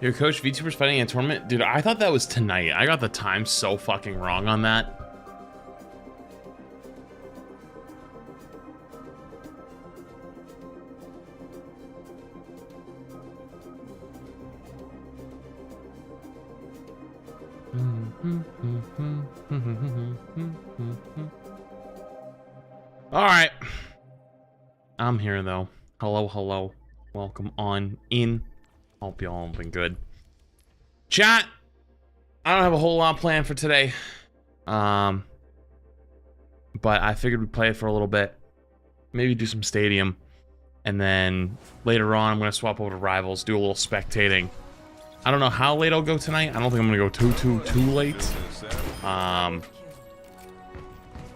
Your coach VTubers fighting in a tournament? Dude, I thought that was tonight. I got the time so fucking wrong on that. All right. I'm here though. Hello, hello. Welcome on in. Hope y'all have been good. Chat, I don't have a whole lot planned for today. But I figured we'd play it for a little bit. Maybe do some stadium. And then later on, I'm going to swap over to Rivals, do a little spectating. I don't know how late I'll go tonight. I don't think I'm going to go too late.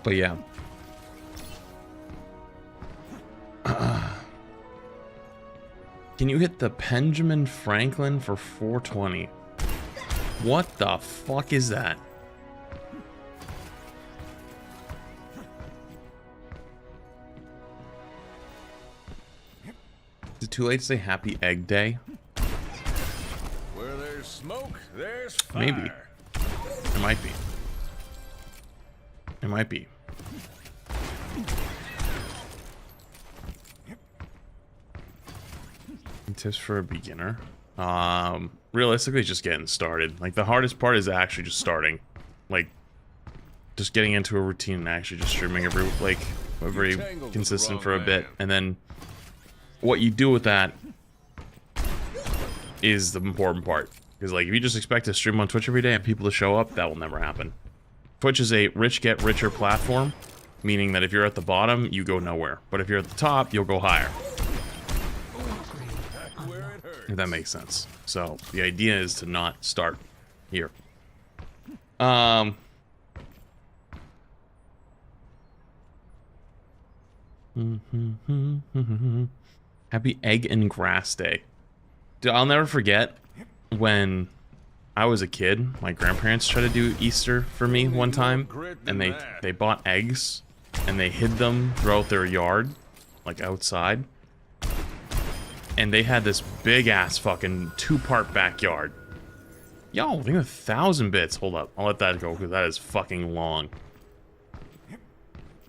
But yeah. Can you hit the Benjamin Franklin for 420? What the fuck is that? Is it too late to say Happy Egg Day? Where there's smoke, there's fire. Maybe. It might be. It might be. Tips for a beginner. Realistically, just getting started. Like, the hardest part is actually just starting. Like, just getting into a routine and actually just streaming very consistent for a bit. And then what you do with that is the important part. Because, like, if you just expect to stream on Twitch every day and people to show up, that will never happen. Twitch is a rich get richer platform, meaning that if you're at the bottom, you go nowhere. But if you're at the top, you'll go higher. If that makes sense. So the idea is to not start here. Happy Egg and Grass Day. Dude, I'll never forget when I was a kid, my grandparents tried to do Easter for me one time, and they bought eggs and they hid them throughout their yard, like outside. And they had this big ass fucking 2-part backyard. Yo, I think 1,000 bits. Hold up, I'll let that go because that is fucking long.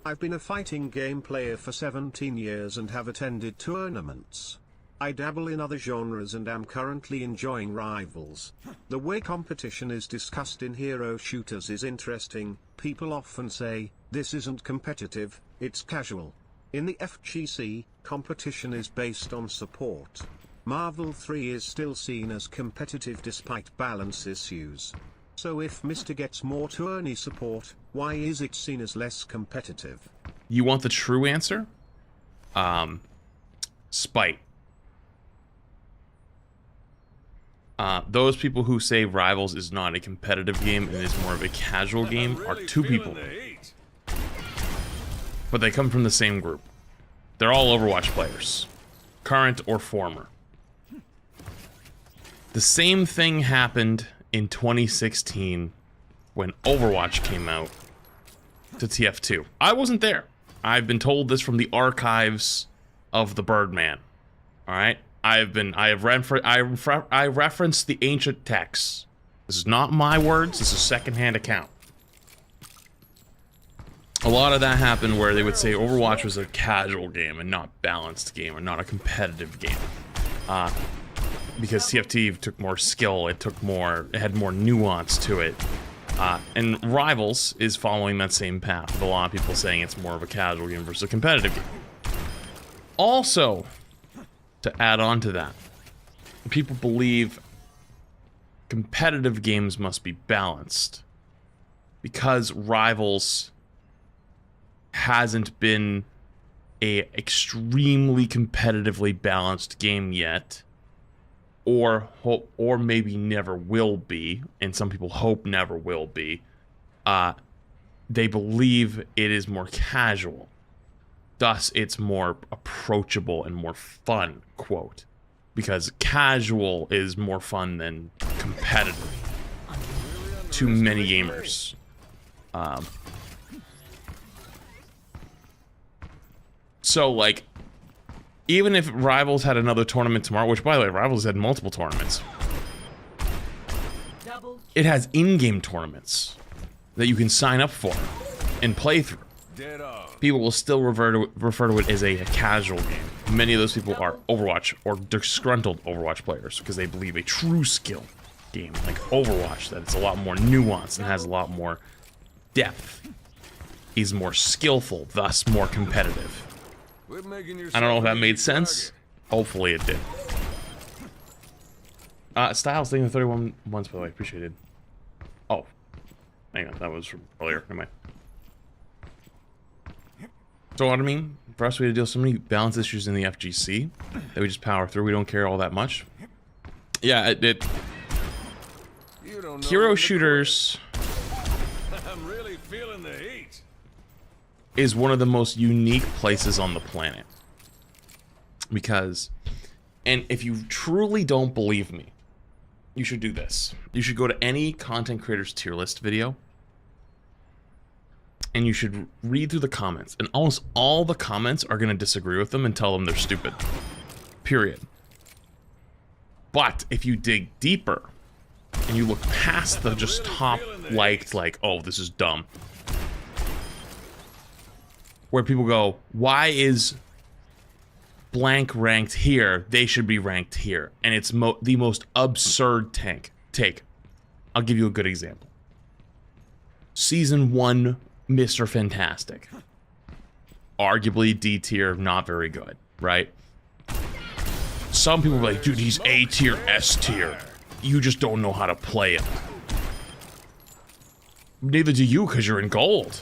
I've been a fighting game player for 17 years and have attended tournaments. I dabble in other genres and am currently enjoying Rivals. The way competition is discussed in hero shooters is interesting. People often say, this isn't competitive, it's casual. In the FGC, competition is based on support. Marvel 3 is still seen as competitive despite balance issues. So if Mr. gets more tourney support, why is it seen as less competitive? You want the true answer? Spite. Those people who say Rivals is not a competitive game and is more of a casual game are two people. But they come from the same group. They're all Overwatch players, current or former. The same thing happened in 2016 when Overwatch came out to TF2. I wasn't there. I've been told this from the archives of the Birdman. All right, I referenced the ancient texts. This is not my words. This is a secondhand account. A lot of that happened where they would say Overwatch was a casual game and not balanced game or not a competitive game. Because TFT took more skill, it had more nuance to it. And Rivals is following that same path, with a lot of people saying it's more of a casual game versus a competitive game. Also, to add on to that, people believe competitive games must be balanced because Rivals hasn't been a extremely competitively balanced game yet. or hope, or maybe never will be, and some people hope never will be, they believe it is more casual. Thus, it's more approachable and more fun, quote. Because casual is more fun than competitive to many gamers. So, like, even if Rivals had another tournament tomorrow, which, by the way, Rivals had multiple tournaments, it has in-game tournaments that you can sign up for and play through. People will still refer to it as a casual game. Many of those people are Overwatch or disgruntled Overwatch players because they believe a true skill game like Overwatch, that it's a lot more nuanced and has a lot more depth, is more skillful, thus more competitive. I don't know if that made sense. Hopefully it did. Styles, thank you for 31 months, by the way. Appreciated. Oh. Hang on, that was from earlier. Never mind. So what I mean, for us, we had to deal with so many balance issues in the FGC that we just power through. We don't care all that much. Yeah, hero shooters I'm really feeling the heat. is one of the most unique places on the planet. Because, and if you truly don't believe me, you should do this. You should go to any content creator's tier list video, and you should read through the comments, and almost all the comments are going to disagree with them and tell them they're stupid. Period. But if you dig deeper, and you look past the just top liked, like, oh, this is dumb, where people go, why is blank ranked here? They should be ranked here. And it's the most absurd take. I'll give you a good example. Season 1, Mr. Fantastic. Arguably D tier, not very good, right? Some people are like, dude, he's A tier, S tier. You just don't know how to play him. Neither do you, because you're in gold.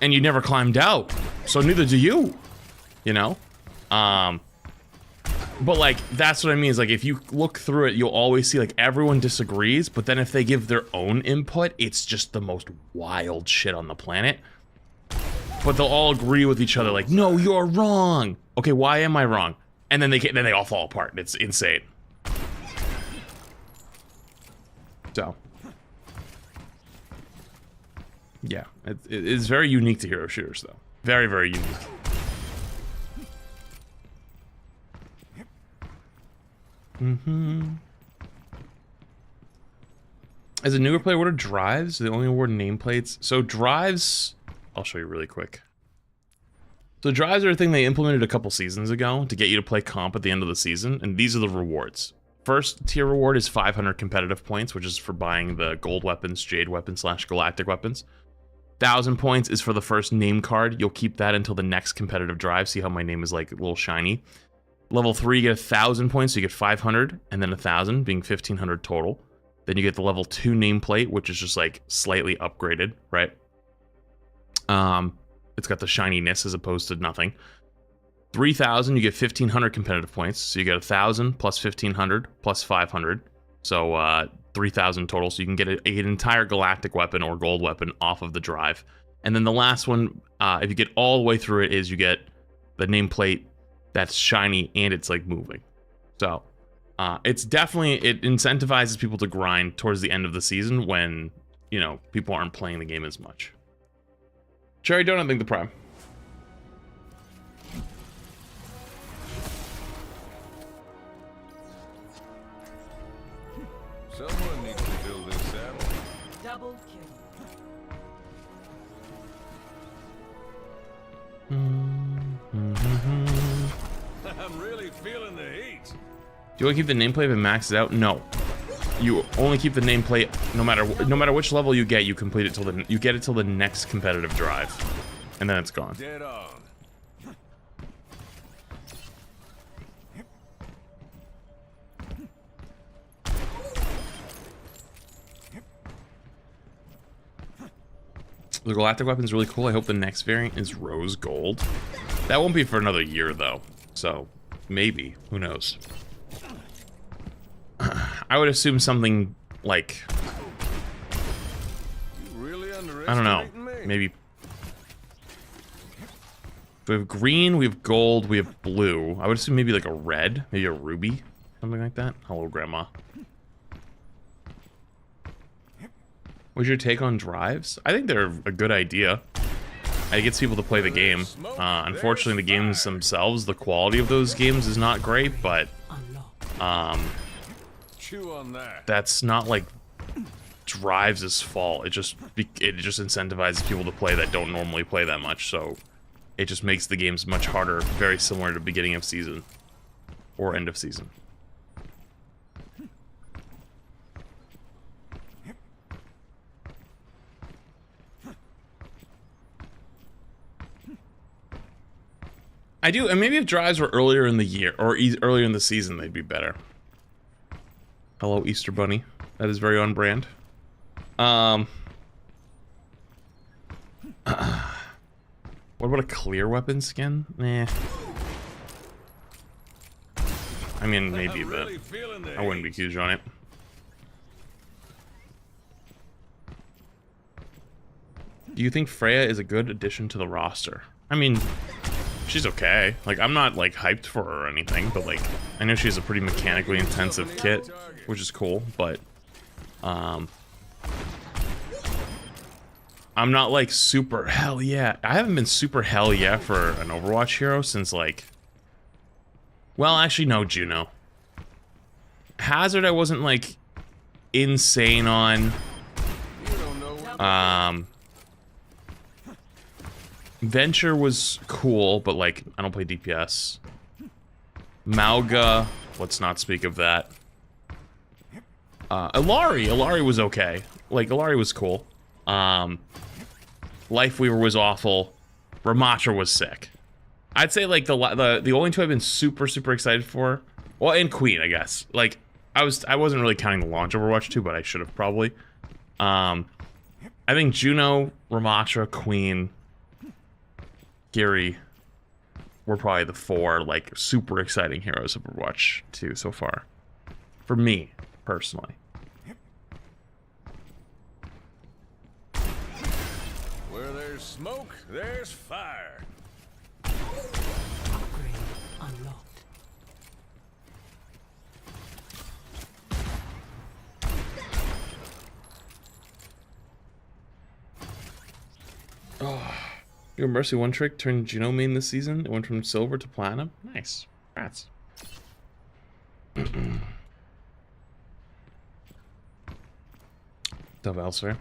And you never climbed out. So neither do you. You know? But, like, that's what I mean, is, like, if you look through it, you'll always see, like, everyone disagrees, but then if they give their own input, it's just the most wild shit on the planet. But they'll all agree with each other, like, no, you're wrong. Okay, why am I wrong? And then they all fall apart. It's insane. So. Yeah, it is very unique to hero shooters, though. Very, very unique. As a newer player, what are drives? They only award nameplates. So drives, I'll show you really quick. So drives are a thing they implemented a couple seasons ago to get you to play comp at the end of the season, and these are the rewards. First tier reward is 500 competitive points, which is for buying the gold weapons, jade weapons / galactic weapons. 1,000 points is for the first name card. You'll keep that until the next competitive drive. See how my name is like a little shiny. Level 3, you get 1,000 points, so you get 500, and then 1,000, being 1,500 total. Then you get the level 2 nameplate, which is just like slightly upgraded, right? It's got the shininess as opposed to nothing. 3,000, you get 1,500 competitive points, so you get 1,000 plus 1,500 plus 500, so 3,000 total. So you can get an entire galactic weapon or gold weapon off of the drive. And then the last one, if you get all the way through it, is you get the nameplate that's shiny and it's like moving. So it's definitely, it incentivizes people to grind towards the end of the season when, you know, people aren't playing the game as much. Cherry Donut, thank the prime. Someone needs to build this saddle. Double kill. I'm really feeling the heat. Do you want to keep the nameplate if it maxes out? No. You only keep the nameplate no matter which level you get. You complete it till the next competitive drive, and then it's gone. Dead on. The galactic weapon is really cool. I hope the next variant is rose gold. That won't be for another year though, so maybe, who knows. I would assume something like, You really I don't know, underestimating me. maybe. We have green, we have gold, we have blue. I would assume maybe like a red, maybe a ruby, something like that. Hello, Grandma. What's your take on drives? I think they're a good idea. It gets people to play the game. Unfortunately, the games themselves, the quality of those games is not great, but Chew on that. that's not like drives' fault. It just incentivizes people to play that don't normally play that much, so it just makes the games much harder, very similar to beginning of season or end of season. I do, and maybe if drives were earlier in the year or earlier in the season, they'd be better. Hello, Easter Bunny. That is very on brand. What about a clear weapon skin? Nah. I mean, maybe, but I wouldn't be huge on it. Do you think Freya is a good addition to the roster? I mean, she's okay. Like, I'm not, like, hyped for her or anything, but, like, I know she's a pretty mechanically intensive kit, which is cool, but, I'm not, like, super hell yeah. I haven't been super hell yeah for an Overwatch hero since, like, well, actually, no, Juno. Hazard, I wasn't, like, insane on. Venture was cool, but, like, I don't play DPS. Mauga, let's not speak of that. Illari was okay. Like, Illari was cool. Lifeweaver was awful. Ramatra was sick. I'd say, like, the only two I've been super excited for, well, and Queen, I guess. Like, I wasn't really counting the launch Overwatch 2, but I should have probably. I think Juno, Ramatra, Queen, Gary were probably the four, like, super exciting heroes of Overwatch 2 so far. For me, personally. Where there's smoke, there's fire. Upgrade unlocked. Oh. Your Mercy one trick turned Juno main this season. It went from silver to platinum. Nice. Rats. Dove elsewhere.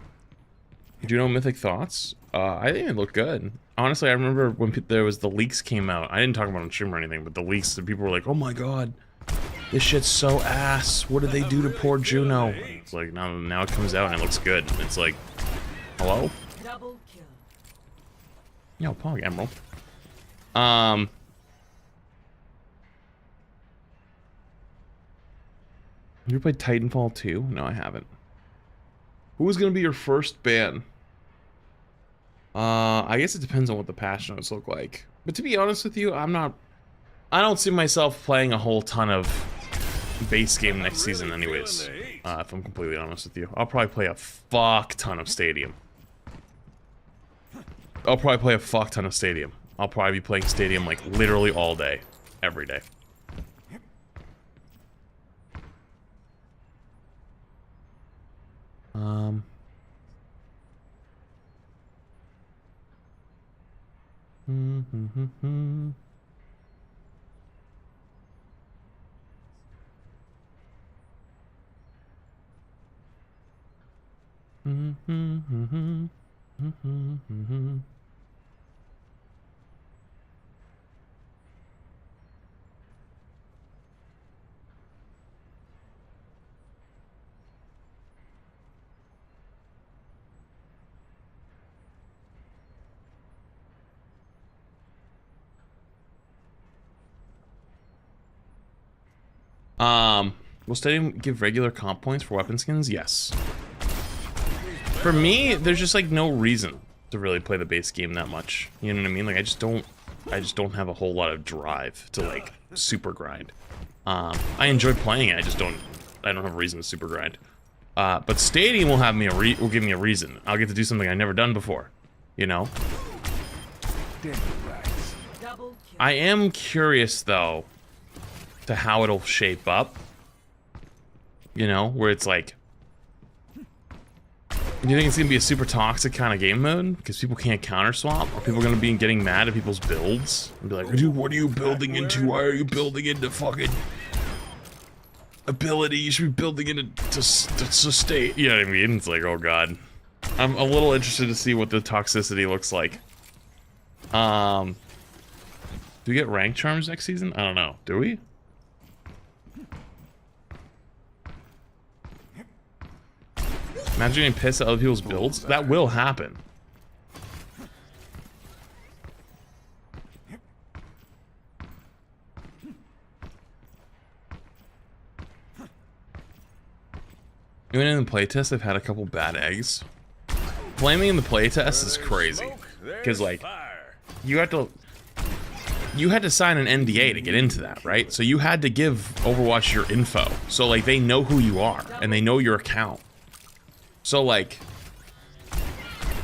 Juno mythic thoughts? I think it looked good. Honestly, I remember when there was the leaks came out. I didn't talk about it on stream or anything, but the leaks, the people were like, "Oh my god, this shit's so ass. What did they do to poor Juno?" It's like now it comes out and it looks good. It's like, hello? Double kill. Yo, Pog Emerald. You ever played Titanfall 2? No, I haven't. Who's gonna be your first ban? I guess it depends on what the patch notes look like. But to be honest with you, I don't see myself playing a whole ton of base game next season anyways. If I'm completely honest with you. I'll probably play a fuck ton of Stadium. I'll probably be playing Stadium like literally all day. Every day. Will Stadium give regular comp points for weapon skins? Yes. For me, there's just like no reason to really play the base game that much. You know what I mean? Like I just don't I just don't have a whole lot of drive to like super grind. I enjoy playing it. I don't have a reason to super grind. But Stadium will have me will give me a reason. I'll get to do something I've never done before. You know. I am curious though to how it'll shape up. You know, where it's like, do you think it's gonna be a super toxic kind of game mode because people can't counter swap? Are people gonna be getting mad at people's builds and be like, dude, what are you building into? Why are you building into fucking ability? You should be building into to state. You know what I mean? It's like, oh god. I'm a little interested to see what the toxicity looks like. Do we get rank charms next season? I don't know. Do we? Imagine getting pissed at other people's builds. That will happen. Even in the playtest, I've had a couple bad eggs. Flaming in the playtest is crazy. Because, like, you had to sign an NDA to get into that, right? So you had to give Overwatch your info. So, like, they know who you are, and they know your account. So, like,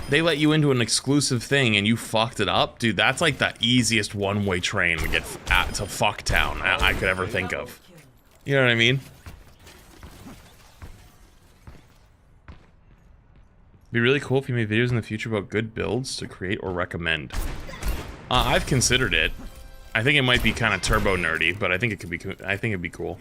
they let you into an exclusive thing and you fucked it up? Dude, that's like the easiest one-way train to get to Fucktown I could ever think of. You know what I mean? Be really cool if you made videos in the future about good builds to create or recommend. I've considered it. I think it might be kind of turbo nerdy, but I think it could be. I think it'd be cool.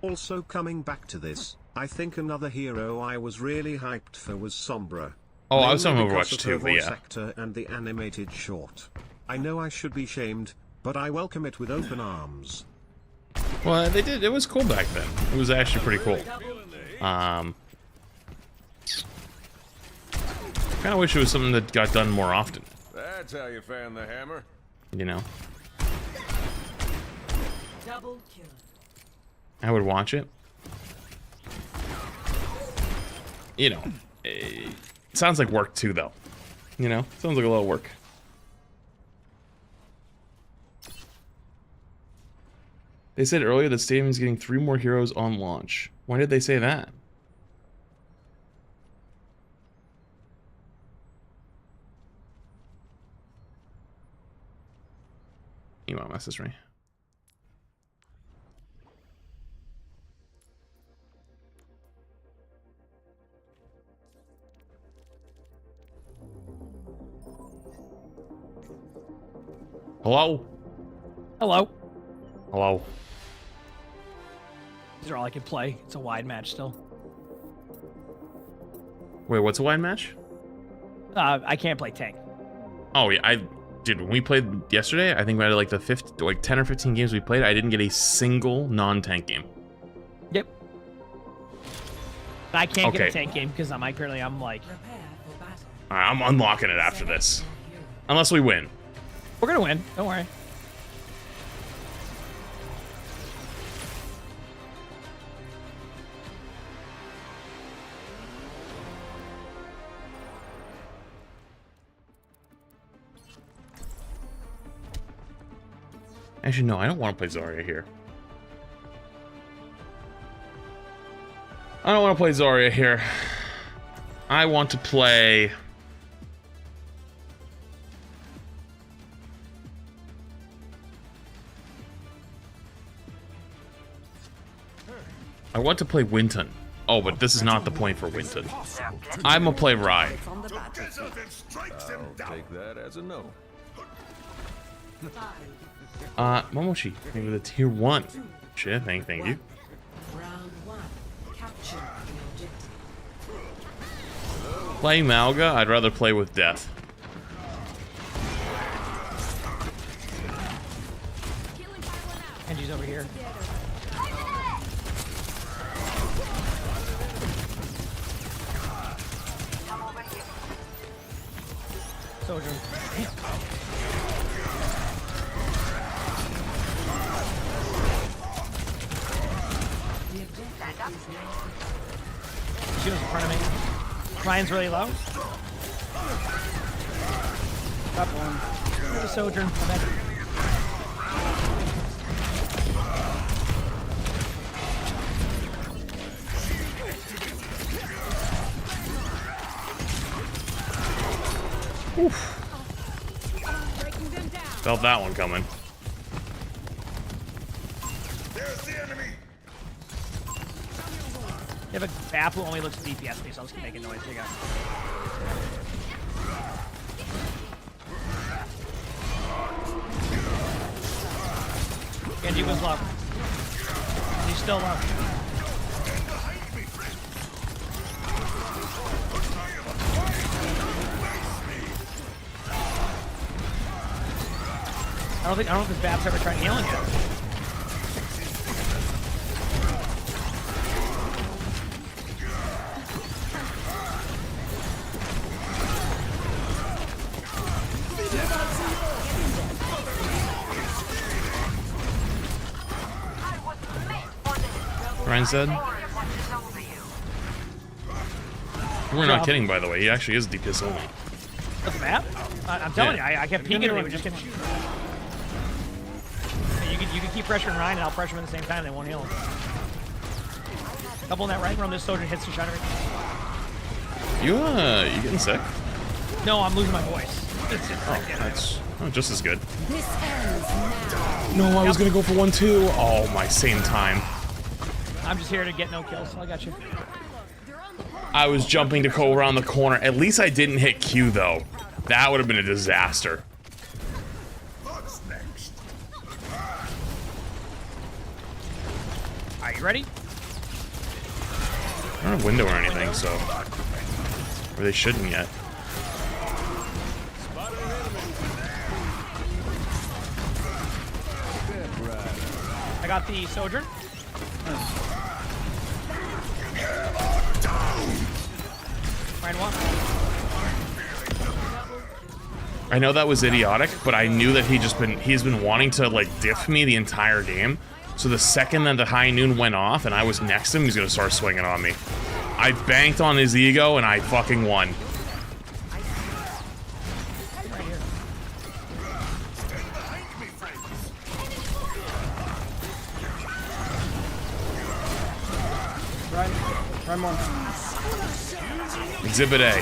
Also coming back to this, I think another hero I was really hyped for was Sombra. Oh, I was on Mainly Overwatch because too, of her but voice yeah. actor and the animated short. I know I should be shamed, but I welcome it with open arms. Well, they did. It was cool back then. It was actually pretty cool. Kind of wish it was something that got done more often. That's how you fan the hammer. You know, Double kill. I would watch it. You know, it sounds like work too, though. You know, sounds like a lot of work. They said earlier that Stadium is getting 3 more heroes on launch. When did they say that? You want to message me? Hello? Hello. Hello? These are all I can play. It's a wide match still. Wait, what's a wide match? I can't play tank. Oh yeah, dude, when we played yesterday, I think we had like 10 or 15 games we played, I didn't get a single non-tank game. Yep. I can't get Okay. a tank game because I'm like. Prepare for battle. Alright, I'm unlocking it after this. Unless we win. We're gonna win. Don't worry. Actually, no, I don't want to play Zarya here. I don't want to play Zarya here. I want to play... I want to play Winton. Oh, but this is not the point for Winton. I'm gonna play Rye. I'll take that as a no. Momochi, maybe the tier 1. Shit, thank you. Round 1. Capture the objective. Playing Malga, I'd rather play with Death. Genji's over here. Soldier. The objective She was in front of me. Ryan's really low. Top one. There's a Sojourn. I bet. Oof. Felt that one coming. There's the enemy. You have a BAP who only looks at DPS me, so I'll just keep making noise. Here you go. Genji was low. He's still low. I don't know if this BAP's ever tried healing yet. Ryan said. We're not kidding, by the way. He actually is DPS only. What's the map? I'm telling you, I kept peeking and they were just getting shoot. You can keep pressuring Ryan and I'll pressure him at the same time. They won't heal him. Couple in that right room. This soldier hits the shutter. You getting sick? No, I'm losing my voice. It's That's just as good. This ends now. No, I was gonna go for 1 too. Oh, my same time. I'm just here to get no kills. I got you. I was jumping to go around the corner. At least I didn't hit Q though. That would have been a disaster. What's next? Are you ready? I don't have a window or anything, so. Or they shouldn't yet. I got the Sojourn. Ryan one. I know that was idiotic, but I knew that he's been wanting to like diff me the entire game. So the second that the high noon went off and I was next to him, he's gonna start swinging on me. I banked on his ego and I fucking won. Ryan one. Exhibit A.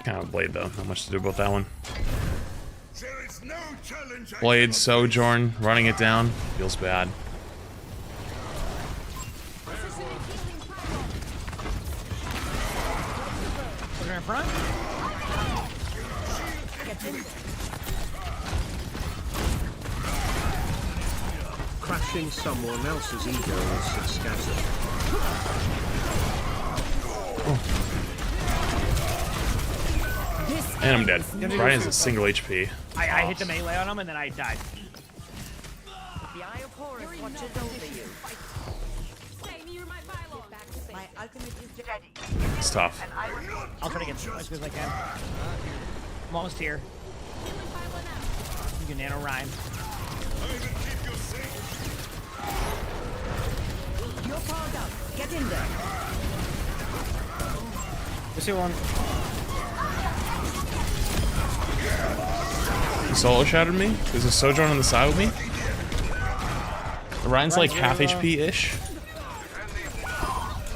Kind of Blade though, not much to do about that one. There is no challenge. Blade, Sojourn, running it down, feels bad. Sojourn in front. Crashing someone else's ego is scasm. And I'm dead. Ryan's a single HP. I hit the melee on him and then I died. The Eye of Horus watches over you. Stay near my pylon. My ultimate is ready. It's tough. I'll try to get as much as I can. I'm almost here. You can nano Ryan. You're powered up. Get in there. You see one. He solo shattered me. There's a Sojourn on the side with me. Ryan's like half HP-ish.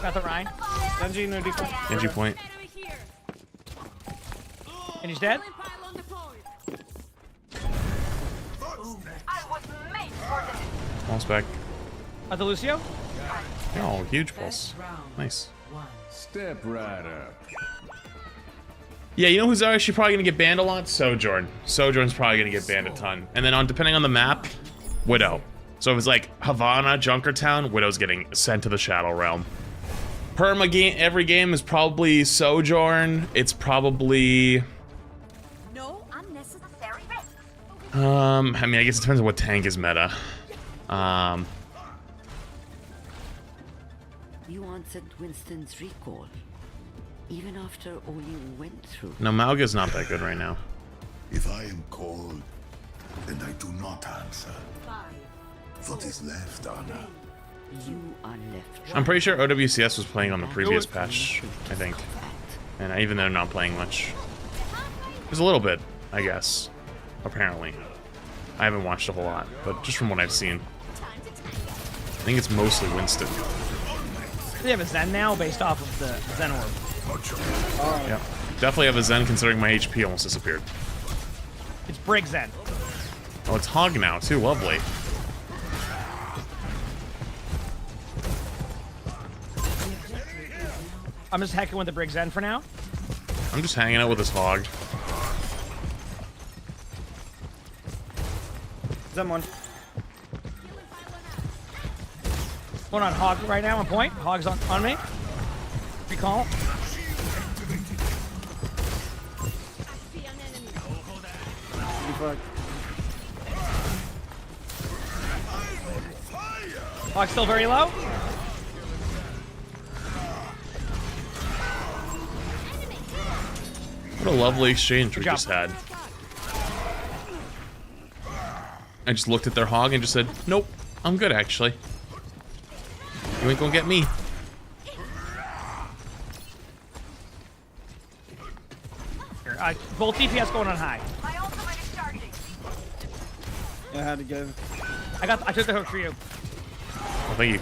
Got the Ryan. Genji, no default. Genji point. And he's dead. Pulse back. Got the Lucio. Oh, huge pulse. Nice. Step right up. Yeah, you know who's actually probably gonna get banned a lot? Sojourn. Sojourn's probably gonna get banned a ton. And then depending on the map, Widow. So if it's like Havana, Junkertown, Widow's getting sent to the Shadow Realm. Perma game, every game is probably Sojourn. It's probably... No unnecessary risk. I mean, I guess it depends on what tank is meta. You answered Winston's recall. Even after all you went through. No, Mauga's not that good right now. If I am called, then I do not answer. What is left, Anna? You are left. I'm pretty sure OWCS was playing on the previous patch, I think. And even they're not playing much. There's a little bit, I guess. Apparently. I haven't watched a whole lot, but just from what I've seen. I think it's mostly Winston. They have a Zen now based off of the Zen orb. Yeah. Definitely have a Zen considering my HP almost disappeared. It's Brig Zen. Oh, it's Hog now too, lovely. I'm just hecking with the Brig Zen for now. I'm just hanging out with this Hog. Zen one. One on Hog right now on point. Hog's on me. Recall. Hog's still very low. What a lovely exchange we job. just had. I just looked at their Hog and just said, nope, I'm good actually. You ain't gonna get me. Here, both DPS going on high. My ultimate is charging. I had to go. I took the hook for you. Oh, thank you.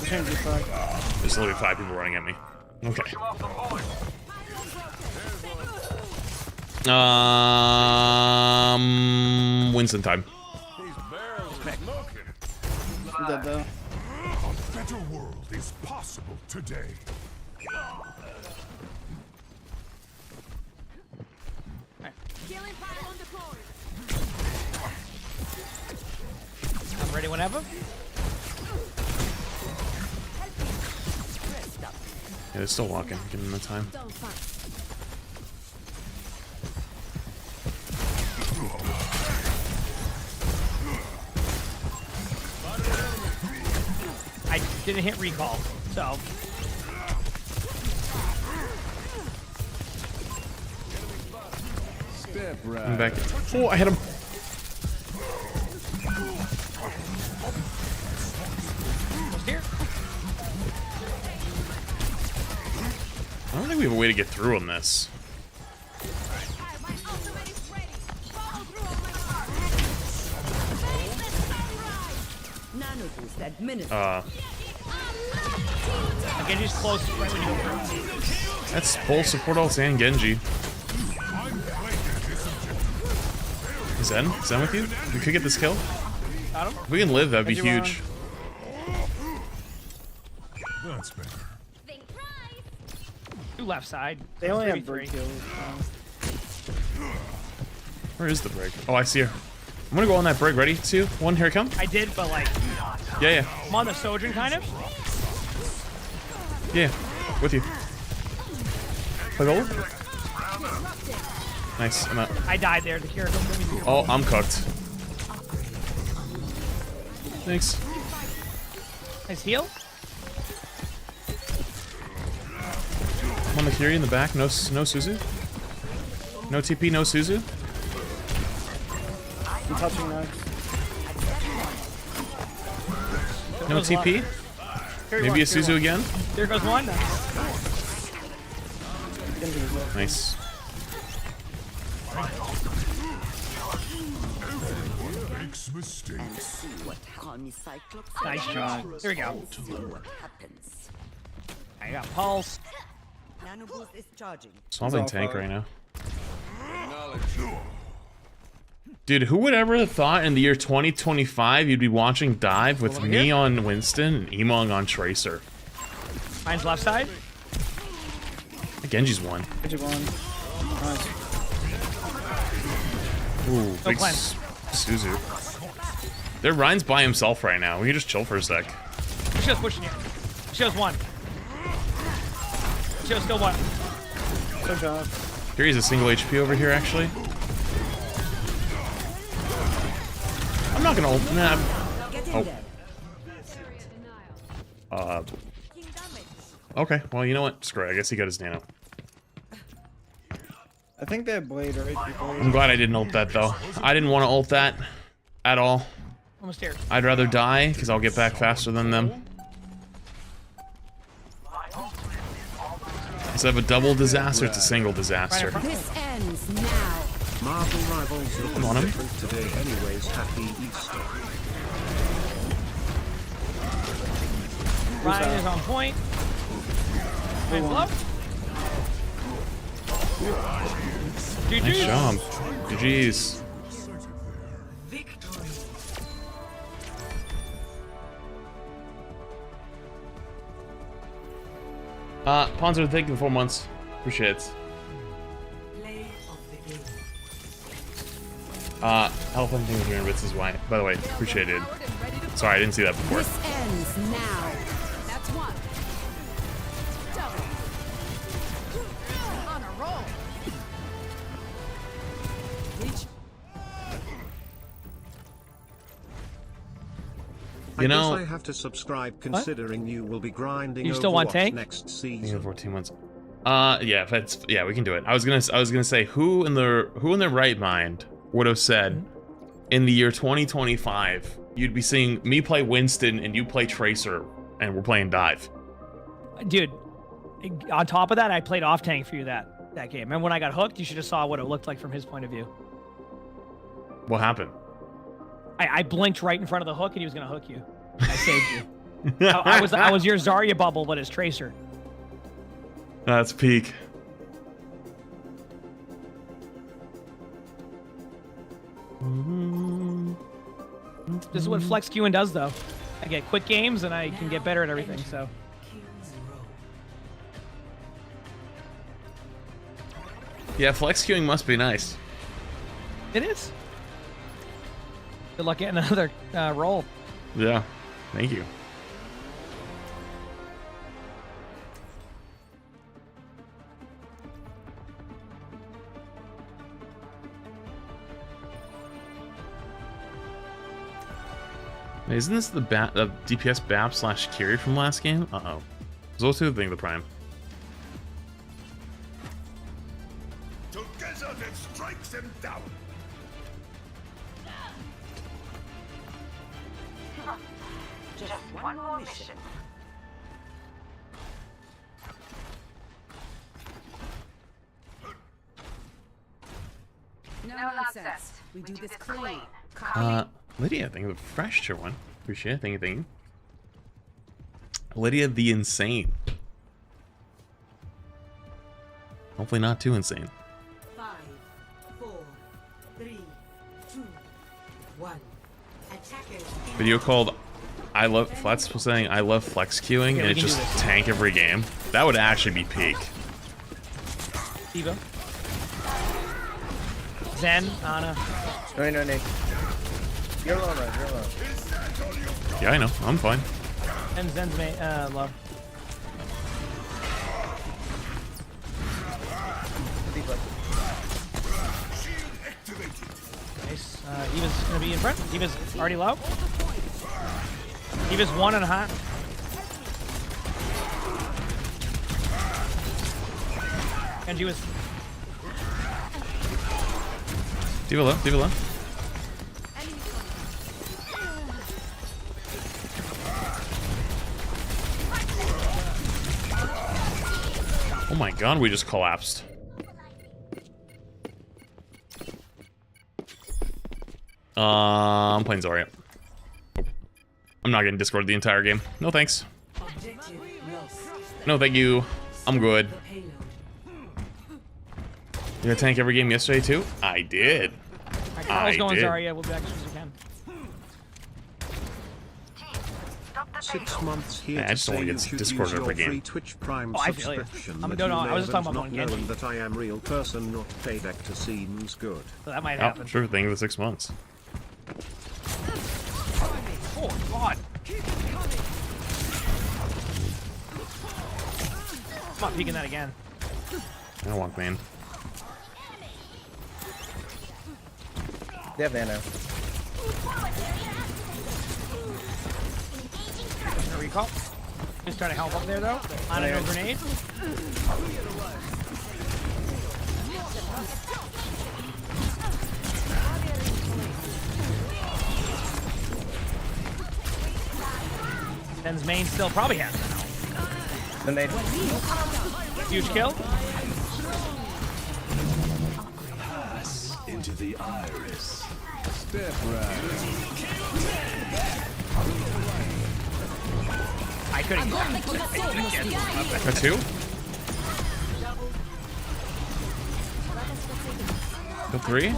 Change your side. There's literally 5 people running at me. Okay. Winston time. I'm dead though. A better world is possible today. Killing pylon deployed. I'm ready whenever. Yeah, they're still walking. Give them the time. Don't fight. I didn't hit recall, so. Step right. I'm back. Oh, I hit him. Almost here. I don't think we have a way to get through on this. My ultimate is ready. Follow through on my mark. Face the sunrise. Nano boost administered. Again, just close right when you go through. That's full support ults and Genji. Zen? Zen with you? We could get this kill. Got him. If we can live, that'd be Genji won. huge. That's better. Think twice. Two left side. They only have 3v3. bird kills. Where is the brig? Oh, I see her. I'm gonna go on that brig. Ready? 2, 1, here I come. I did, but like, Yeah, yeah. I'm on the Sojourn kind of. Yeah. With you. Play bubble? Nice. I'm out. I died there. The Kira don't let me through. Oh, I'm cooked. Thanks. Nice heal. I'm on the Kiri in the back. No Suzu. No TP, no Suzu. I'm touching next. No TP. Maybe a Suzu again. There goes one. Genji was up. Nice. Makes mistakes. See what harm Cyclops. Nice job. There we go. See what happens. I got pulse. Nano boost is charging. Solving all tank fire. right now. Dude, who would ever have thought in the year 2025 you'd be watching Dive with Over me here? on Winston and Emong on Tracer? Mine's left side. Genji's one. Genji won. Nice. Ooh, big plan. Suzu. Their Ryan's by himself right now. We can just chill for a sec. Show's pushing you. Show's one. Show's still one. Good job. Kiri's a single HP over here, actually. I'm not gonna ult. Nah, Okay, well, you know what? Screw it. I guess he got his nano. I think they have blade, right? I'm glad I didn't ult that, though. I didn't want to ult that at all. Almost here. I'd rather die, because I'll get back faster than them. Instead of a double disaster, it's a single disaster. This ends now. Marvel Rivals looking on him. different today anyways. Happy Easter. Ryan is on point. Ryan's low. Nice job. GG's. Ponzo, thank you for 4 months. Appreciate it. Health and things are in bits is why. By the way, appreciate it. Sorry, I didn't see that before. This ends now. That's one. Double. On a roll. Reach. You know, I guess I have to subscribe considering you will be grinding. You still want Overwatch tank? next you season. have 14 months. Yeah, if it's, yeah, we can do it. I was gonna say who in their right mind would have said in the year 2025 you'd be seeing me play Winston and you play Tracer and we're playing Dive. Dude, on top of that, I played off tank for you that game. And when I got hooked, you should have saw what it looked like from his point of view. What happened? I blinked right in front of the hook and he was gonna hook you. I saved you. I was your Zarya bubble, but as Tracer. That's peak. This is what flex queuing does, though. I get quick games and I can get better at everything. So. Yeah, flex queuing must be nice. It is. Good luck getting another roll. Yeah, thank you. Wait, isn't this the DPS BAP / Kiri from last game? Uh-oh. Those two things the prime. Together that strikes them down. Just one more mission. No nonsense. We do this clean. Lydia, thank you for the fresh tier 1. Appreciate it. Thank you, thank you. Lydia the Insane. Hopefully not too insane. 5, 4, 3, 2, 1. Attackers. Video called I love Flats was saying I love flex queuing and it just tank every game. That would actually be peak. Evo. Zen, Ana. No, Nick. You're low, right? You're low. Yeah, I know. I'm fine. And Zen's low. Nice. Eva's gonna be in front. Eva's already low. Eva's 1.5. And she was. Diva low, Diva low. Oh my god, we just collapsed. I'm playing Zarya. Oh. I'm not getting Discord the entire game. No thanks. No thank you. I'm good. You got tank every game yesterday too? I did. I was going Zarya. We'll be back as soon as we can. 6 months here Yeah, I just don't want to get Discord every game. Twitch Prime I feel you. subscription. I'm no, I was just talking about knowing Genji. that I am real person, not paid actor seems good. So that might Oh, happen. sure thing for 6 months. Oh god. I'm not peeking that again. I don't want man. They have Nano. A recall. Just trying to help up there though. On a no grenade. Ben's main still probably has it. Grenade. Huge kill. Into the iris. Step right. I couldn't. Got two. Got three.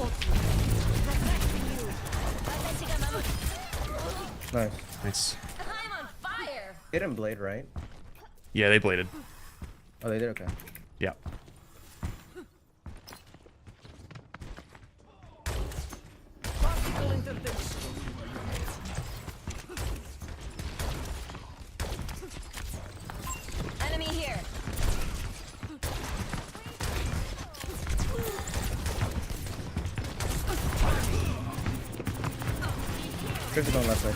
Nice. Nice. I'm on fire. Hit him blade, right? Yeah, they bladed. Oh, they did? Okay. Yeah. Enemy here. Chris is on left side.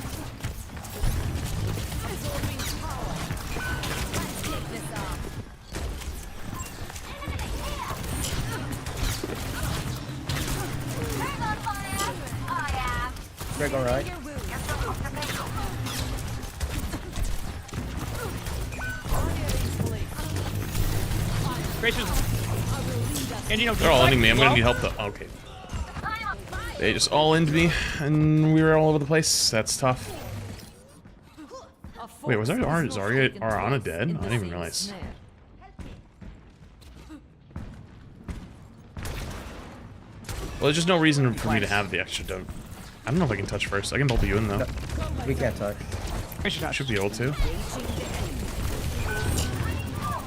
Greg on right. Gracious. And you know, They're all ending me. I'm gonna need help though. Okay. They just all ended me, and we were all over the place. That's tough. Wait, was our Ariana dead? I didn't even realize. Well, there's just no reason for me to have the extra don't. I don't know if I can touch first. I can bubble you in though. We can't touch. Should be able to.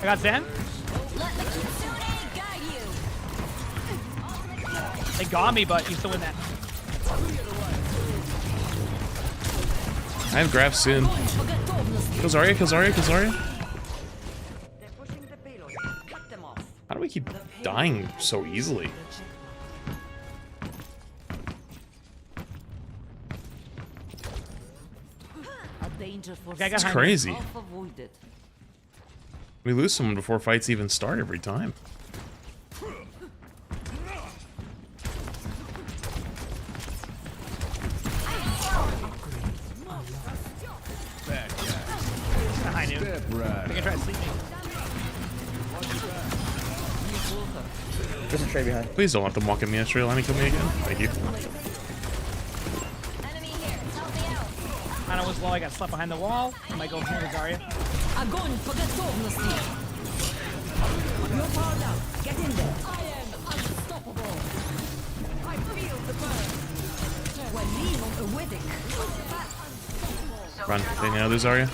I got Zen. They got me, but you still win that. I have grab soon. Kill Zarya, kill Zarya, kill Zarya. How do we keep dying so easily? It's crazy. We lose someone before fights even start every time. I knew. Step right. They can try to sleep me. There's a tray behind. Please don't let them walk in the extra line and kill me again. Thank you. Ana was low. I got slept behind the wall. I might go here with Zarya. Огонь по готовности. You're powered up. Get in there. I am unstoppable. I feel the burn. Walimo awaiting. Run. They know there's Zarya.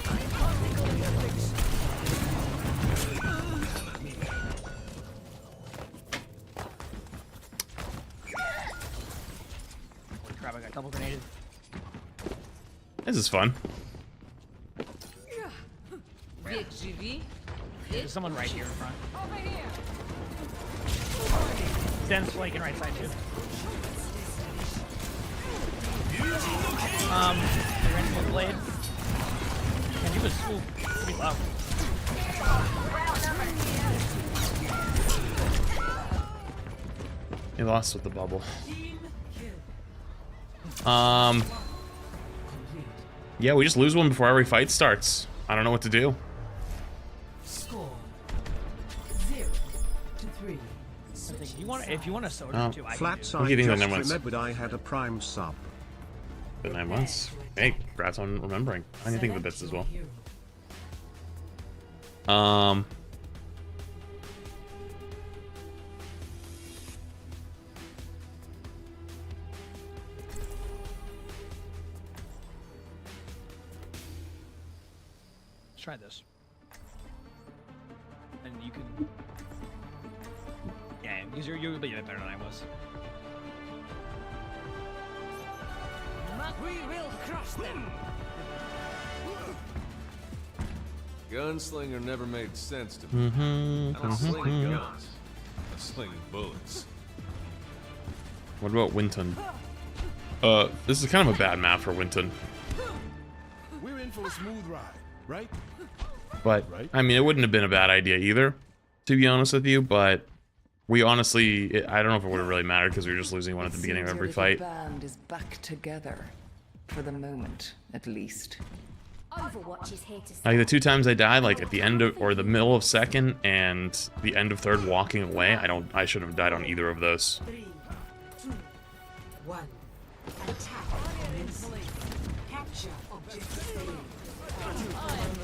Holy crap! I got double grenaded. This is fun. There's someone right here in front. Zen's flanking right side too. They ran into a blade. And he was pretty low. He lost with the bubble. Yeah, we just lose one before every fight starts. I don't know what to do. Score 0-3. If you want a soda too, I Flat can side I'll give you the just nine months. remembered I had a prime sub. The 9 months. Hey, congrats on remembering. I didn't think of the bits as well. Let's try this. And you can... Yeah, because you'll be a bit better than I was. We will crush them. Gunslinger never made sense to me. I don't sling guns. I sling bullets. What about Winton? This is kind of a bad map for Winton. We're in for a smooth ride. Right? But, I mean, it wouldn't have been a bad idea either, to be honest with you, but we honestly, I don't know if it would have really mattered because we were just losing one at the beginning of every fight. Band is back together. For the moment, at least. Overwatch is here to stay. Like, the 2 times I died, like, at the end of, or the middle of second and the end of third walking away, I shouldn't have died on either of those. 3, 2, 1. Attack. Capture objective A. I'm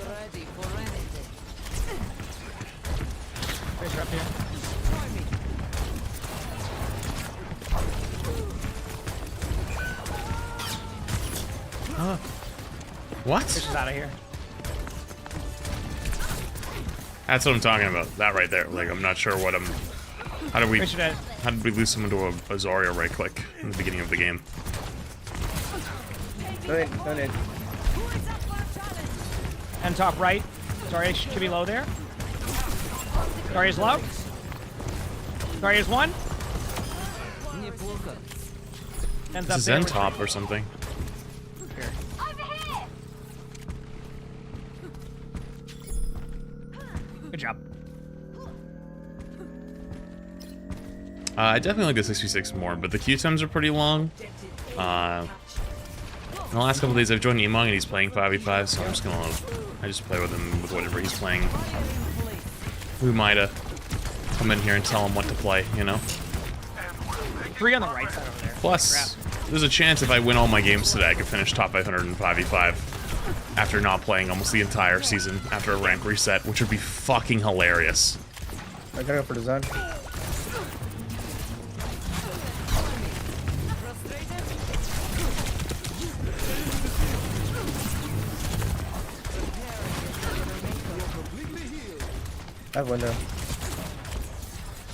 ready for anything. Tracer up here. What? Tracer's out of here. That's what I'm talking about. That right there. Like, I'm not sure what I'm... How did we lose someone to a Zarya right click in the beginning of the game? No need. And top right. Zarya should be low there. Zarya's low. Zarya's 1. Ends up This is there. Zen top or something. Here. Good job. I definitely like the 66 more, but the queue times are pretty long. In the last couple days I've joined Emong and he's playing 5v5, so I'm just gonna I just play with him with whatever he's playing. We might come in here and tell him what to play, you know? 3 on the right side over there. Plus, there's a chance if I win all my games today, I could finish top 500 in 5v5 after not playing almost the entire season after a rank reset, which would be fucking hilarious. I gotta go for the zone. I have window.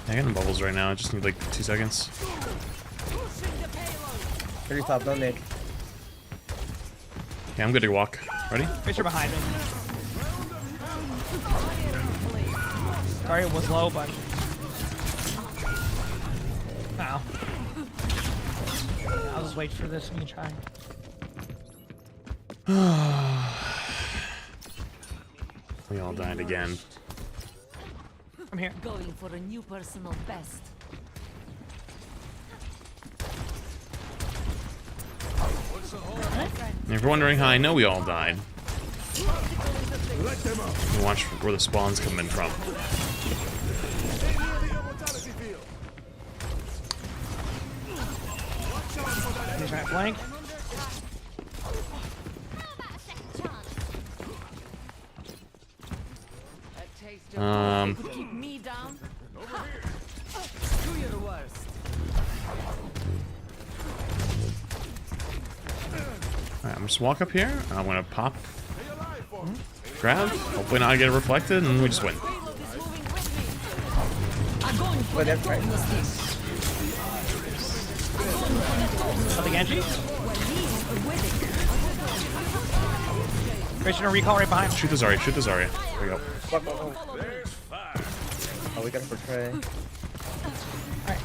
I got no bubbles right now, I just need like 2 seconds. 30 top, no need. Okay, I'm good to walk. Ready? Tracer behind me. Zarya was low, but... Ow. I'll just wait for this and you try. We all died again. I'm here. Going for a new personal best. And if you're wondering how I know we all died, you watch where the spawns come in from. He's trying to flank. Keep me down. Do your worst. Alright, I'm just walk up here, and I'm gonna pop, grab, hopefully not get reflected, and we just win. But that's right. Oh, the Genji? Tracer and recall right behind him. Shoot the Zarya, shoot the Zarya. There we go. Oh, we gotta portray. Alright.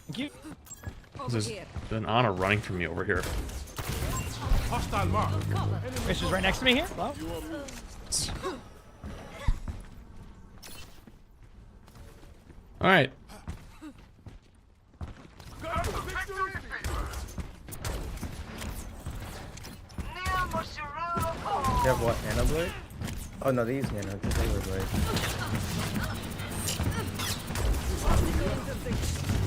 Thank you. There's an Ana running from me over here. Tracer's right next to me here. Hello. Alright. You have what? Nano blade? Oh no, these nano. The saber blade.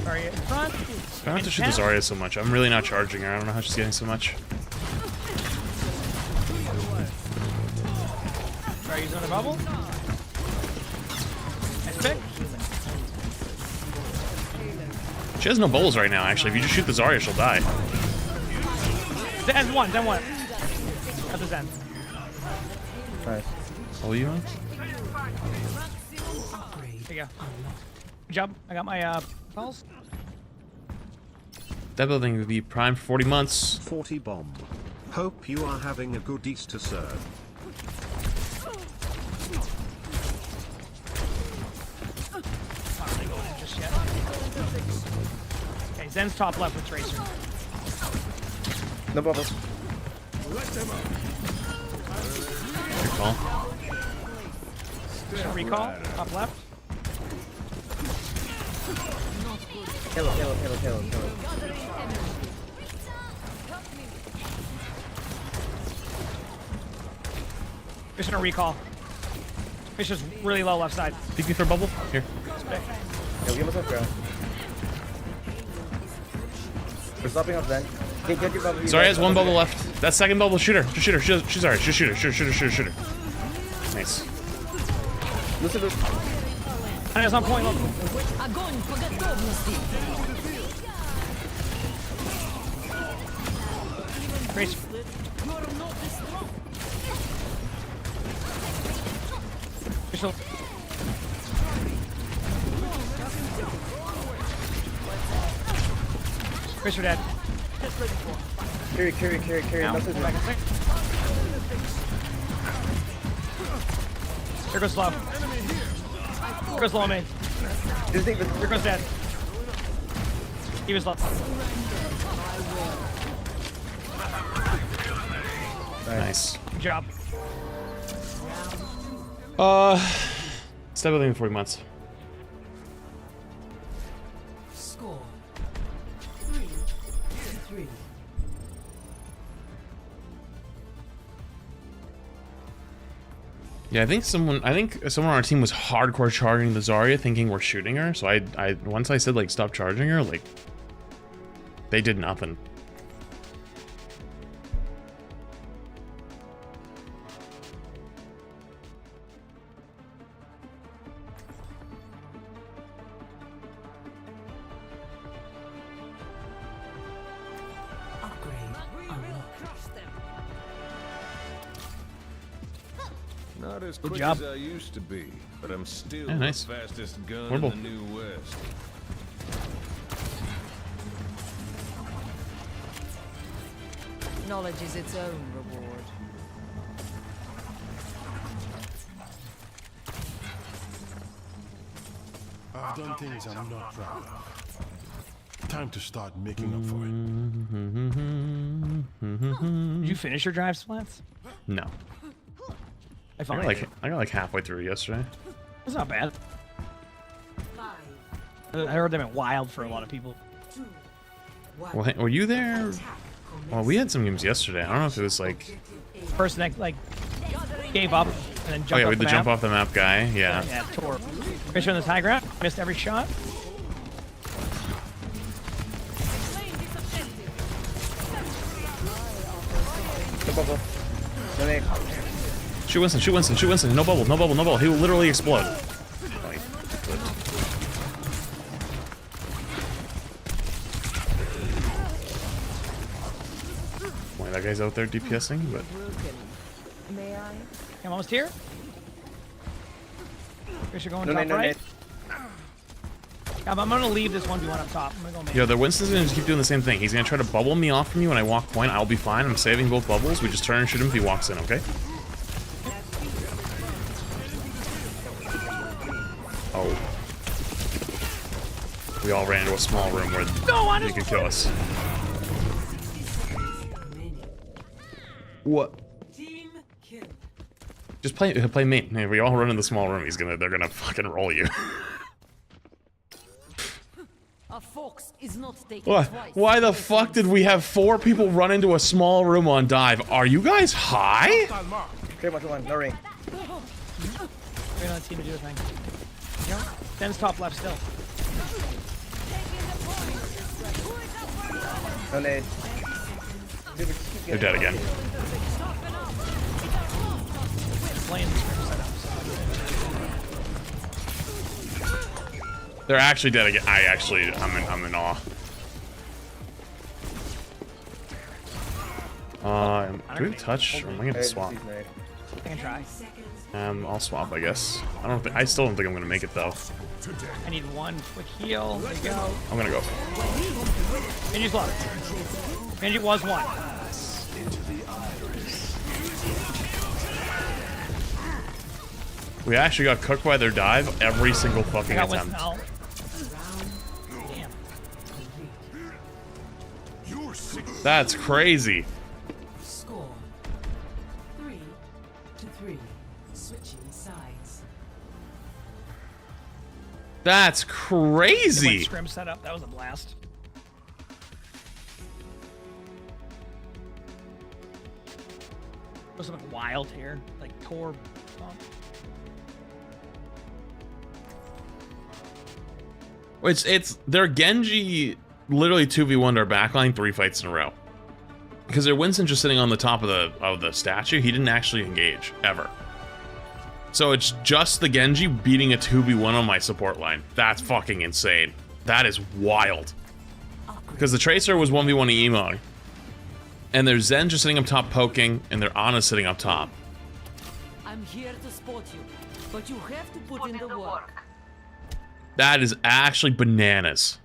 Sorry, in front. I don't have to shoot the Zarya so much. I'm really not charging her. I don't know how she's getting so much. Sorry, he's on a bubble. Nice pick. She has no bowls right now, actually. If you just shoot the Zarya, she'll die. Zen 1, Zen 1. At the Zen. Nice. What are you on? There you go. Good job. I got my balls. That building would be prime for 40 months. 40 bomb. Hope you are having a good Easter, sir. Not really going in just yet. Okay, Zen's top left with Tracer. No bubbles. recall. Recall. Top left. Kill him. Fish in a recall. Fish is really low left side. Peek me for a bubble. Here. Yo, give us a throw. We're stopping up then. Get your bubble. Sorry, has one bubble left. That second bubble, shoot her. Just shoot her. She's alright. Just shoot her. Shoot her. Nice. Listen. And it's on point. Look. Огонь по готовности. Grace. Fish. Fish are dead. Carry. Down. Message Back in six. Here goes slow. Here goes low main. Here goes dead. He was low. Nice. Good job. Step within 40 months. Score 3-3. Yeah, I think someone on our team was hardcore charging the Zarya, thinking we're shooting her. So I once I said like stop charging her, like they did nothing. Upgrade unlocked. Not as quick job. as I used to be, but I'm still Yeah, nice. the fastest gun Horrible. in the New West. Knowledge is its own reward. I've done things I'm not proud of. Time to start making up for it. Did you finish your drive splats? No. I I finally got did. I got like halfway through yesterday. It's not bad. 5, I heard they went wild for a lot of people. 2, 1. Well, hey, were you there? Attack Well, we had some games yesterday. I don't know if it was like. Person that like gave up and then jumped Oh yeah, off we had the map. jump off the map guy. Yeah. Yeah, tore. Fish on this high ground. Missed every shot. The bubble. No name. Shoot Winston. No bubble. He will literally explode. Like, boy, that guy's out there DPSing, but May I? I'm almost here. Fish are going No top name, no right. name. I'm gonna leave this 1v1 up top. I'm gonna go main. yo, the Winston's gonna just keep doing the same thing. He's gonna try to bubble me off from you when I walk point. I'll be fine. I'm saving both bubbles. We just turn and shoot him if he walks in, okay? Oh. We all ran into a small room where he could kill us. What? Team kill. Just play main. Hey, we all run in the small room. They're gonna fucking roll you. A fox is not taken What? twice. Why the fuck did we have 4 people run into a small room on dive? Are you guys high? Clear much one. No ring. We're gonna let team to do a thing. You know? Ben's top left still. No name. They're dead again. Playing the script setup. They're actually dead again. I'm in awe. Do we touch? Or am I gonna swap? I can try. I'll swap, I guess. I still don't think I'm gonna make it though. I need one quick heal. There you go. I'm gonna go. Benji's low. Benji was one. We actually got cooked by their dive every single I fucking got Winston attempt. out. Damn. That's crazy. Score 3-3. Switching sides. That's When crazy. Scrim set up, that was a blast. Was something wild here, like Tor. It's their Genji literally 2v1'd our backline 3 fights in a row. Because their Winston just sitting on the top of the statue, he didn't actually engage ever. So it's just the Genji beating a 2v1 on my support line. That's fucking insane. That is wild. Because the Tracer was 1v1 emoing. And there's Zen just sitting up top poking, and their Ana sitting up top. I'm here to support you, but you have to put in the work. That is actually bananas.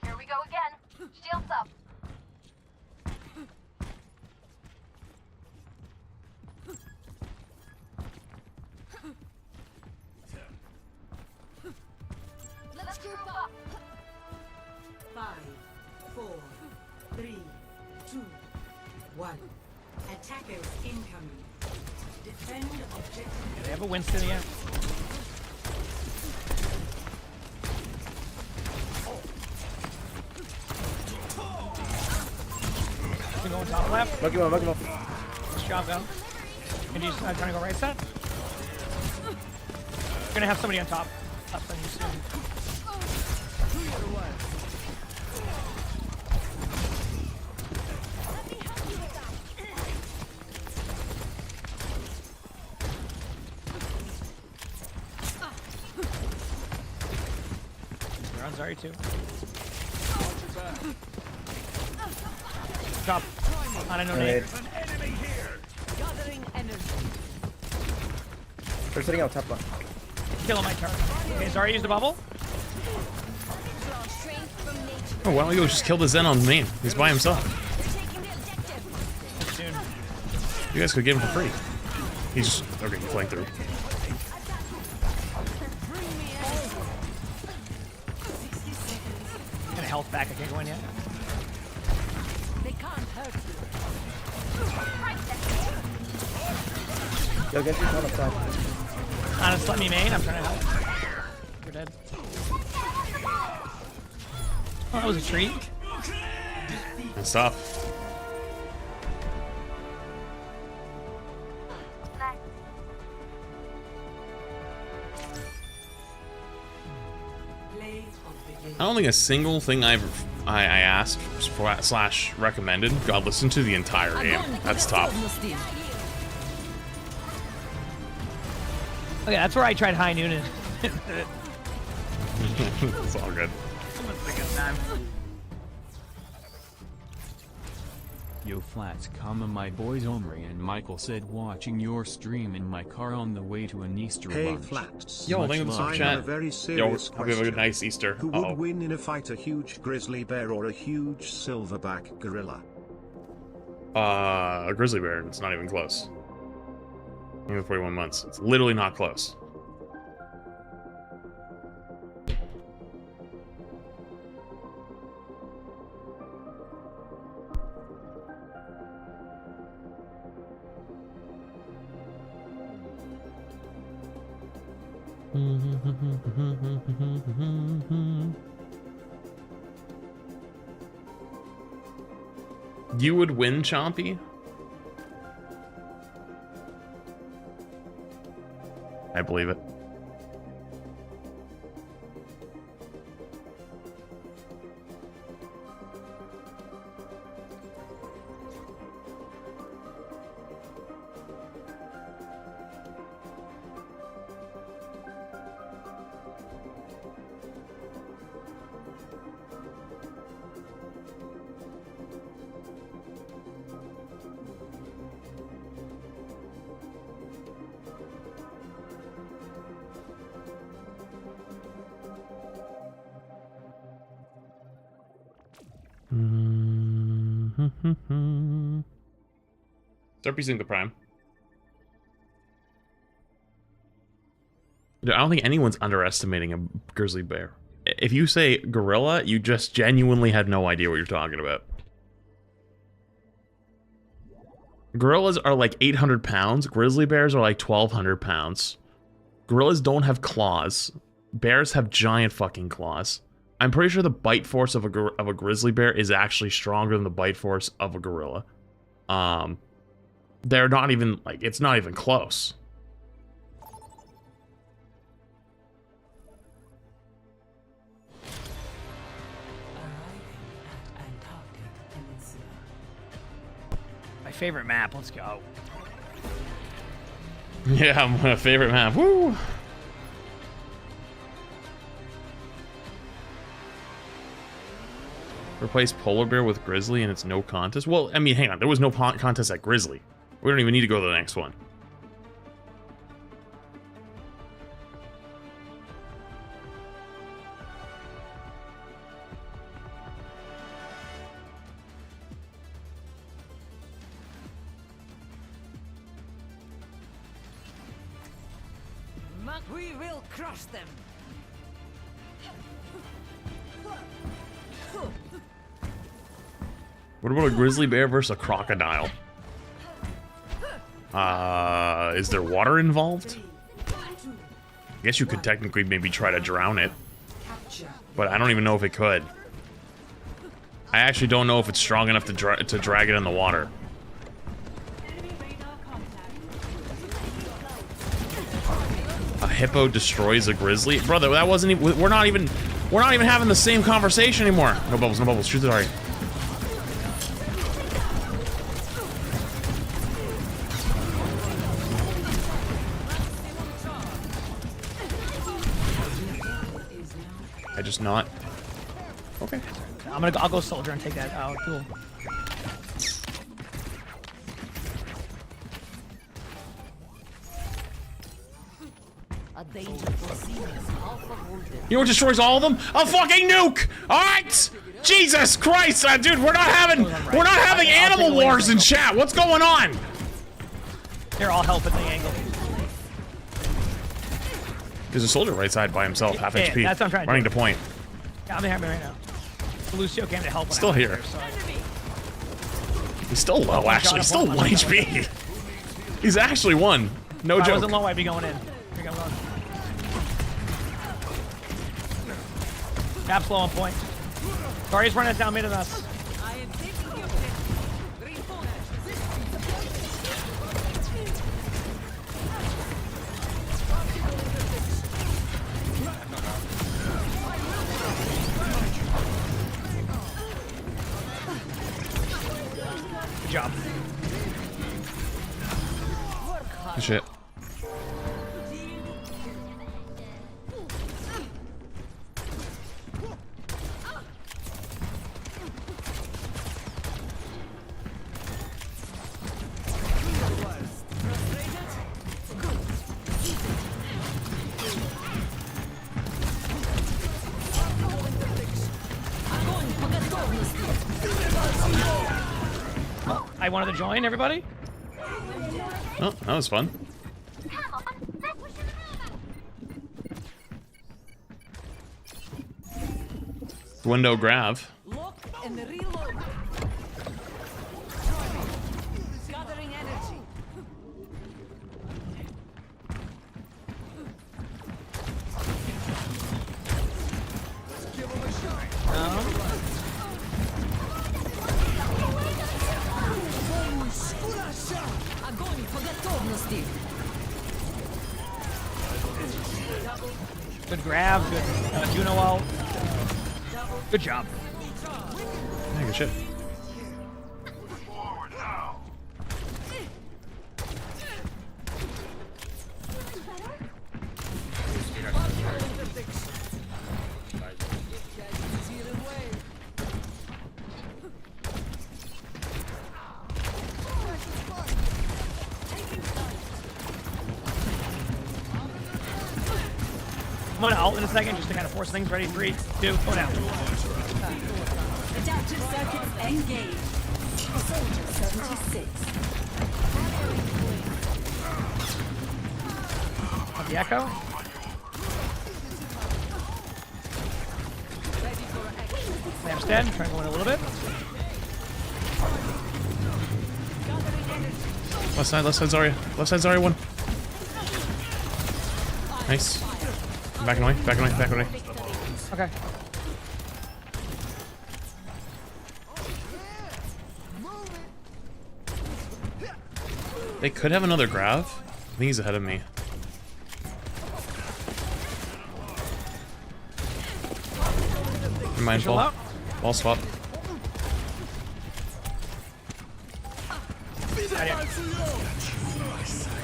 Here we go again. Shields up. Let's group up. 5, 4, 3, 2, 1. Attackers incoming. Defend objective. They have a Winston yet? You going top left? Monkey one, monkey one. Nice job, though. And you trying to go right side? You're gonna have somebody on top. Left on you soon. You're on Zarya too. Top. I don't know. Grenade. Gathering energy. They're sitting out top left. Killing my turret. Okay, Zarya used the bubble. Oh, why don't we go just kill the Zen on main? He's by himself. Soon. You guys could get him for free. He's just okay. He's flying through. Gonna health back. I can't go in yet. They can't hurt you. Yo, get your on the side. Honest, let me main. I'm trying to help. You're dead. Oh, that was a treat. Good stuff. Play of the game. I don't think a single thing I asked / recommended got listened to the entire game. That's tough. Okay, that's where I tried high noon. And It's all good. Yo Flats, my boys Omri and Michael said watching your stream in my car on the way to an Easter Hey lunch. Flats. Yo, Much thank you for the love. super I chat. have a very Yo, serious hope you have a good question. nice Easter. Who Uh-oh. would win in a fight, a huge grizzly bear or a huge silverback gorilla? A grizzly bear. It's not even close. Even 41 months. It's literally not close. You would win, Chompy? I believe it. Start using the prime. Dude, I don't think anyone's underestimating a grizzly bear. If you say gorilla, you just genuinely had no idea what you're talking about. Gorillas are like 800 pounds. Grizzly bears are like 1,200 pounds. Gorillas don't have claws. Bears have giant fucking claws. I'm pretty sure the bite force of a grizzly bear is actually stronger than the bite force of a gorilla. They're not even, like, it's not even close. My favorite map. Let's go. Yeah, my favorite map. Woo! Replace polar bear with grizzly and it's no contest? Well, I mean, hang on. There was no contest at grizzly. We don't even need to go to the next one. We will crush them. What about a grizzly bear versus a crocodile? Is there water involved? I guess you could technically maybe try to drown it. But I don't even know if it could. I actually don't know if it's strong enough to drag it in the water. A hippo destroys a grizzly? Brother, that wasn't even, we're not even having the same conversation anymore. No bubbles, no bubbles. Shoot the target. I just not. Okay. I'll go soldier and take that out. Cool. You know what destroys all of them? A fucking nuke! Alright! Jesus Christ, dude, we're not having animal wars in chat. What's going on? They're all helping the angle. There's a soldier right side by himself, half Yeah, HP. that's what I'm trying to running do. to point. Yeah, I'm here right now. Lucio came to help. When Still I was here. there, so He's still low, actually. He's still 1 HP. He's actually 1. No if I joke. wasn't low, I'd be going in. Here I'm going. Cap's low on point. Guardian's running down mid of us. I am taking your pit. Good job. Good shit. I wanted to join everybody. Oh, that was fun. Window grav. Lock and reload. Gathering energy. Огонь по готовности. Good grab. Good Juno out. Good job. Yeah, good shit. I'm gonna ult in a second just to kind of force things. Ready? 3, 2, go down. Adaptive circuits engaged. Soldier 76. Got the echo. Lam's dead. Trying to go in a little bit. Left side Zarya. Left side Zarya, one. Nice. Backing away, backing away, backing away. Okay. They could have another grav. I think he's ahead of me. Be mindful. Ball swap.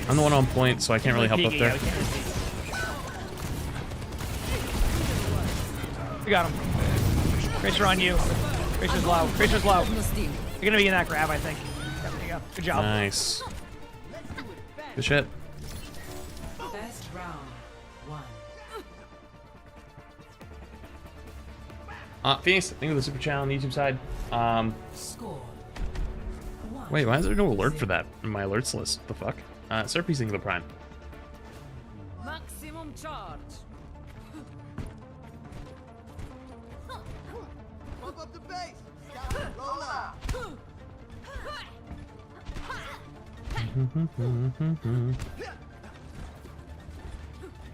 I'm the one on point, so I can't really help up there. We got him. Tracer on you. Tracer's low. Tracer's low. You're gonna be in that grab, I think. Yeah, there you go. Good job. Nice. Good shit. First round, 1. Phoenix, thank you for the super chat on the YouTube side. Score. Wait, why is there no alert for that in my alerts list? What the fuck? Serpy's thinking of the prime. Maximum charge. Pump up the base. Roll out.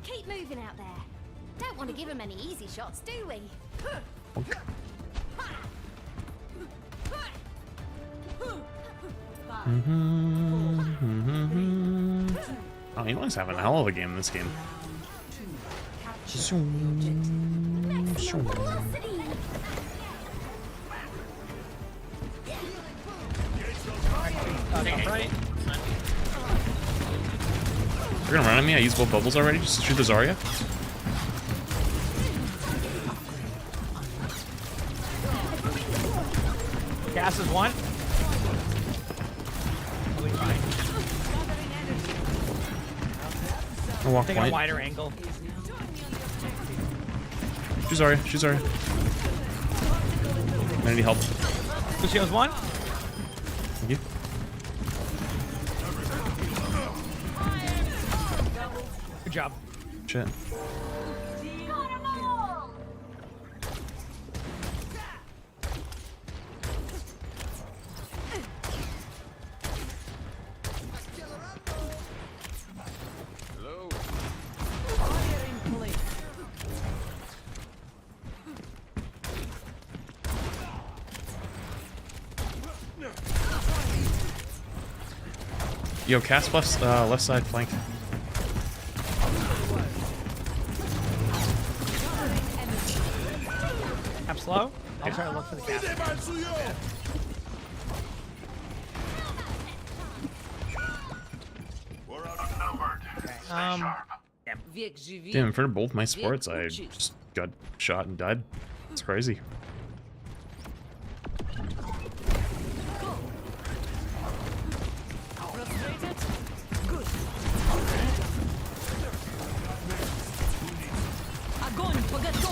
Keep moving out there. Don't want to give him any easy shots, do we? Okay. Oh, he was having a hell of a game in this game. You're gonna run at me? I used both bubbles already just to shoot the Zarya? Gas is one. I'll walk Taking a point. wider angle. Shoot Zarya, shoot Zarya. I need help. Lucio's one. Thank you. Good job. Shit. Yo, cast left side flank. I'm slow. I'll try to look for the cast. Okay, Damn, in front of both my sports, I just got shot and died. It's crazy.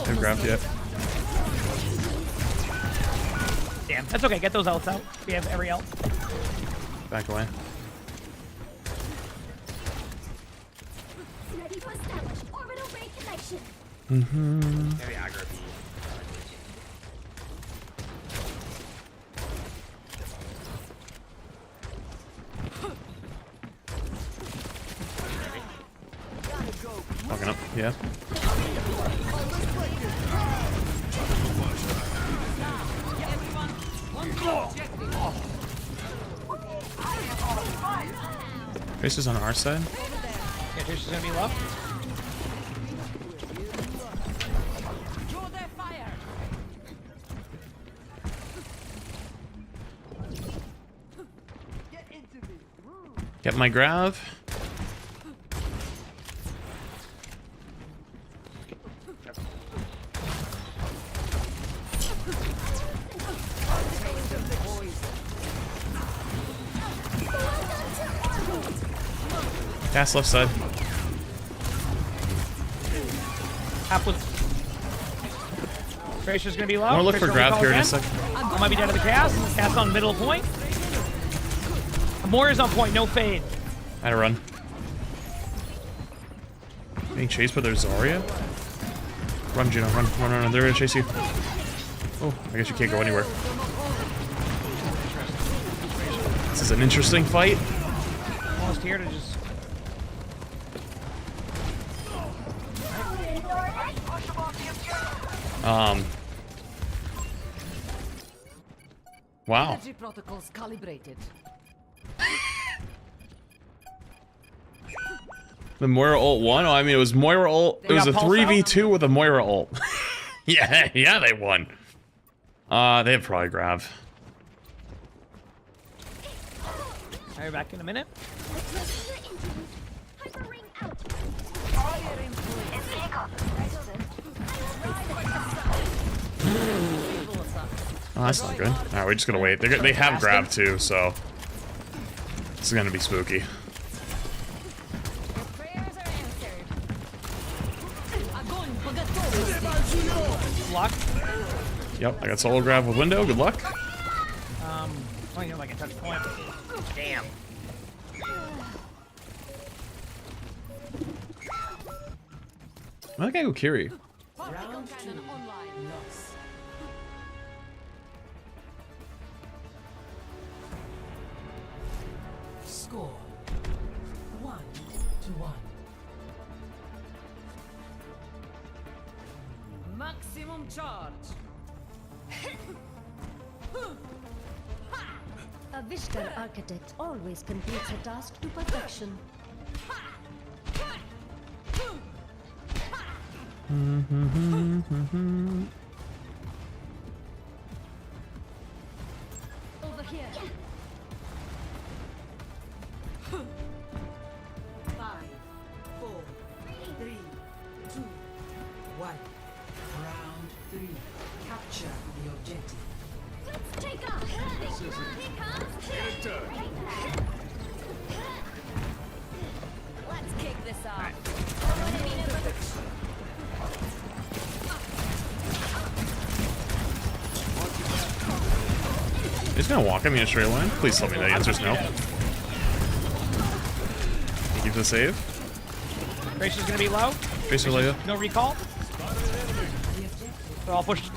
Haven't grabbed yet. damn. That's okay. Get those ults out. We have every ult. Back away. Ready to establish orbital reconnection. Mm-hmm. Maybe aggro B. Fucking up, yeah. Trace is on our side. Yeah, Trace is gonna be low. Get my grav. Cast left side. Half with. Tracer's gonna be low. I'm gonna look for Tracer grav here in a again. sec. I might be dead to the cast. Cast on middle point. Moira's on point, no fade. I had to run. Being chased by their Zarya? Run, Juno, run, run, run, run. They're gonna chase you. Oh, I guess you can't go anywhere. This is an interesting fight. just here to just. Wow. Energy protocols calibrated. The Moira ult won? Oh, I mean, it was Moira ult. It was a 3v2 with a Moira ult. yeah, they won. They have probably grav. I'll be back in a minute. Oh, that's not good. Alright, we're just gonna wait. They have grav too, so this is gonna be spooky. Luck. Yep, I got solo grab with window. Good luck. Oh, you know, like a touch point. Damn. I think I go Kiri. Round 2. Loss. Score 1-1. Maximum charge. A Vishkar architect always completes a task to perfection. Over here. 5, 4, 3, 2, 1. Round 3. Capture the objective. Let's take off. Here comes. Let's kick this off. He's gonna walk at me in a straight line. Please tell me the answer's no. Keep the save. Tracer's gonna be low. Tracer Leia. No recall. So I'll push.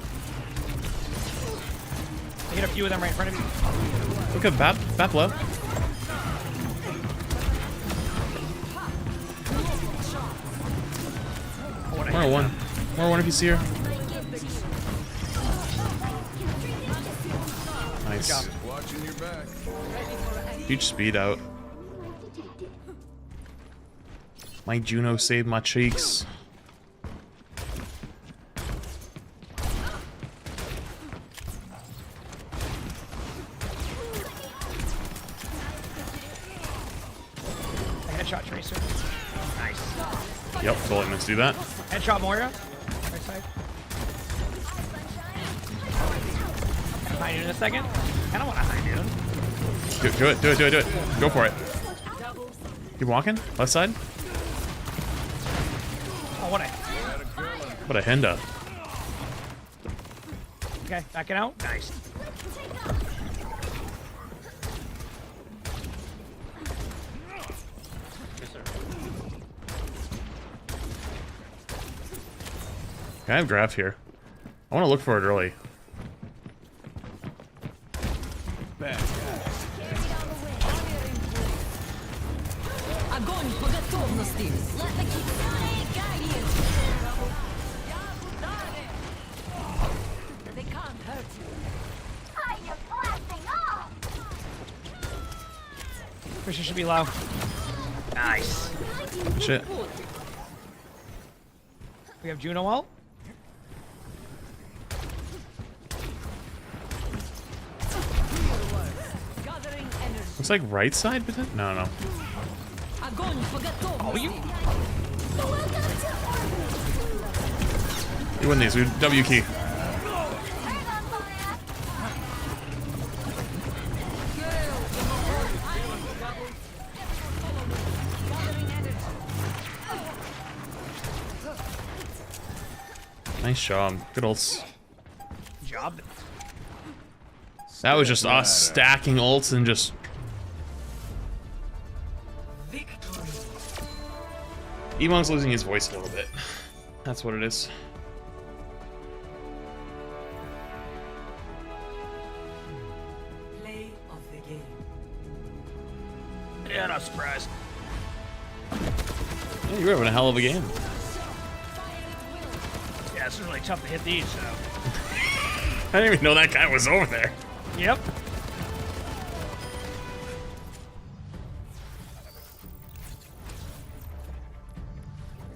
I hit a few of them right in front of you. Look at Bap low. More one. More one if you see her. Nice. Watching your back. Huge speed out. My Juno saved my cheeks. Headshot Tracer. Nice. Yep, totally missed do that. Headshot Moira. Right side. High noon in a second. I don't want to high noon. Do it. Go for it. Keep walking. Left side. Oh, what a. What a Henda. Okay, backing out. Nice. Okay, I have graph here. I want to look for it early. Огонь по готовности. Let the Kitsune guide you. They can't hurt you. I am blasting off. Fisher should be low. Nice. Shit. We have Juno ult. Gathering energy. Looks like right side, but no. Огонь по готовности. Oh, you. We win these. We W key. Nice job. Good ults. Job. That was just us stacking ults and just... Victory. Emong's losing his voice a little bit. That's what it is. Play of the game. Yeah, not surprised. Yeah, you were having a hell of a game. Yeah, it's really tough to hit these, so. I didn't even know that guy was over there. Yep.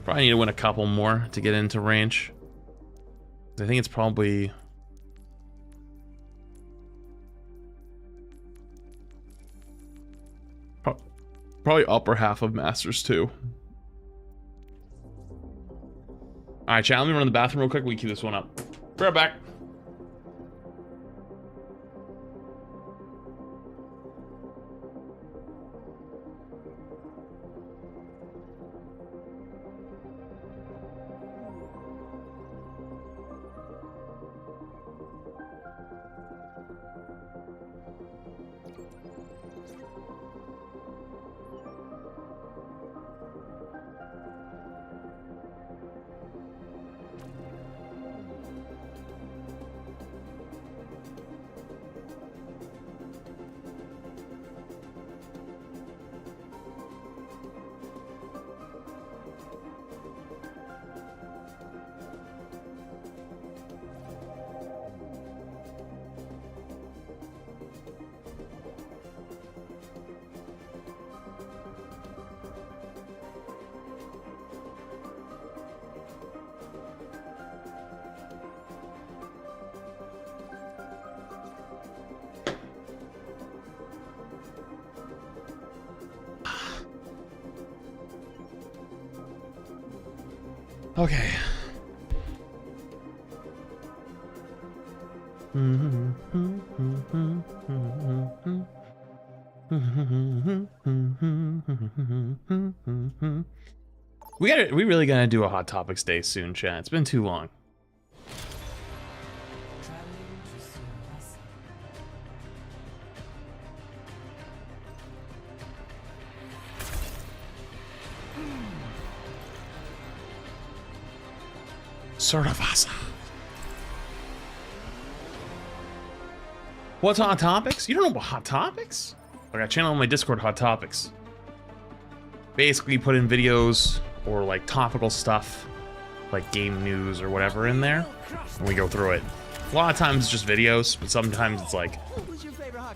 Probably need to win a couple more to get into range. I think it's probably... Probably upper half of Masters too. Alright, chat, let me run to the bathroom real quick. We keep this one up. Be right back. Okay. We really gotta do a Hot Topics day soon, chat. It's been too long. Sort of awesome. What's Hot Topics? You don't know about Hot Topics? I got a channel on my Discord, Hot Topics. Basically put in videos or like topical stuff, like game news or whatever in there, and we go through it. A lot of times it's just videos, but sometimes it's like,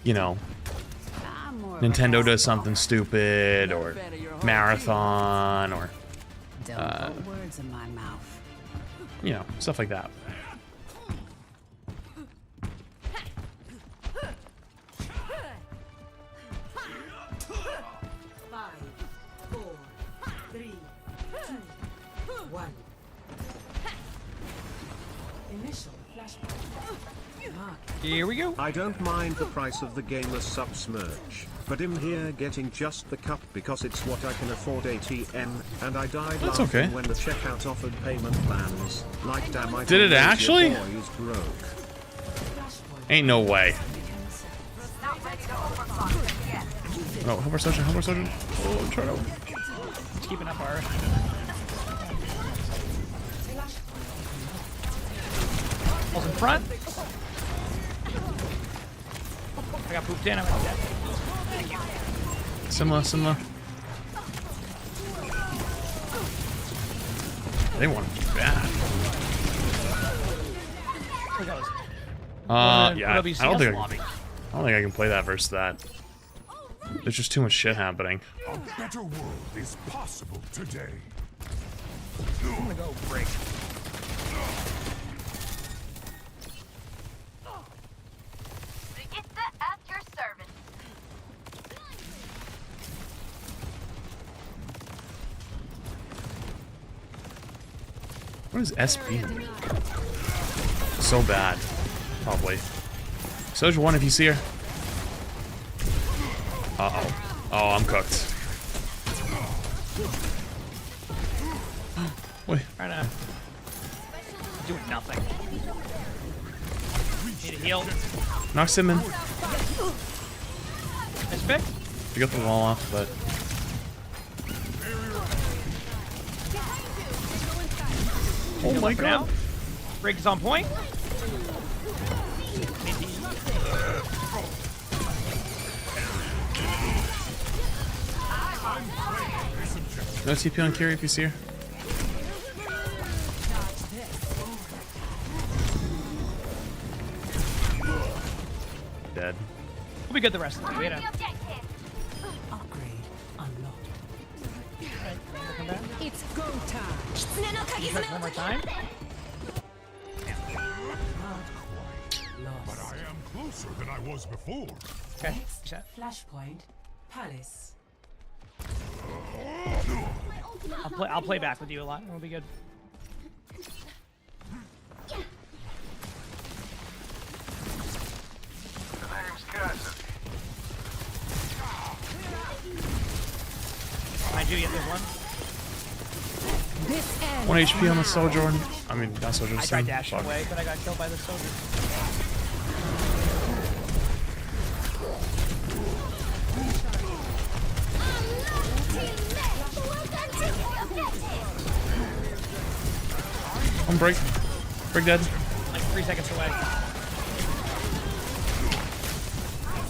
you know, Nintendo does something stupid, or Marathon, or words in my mouth. You know, stuff like that. Here we go. I don't mind the price of the gamersupps merch, but I'm here getting just the cup because it's what I can afford ATM, and I died That's laughing okay. when the checkout offered payment plans. Like damn, I Did it thought actually? your boy is broke. Ain't no way. Oh, help our sergeant, help our sergeant. Oh, try to. Keeping up our. All's in front. I got pooped in. I'm dead. Thank you. Similar. They want to be bad. Yeah. I don't think I can play that versus that. There's just too much shit happening. A better world is possible today. I'm gonna go break. What is SB? So bad. Probably. Soldier 1 if you see her. Uh-oh. Oh, I'm cooked. Wait. Trying to... doing nothing. Need a heal. Knocks him in. Nice pick. You got the wall off, but... Oh my god. Break is on point. No TP on Kiri if you see her. Dead. We'll be good the rest of the way. Upgrade unlocked. Come back. It's go time. Check one more time. But I am closer than I was before. Okay. Next Set. flashpoint, Palace. I'll play back with you a lot. We'll be good. Behind you, there's one. This ends. 1 HP on the Sojourn. I mean, not Sojourn. I Sim. tried dashing Fuck. away, but I got killed by the soldier. One break. Break dead. Like 3 seconds away.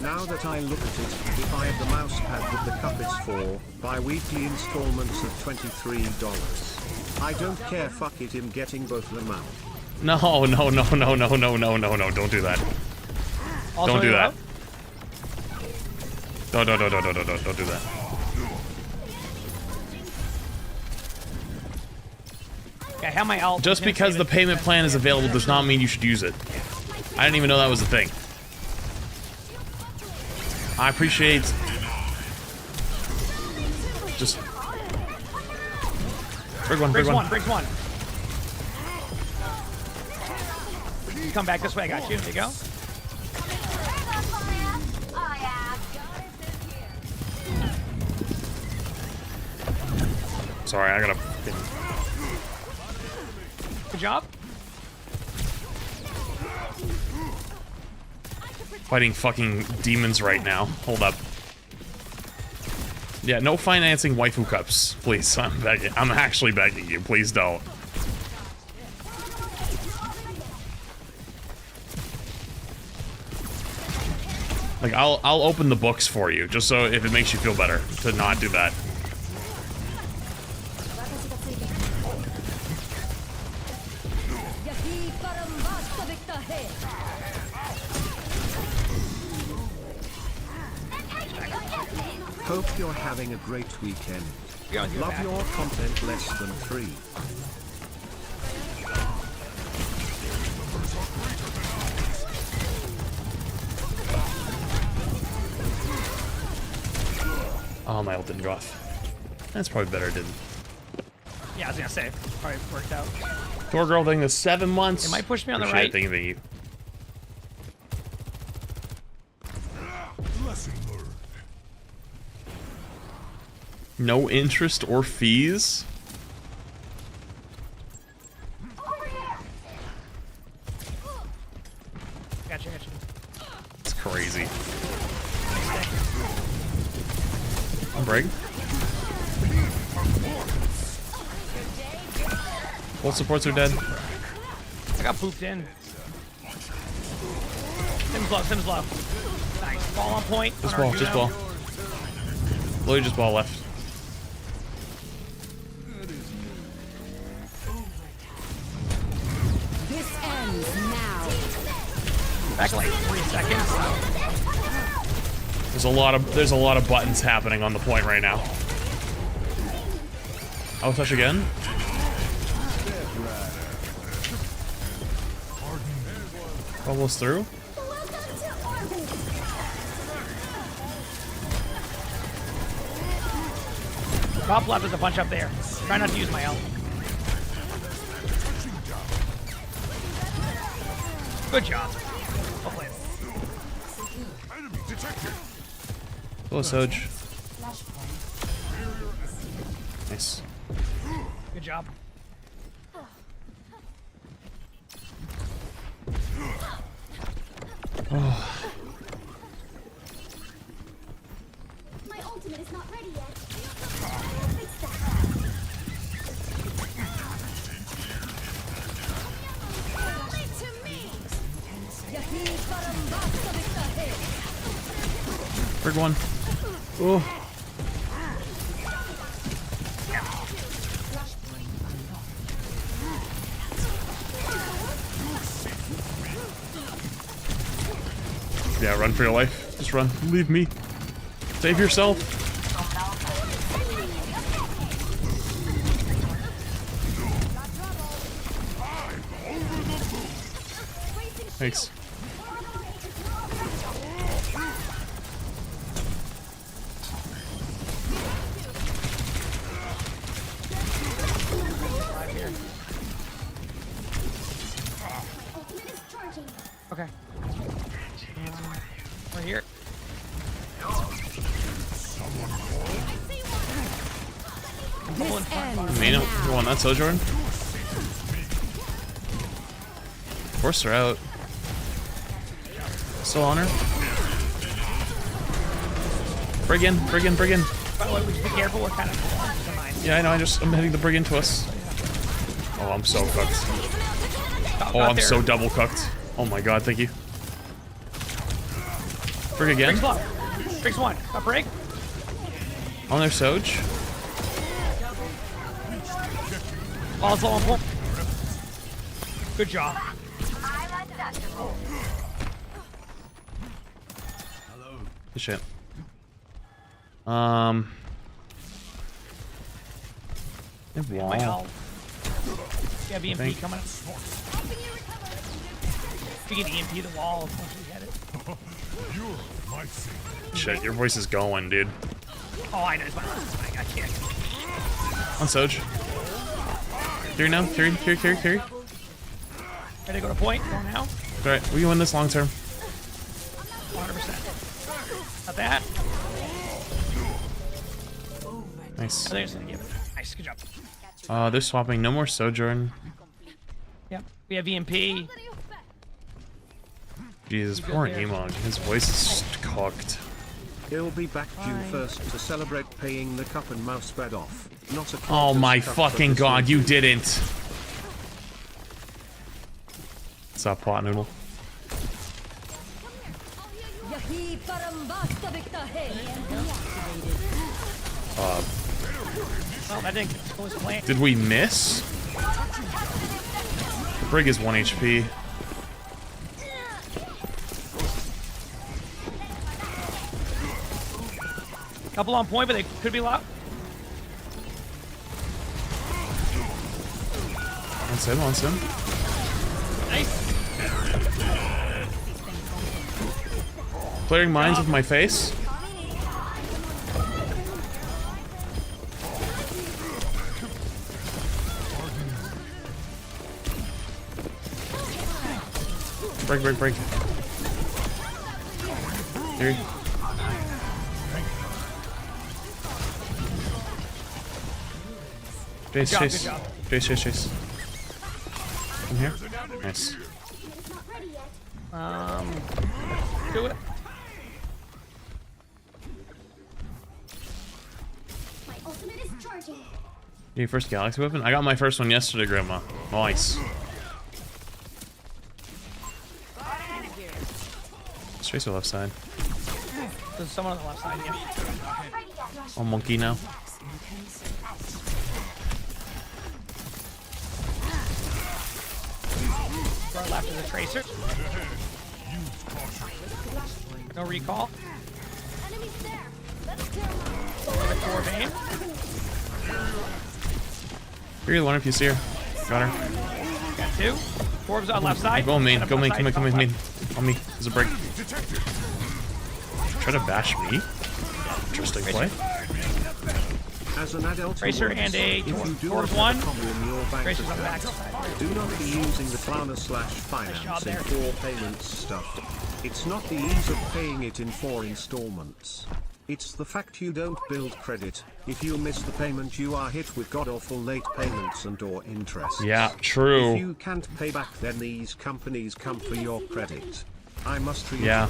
Now that I look at it, if I had the mouse pad with the cup it's for, bi-weekly installments of $23. I don't care, fuck it, him getting both of them out. No, no, no, no, no, no, no, no, no, don't do that. Also Don't do you're that. up? No, no, no, no, no, no, no, don't do that. Okay, I have my ult. Just because the payment plan is available does not mean you should use it. I didn't even know that was a thing. I appreciate... Just... Brig one, brig one. Briggs one. Come back this way, I got you. There you go. Sorry, I gotta... fucking- Good job. Fighting fucking demons right now. Hold up. Yeah, no financing waifu cups, please. I'm begging. I'm actually begging you. Please don't. Like, I'll open the books for you, just so if it makes you feel better to not do that. Hope you're having a great weekend. Love your content less than 3. Oh, my ult didn't go off. That's probably better it didn't. Yeah, I was gonna say, probably worked out. Door girl thing is 7 months. It might push me on the Appreciate right. it, thank you. Lesson learned. No interest or fees? Gotcha. It's crazy. I'm break. Both supports are dead. I got pooped in. Sims low. Nice. Ball on point. Just on our ball, just Juno. ball. Literally just ball left. This ends now. Back like 3 seconds. There's a lot of buttons happening on the point right now. Oh, touch again? Almost through? Top left is a bunch up there. Try not to use my ult. Good job. Hopefully. Enemy detected. Hello, Soj. Nice. Good job. Oh. My ultimate is not ready yet. Brig one. Oh. Yeah, run for your life. Just run. Leave me. Save yourself. Thanks. Okay. We're here. This ends Main, you now. want that Sojourn? Force her out. Still on her. Brigand. By the way, we should be careful. We're kind of. Yeah, I know. I'm hitting the Brigand to us. Oh, I'm so cooked. Oh, I'm so double cooked. Oh my god, thank you. Brig again. Brig's one. A Brig. On their Soj. All's low on point. Good job. Good shit. My Wall. ult. Yeah, BMP coming up. We can EMP the wall once we get it. Shit, your voice is going, dude. Oh, I know. It's fine. I can't. On Soj. Carry now. Carry. Ready to go to point? Go now. Alright, we can win this long term. 100%. Not that. Nice. I think it's gonna give it. Nice. Good job. They're swapping. No more Sojourn. Yep. We have EMP. Jesus, poor Emog. His voice is cooked. He'll be back June 1st to celebrate paying the cup and mouse bed off. Not a Oh my cup, but fucking a god, you small- didn't. What's up, pot noodle? Well, that didn't go as planned. Did we miss? Brig is 1 HP. Couple on point, but they could be loud. On sim. Nice. Clearing mines with my face. Break. Here. Chase. Come here. Nice. Do it. My ultimate is charging. Your first Galaxy weapon? I got my first one yesterday, Grandma. Nice. Straight to the left side. There's someone on the left side, yeah. Oh, monkey now. To our left is a tracer. No recall. Enemies there. Let's clear them Four vein. You're the one if you see her. Got her. Got two. Forbes on left side. Go main. And a Come left in. side, main. On me. There's a break. Try to bash me? Interesting play. As an adult, Tracer who and a if you do Forbes not have one. a copy in your bank Tracer's on the back account, side. do not be using the job Klarna/finance in there. 4 payments stuff. It's not the ease of paying it in 4 installments. It's the fact you don't build credit. If you miss the payment, you are hit with god-awful late payments and/or interest. Yeah, true. If you can't pay back, then these companies come for your credit. I must reiterate. Yeah.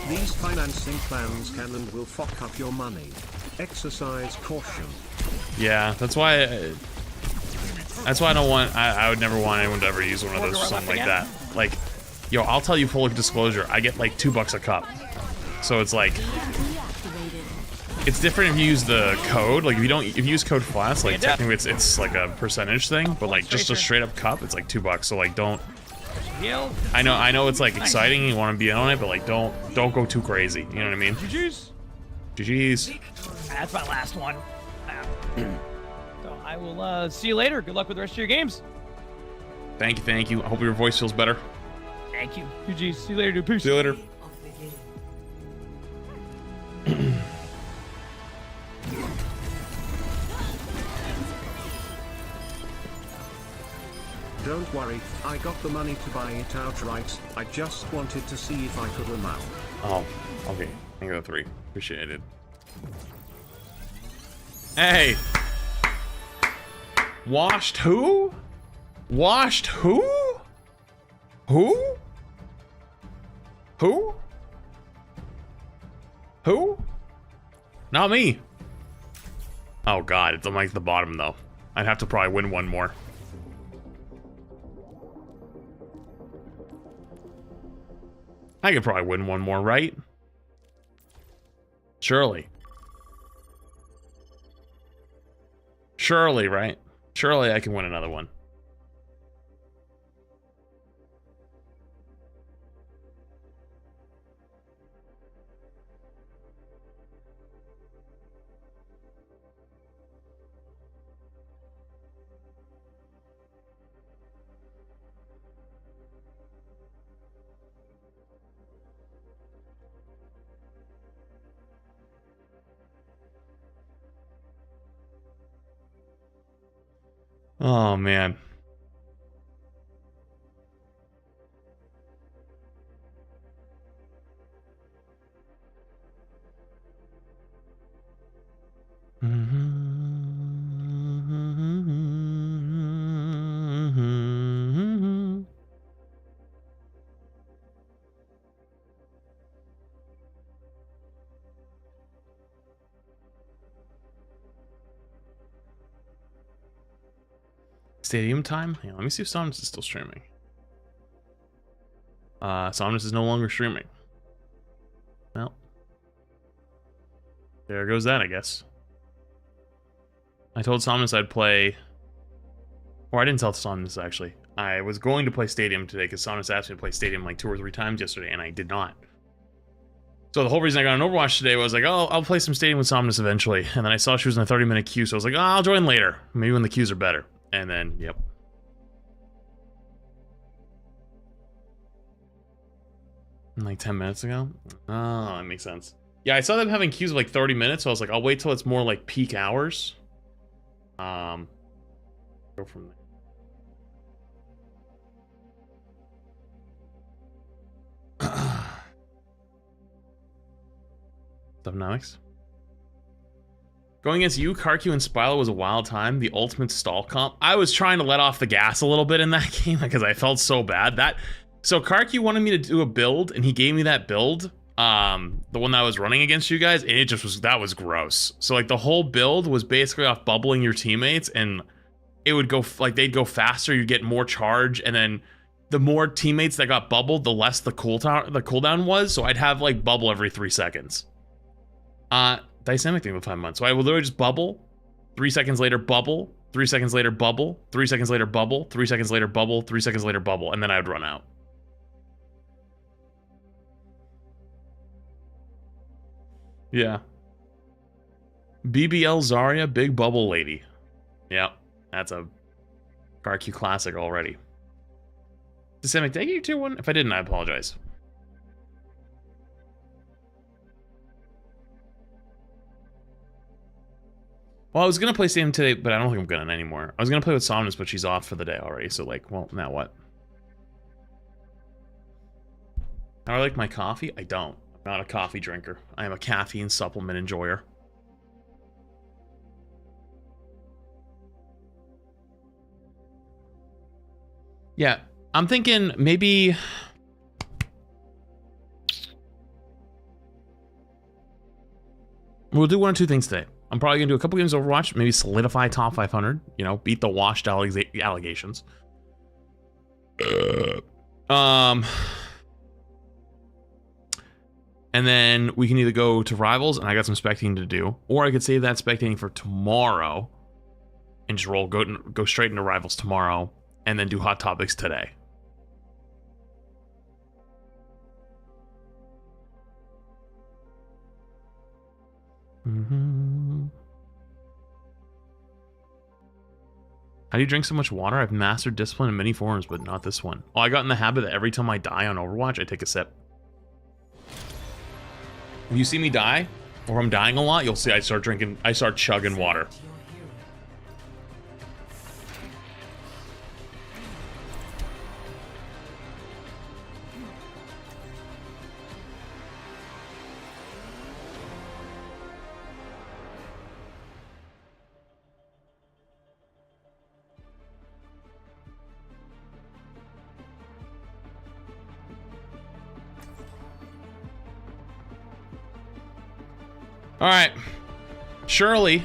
These financing plans can and will fuck up your money. Exercise caution. Yeah, that's why I don't want. I would never want anyone to ever use one of those or something like that. Like, yo, I'll tell you full disclosure. I get like $2 a cup, so it's like. It's different if you use the code. Like if you use code flats, like technically it's like a percentage thing, but like just a straight up cup, it's like $2. So like don't Heal. I know it's like exciting, you want to be on it, but like don't go too crazy. You know what I mean? GG's. GG's. That's my last one. So I will see you later. Good luck with the rest of your games. Thank you. I hope your voice feels better. Thank you. GG's. See you later, dude. Peace. See you later. Don't worry, I got the money to buy it outright. I just wanted to see if I could amount. Oh, okay. I got 3. Appreciate it. Hey! Washed who? Washed who? Who? Who? Who? Not me. Oh god, it's on like the bottom though. I'd have to probably win one more. I could probably win one more, right? Surely. Surely, right? Surely I can win another one. Oh, man. Stadium time? Yeah, let me see if Somnus is still streaming. Somnus is no longer streaming. Well, there goes that, I guess. I told Somnus I'd play... Or I didn't tell Somnus, actually. I was going to play Stadium today because Somnus asked me to play Stadium like 2 or 3 times yesterday, and I did not. So the whole reason I got an Overwatch today was like, oh, I'll play some Stadium with Somnus eventually. And then I saw she was in a 30-minute queue, so I was like, oh, I'll join later. Maybe when the queues are better. And then, yep. Like 10 minutes ago? Oh, that makes sense. Yeah, I saw them having queues of like 30 minutes, so I was like, I'll wait till it's more like peak hours. Go from there. Subnomics. Going against you, Karku, and Spilo was a wild time. The ultimate stall comp. I was trying to let off the gas a little bit in that game because I felt so bad. So Karku wanted me to do a build, and he gave me that build, the one that I was running against you guys, and it just was, that was gross. So like the whole build was basically off bubbling your teammates, and it would go, like they'd go faster, you'd get more charge, and then the more teammates that got bubbled, the less the cooldown was, so I'd have like bubble every 3 seconds. Dynamic thing with 5 months. So I would literally just bubble, 3 seconds later bubble, 3 seconds later bubble, 3 seconds later bubble, 3 seconds later bubble, 3 seconds later bubble, and then I would run out. Yeah. BBL Zarya, big bubble lady. Yep, that's a Karku classic already. Dynamic, did I get you tier 1? If I didn't, I apologize. Well, I was going to play Stadium today, but I don't think I'm going to anymore. I was going to play with Somnus, but she's off for the day already. So, like, well, now what? How do I like my coffee? I don't. I'm not a coffee drinker. I am a caffeine supplement enjoyer. Yeah, I'm thinking maybe... We'll do 1 or 2 things today. I'm probably gonna do a couple games of Overwatch, maybe solidify top 500, you know, beat the washed allegations. And then we can either go to Rivals, and I got some spectating to do, or I could save that spectating for tomorrow and just go straight into Rivals tomorrow, and then do Hot Topics today. How do you drink so much water? I've mastered discipline in many forms, but not this one. Oh, I got in the habit that every time I die on Overwatch, I take a sip. If you see me die, or I'm dying a lot, you'll see I start chugging water. All right, surely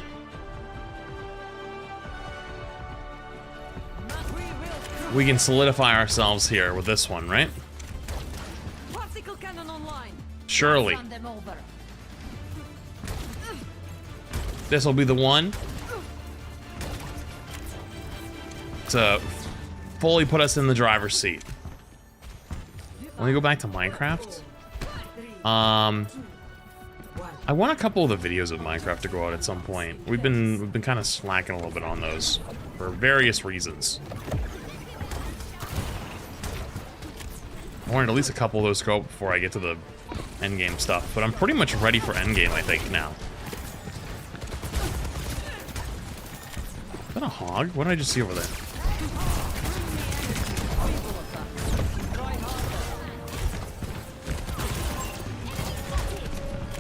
we can solidify ourselves here with this one, right? Particle cannon online. Surely. Run them over. This will be the one to fully put us in the driver's seat. Let me go back to Minecraft. I want a couple of the videos of Minecraft to go out at some point. We've been kind of slacking a little bit on those for various reasons. I wanted at least a couple of those to go out before I get to the endgame stuff, but I'm pretty much ready for endgame, I think, now. Is that a hog? What did I just see over there?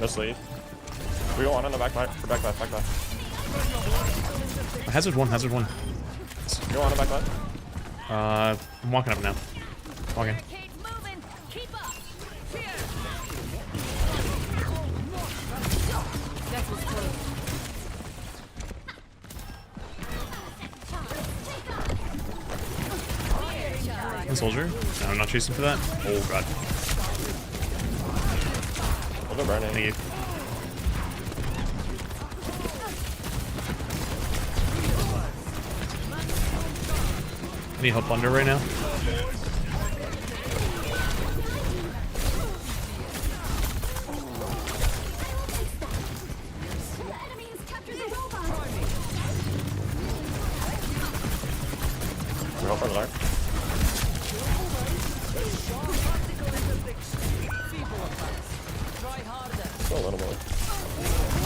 Just leave. We go on the back. Hazard one. Go on the back. I'm walking up now. Walking. One soldier. No, I'm not chasing for that. Oh god. Thank you. I need help under right now. We're helping Lark. Still a little bit.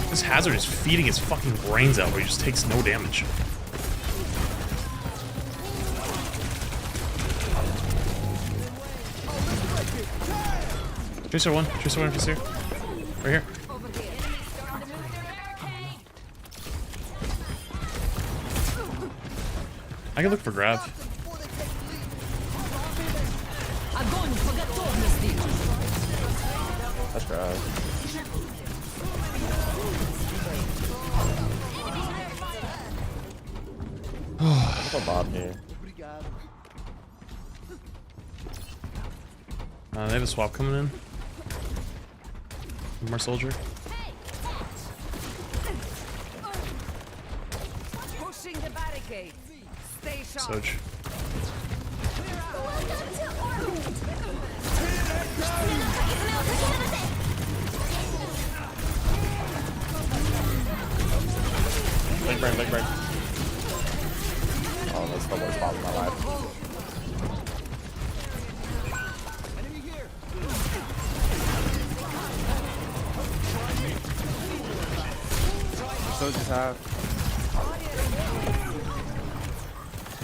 This hazard is feeding his fucking brains out where he just takes no damage. Tracer one if he's here. Right here. I can look for grab. That's grab. There's a Bob here. They have a swap coming in. One more soldier. Pushing the barricade. Stay sharp. Soj. Big brain. Oh, that's the worst bomb in my life. Soldiers have.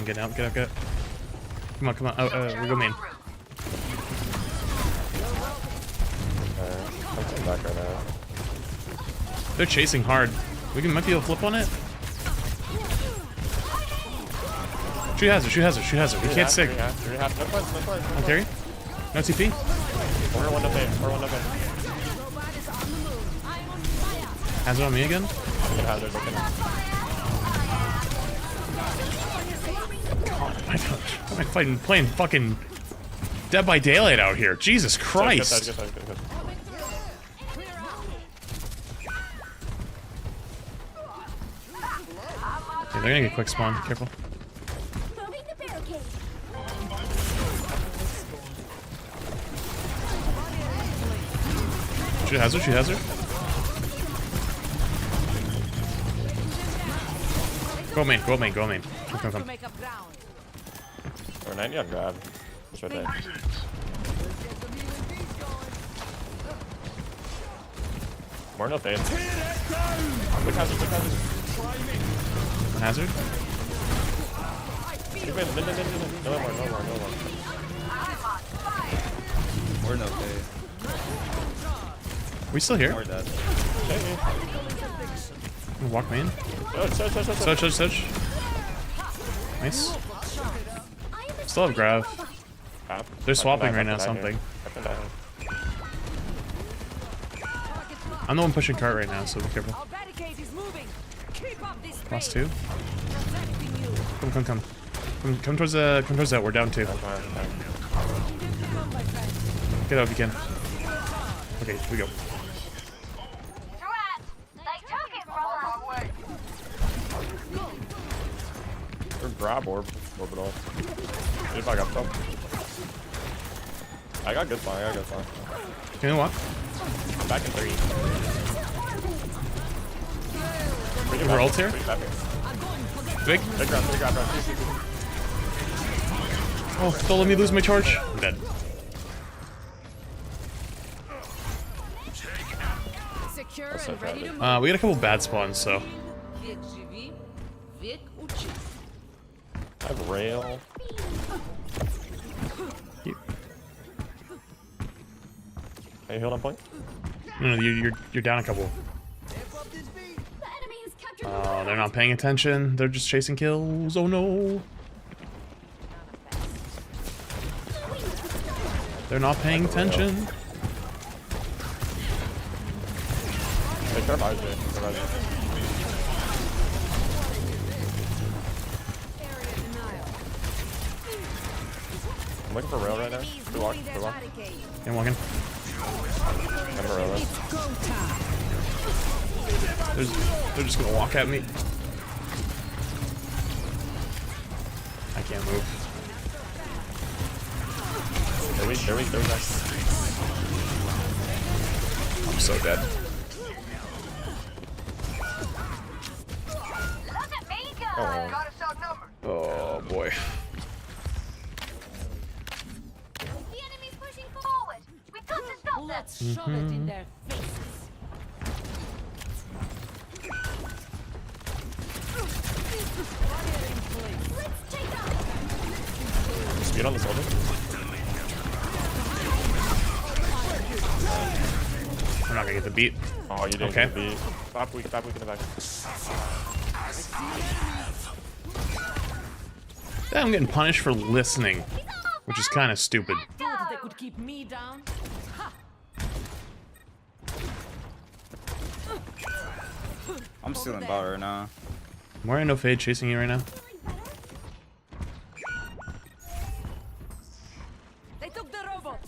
Get out. Come on. Oh, we go main. I'm coming back right now. They're chasing hard. Might be able to flip on it. Shoot hazard. We can't sig. On carry? No TP? We're one up there. Hazard on me again? Hazard looking at. Am I playing fucking Dead by Daylight out here? Jesus Christ! Good. Okay, they're gonna get quick spawn. Careful. Shoot hazard. Go main, go main, go main. Come, come, To come. make up ground. Or 90 on grab. It's right there. More no fade. Quick hazard, quick hazard. Hazard? Wait, no more, no more, no more. We're no fade. We still here? We're dead. Hey, Walk main. search. Search. Nice. Still have grav. They're swapping right now, something. I'm the one pushing cart right now, so be careful. Our barricade is moving. Keep up this Plus pace. 2. Protecting you. Come. Come towards that. We're down 2. Come, my friend. Get up if you can. Okay, we go. Or grab orb. Orbital. See if I got some. I got good fire, Can you walk? I'm back in 3. We're ult here? Big? Big grab. Oh, don't let me lose my charge. I'm dead. Secure That's so and ready to move. We got a couple bad spawns, so. Век живи, век учись. I have rail. Are you healed on point? No, you're down a couple. Oh, they're not paying attention. They're just chasing kills. Oh no. They're not paying attention. Hey, they're behind you. I'm looking for rail right now. Good walk. I'm walking. I'm a rail. They're just gonna walk at me. I can't move. They're weak. I'm so dead. Oh boy. The enemy's pushing forward. We've got to stop them. Let's shove it in their faces. Let's take out. Speed on the soldier. I'm not gonna get the beat. Oh, you didn't Okay. get the beat. Stop weak in the back. I'm getting punished for listening, which is kind of stupid. Thought they could keep me down. I'm stealing bot right now. I'm wearing no fade chasing you right now. They took the robot.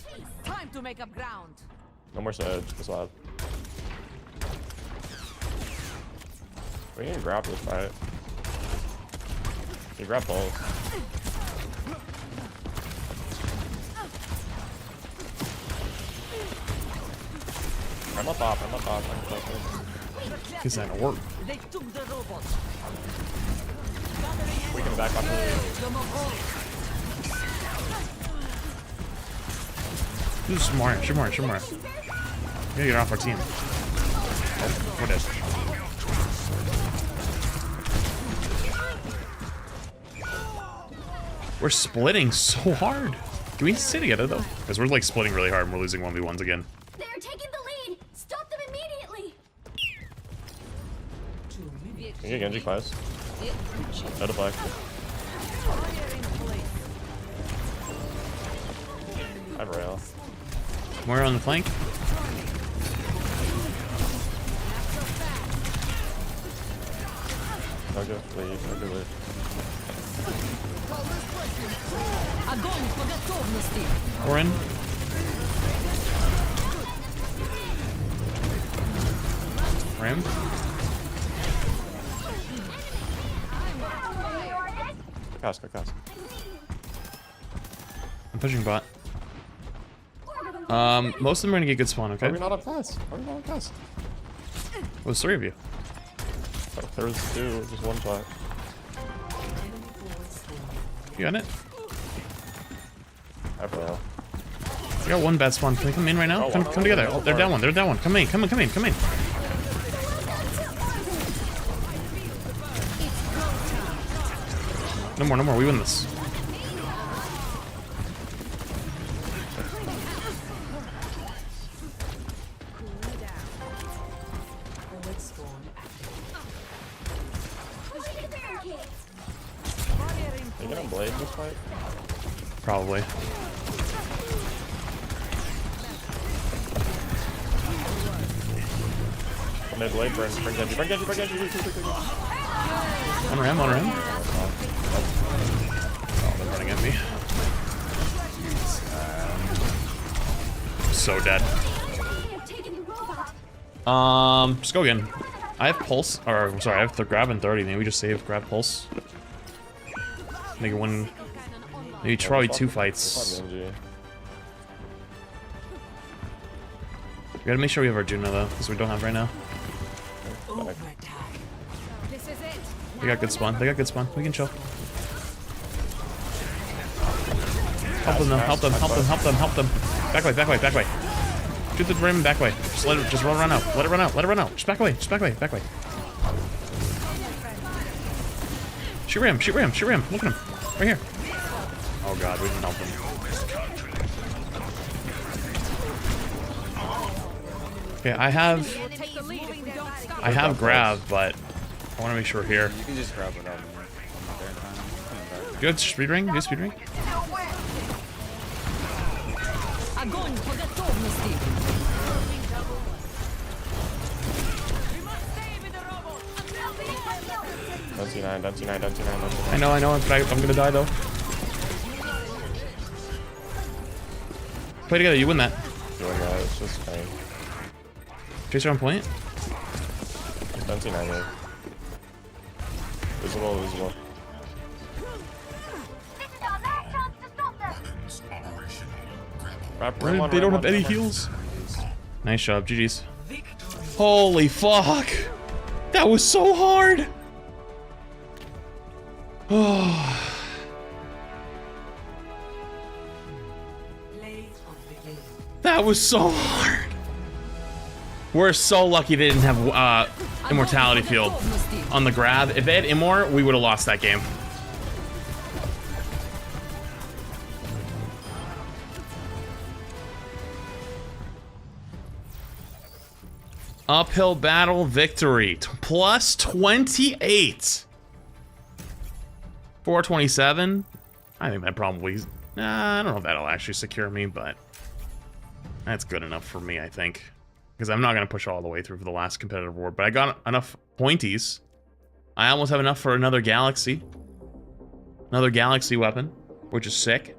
Time to make up ground. No more sedge. Just lab. We can grab this fight. You grab both. I'm on top. I'm close. Is that gonna work? They took the robot. We can back up to Shoot more. You gotta get off our team. Oh, we're dead. We're splitting so hard. Can we stay together though? Because we're like splitting really hard and we're losing 1v1s again. They're taking the lead. Stop them immediately. Can you get Genji class? Out of black. I have rail. More on the flank. No good leave. No good leave. Огонь по готовности. We're in. Ram. Good cast. I'm pushing bot. Most of them are gonna get good spawn, Are okay? we not on cast? Well, there's 3 of you. There was 2, just one shot. You got it? I don't know. We got one bad spawn. Can we come in right now? Come together. Oh, they're down one. They're down one. Come in. Come in. No more. We win this. Are you gonna blade this fight? Probably. Mid blade, bring Genji. On ram. Oh, they're running at me. So dead. Just go again. I have pulse, or I'm sorry, I have the grab in 30. Maybe we just save grab pulse. Make it one. Maybe probably 2 fights. We gotta make sure we have our Juno though, because we don't have right now. They got good spawn. We can chill. Help them. Back way. Shoot the rim back way. Just run out. Let it run out. Just back away. Shoot ram. Look at him. Right here. Oh god, we didn't help him. Okay, I have grab, but I want to make sure we're here. You can just grab it up. Good speed ring. Огонь по готовности. Don't see nine. I know, but I'm gonna die though. Play together, you win that. It's just fine. Tracer on point. Don't see nine here. Visible. They don't have any heals. Nice job, GG's. Holy fuck! That was so hard! Oh. That was so hard! We're so lucky they didn't have Immortality Field on the grab. If they had Immor, we would have lost that game. Uphill battle victory. Plus 28. 427. I think that probably... Nah, I don't know if that'll actually secure me, but... That's good enough for me, I think. Because I'm not going to push all the way through for the last competitive war, but I got enough pointies. I almost have enough for another Galaxy. Another Galaxy weapon, which is sick.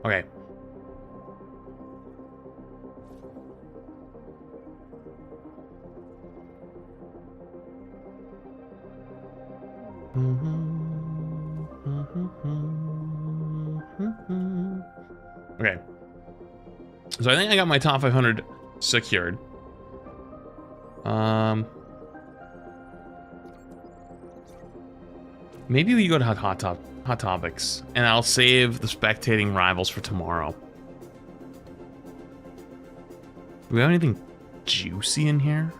Okay. Okay. So I think I got my top 500 secured. Maybe we go to hot topics, and I'll save the spectating rivals for tomorrow. Do we have anything juicy in here?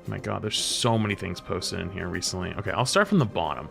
My god, there's so many things posted in here recently. Okay, I'll start from the bottom.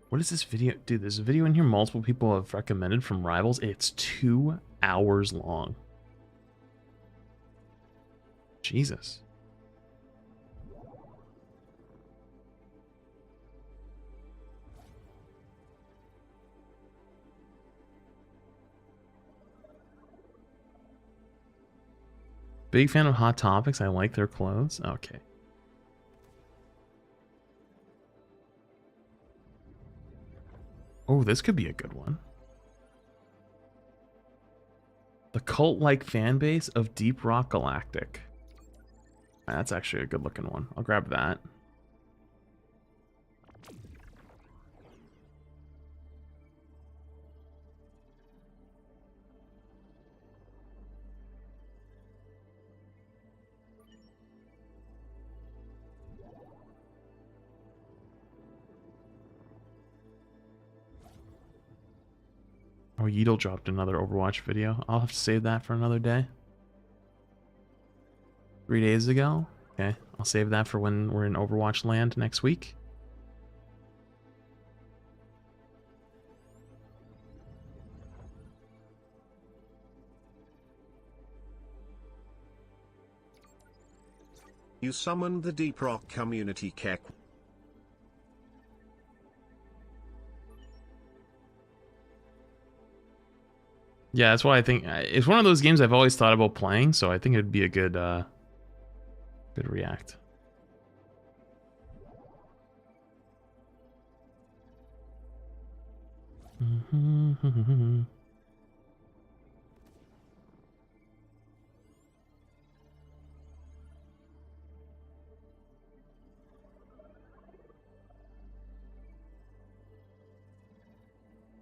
What is this video? Dude, there's a video in here multiple people have recommended from Rivals. It's 2 hours long. Jesus. Big fan of Hot Topics. I like their clothes. Okay. Oh, this could be a good one. The cult-like fan base of Deep Rock Galactic. That's actually a good looking one. I'll grab that. Oh, Yeedle dropped another Overwatch video. I'll have to save that for another day. 3 days ago? Okay, I'll save that for when we're in Overwatch land next week. You summoned the Deep Rock community Keck. Yeah, that's why I think it's one of those games I've always thought about playing, so I think it'd be a good good react. You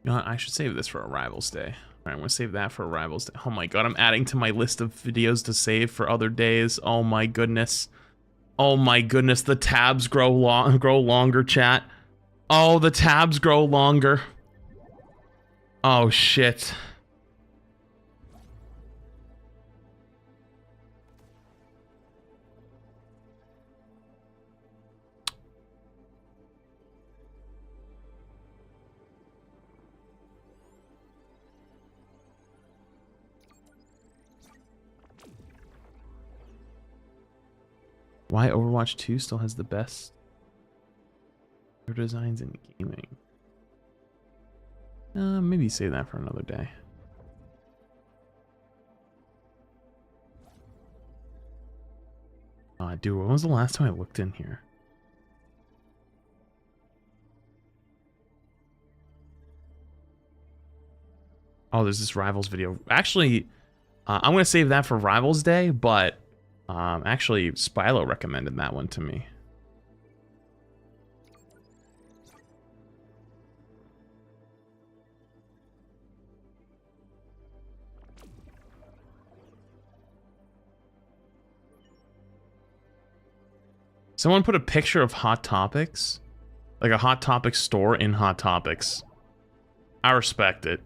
know what? I should save this for a Rivals Day. All right, I'm going to save that for a Rivals Day. Oh my god, I'm adding to my list of videos to save for other days. Oh my goodness. Oh my goodness, the tabs grow longer, chat. Oh, the tabs grow longer. Oh shit. Why Overwatch 2 still has the best designs in gaming? Maybe save that for another day. Dude, when was the last time I looked in here? Oh, there's this Rivals video. Actually, I'm going to save that for Rivals Day, but actually, Spilo recommended that one to me. Someone put a picture of Hot Topics, like a Hot Topics store in Hot Topics. I respect it.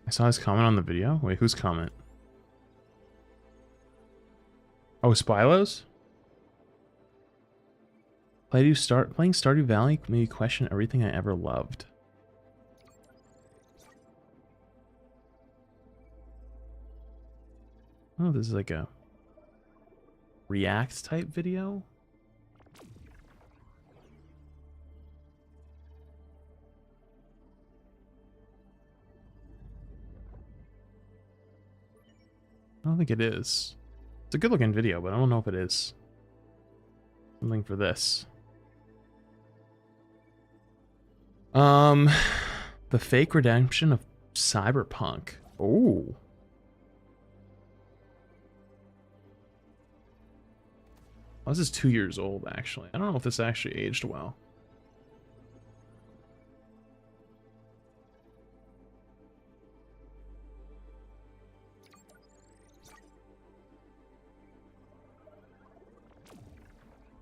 I saw his comment on the video. Wait, whose comment? Oh, Spylo's? Playing Stardew Valley made me question everything I ever loved. Oh, this is like a React type video. I don't think it is. It's a good looking video, but I don't know if it is. Something for this. The fake redemption of Cyberpunk. Oh. Oh, this is 2 years old, actually. I don't know if this actually aged well.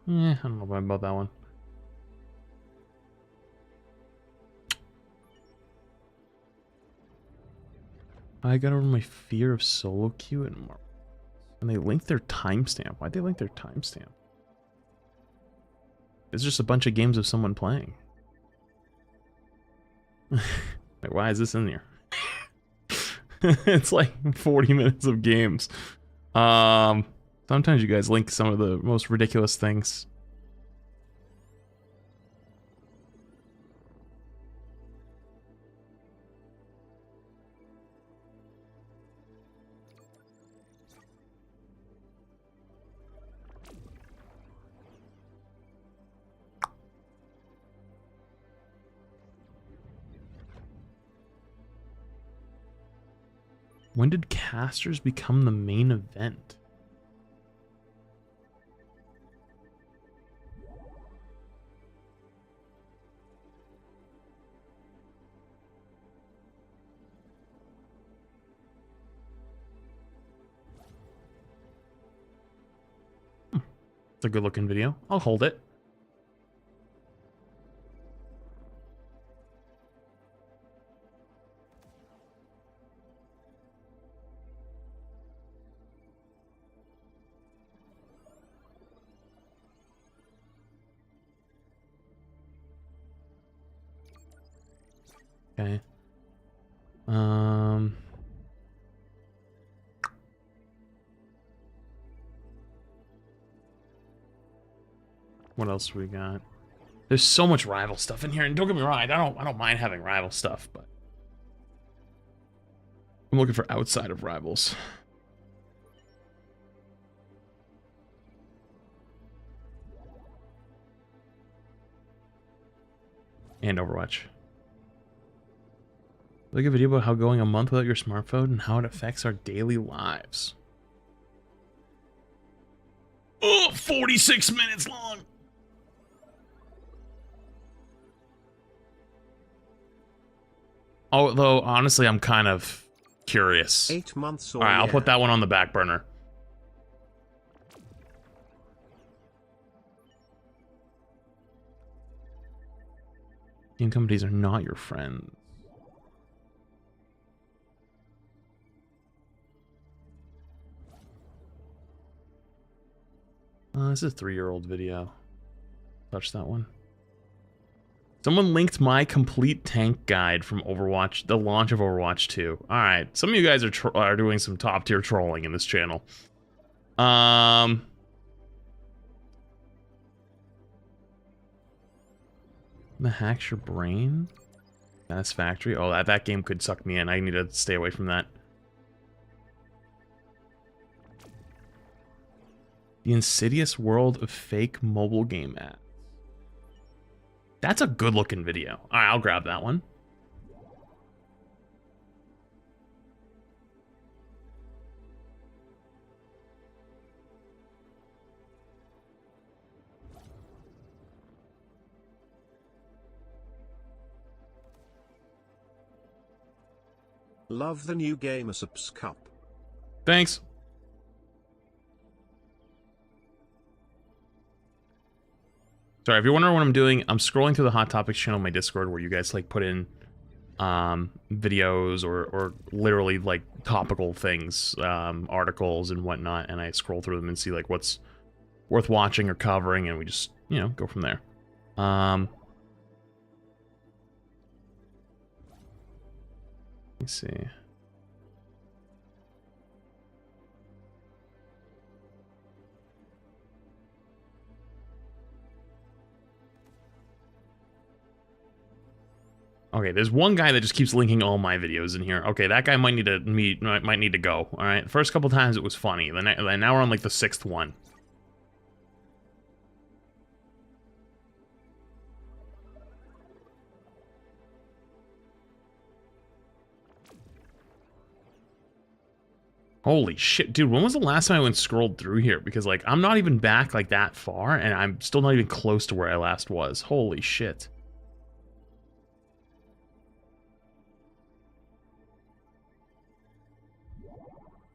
Yeah, I don't know about that one. I got over my fear of solo queue and Marvel. And they link their timestamp. Why'd they link their timestamp? It's just a bunch of games of someone playing. Like, why is this in there? It's like 40 minutes of games. Sometimes you guys link some of the most ridiculous things. When did casters become the main event? It's a good looking video. I'll hold it. Okay. What else we got? There's so much rival stuff in here, and don't get me wrong, I don't mind having rival stuff, but I'm looking for outside of rivals. And Overwatch. Like a video about how going a month without your smartphone and how it affects our daily lives. Oh, 46 minutes long. Although, honestly, I'm kind of curious. 8 months or Alright, I'll put that one on the back burner. Game companies are not your friends. This is a 3-year-old video. Touch that one. Someone linked my complete tank guide from Overwatch, the launch of Overwatch 2. All right, some of you guys are doing some top tier trolling in this channel. The hacks your brain. Satisfactory. Oh, that game could suck me in. I need to stay away from that. The insidious world of fake mobile game ads. That's a good looking video. All right, I'll grab that one. Love the new gamersupps cup. Thanks. Sorry, if you're wondering what I'm doing, I'm scrolling through the Hot Topics channel on my Discord where you guys like put in videos or literally like topical things, articles and whatnot, and I scroll through them and see like what's worth watching or covering, and we just, you know, go from there. Let me see. Okay, there's one guy that just keeps linking all my videos in here. Okay, that guy might need to go. All right, the first couple times it was funny. Then now we're on like the 6th one. Holy shit, dude, when was the last time I went scrolled through here? Because like I'm not even back like that far, and I'm still not even close to where I last was. Holy shit.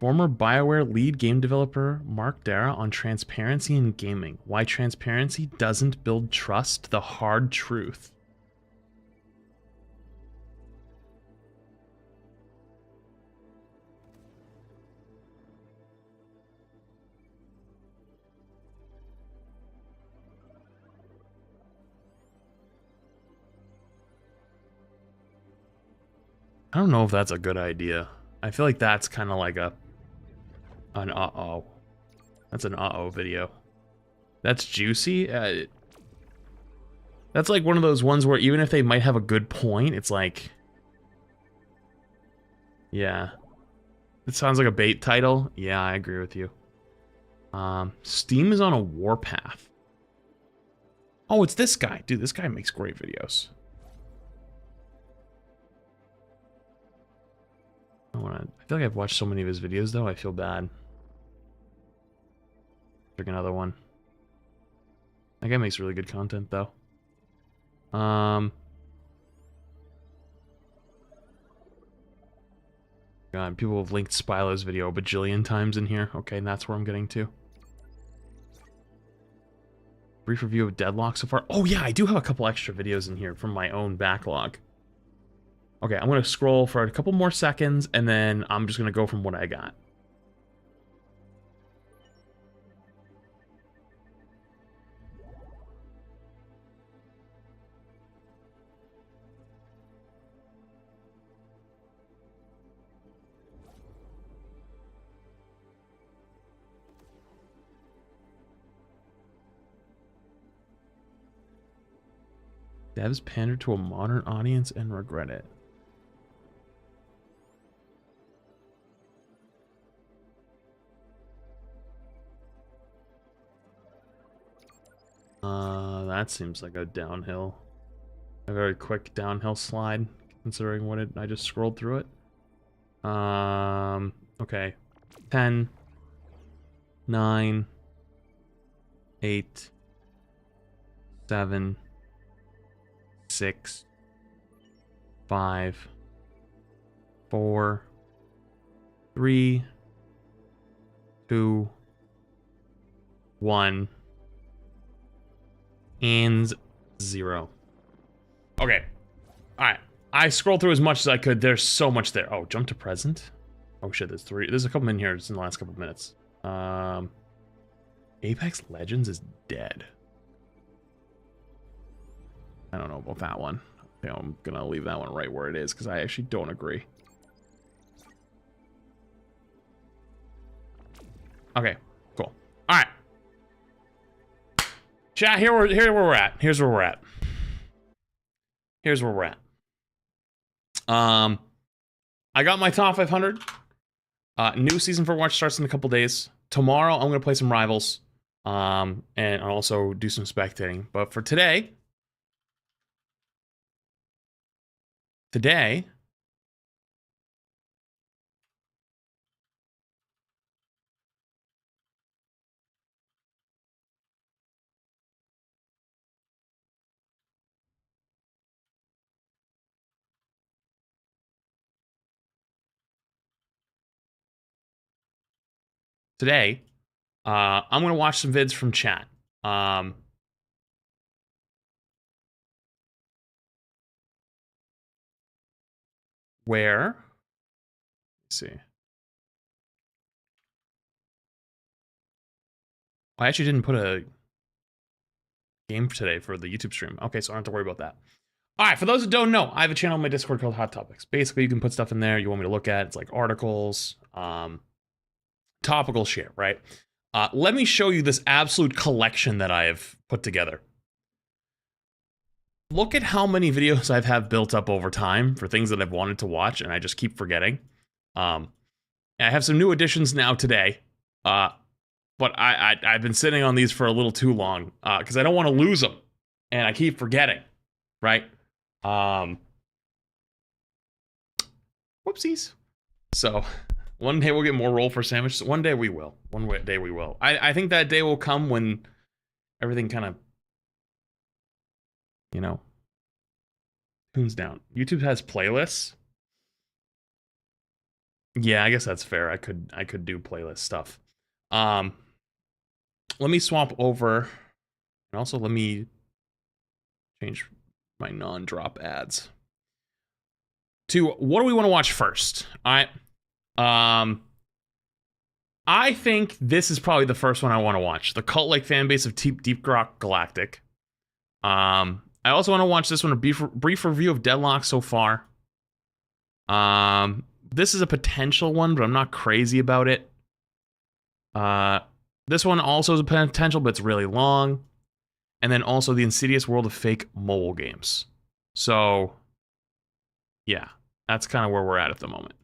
Former BioWare lead game developer Mark Dara on transparency in gaming. Why transparency doesn't build trust, the hard truth. I don't know if that's a good idea. I feel like that's kind of like an uh-oh. That's an uh-oh video. That's juicy. That's like one of those ones where even if they might have a good point, it's like... Yeah. It sounds like a bait title. Yeah, I agree with you. Steam is on a warpath. Oh, it's this guy. Dude, this guy makes great videos. I feel like I've watched so many of his videos, though. I feel bad. Pick another one. That guy makes really good content, though. God, people have linked Spylo's video a bajillion times in here. Okay, and that's where I'm getting to. Brief review of Deadlock so far. Oh yeah, I do have a couple extra videos in here from my own backlog. Okay, I'm gonna scroll for a couple more seconds, and then I'm just gonna go from what I got. Devs pander to a modern audience and regret it. That seems like a downhill. A very quick downhill slide, considering what I just scrolled through it. Okay. 10, 9, 8, 7, 6, 5, 4, 3, 2, 1, and 0. Okay. Alright. I scrolled through as much as I could. There's so much there. Oh, jump to present? Oh shit, there's 3. There's a couple in here just in the last couple of minutes. Apex Legends is dead. I don't know about that one. I think I'm gonna leave that one right where it is because I actually don't agree. Okay, cool. All right, chat. Here where we're at. Here's where we're at. Here's where we're at. I got my top 500. New season for Overwatch starts in a couple days. Tomorrow I'm gonna play some rivals, and I'll also do some spectating. But for today. Today, I'm gonna watch some vids from chat. Where? Let's see. I actually didn't put a game for today for the YouTube stream. Okay, so I don't have to worry about that. All right, for those who don't know, I have a channel on my Discord called Hot Topics. Basically, you can put stuff in there you want me to look at. It's like articles, topical shit, right? Let me show you this absolute collection that I have put together. Look at how many videos I've have built up over time for things that I've wanted to watch, and I just keep forgetting. And I have some new additions now today, but I've been sitting on these for a little too long because I don't want to lose them, and I keep forgetting, right? Whoopsies. So one day we'll get more roll for sandwiches. One day we will. One day we will. I think that day will come when everything kind of, you know, tunes down. YouTube has playlists. Yeah, I guess that's fair. I could do playlist stuff. Let me swap over, and also let me change my non-drop ads to what do we want to watch first? All right. I think this is probably the first one I want to watch. The cult-like fan base of Deep Rock Galactic. I also want to watch this one, a brief review of Deadlock so far. This is a potential one, but I'm not crazy about it. This one also is a potential, but it's really long. And then also the Insidious World of Fake mobile games. So, yeah, that's kind of where we're at the moment.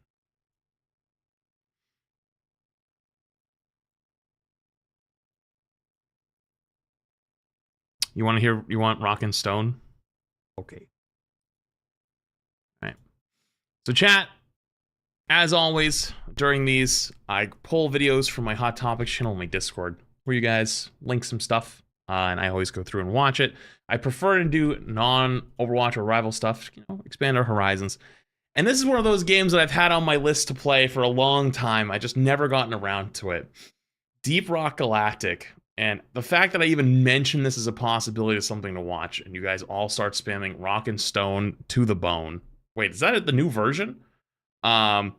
You want to hear, you want Rock and Stone? Okay. All right. So chat, as always, during these, I pull videos from my Hot Topics channel on my Discord, where you guys link some stuff, and I always go through and watch it. I prefer to do non-Overwatch or rival stuff, you know, expand our horizons. And this is one of those games that I've had on my list to play for a long time. I just never gotten around to it. Deep Rock Galactic. And the fact that I even mentioned this as a possibility is something to watch, and you guys all start spamming Rock and Stone to the bone. Wait, is that the new version? I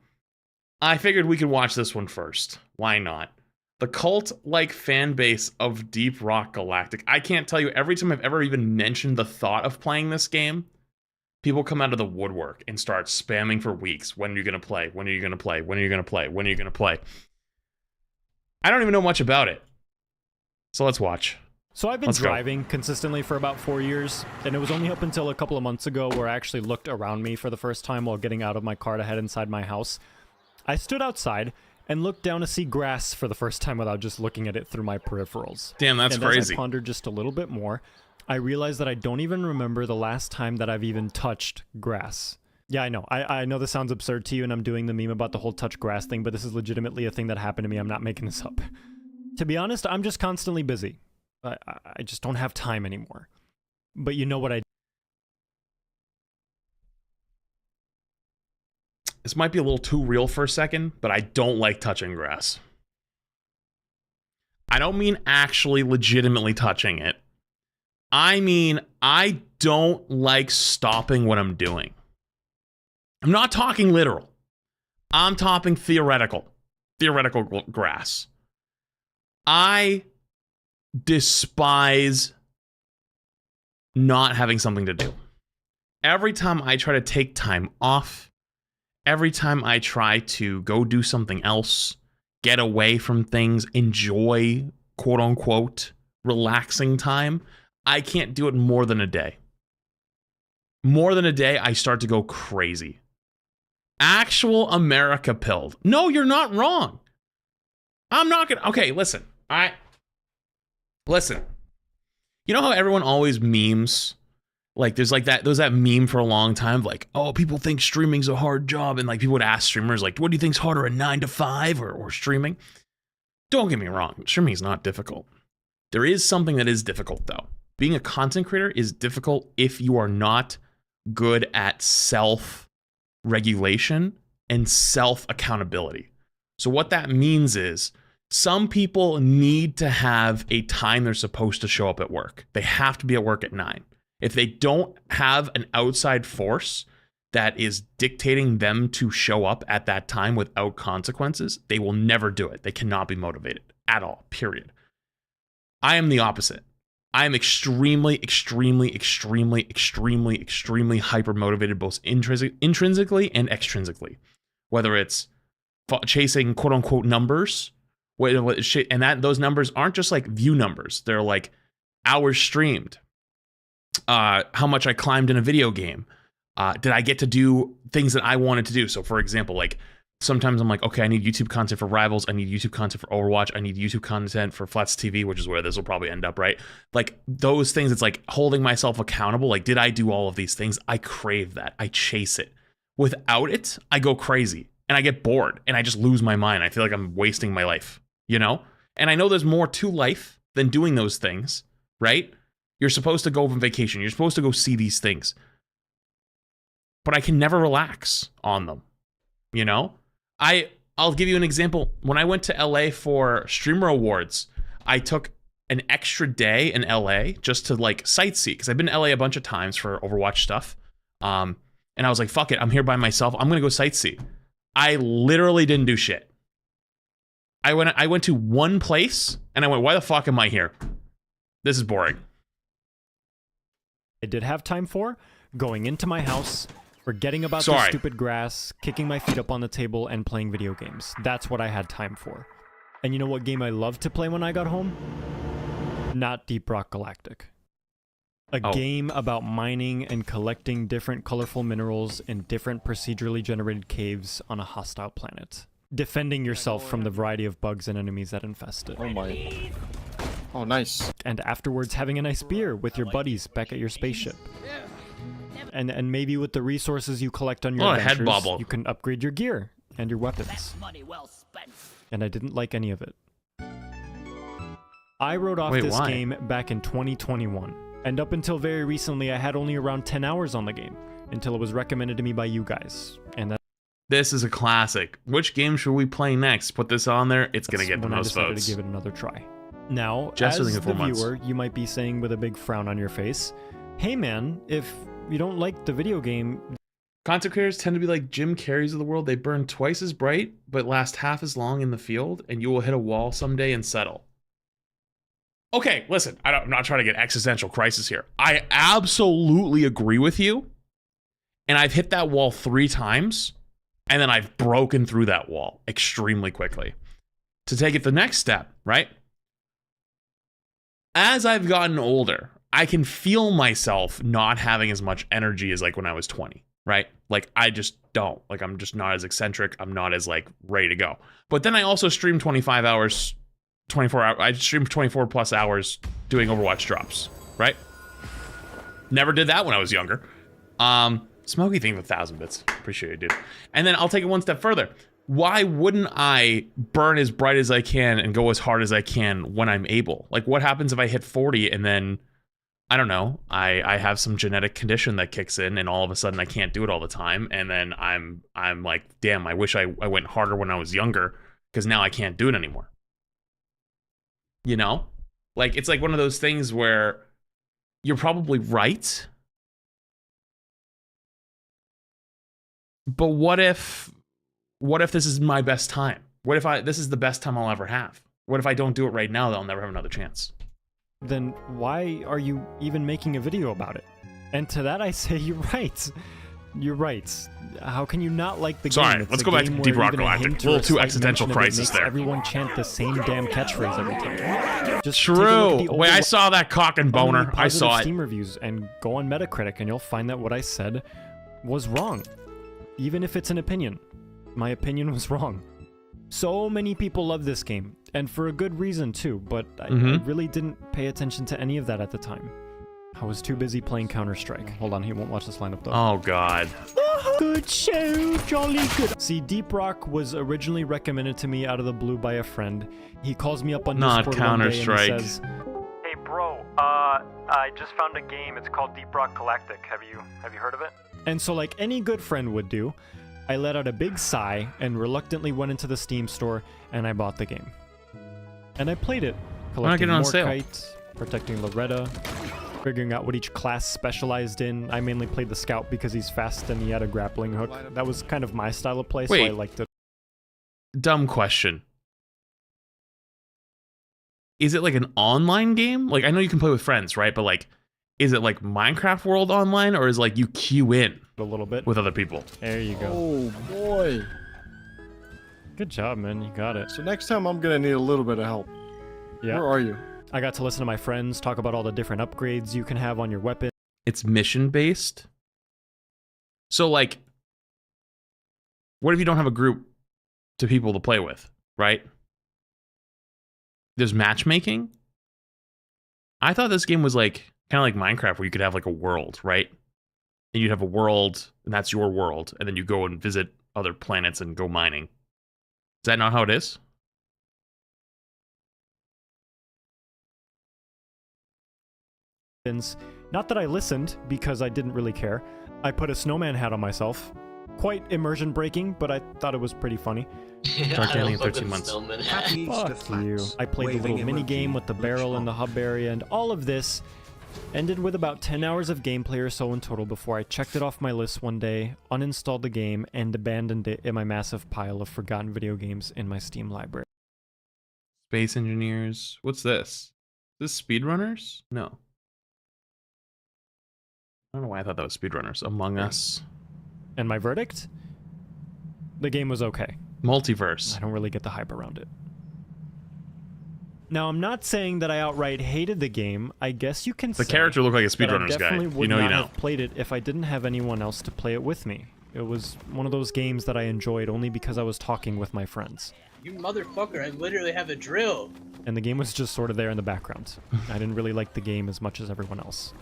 figured we could watch this one first. Why not? The cult-like fan base of Deep Rock Galactic. I can't tell you, every time I've ever even mentioned the thought of playing this game, people come out of the woodwork and start spamming for weeks. When are you going to play? When are you going to play? When are you going to play? When are you going to play? I don't even know much about it. So let's watch. So I've been driving consistently for about 4 years, and it was only up until a couple of months ago where I actually looked around me for the first time while getting out of my car to head inside my house. I stood outside and looked down to see grass for the first time without just looking at it through my peripherals. Damn, that's crazy. As I pondered just a little bit more, I realized that I don't even remember the last time that I've even touched grass. Yeah, I know. I know this sounds absurd to you, and I'm doing the meme about the whole touch grass thing, but this is legitimately a thing that happened to me. I'm not making this up. To be honest, I'm just constantly busy. I just don't have time anymore. But you know what I... This might be a little too real for a second, but I don't like touching grass. I don't mean actually legitimately touching it. I mean, I don't like stopping what I'm doing. I'm not talking literal. I'm talking theoretical. Theoretical grass. I despise not having something to do. Every time I try to take time off, every time I try to go do something else, get away from things, enjoy, quote unquote, relaxing time, I can't do it more than a day. More than a day, I start to go crazy. Actual America pilled. No, you're not wrong. I'm not gonna... Okay, listen. Listen. You know how everyone always memes? Like, there's that meme for a long time, like, oh, people think streaming's a hard job, and like people would ask streamers, like, what do you think's harder, a 9 to 5 or streaming? Don't get me wrong, streaming is not difficult. There is something that is difficult, though. Being a content creator is difficult if you are not good at self-regulation and self-accountability. So what that means is, some people need to have a time they're supposed to show up at work. They have to be at work at 9. If they don't have an outside force that is dictating them to show up at that time without consequences, they will never do it. They cannot be motivated at all, period. I am the opposite. I am extremely hyper motivated, both intrinsically and extrinsically. Whether it's chasing quote unquote numbers, and those numbers aren't just like view numbers. They're like hours streamed, how much I climbed in a video game, did I get to do things that I wanted to do? So for example, like sometimes I'm like, okay, I need YouTube content for Rivals, I need YouTube content for Overwatch, I need YouTube content for Flats TV, which is where this will probably end up, right? Like those things, it's like holding myself accountable. Like, did I do all of these things? I crave that. I chase it. Without it, I go crazy and I get bored and I just lose my mind. I feel like I'm wasting my life, you know? And I know there's more to life than doing those things, right? You're supposed to go on vacation. You're supposed to go see these things. But I can never relax on them, you know? I'll give you an example. When I went to LA for Streamer Awards, I took an extra day in LA just to like sightsee, because I've been to LA a bunch of times for Overwatch stuff. And I was like, fuck it, I'm here by myself. I'm gonna go sightsee. I literally didn't do shit. I went to one place and I went, why the fuck am I here? This is boring. I did have time for going into my house, Forgetting about the stupid grass, kicking my feet up on the table, and playing video games. That's what I had time for. And you know what game I loved to play when I got home? Not Deep Rock Galactic. A game about mining and collecting different colorful minerals in different procedurally generated caves on a hostile planet. Defending yourself from the variety of bugs and enemies that infest it. Oh my. Oh, nice. And afterwards having a nice beer with your buddies back at your spaceship. And maybe with the resources you collect on your adventures, you can upgrade your gear and your weapons. And I didn't like any of it. I wrote off this game back in 2021. And up until very recently, I had only around 10 hours on the game. Until it was recommended to me by you guys. And this is a classic. Which game should we play next? Put this on there. It's going to get the most votes. I decided to give it another try. Now, Just as the viewer, you might be saying with a big frown on your face, hey man, if you don't like the video game... Content creators tend to be like Jim Carreys of the world. They burn twice as bright, but last half as long in the field, and you will hit a wall someday and settle. Okay, listen, I'm not trying to get existential crisis here. I absolutely agree with you, and I've hit that wall 3 times, and then I've broken through that wall extremely quickly. To take it the next step, right? As I've gotten older, I can feel myself not having as much energy as like when I was 20, right? Like I just don't. Like I'm just not as eccentric. I'm not as like ready to go. But then I also stream 25 hours, 24 hours. I streamed 24 plus hours doing Overwatch drops, right? Never did that when I was younger. Smokey thing with 1,000 bits. Appreciate it, dude. And then I'll take it one step further. Why wouldn't I burn as bright as I can and go as hard as I can when I'm able? Like what happens if I hit 40 and then, I don't know, I have some genetic condition that kicks in and all of a sudden I can't do it all the time. And then I'm like, damn, I wish I went harder when I was younger because now I can't do it anymore. You know? Like, it's like one of those things where you're probably right. But what if this is my best time? What if this is the best time I'll ever have? What if I don't do it right now, that I'll never have another chance? Then why are you even making a video about it? And to that I say, you're right. You're right. How can you not like the game? Sorry, let's go back to Deep Rock Galactic. A little too existential crisis there. Everyone chant the same damn catchphrase every time. Just true. Wait, I saw that cock and boner. I saw it. Steam reviews and go on Metacritic and you'll find that what I said was wrong. Even if it's an opinion. My opinion was wrong. So many people love this game, and for a good reason too, but I really didn't pay attention to any of that at the time. I was too busy playing Counter-Strike. Hold on, he won't watch this lineup though. Oh god. Good show, jolly good. See, Deep Rock was originally recommended to me out of the blue by a friend. He calls me up on Discord one day and he says, hey bro, I just found a game, it's called Deep Rock Galactic. Have you heard of it? And so like any good friend would do, I let out a big sigh and reluctantly went into the Steam store and I bought the game. And I played it, collecting Morkite, protecting Loretta, figuring out what each class specialized in. I mainly played the Scout because he's fast and he had a grappling hook. That was kind of my style of play, so I liked it. Dumb question. Is it like an online game? Like, I know you can play with friends, right? But like, is it like Minecraft World Online, or is it like you queue in a little bit with other people? There you go. Oh boy. Good job, man. You got it. So next time I'm gonna need a little bit of help. Yeah. Where are you? I got to listen to my friends talk about all the different upgrades you can have on your weapon. It's mission based. So like, what if you don't have a group to people to play with, right? There's matchmaking. I thought this game was like kind of like Minecraft, where you could have like a world, right? And you'd have a world, and that's your world, and then you go and visit other planets and go mining. Is that not how it is? Not that I listened, because I didn't really care. I put a snowman hat on myself. Quite immersion breaking, but I thought it was pretty funny. Dark Alien 13 months. Fuck you. I played the little mini game with the barrel in the hub area, and all of this ended with about 10 hours of gameplay or so in total before I checked it off my list one day, uninstalled the game, and abandoned it in my massive pile of forgotten video games in my Steam library. Space Engineers. What's this? Is this Speedrunners? No. I don't know why I thought that was Speedrunners. Among Us. And my verdict? The game was okay. Multiverse. I don't really get the hype around it. Now, I'm not saying that I outright hated the game. I guess you can say the character looked like a speedrunner's guy. definitely would You know, not have played it if I didn't have anyone else to play it with me. It was one of those games that I enjoyed only because I was talking with my friends. You motherfucker, I literally have a drill. And the game was just sort of there in the background. I didn't really like the game as much as everyone else.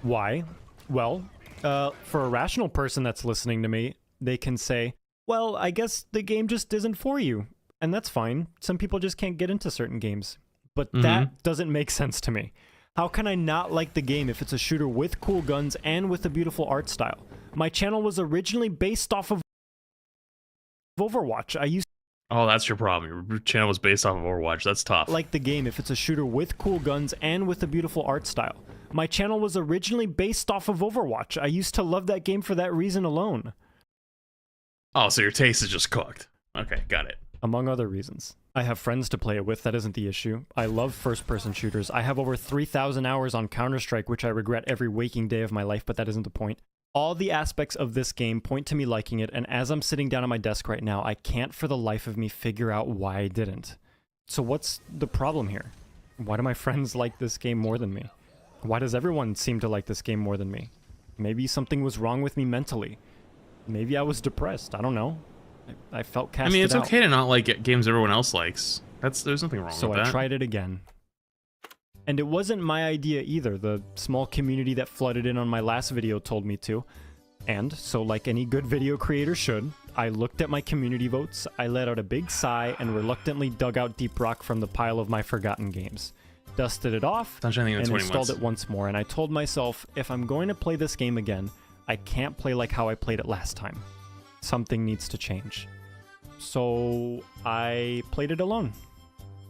Why? Well, for a rational person that's listening to me, they can say, well, I guess the game just isn't for you. And that's fine. Some people just can't get into certain games. But that doesn't make sense to me. How can I not like the game if it's a shooter with cool guns and with a beautiful art style? My channel was originally based off of Overwatch. Oh, that's your problem. Your channel was based off of Overwatch. That's tough. Like the game if it's a shooter with cool guns and with a beautiful art style. My channel was originally based off of Overwatch. I used to love that game for that reason alone. Oh, so your taste is just cooked. Okay, got it. Among other reasons. I have friends to play it with, that isn't the issue. I love first-person shooters. I have over 3,000 hours on Counter-Strike, which I regret every waking day of my life, but that isn't the point. All the aspects of this game point to me liking it, and as I'm sitting down at my desk right now, I can't for the life of me figure out why I didn't. So what's the problem here? Why do my friends like this game more than me? Why does everyone seem to like this game more than me? Maybe something was wrong with me mentally. Maybe I was depressed, I don't know. I felt casted out. I mean, it's okay to not like games everyone else likes. There's nothing wrong with that. So I tried it again. And it wasn't my idea either. The small community that flooded in on my last video told me to. And so like any good video creator should, I looked at my community votes, I let out a big sigh, and reluctantly dug out Deep Rock from the pile of my forgotten games. Dusted it off, and installed it once more, and I told myself, if I'm going to play this game again, I can't play like how I played it last time. Something needs to change. So I played it alone.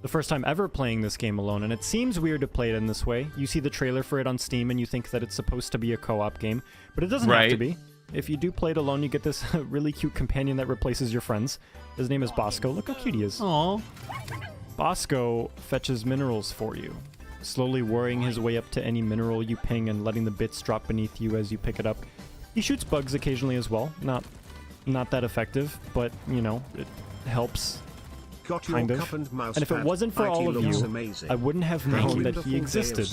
The first time ever playing this game alone, and it seems weird to play it in this way. You see the trailer for it on Steam and you think that it's supposed to be a co-op game, but it doesn't have to be. If you do play it alone, you get this really cute companion that replaces your friends. His name is Bosco. Look how cute he is. Aww. Bosco fetches minerals for you, slowly worrying his way up to any mineral you ping and letting the bits drop beneath you as you pick it up. He shoots bugs occasionally as well. Not that effective, but, you know, it helps. Kind of. And if it wasn't for all of you, I wouldn't have known that he existed.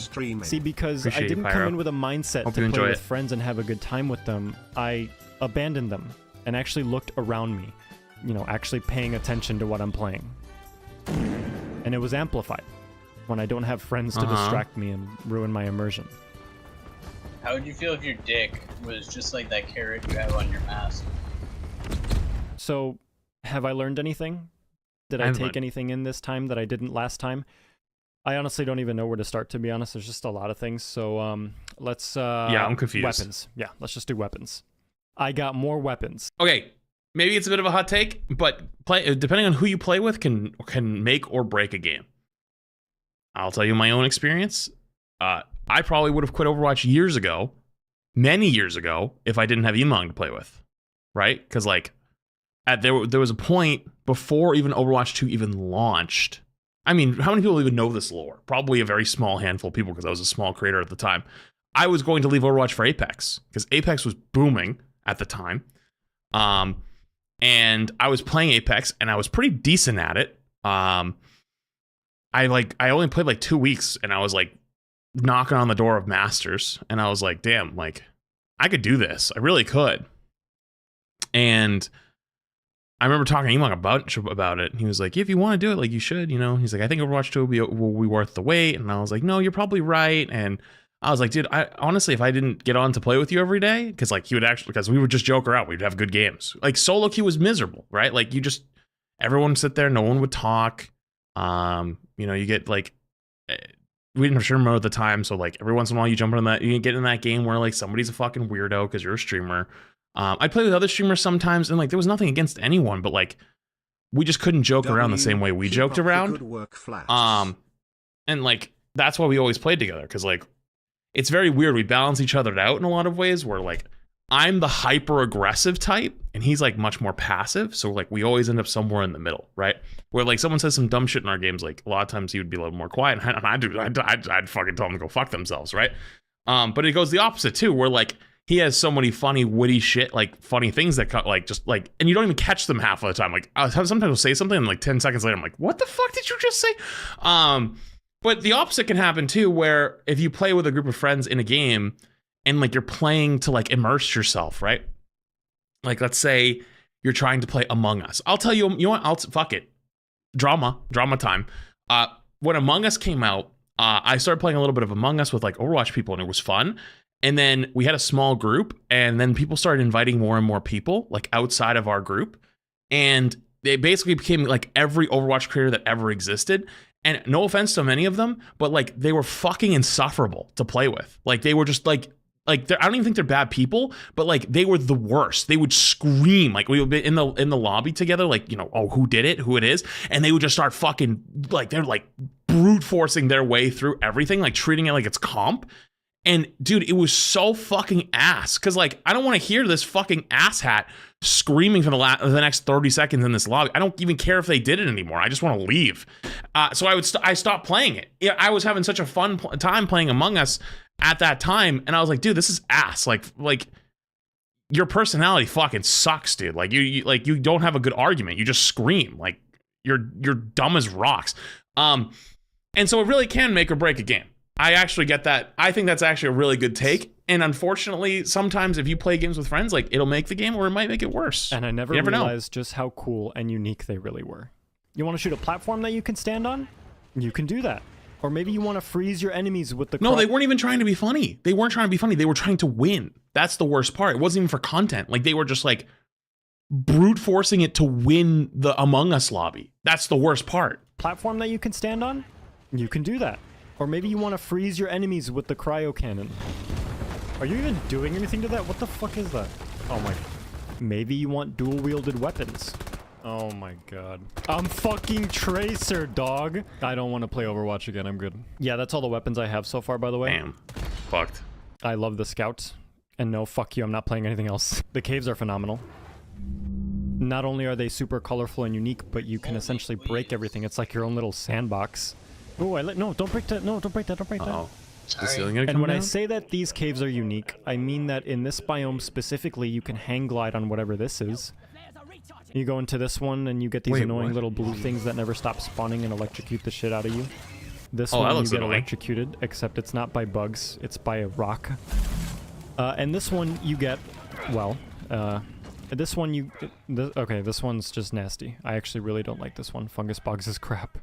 See, because I didn't come in with a mindset to play with friends and have a good time with them. I abandoned them and actually looked around me, you know, actually paying attention to what I'm playing. And it was amplified when I don't have friends to distract me and ruin my immersion. How would you feel if your dick was just like that carrot you have on your mask? So, have I learned anything? Did I take anything in this time that I didn't last time? I honestly don't even know where to start, to be honest. There's just a lot of things. So, let's... yeah, I'm confused. Weapons. Yeah, let's just do weapons. I got more weapons. Okay, maybe it's a bit of a hot take, but depending on who you play with can make or break a game. I'll tell you my own experience. I probably would have quit Overwatch years ago, many years ago, if I didn't have Emong to play with, right? Because, like, there was a point before even Overwatch 2 even launched. I mean, how many people even know this lore? Probably a very small handful of people, because I was a small creator at the time. I was going to leave Overwatch for Apex, because Apex was booming at the time. And I was playing Apex, and I was pretty decent at it. I only played like 2 weeks, and I was like knocking on the door of Masters, and I was like, damn, like, I could do this. I really could. And I remember talking to Emong about it, and he was like, if you want to do it, like, you should, you know. He's like, I think Overwatch 2 will be worth the wait. And I was like, no, you're probably right. And I was like, dude, honestly, if I didn't get on to play with you every day, because like because we would just joke around, we'd have good games. Like solo queue was miserable, right? Like everyone would sit there, no one would talk. You know, you get like, we didn't have streamer mode at the time, so like every once in a while you jump in that, you get in that game where like somebody's a fucking weirdo because you're a streamer. I play with other streamers sometimes, and like there was nothing against anyone, but like we just couldn't joke around the same way we joked around. And like that's why we always played together, because like it's very weird. We balance each other out in a lot of ways, where like I'm the hyper aggressive type and he's like much more passive, so like we always end up somewhere in the middle, right? Where like someone says some dumb shit in our games, like a lot of times he would be a little more quiet, and I'd fucking tell them to go fuck themselves, right? But it goes the opposite too, where like he has so many funny, witty shit, like funny things that cut, like just like, and you don't even catch them half of the time. Like sometimes he'll say something and like 10 seconds later, I'm like, what the fuck did you just say? But the opposite can happen too, where if you play with a group of friends in a game and like you're playing to like immerse yourself, right? Like let's say you're trying to play Among Us. I'll tell you, you know what? Fuck it. Drama time. When Among Us came out, I started playing a little bit of Among Us with like Overwatch people, and it was fun. And then we had a small group, and then people started inviting more and more people like outside of our group. And they basically became like every Overwatch creator that ever existed. And no offense to many of them, but like they were fucking insufferable to play with. Like they were just like I don't even think they're bad people, but like they were the worst. They would scream, like we would be in the lobby together, like, you know, oh, who did it, who it is, and they would just start fucking like they're like brute forcing their way through everything, like treating it like it's comp. And dude, it was so fucking ass, because like I don't want to hear this fucking asshat screaming for the next 30 seconds in this lobby. I don't even care if they did it anymore. I just want to leave. So I stopped playing it. Yeah, I was having such a fun time playing Among Us at that time, and I was like, dude, this is ass. Like your personality fucking sucks, dude. Like you don't have a good argument. You just scream. Like you're dumb as rocks. And so it really can make or break a game. I actually get that. I think that's actually a really good take. And unfortunately, sometimes if you play games with friends, like it'll make the game or it might make it worse. And I never realized just how cool and unique they really were. You want to shoot a platform that you can stand on? You can do that. Or maybe you want to freeze your enemies with the... No, they weren't even trying to be funny. They weren't trying to be funny. They were trying to win. That's the worst part. It wasn't even for content. Like they were just like brute forcing it to win the Among Us lobby. That's the worst part. Platform that you can stand on? You can do that. Or maybe you want to freeze your enemies with the cryo cannon. Are you even doing anything to that? What the fuck is that? Oh my... Maybe you want dual-wielded weapons. Oh my god. I'm fucking Tracer, dog! I don't want to play Overwatch again, I'm good. Yeah, that's all the weapons I have so far, by the way. Damn. Fucked. I love the scouts. And no, fuck you, I'm not playing anything else. The caves are phenomenal. Not only are they super colorful and unique, but you can essentially break everything. It's like your own little sandbox. Oh, no, don't break that. No, don't break that. Don't break that. Oh, the ceiling gonna come And when down? I say that these caves are unique, I mean that in this biome specifically, you can hang glide on whatever this is. You go into this one and you get these annoying little blue things that never stop spawning and electrocute the shit out of you. This one you get electrocuted, except it's not by bugs, it's by a rock. And this one you get, well, this one you... okay, this one's just nasty. I actually really don't like this one. Fungus bogs is crap.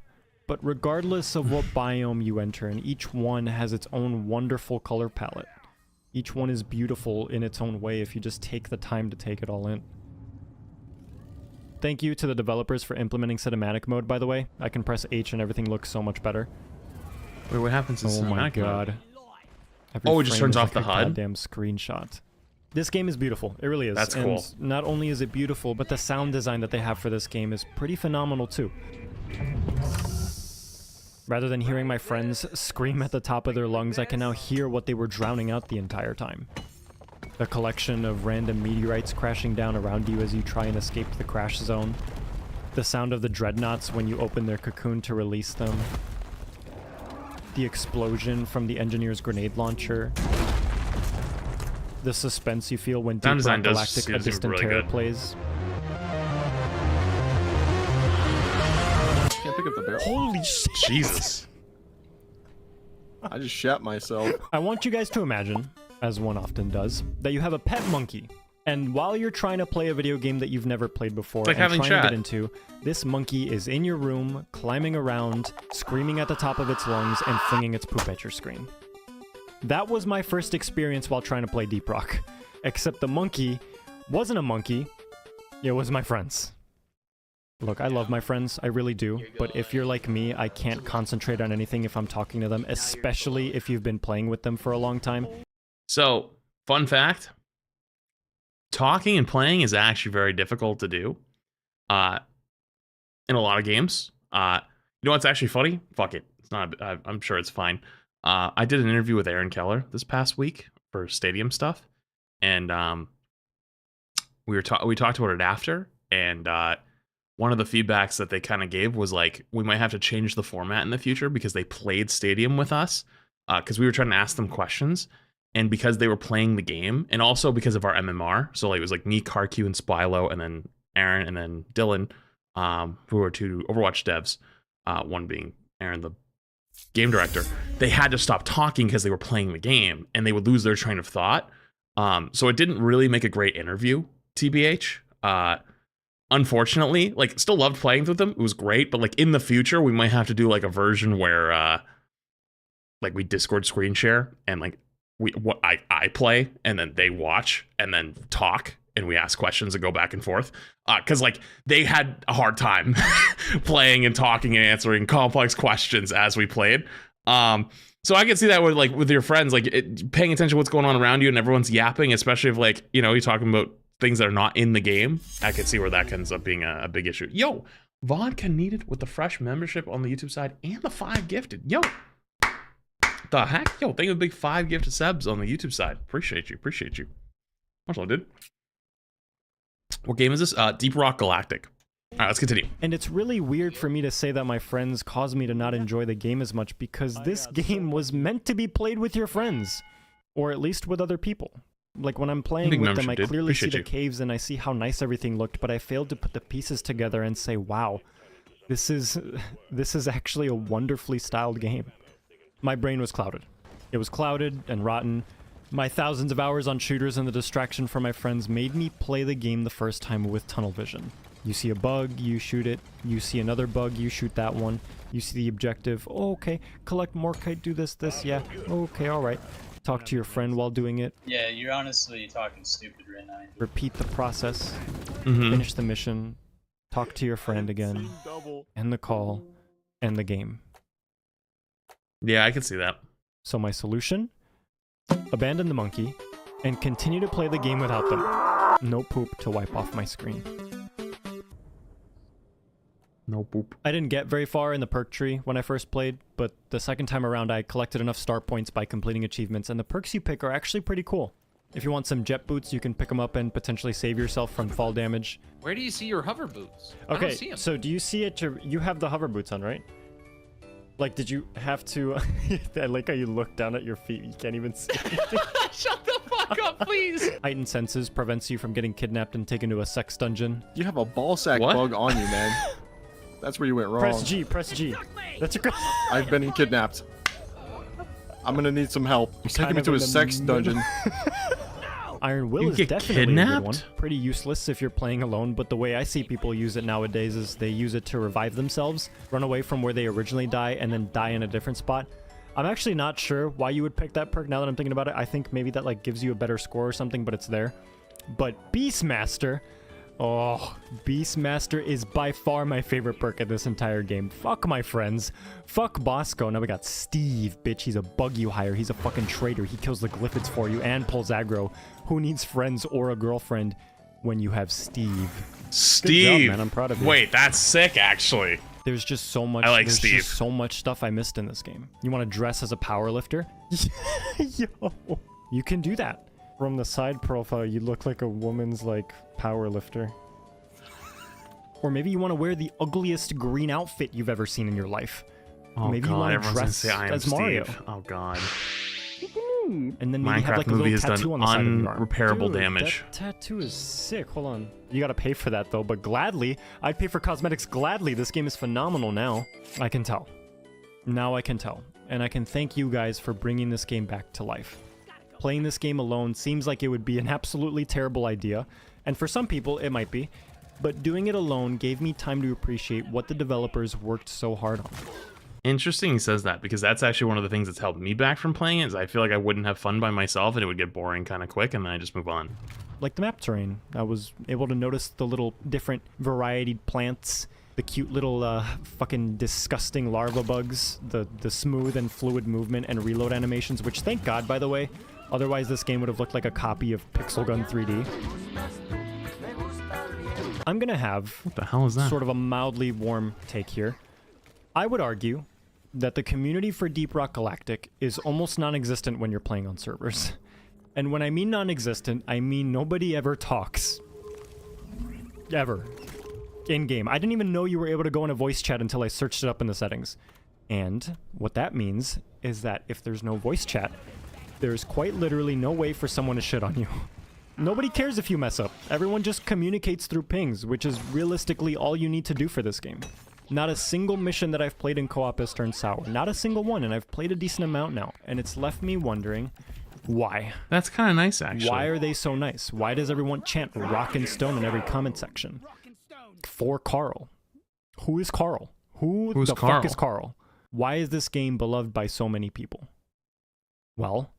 But regardless of what biome you enter in, each one has its own wonderful color palette. Each one is beautiful in its own way if you just take the time to take it all in. Thank you to the developers for implementing cinematic mode, by the way. I can press H and everything looks so much better. Wait, what happens in cinematic mode? Oh my god. Oh, it just turns off the HUD? Goddamn screenshot. This game is beautiful. It really is. That's cool. And not only is it beautiful, but the sound design that they have for this game is pretty phenomenal too. Rather than hearing my friends scream at the top of their lungs, I can now hear what they were drowning out the entire time. A collection of random meteorites crashing down around you as you try and escape the crash zone. The sound of the dreadnoughts when you open their cocoon to release them. The explosion from the engineer's grenade launcher. The suspense you feel when Deep Rock Galactic A Distant Terror plays. Can't pick up the barrel. Holy shit! Jesus. I just shat myself. I want you guys to imagine, as one often does, that you have a pet monkey. And while you're trying to play a video game that you've never played before and trying to get into, this monkey is in your room, climbing around, screaming at the top of its lungs, and flinging its poop at your screen. That was my first experience while trying to play Deep Rock. Except the monkey wasn't a monkey, it was my friends. Look, I love my friends, I really do, but if you're like me, I can't concentrate on anything if I'm talking to them, especially if you've been playing with them for a long time. So, fun fact, talking and playing is actually very difficult to do in a lot of games. You know what's actually funny? Fuck it. It's not. I'm sure it's fine. I did an interview with Aaron Keller this past week for Stadium stuff, and we talked about it after, and one of the feedbacks that they kind of gave was like, we might have to change the format in the future because they played Stadium with us because we were trying to ask them questions. And because they were playing the game, and also because of our MMR, so like it was like me, CarQ, and Spylo, and then Aaron, and then Dylan, who are 2 Overwatch devs, one being Aaron, the game director. They had to stop talking because they were playing the game, and they would lose their train of thought. So it didn't really make a great interview, TBH. Unfortunately, like, still loved playing with them. It was great, but like in the future, we might have to do like a version where like we Discord screen share, and like I play, and then they watch, and then talk, and we ask questions and go back and forth. Because like they had a hard time playing and talking and answering complex questions as we played. So I can see that with your friends, like paying attention to what's going on around you, and everyone's yapping, especially if like, you know, you're talking about things that are not in the game. I can see where that ends up being a big issue. Yo, vodka needed with the fresh membership on the YouTube side and the 5 gifted. Yo, the heck? Yo, thank you for the big 5 gifted subs on the YouTube side. Appreciate you. Much love, dude. What game is this? Deep Rock Galactic. All right, let's continue. And it's really weird for me to say that my friends caused me to not enjoy the game as much, because this game was meant to be played with your friends, or at least with other people. Like when I'm playing with them, I clearly see the caves and I see how nice everything looked, but I failed to put the pieces together and say, wow, this is actually a wonderfully styled game. My brain was clouded. It was clouded and rotten. My thousands of hours on shooters and the distraction from my friends made me play the game the first time with tunnel vision. You see a bug, you shoot it. You see another bug, you shoot that one. You see the objective. Oh, okay. Collect more kite, do this, yeah. Okay, alright. Talk to your friend while doing it. Yeah, you're honestly talking stupid right now. Repeat the process. Finish the mission. Talk to your friend again. End the call. End the game. Yeah, I can see that. So my solution? Abandon the monkey and continue to play the game without them. No poop to wipe off my screen. No poop. I didn't get very far in the perk tree when I first played, but the second time around I collected enough star points by completing achievements, and the perks you pick are actually pretty cool. If you want some jet boots, you can pick them up and potentially save yourself from fall damage. Where do you see your hover boots? Okay, I don't see 'em. so do you see it? You have the hover boots on, right? Like, did you have to... I like how you look down at your feet. You can't even see anything. Shut the fuck up, please! Heightened senses prevents you from getting kidnapped and taken to a sex dungeon. You have a ballsack bug on you, man. That's where you went wrong. Press G, press G. That's your... I've been kidnapped. I'm gonna need some help. He's taking me to a sex dungeon. Iron Will is definitely a good one. Pretty useless if you're playing alone, but the way I see people use it nowadays is they use it to revive themselves, run away from where they originally die, and then die in a different spot. I'm actually not sure why you would pick that perk now that I'm thinking about it. I think maybe that like gives you a better score or something, but it's there. But Beastmaster... Oh, Beastmaster is by far my favorite perk in this entire game. Fuck my friends. Fuck Bosco. Now we got Steve, bitch. He's a bug you hire. He's a fucking traitor. He kills the glyphids for you and pulls aggro. Who needs friends or a girlfriend when you have Steve? Steve! Good job, man. I'm proud of you. Wait, that's sick, actually. There's just so much. I like there's Steve. Just so much stuff I missed in this game. You want to dress as a power lifter? Yo. You can do that. From the side profile, you look like a woman's, like, power lifter. Or maybe you want to wear the ugliest green outfit you've ever seen in your life. Oh maybe god, you want to everyone's gonna dress say I am as Steve. Mario. Oh god. And then maybe Minecraft have like a movie little has tattoo done on the side of your arm. unrepairable Dude, damage. That tattoo is sick. Hold on. You gotta pay for that though, but gladly. I'd pay for cosmetics gladly. This game is phenomenal now. I can tell. Now I can tell. And I can thank you guys for bringing this game back to life. Playing this game alone seems like it would be an absolutely terrible idea. And for some people, it might be. But doing it alone gave me time to appreciate what the developers worked so hard on. Interesting he says that, because that's actually one of the things that's held me back from playing it, is I feel like I wouldn't have fun by myself and it would get boring kind of quick and then I just move on. Like the map terrain. I was able to notice the little different variety plants, the cute little fucking disgusting larva bugs, the smooth and fluid movement and reload animations, which thank God, by the way. Otherwise this game would have looked like a copy of Pixel Gun 3D. I'm gonna have what the hell is that? Sort of a mildly warm take here. I would argue that the community for Deep Rock Galactic is almost non-existent when you're playing on servers. And when I mean non-existent, I mean nobody ever talks. Ever. In-game. I didn't even know you were able to go in a voice chat until I searched it up in the settings. And what that means is that if there's no voice chat, There's quite literally no way for someone to shit on you. Nobody cares if you mess up. Everyone just communicates through pings, which is realistically all you need to do for this game. Not a single mission that I've played in co-op has turned sour. Not a single one, and I've played a decent amount now. And it's left me wondering, why? That's kind of nice, actually. Why are they so nice? Why does everyone chant Rock and Stone in every comment section? For Carl. Who is Carl? Who's the fuck is Carl? Why is this game beloved by so many people? Well,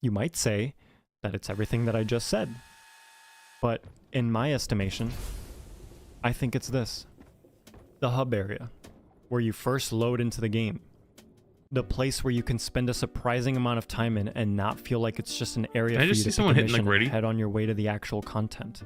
you might say that it's everything that I just said. But in my estimation, I think it's this. The hub area, where you first load into the game. The place where you can spend a surprising amount of time in and not feel like it's just an area for you to pick a mission and head on your way to the actual content.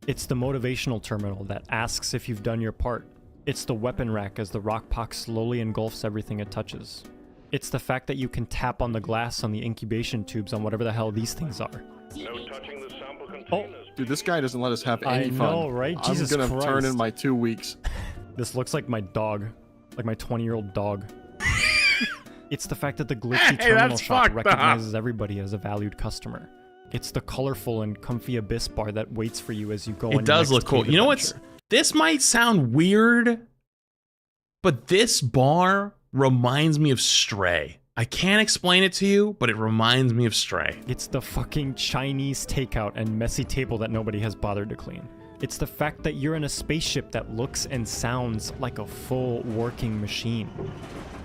It's the motivational terminal that asks if you've done your part. It's the weapon rack as the rock pox slowly engulfs everything it touches. It's the fact that you can tap on the glass on the incubation tubes on whatever the hell these things are. No touching the sample containers. Oh, dude, this guy doesn't let us have any fun. I know, right? Jesus I'm gonna Christ. turn in my 2 weeks. This looks like my dog. Like my 20-year-old dog. It's the fact that the glitchy terminal shop recognizes everybody as a valued customer. It's the colorful and comfy abyss bar that waits for you as you go on your It does look cool. You know what's... This might sound weird, but this bar reminds me of Stray. I can't explain it to you, but it reminds me of Stray. It's the fucking Chinese takeout and messy table that nobody has bothered to clean. It's the fact that you're in a spaceship that looks and sounds like a full working machine.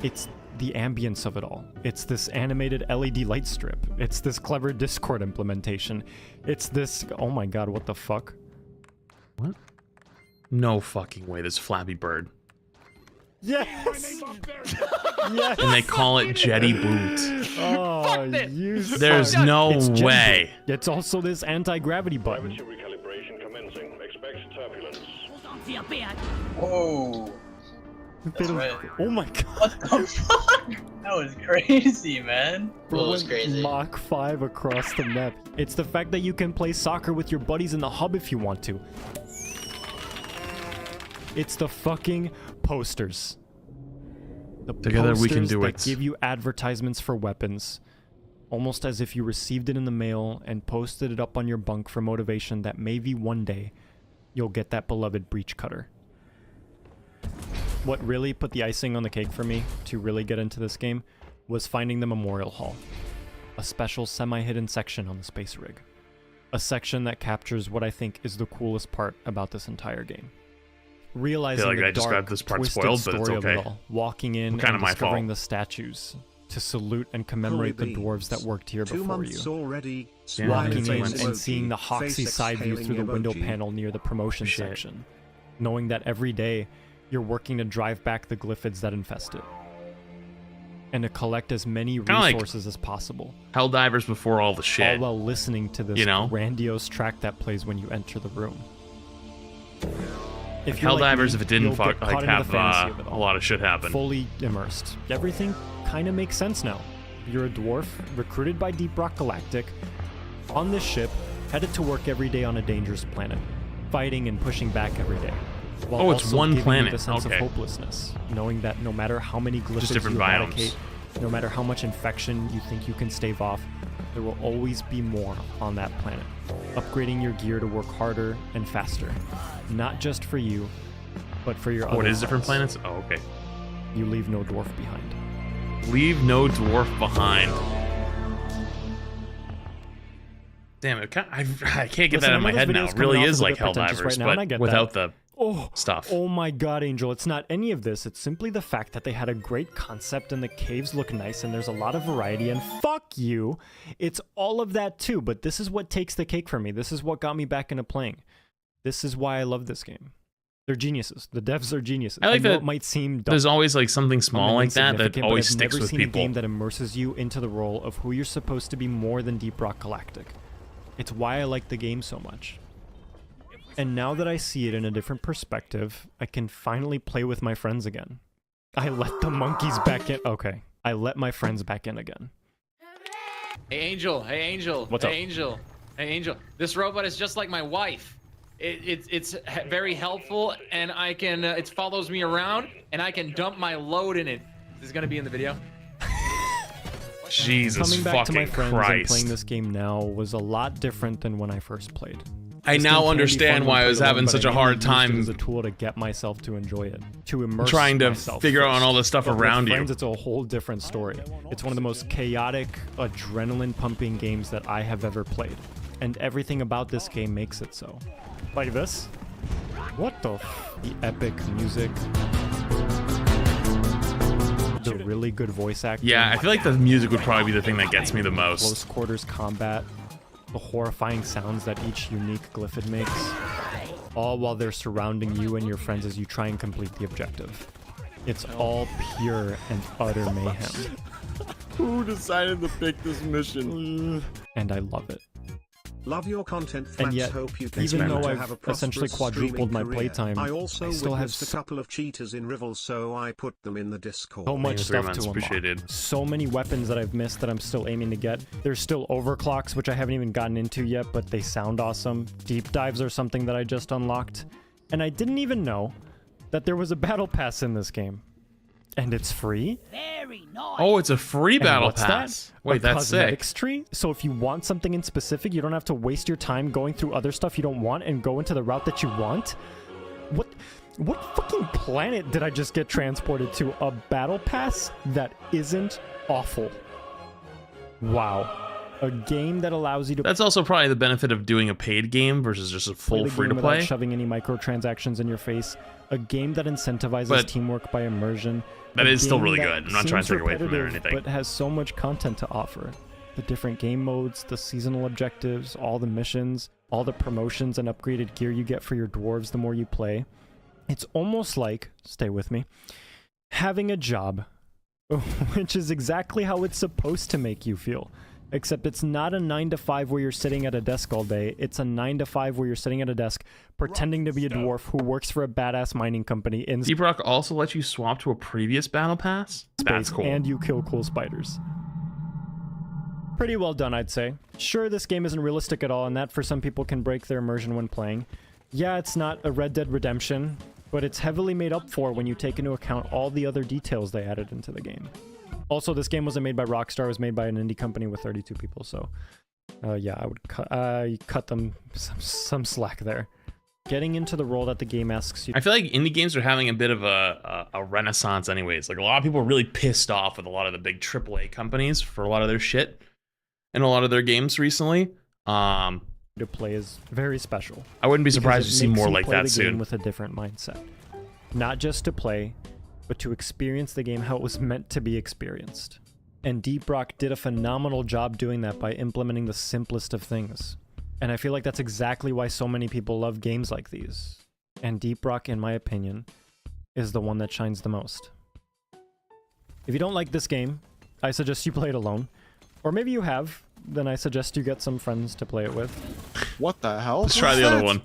It's the ambience of it all. It's this animated LED light strip. It's this clever Discord implementation. It's this... Oh my god, what the fuck? What? No fucking way, this Flappy Bird. Yes! Yes! And they call it Jetty Boot. Oh, you There's no way. It's also this anti-gravity button. Recalibration commencing. Expect turbulence. Whoa. Oh my god. What the fuck? That was crazy, man. That was crazy. Mach 5 across the map. It's the fact that you can play soccer with your buddies in the hub if you want to. It's the fucking posters. The Together we can do that it. give you advertisements for weapons. Almost as if you received it in the mail and posted it up on your bunk for motivation that maybe one day you'll get that beloved breach cutter. What really put the icing on the cake for me to really get into this game was finding the Memorial Hall. A special semi-hidden section on the space rig. A section that captures what I think is the coolest part about this entire game. Realizing I feel like the I just dark, got this part twisted spoiled, but it's story of it okay. all, walking in Kinda and my discovering fault. the statues to salute and commemorate the dwarves that worked here 2 before months you. already. Walking in Smiley and seeing the emoji, Hoxie face side view through the exhaling window emoji. panel near the promotion section. Knowing that every day you're working to drive back the glyphids that infest it. And to collect as many Kinda like resources as possible. Helldivers before all the shit. All while listening to this grandiose track that plays when you enter the room. Like you're like Helldivers, me, if it didn't you'll get caught into the have fantasy of it a all. lot of shit happen. Fully immersed. Everything kind of makes sense now. You're a dwarf, recruited by Deep Rock Galactic, on this ship, headed to work every day on a dangerous planet, fighting and pushing back every day. While Oh, it's also one giving planet. You the sense Okay. of hopelessness, knowing that no matter how many Just glyphids different you biomes. eradicate, no matter how much infection you think you can stave off, there will always be more on that planet, upgrading your gear to work harder and faster, not just for you, but for your other What is different friends. planets? Oh, okay. You leave no dwarf behind. Leave no dwarf behind. Damn it! I can't get that in my head now. It really is like Helldivers, but without the stuff. Oh my god, Angel, it's not any of this. It's simply the fact that they had a great concept and the caves look nice and there's a lot of variety and fuck you. It's all of that too, but this is what takes the cake for me. This is what got me back into playing. This is why I love this game. They're geniuses. The devs are geniuses. I like know that it might seem dumb, there's always like something small like that that insignificant, but always I've sticks never with seen people. a game that immerses you into the role of who you're supposed to be more than Deep Rock Galactic. It's why I like the game so much. And now that I see it in a different perspective, I can finally play with my friends again. I let the monkeys back in. Okay. I let my friends back in again. Hey, Angel. Hey, Angel. What's hey, up? Angel. Hey, Angel. This robot is just like my wife. It's very helpful, and I can. It follows me around, and I can dump my load in it. This is gonna be in the video. Jesus Coming back to my fucking friends and Christ. playing this game now was a lot different than when I first played. I This now game can be understand fun why when I was played alone, having but such I a hard mainly used it time as a tool to get myself to enjoy it, to immerse trying to myself figure out first. all the stuff But with around you. friends, it's a whole different story. It's one of the most chaotic, adrenaline-pumping games that I have ever played, and everything about this game makes it so. Like this? What the The epic music. The really good voice acting. Yeah, I feel like the music would probably be the thing that gets me the most. Close quarters combat. The horrifying sounds that each unique glyphid makes. All while they're surrounding you and your friends as you try and complete the objective. It's all pure and utter mayhem. Who decided to pick this mission? And I love it. Love your content, And Frats. yet, Hope you even continue though to I've have a essentially prosperous quadrupled streaming my career. playtime, I also I still have witnessed a couple of cheaters in Rivals, so I put them in the Discord. so much stuff to appreciated. unlock. So many weapons that I've missed that I'm still aiming to get. There's still overclocks, which I haven't even gotten into yet, but they sound awesome. Deep dives are something that I just unlocked. And I didn't even know that there was a battle pass in this game. And it's free? Very nice. Oh, it's a free And battle what's pass. that? Wait, A that's sick. cosmetics tree? So if you want something in specific, you don't have to waste your time going through other stuff you don't want and go into the route that you want? What fucking planet did I just get transported to? A battle pass that isn't awful. Wow. A game that allows you to That's also probably the benefit of doing a paid game versus just a full play the free game to without play. shoving any microtransactions in your face. A game that incentivizes But teamwork by immersion. that A is still game really that good. I'm not trying to seems take away from it or repetitive, anything. But has so much content to offer. The different game modes, the seasonal objectives, all the missions, all the promotions and upgraded gear you get for your dwarves the more you play. It's almost like, stay with me, having a job, which is exactly how it's supposed to make you feel. Except it's not a 9 to 5 where you're sitting at a desk all day. It's a 9 to 5 where you're sitting at a desk pretending to be a dwarf who works for a badass mining company in Deep Rock also lets you swap to a previous battle pass? That's space, cool. and you kill cool spiders. Pretty well done, I'd say. Sure, this game isn't realistic at all, and that for some people can break their immersion when playing. Yeah, it's not a Red Dead Redemption, but it's heavily made up for when you take into account all the other details they added into the game. Also, this game wasn't made by Rockstar, it was made by an indie company with 32 people, so yeah, I would cut them some slack there. Getting into the role that the game asks you. I feel like indie games are having a bit of a renaissance anyways. Like, a lot of people are really pissed off with a lot of the big AAA companies for a lot of their shit and a lot of their games recently. To play is very special. I wouldn't be because surprised it to see makes more you like play that the soon. game with a different mindset. Not just to play, but to experience the game how it was meant to be experienced. And Deep Rock did a phenomenal job doing that by implementing the simplest of things. And I feel like that's exactly why so many people love games like these. And Deep Rock, in my opinion, is the one that shines the most. If you don't like this game, I suggest you play it alone. Or maybe you have, then I suggest you get some friends to play it with. What the hell? Let's try the other one.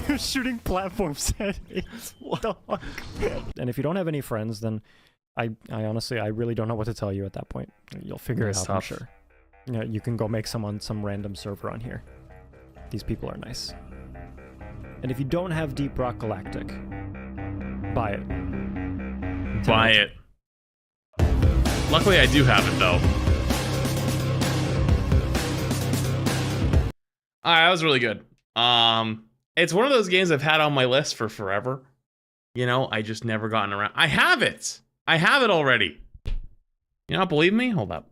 You're shooting platforms at me. What the fuck? And if you don't have any friends, then I honestly, I really don't know what to tell you at that point. You'll figure it That's out, I'm tough. sure. Yeah, you can go make some on some random server on here. These people are nice. And if you don't have Deep Rock Galactic, buy it. Buy it. Luckily, I do have it, though. Alright, that was really good. It's one of those games I've had on my list for forever. You know, I just never gotten around. I have it! I have it already. You not believe me? Hold up.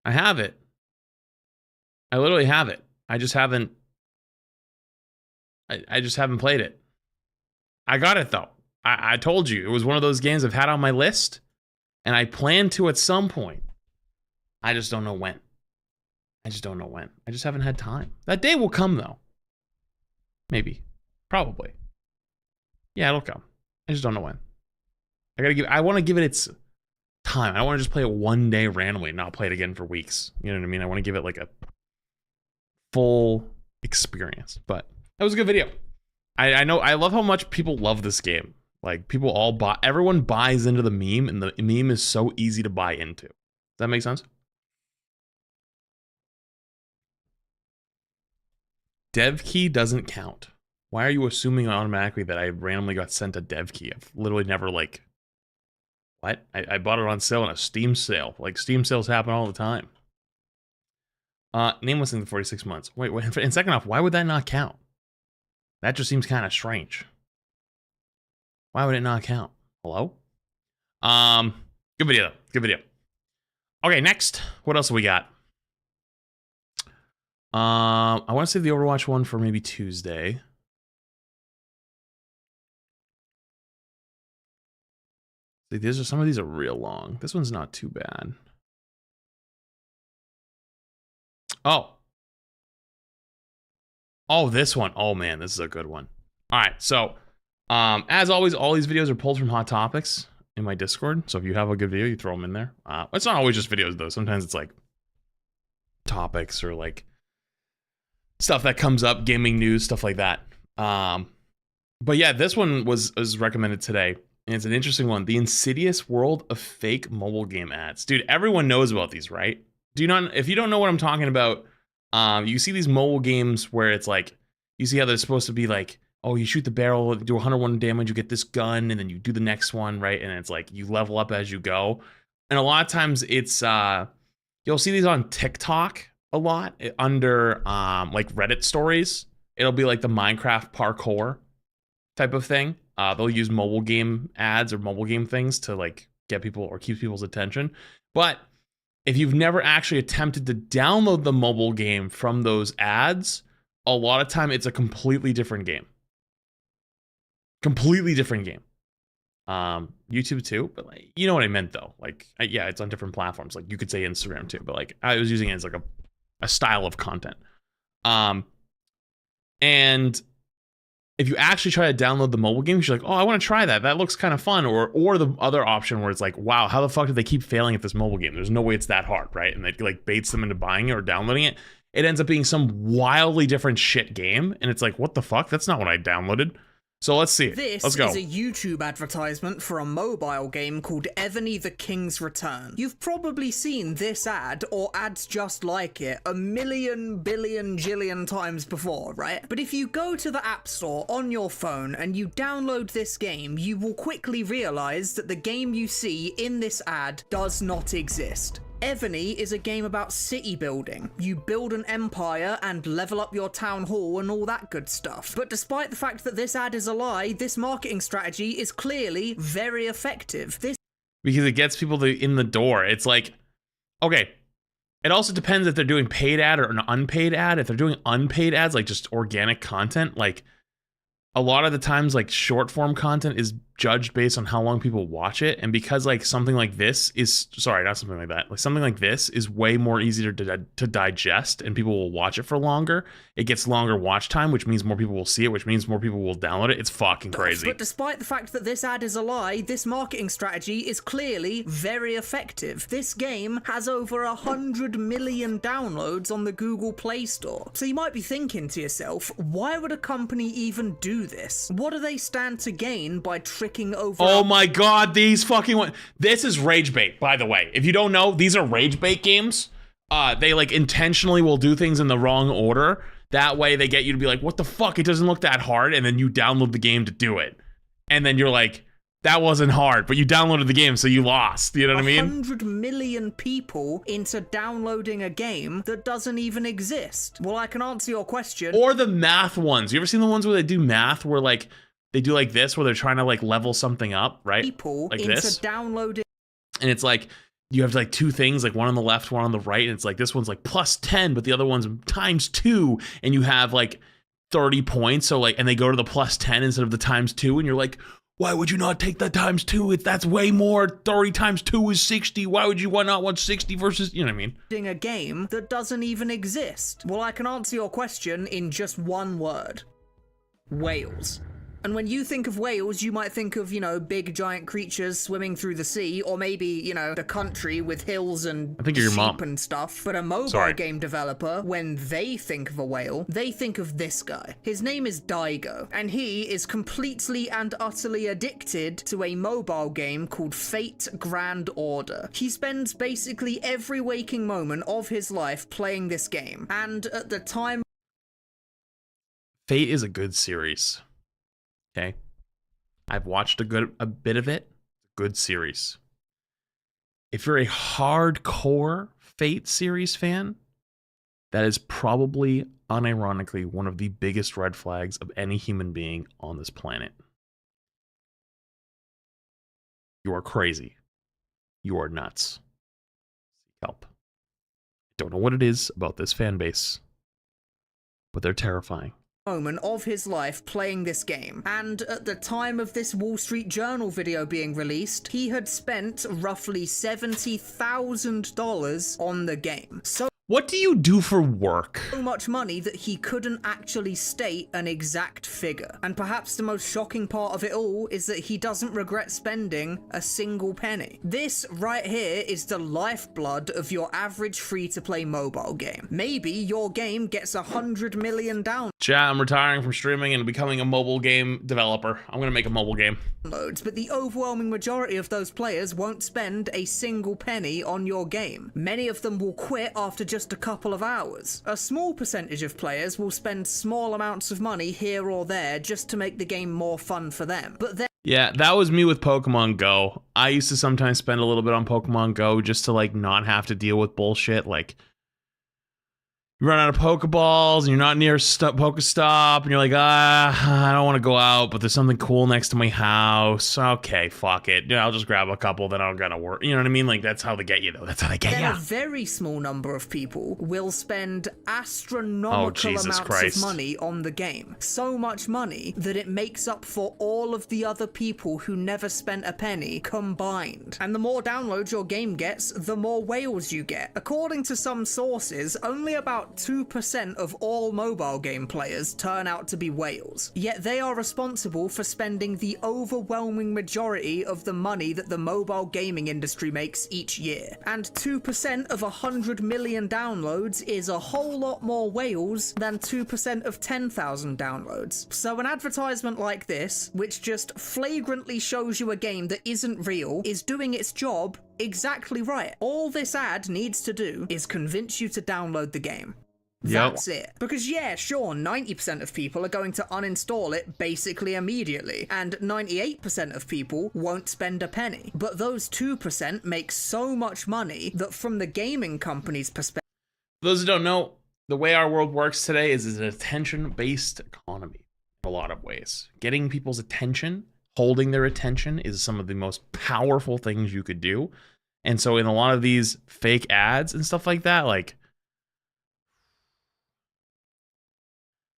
I have it. I literally have it. I just haven't... I just haven't played it. I got it, though. I told you. It was one of those games I've had on my list, and I plan to at some point. I just don't know when. I just don't know when. I just haven't had time. That day will come, though. Maybe. Probably. Yeah, it'll come. I just don't know when. I want to give it its time. I don't want to just play it one day randomly and not play it again for weeks. You know what I mean? I want to give it like a full experience. But that was a good video. I know, I love how much people love this game. Like people all buy, everyone buys into the meme, and the meme is so easy to buy into. Does that make sense? Dev key doesn't count. Why are you assuming automatically that I randomly got sent a dev key? I've literally never like, what? I bought it on sale in a Steam sale. Like Steam sales happen all the time. Nameless in 46 months. Wait, and second off, why would that not count? That just seems kind of strange. Why would it not count? Hello? Good video though. Good video. Okay, next. What else have we got? I want to save the Overwatch one for maybe Tuesday. See, some of these are real long. This one's not too bad. Oh. Oh, this one. Oh man, this is a good one. All right, so as always, all these videos are pulled from Hot Topics in my Discord. So if you have a good video, you throw them in there. It's not always just videos though. Sometimes it's like topics or like stuff that comes up, gaming news, stuff like that. But yeah, this one was recommended today. And it's an interesting one. The insidious world of fake mobile game ads. Dude, everyone knows about these, right? Do you not? If you don't know what I'm talking about, you see these mobile games where it's like, you see how they're supposed to be like, oh, you shoot the barrel, do 101 damage, you get this gun, and then you do the next one, right? And it's like, you level up as you go. And a lot of times it's, you'll see these on TikTok a lot under like Reddit stories. It'll be like the Minecraft parkour type of thing. They'll use mobile game ads or mobile game things to like get people or keep people's attention. But if you've never actually attempted to download the mobile game from those ads, a lot of time it's a completely different game. Completely different game. YouTube too, but like, you know what I meant though. Like, yeah, it's on different platforms. Like you could say Instagram too, but like I was using it as like a style of content. And if you actually try to download the mobile game, you're like, oh, I want to try that. That looks kind of fun. Or the other option where it's like, wow, how the fuck did they keep failing at this mobile game? There's no way it's that hard, right? And it like baits them into buying it or downloading it. It ends up being some wildly different shit game. And it's like, what the fuck? That's not what I downloaded. So let's see it. Let's go. This is a YouTube advertisement for a mobile game called Ebony the King's Return. You've probably seen this ad, or ads just like it, a million, billion, jillion times before, right? But if you go to the App Store on your phone and you download this game, you will quickly realize that the game you see in this ad does not exist. Ebony is a game about city building. You build an empire and level up your town hall and all that good stuff. But despite the fact that this ad is a lie, this marketing strategy is clearly very effective. Because it gets people in the door. It's like, okay, it also depends if they're doing paid ad or an unpaid ad. If they're doing unpaid ads, like just organic content, like a lot of the times like short form content is judged based on how long people watch it. And because like something like this is, sorry, not something like that, like something like this is way more easier to digest and people will watch it for longer. It gets longer watch time, which means more people will see it, which means more people will download it. It's fucking crazy. But despite the fact that this ad is a lie, this marketing strategy is clearly very effective. This game has over 100 million downloads on the Google Play Store. So you might be thinking to yourself, why would a company even do this? What do they stand to gain by tricking over? Oh my god, these fucking this is rage bait, by the way. If you don't know, these are rage bait games. They like intentionally will do things in the wrong order. That way they get you to be like, what the fuck? It doesn't look that hard. And then you download the game to do it. And then you're like, that wasn't hard, but you downloaded the game, so you lost. You know what I mean? 100 million people into downloading a game that doesn't even exist. Well, I can answer your question. Or the math ones. You ever seen the ones where they do math where like they do like this, where they're trying to like level something up, right? People like into this. Downloading. And it's like, you have like two things, like one on the left, one on the right. And it's like, this one's like plus 10, but the other one's times 2. And you have like 30 points. So like, and they go to the plus 10 instead of the times 2. And you're like, why would you not take that times 2? That's way more. 30 times 2 is 60. Why would you not want 60 versus, you know what I mean? A game that doesn't even exist. Well, I can answer your question in just one word. Whales. And when you think of whales, you might think of, you know, big giant creatures swimming through the sea, or maybe, you know, the country with hills and I think you're your mom. sheep and stuff. But a mobile game developer, when they think of a whale, they think of this guy. His name is Daigo, and he is completely and utterly addicted to a mobile game called Fate Grand Order. He spends basically every waking moment of his life playing this game, and at the time... Fate is a good series. Okay, I've watched a bit of it. Good series. If you're a hardcore Fate series fan, that is probably unironically one of the biggest red flags of any human being on this planet. You are crazy. You are nuts. Seek help. Don't know what it is about this fan base, but they're terrifying. Moment of his life playing this game, and at the time of this Wall Street Journal video being released, he had spent roughly $70,000 on the game. What do you do for work? So much money that he couldn't actually state an exact figure. And perhaps the most shocking part of it all is that he doesn't regret spending a single penny. This right here is the lifeblood of your average free-to-play mobile game. Maybe your game gets 100 million downloads. Chat, I'm retiring from streaming and becoming a mobile game developer. I'm gonna make a mobile game. But the overwhelming majority of those players won't spend a single penny on your game. Many of them will quit after just a couple of hours. A small percentage of players will spend small amounts of money here or there just to make the game more fun for them. But then Yeah, that was me with Pokemon Go. I used to sometimes spend a little bit on Pokemon Go just to like not have to deal with bullshit like you run out of Pokeballs and you're not near Pokestop and you're like, I don't want to go out, but there's something cool next to my house. Okay, fuck it. Yeah, I'll just grab a couple, then I'll gotta work. You know what I mean? Like, that's how they get you, though. That's how they get then you. a very small number of people will spend astronomical amounts of money on the game. So much money that it makes up for all of the other people who never spent a penny combined. And the more downloads your game gets, the more whales you get. According to some sources, only about 2% of all mobile game players turn out to be whales, yet they are responsible for spending the overwhelming majority of the money that the mobile gaming industry makes each year. And 2% of 100 million downloads is a whole lot more whales than 2% of 10,000 downloads. So an advertisement like this, which just flagrantly shows you a game that isn't real, is doing its job exactly right. All this ad needs to do is convince you to download the game. That's it. Because yeah, sure, 90% of people are going to uninstall it basically immediately, and 98% of people won't spend a penny. But those 2% make so much money that from the gaming company's perspective... For those who don't know, the way our world works today is an attention-based economy in a lot of ways. Getting people's attention, holding their attention is some of the most powerful things you could do. And so in a lot of these fake ads and stuff like that, like,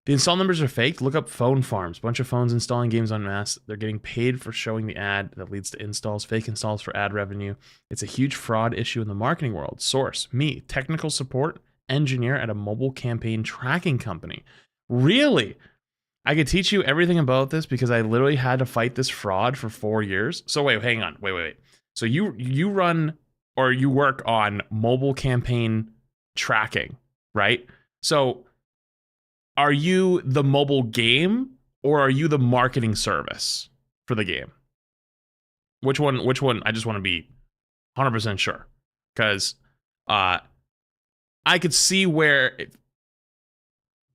the install numbers are fake. Look up phone farms. Bunch of phones installing games en masse. They're getting paid for showing the ad that leads to installs. Fake installs for ad revenue. It's a huge fraud issue in the marketing world. Source, me, technical support engineer at a mobile campaign tracking company. Really? I could teach you everything about this because I literally had to fight this fraud for 4 years. So wait, hang on. Wait. So you run or you work on mobile campaign tracking, right? So are you the mobile game or are you the marketing service for the game? Which one? I just want to be 100% sure. Because I could see where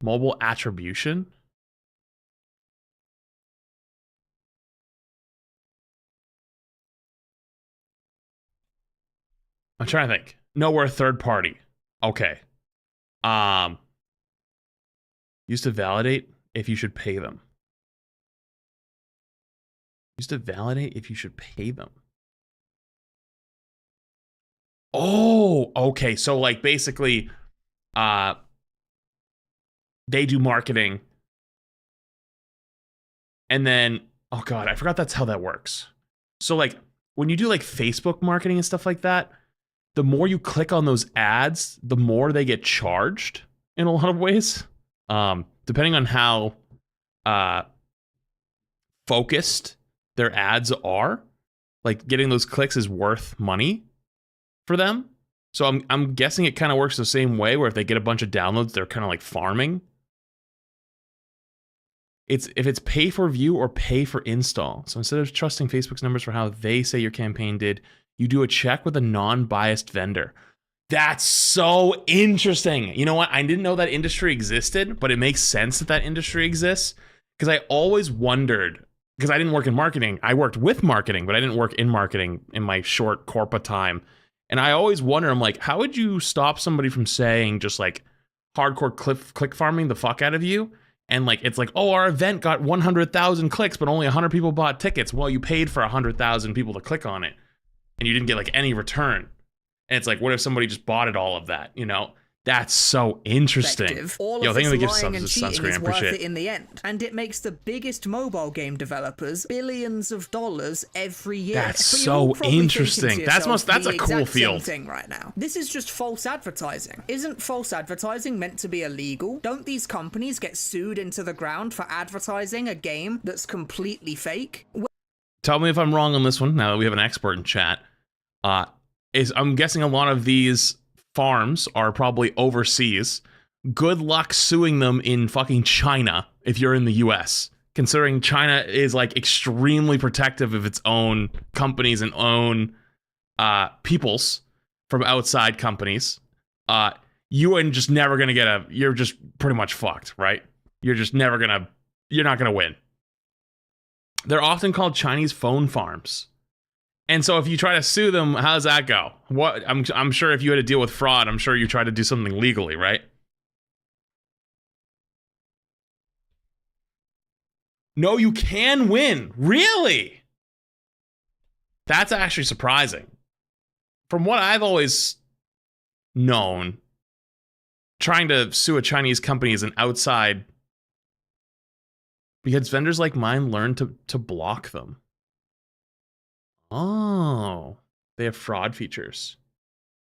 mobile attribution. I'm trying to think. No, we're a third party. Okay. Used to validate if you should pay them. Used to validate if you should pay them. Oh, okay. So like basically, they do marketing. And then, oh God, I forgot that's how that works. So like when you do like Facebook marketing and stuff like that, the more you click on those ads, the more they get charged in a lot of ways. Depending on how focused their ads are, like getting those clicks is worth money for them. So I'm guessing it kind of works the same way, where if they get a bunch of downloads, they're kind of like farming. If it's pay for view or pay for install. So instead of trusting Facebook's numbers for how they say your campaign did, you do a check with a non-biased vendor. That's so interesting. You know what? I didn't know that industry existed, but it makes sense that that industry exists, because I always wondered, because I didn't work in marketing. I worked with marketing, but I didn't work in marketing in my short corporate time. And I always wonder, I'm like, how would you stop somebody from saying just like hardcore click farming the fuck out of you? And like, it's like, oh, our event got 100,000 clicks, but only 100 people bought tickets. Well, you paid for 100,000 people to click on it, and you didn't get like any return. And it's like, what if somebody just bought it all of that, you know? That's so interesting. All Yo, of thank you this for lying the and subs to cheating sunscreen. I is worth appreciate it it. in the end, and it makes the biggest mobile game developers billions of dollars every year. That's But you're so all probably interesting. thinking to That's yourself that's the a cool exact same field. thing right now. This is just false advertising. Isn't false advertising meant to be illegal? Don't these companies get sued into the ground for advertising a game that's completely fake? Tell me if I'm wrong on this one, now that we have an expert in chat. I'm guessing a lot of these farms are probably overseas. Good luck suing them in fucking China if you're in the US, considering China is like extremely protective of its own companies and own peoples from outside companies. You are just never gonna get you're just pretty much fucked, right? You're not gonna win. They're often called Chinese phone farms. And so if you try to sue them, how does that go? What I'm sure if you had to deal with fraud, I'm sure you try to do something legally, right? No, you can win. Really? That's actually surprising. From what I've always known, trying to sue a Chinese company is an outside, because vendors like mine learn to block them. Oh, they have fraud features.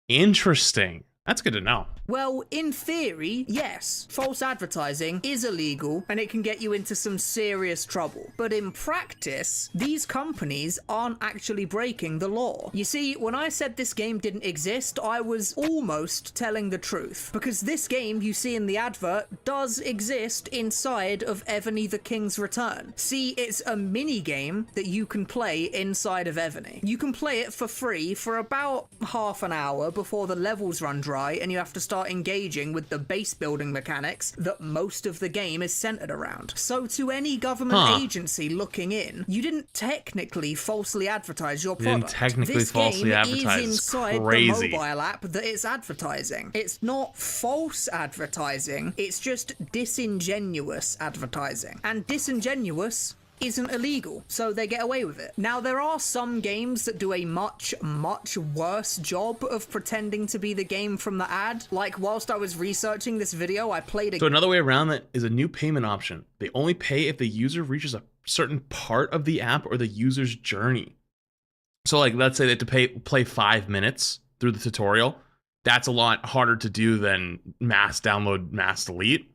Interesting. That's good to know. Well, in theory, yes, false advertising is illegal and it can get you into some serious trouble. But in practice, these companies aren't actually breaking the law. You see, when I said this game didn't exist, I was almost telling the truth. Because this game you see in the advert does exist inside of Evany the King's Return. See, it's a mini game that you can play inside of Evany. You can play it for free for about half an hour before the levels run dry and you have to start engaging with the base building mechanics that most of the game is centered around. So to any government agency looking in, you didn't technically falsely advertise your product. This game is inside the mobile app that it's advertising. It's not false advertising, it's just disingenuous advertising. And disingenuous isn't illegal, so they get away with it. Now, there are some games that do a much, much worse job of pretending to be the game from the ad. Like, whilst I was researching this video, I played a... So another way around that is a new payment option. They only pay if the user reaches a certain part of the app or the user's journey. So like, let's say they have to play 5 minutes through the tutorial. That's a lot harder to do than mass download, mass delete.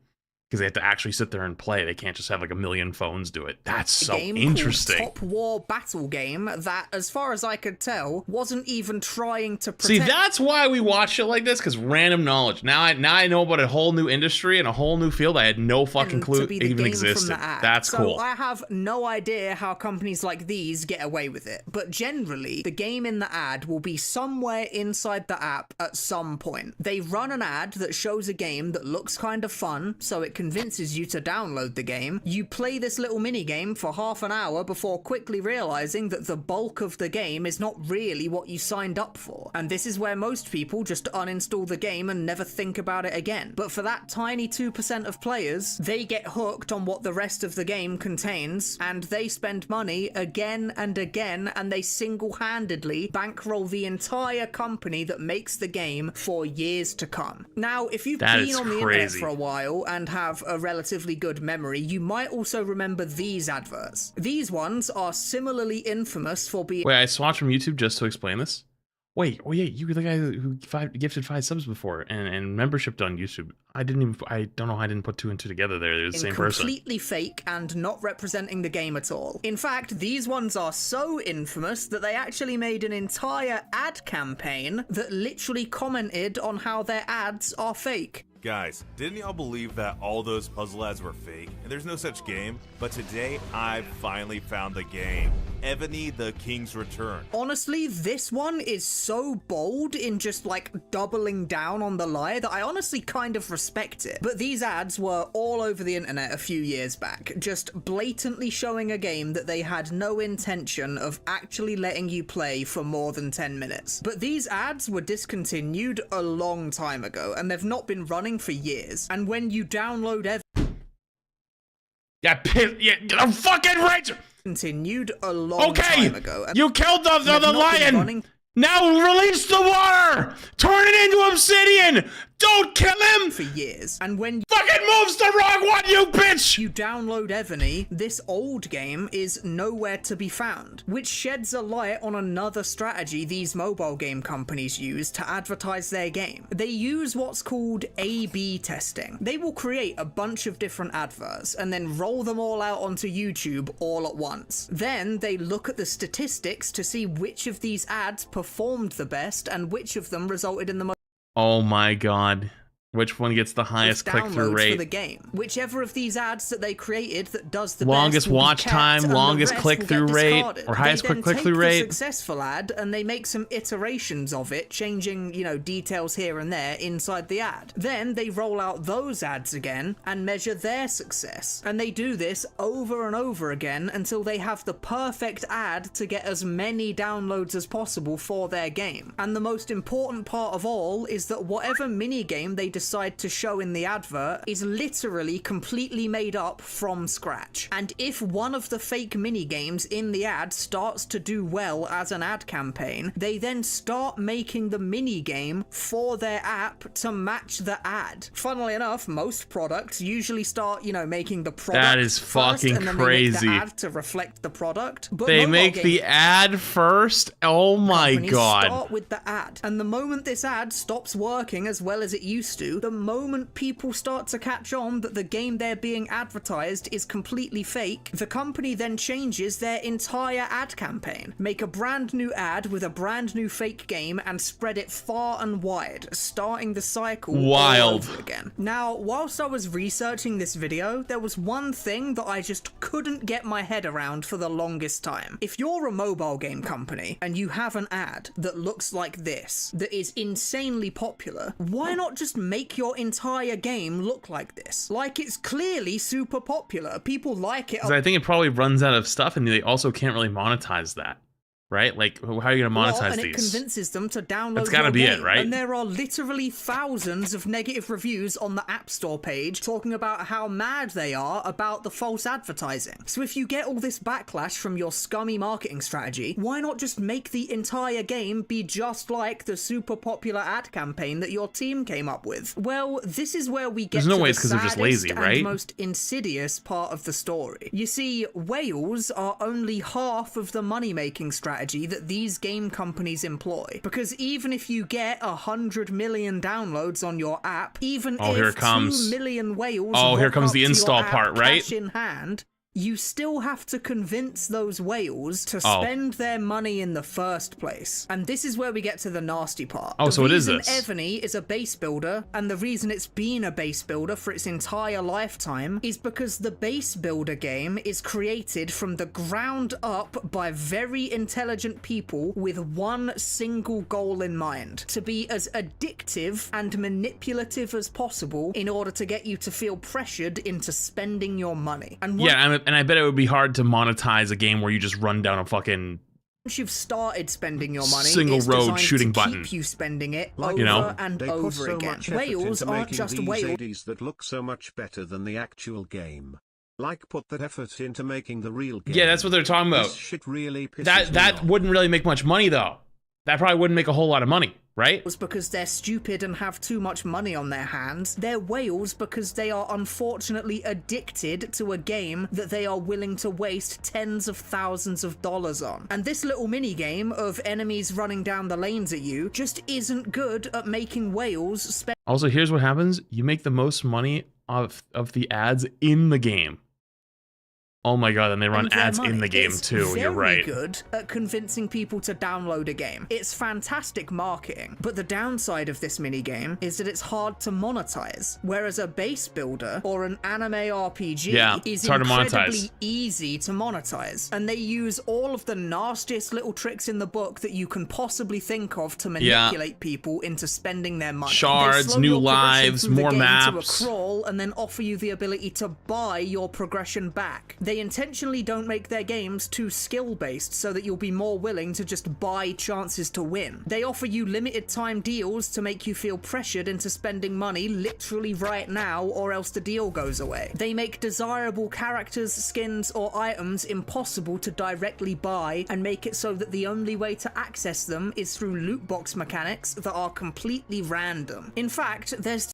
Because they have to actually sit there and play. They can't just have like a million phones do it. That's so interesting. Top War battle game that, as far as I could tell, wasn't even trying to protect... See, that's why we watch shit like this, because random knowledge. Now I know about a whole new industry and a whole new field I had no fucking clue it even existed. That's cool. So I have no idea how companies like these get away with it. But generally, the game in the ad will be somewhere inside the app at some point. They run an ad that shows a game that looks kind of fun, so it convinces you to download the game. You play this little mini game for half an hour before quickly realizing that the bulk of the game is not really what you signed up for. And this is where most people just uninstall the game and never think about it again. But for that tiny 2% of players, they get hooked on what the rest of the game contains, and they spend money again and again, and they single-handedly bankroll the entire company that makes the game for years to come. Now, if you've been on the internet for a while and have a relatively good memory, you might also remember these adverts. These ones are similarly infamous for being... Wait, I swatched from YouTube just to explain this. Wait, oh yeah, you were the guy who gifted 5 subs before and membership on YouTube. I don't know how I didn't put 2 and 2 together there. They're the same person. Completely fake and not representing the game at all. In fact, these ones are so infamous that they actually made an entire ad campaign that literally commented on how their ads are fake. Guys, didn't y'all believe that all those puzzle ads were fake? And there's no such game? But today, I've finally found the game. Ebony the King's Return. Honestly, this one is so bold in just like doubling down on the lie that I honestly kind of respect it. But these ads were all over the internet a few years back, just blatantly showing a game that they had no intention of actually letting you play for more than 10 minutes. But these ads were discontinued a long time ago, and they've not been running for years. And when you download I'm fucking rage. Continued a long time ago. You killed the lion. Now release the water. Turn it into obsidian. Don't kill him for years. And when fucking moves the wrong one, you bitch! You download Ebony, this old game is nowhere to be found, which sheds a light on another strategy these mobile game companies use to advertise their game. They use what's called A/B testing. They will create a bunch of different adverts and then roll them all out onto YouTube all at once. Then they look at the statistics to see which of these ads performed the best and which of them resulted in the most. Oh my god. Which one gets the highest click-through rate? For the game. Whichever of these ads that they created that does the longest best watch time, longest click-through rate, or highest click-through rate. They take the successful ad and they make some iterations of it, changing, you know, details here and there inside the ad. Then they roll out those ads again and measure their success. And they do this over and over again until they have the perfect ad to get as many downloads as possible for their game. And the most important part of all is that whatever minigame they decide to show in the advert is literally completely made up from scratch. And if one of the fake minigames in the ad starts to do well as an ad campaign, they then start making the minigame for their app to match the ad. Funnily enough, most products usually start, you know, making the product that is fucking first, and then crazy. They make the ad to reflect the product. But they make the ad first? Oh my god. Start with the ad. And the moment this ad stops working as well as it used to, the moment people start to catch on that the game they're being advertised is completely fake, the company then changes their entire ad campaign. Make a brand new ad with a brand new fake game and spread it far and wide, starting the cycle all over again. Now, whilst I was researching this video, there was one thing that I just couldn't get my head around for the longest time. If you're a mobile game company and you have an ad that looks like this, that is insanely popular, why not just make your entire game look like this? Like, it's clearly super popular. People like it. I think it probably runs out of stuff, and they also can't really monetize that, right? Like, how are you gonna monetize and these? it convinces them to download. That's gotta be it, right? And there are literally thousands of negative reviews on the App Store page talking about how mad they are about the false advertising. So if you get all this backlash from your scummy marketing strategy, why not just make the entire game be just like the super popular ad campaign that your team came up with? Well, this is where we get There's no to way the it's 'cause they're just lazy, saddest right? and most insidious part of the story. You see, whales are only half of the money-making strategy that these game companies employ. Because even if you get 100 million downloads on your app, even if 2 million whales here comes the install part, right? cash in hand, you still have to convince those whales to spend their money in the first place. And this is where we get to the nasty part. So it is this. The reason Ebony is a base builder, and the reason it's been a base builder for its entire lifetime, is because the base builder game is created from the ground up by very intelligent people with one single goal in mind: to be as addictive and manipulative as possible in order to get you to feel pressured into spending your money. And and I bet it would be hard to monetize a game where you just run down a fucking once you've started spending your money, single it's road designed shooting to button. Keep you spending it Like, over and they put over so again. much effort Whales into aren't making just these whales. ADs that look so much better than the actual game. Like, put that effort into making the real game. Yeah, that's what they're talking about. This shit really pisses me That off. wouldn't really make much money though. That probably wouldn't make a whole lot of money. right? Because they're stupid and have too much money on their hands. They're whales because they are unfortunately addicted to a game that they are willing to waste tens of thousands of dollars on. And this little mini game of enemies running down the lanes at you just isn't good at making whales spend. Also, here's what happens. You make the most money of the ads in the game. Oh my god, and they run ads in the game too. You're right. It's very good at convincing people to download a game. It's fantastic marketing, but the downside of this minigame is that it's hard to monetize, whereas a base builder or an anime RPG is incredibly easy to monetize. And they use all of the nastiest little tricks in the book that you can possibly think of to manipulate people into spending their money. Shards, new lives, more maps. To a crawl, and then offer you the ability to buy your progression back. They intentionally don't make their games too skill-based so that you'll be more willing to just buy chances to win. They offer you limited time deals to make you feel pressured into spending money literally right now, or else the deal goes away. They make desirable characters, skins, or items impossible to directly buy and make it so that the only way to access them is through loot box mechanics that are completely random. In fact, there's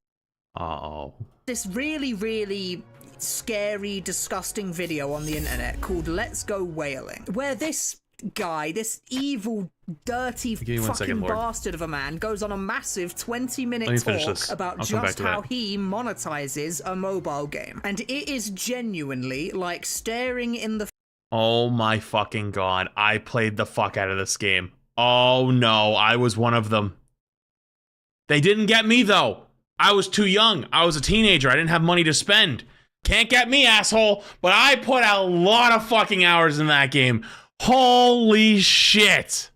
this really scary, disgusting video on the internet called Let's Go Whaling, where this guy, this evil, dirty fucking bastard of a man, goes on a massive 20-minute talk about just how he monetizes a mobile game. And it is genuinely like staring in the... Oh my fucking god, I played the fuck out of this game. Oh no, I was one of them. They didn't get me though. I was too young. I was a teenager. I didn't have money to spend. Can't get me, asshole. But I put a lot of fucking hours in that game. Holy shit.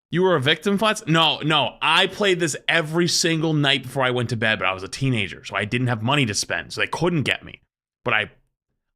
You were a victim, Flats? No. I played this every single night before I went to bed, but I was a teenager, so I didn't have money to spend, so they couldn't get me. But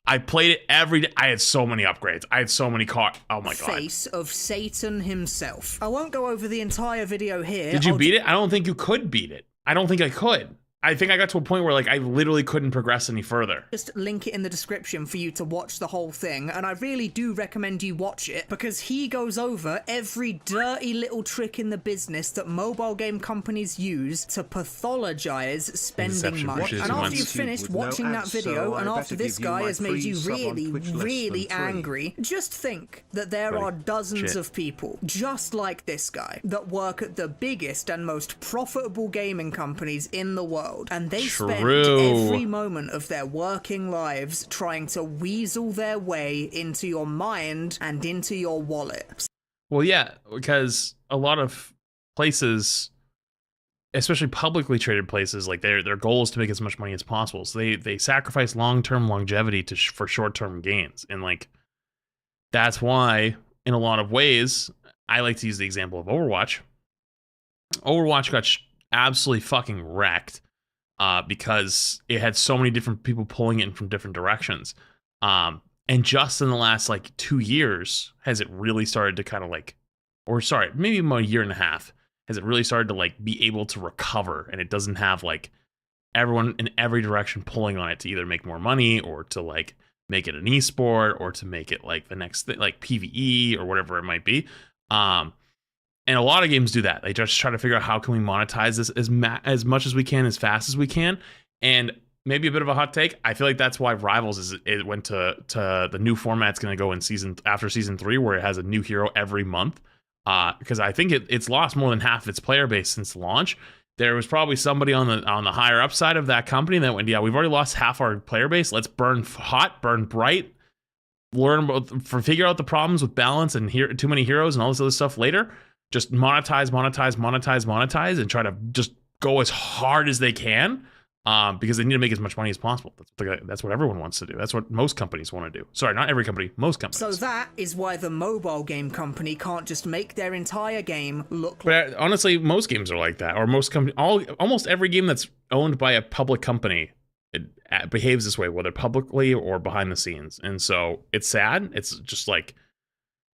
I played it every day. I had so many upgrades. I had so many cars. Oh my god. Face of Satan himself. I won't go over the entire video here. Did you beat it? I don't think you could beat it. I don't think I could. I think I got to a point where, like, I literally couldn't progress any further. Just link it in the description for you to watch the whole thing, and I really do recommend you watch it, because he goes over every dirty little trick in the business that mobile game companies use to pathologize spending money. And after you've finished watching that video, and after this guy has made you really angry, just think that there are dozens of people just like this guy that work at the biggest and most profitable gaming companies in the world. And they spend every moment of their working lives trying to weasel their way into your mind and into your wallet. Well, yeah, because a lot of places, especially publicly traded places, like their goal is to make as much money as possible. So they sacrifice long-term longevity for short-term gains. And like, that's why, in a lot of ways, I like to use the example of Overwatch. Overwatch got absolutely fucking wrecked. Because it had so many different people pulling it in from different directions. And just in the last, like, 2 years, has it really started to kind of, like, or sorry, maybe a year and a half, has it really started to, like, be able to recover, and it doesn't have, like, everyone in every direction pulling on it to either make more money, or to, like, make it an esport, or to make it, like, the next thing, like, PvE, or whatever it might be. And a lot of games do that. They just try to figure out how can we monetize this as much as we can, as fast as we can. And maybe a bit of a hot take, I feel like that's why Rivals it went to the new format's going to go in after season 3, where it has a new hero every month. Because I think it's lost more than half of its player base since launch. There was probably somebody on the higher up side of that company that went, yeah, we've already lost half our player base. Let's burn hot, burn bright, figure out the problems with balance and too many heroes and all this other stuff later. Just monetize, and try to just go as hard as they can, because they need to make as much money as possible. That's what everyone wants to do. That's what most companies want to do. Sorry, not every company, most companies. So that is why the mobile game company can't just make their entire game look. But honestly, most games are like that, or almost every game that's owned by a public company, it behaves this way, whether publicly or behind the scenes. And so it's sad. It's just like,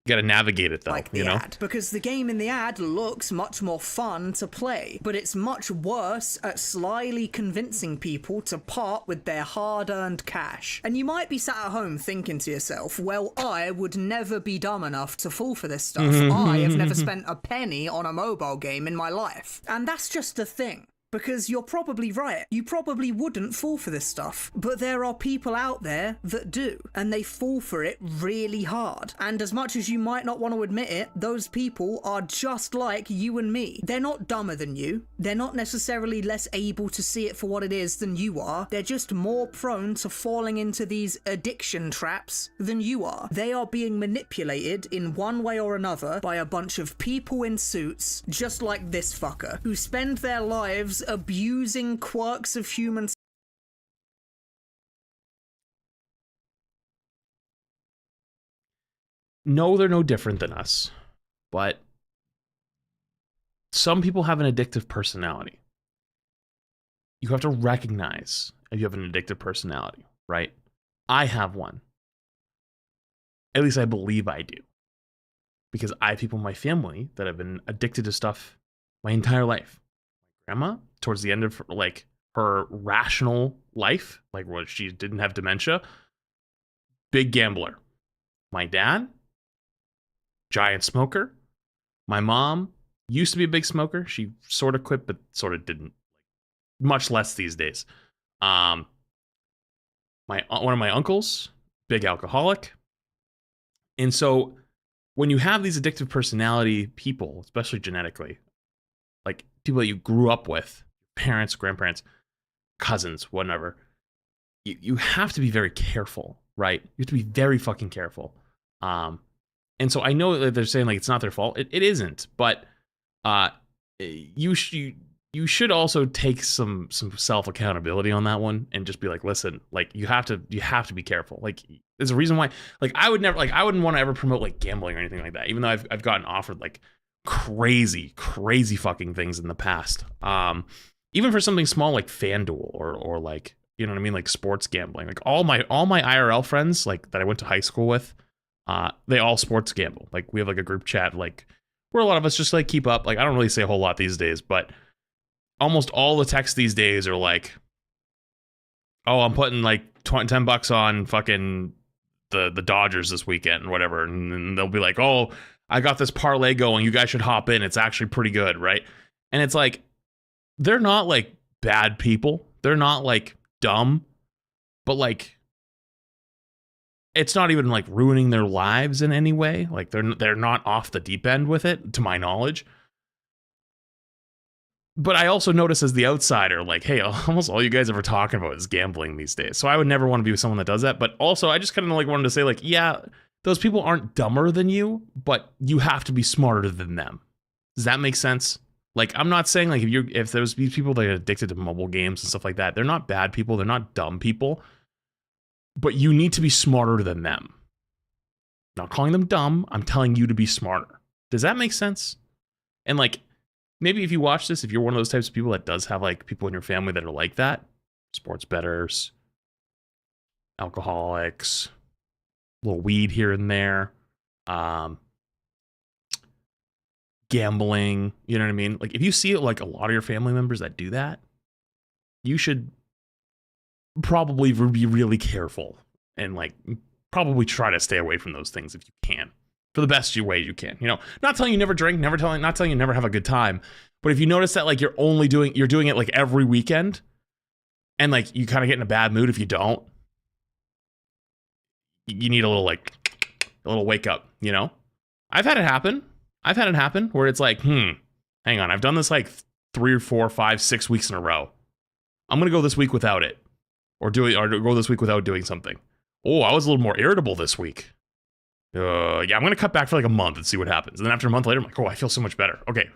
You gotta navigate it though, like the you know? ad, because the game in the ad looks much more fun to play, but it's much worse at slyly convincing people to part with their hard-earned cash. And you might be sat at home thinking to yourself, well, I would never be dumb enough to fall for this stuff. I have never spent a penny on a mobile game in my life. And that's just the thing. Because you're probably right. You probably wouldn't fall for this stuff. But there are people out there that do. And they fall for it really hard. And as much as you might not want to admit it, those people are just like you and me. They're not dumber than you. They're not necessarily less able to see it for what it is than you are. They're just more prone to falling into these addiction traps than you are. They are being manipulated in one way or another by a bunch of people in suits, just like this fucker, who spend their lives abusing quirks of human. No, they're no different than us, but some people have an addictive personality. You have to recognize if you have an addictive personality, right? I have one. At least I believe I do. Because I have people in my family that have been addicted to stuff my entire life. My grandma, towards the end of like her rational life, like when she didn't have dementia, big gambler. My dad, giant smoker. My mom used to be a big smoker. She sort of quit, but sort of didn't. Much less these days. One of my uncles, big alcoholic. And so when you have these addictive personality people, especially genetically, like people that you grew up with, parents, grandparents, cousins, whatever, you have to be very careful, right? You have to be very fucking careful. And so I know that they're saying like it's not their fault. It isn't, but you should also take some self accountability on that one and just be like, listen, like you have to be careful. Like there's a reason why. Like I wouldn't want to ever promote like gambling or anything like that. Even though I've gotten offered like crazy fucking things in the past. Even for something small like FanDuel or like, you know what I mean, like sports gambling. Like all my IRL friends like that I went to high school with, they all sports gamble. Like we have like a group chat like where a lot of us just like keep up. Like I don't really say a whole lot these days, but almost all the texts these days are like, oh, I'm putting like $10 on fucking the Dodgers this weekend or whatever. And then they'll be like, oh, I got this parlay going. You guys should hop in. It's actually pretty good, right? And it's like, they're not like bad people. They're not like dumb, but like, it's not even like ruining their lives in any way. Like they're not off the deep end with it, to my knowledge. But I also notice as the outsider, like, hey, almost all you guys ever talking about is gambling these days. So I would never want to be with someone that does that. But also, I just kind of like wanted to say, like, yeah, those people aren't dumber than you, but you have to be smarter than them. Does that make sense? Like, I'm not saying like if there's these people that are addicted to mobile games and stuff like that, they're not bad people, they're not dumb people, but you need to be smarter than them. I'm not calling them dumb. I'm telling you to be smarter. Does that make sense? And like, maybe if you watch this, if you're one of those types of people that does have like people in your family that are like that, sports bettors, alcoholics, a little weed here and there, gambling, you know what I mean? Like if you see like a lot of your family members that do that, you should probably be really careful and like probably try to stay away from those things if you can. For the best way you can, you know, not telling you never drink, not telling you never have a good time. But if you notice that like you're doing it like every weekend and like you kind of get in a bad mood if you don't, you need a little wake up, you know? I've had it happen where it's like, hang on, I've done this like 3 or 4, 5, 6 weeks in a row. I'm going to go this week without it or go this week without doing something. Oh, I was a little more irritable this week. Yeah, I'm gonna cut back for like a month and see what happens. And then after a month later, I'm like, oh, I feel so much better. Okay,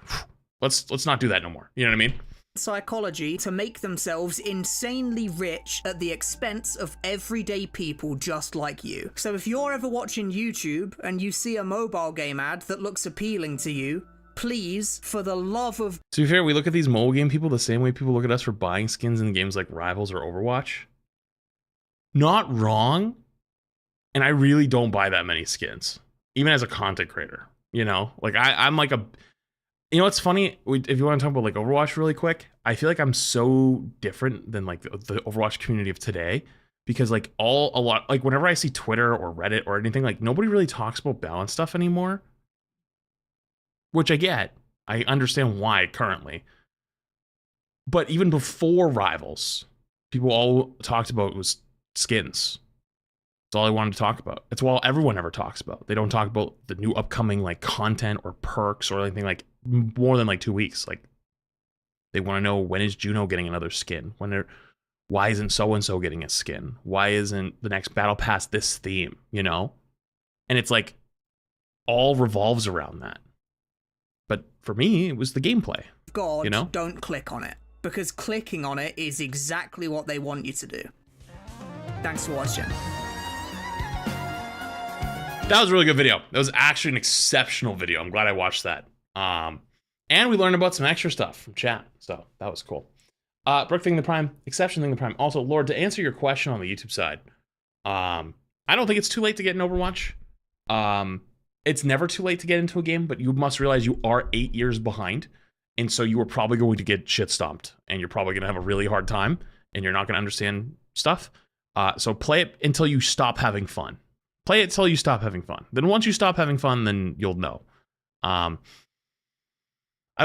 let's not do that no more. You know what I mean? Psychology to make themselves insanely rich at the expense of everyday people just like you. So if you're ever watching YouTube and you see a mobile game ad that looks appealing to you, please, for the love of... To be fair, we look at these mobile game people the same way people look at us for buying skins in games like Rivals or Overwatch. Not wrong. And I really don't buy that many skins. even as a content creator, you know, like I'm like a, you know, what's funny, if you want to talk about like Overwatch really quick, I feel like I'm so different than like the Overwatch community of today, because like like whenever I see Twitter or Reddit or anything, like nobody really talks about balance stuff anymore, which I get. I understand why currently. But even before Rivals, people all talked about was skins. That's all I wanted to talk about. It's all everyone ever talks about. They don't talk about the new upcoming like content or perks or anything like more than like 2 weeks. Like they want to know, when is Juno getting another skin? Why isn't so and so getting a skin? Why isn't the next battle pass this theme? You know, and it's like all revolves around that. But for me, it was the gameplay. God, you know, don't click on it, because clicking on it is exactly what they want you to do. Thanks for watching. That was a really good video. That was actually an exceptional video. I'm glad I watched that. And we learned about some extra stuff from chat, so that was cool. Brooke Thing the Prime, Exception Thing the Prime. Also, Lord, to answer your question on the YouTube side, I don't think it's too late to get an Overwatch. It's never too late to get into a game, but you must realize you are 8 years behind, and so you are probably going to get shit stomped, and you're probably going to have a really hard time, and you're not going to understand stuff. So play it until you stop having fun. Play it till you stop having fun. Then once you stop having fun, then you'll know. I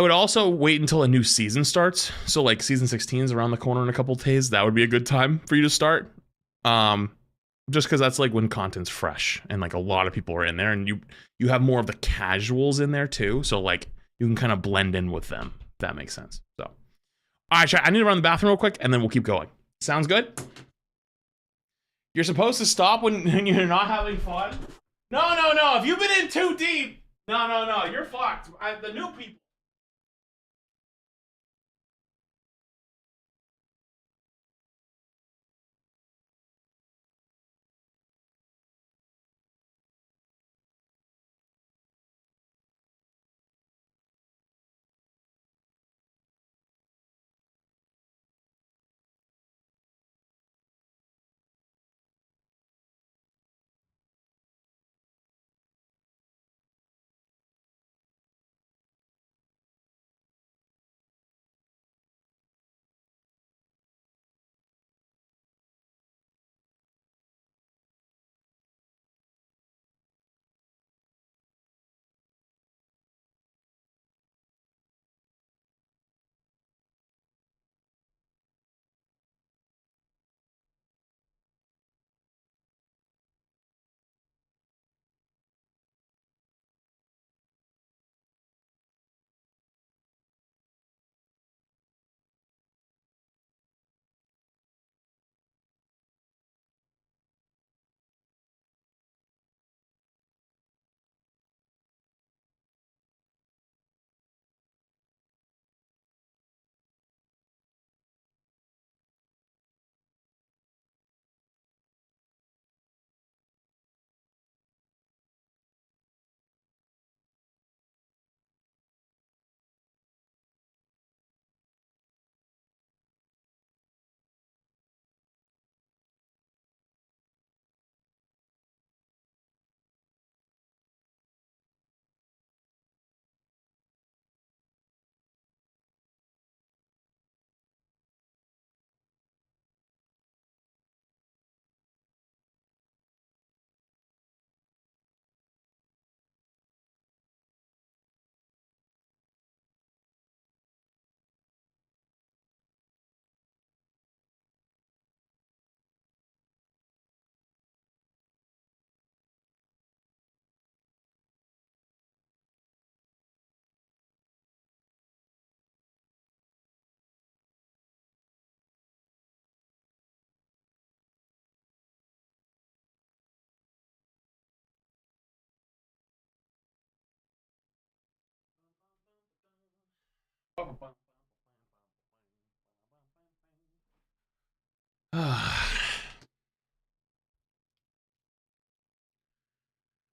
would also wait until a new season starts. So like season 16 is around the corner in a couple of days. That would be a good time for you to start. Just because that's like when content's fresh and like a lot of people are in there, and you have more of the casuals in there too. So like you can kind of blend in with them. If that makes sense. So, all right, chat, I need to run the bathroom real quick, and then we'll keep going. Sounds good? You're supposed to stop when you're not having fun? No. If you've been in too deep, no. You're fucked. The new people.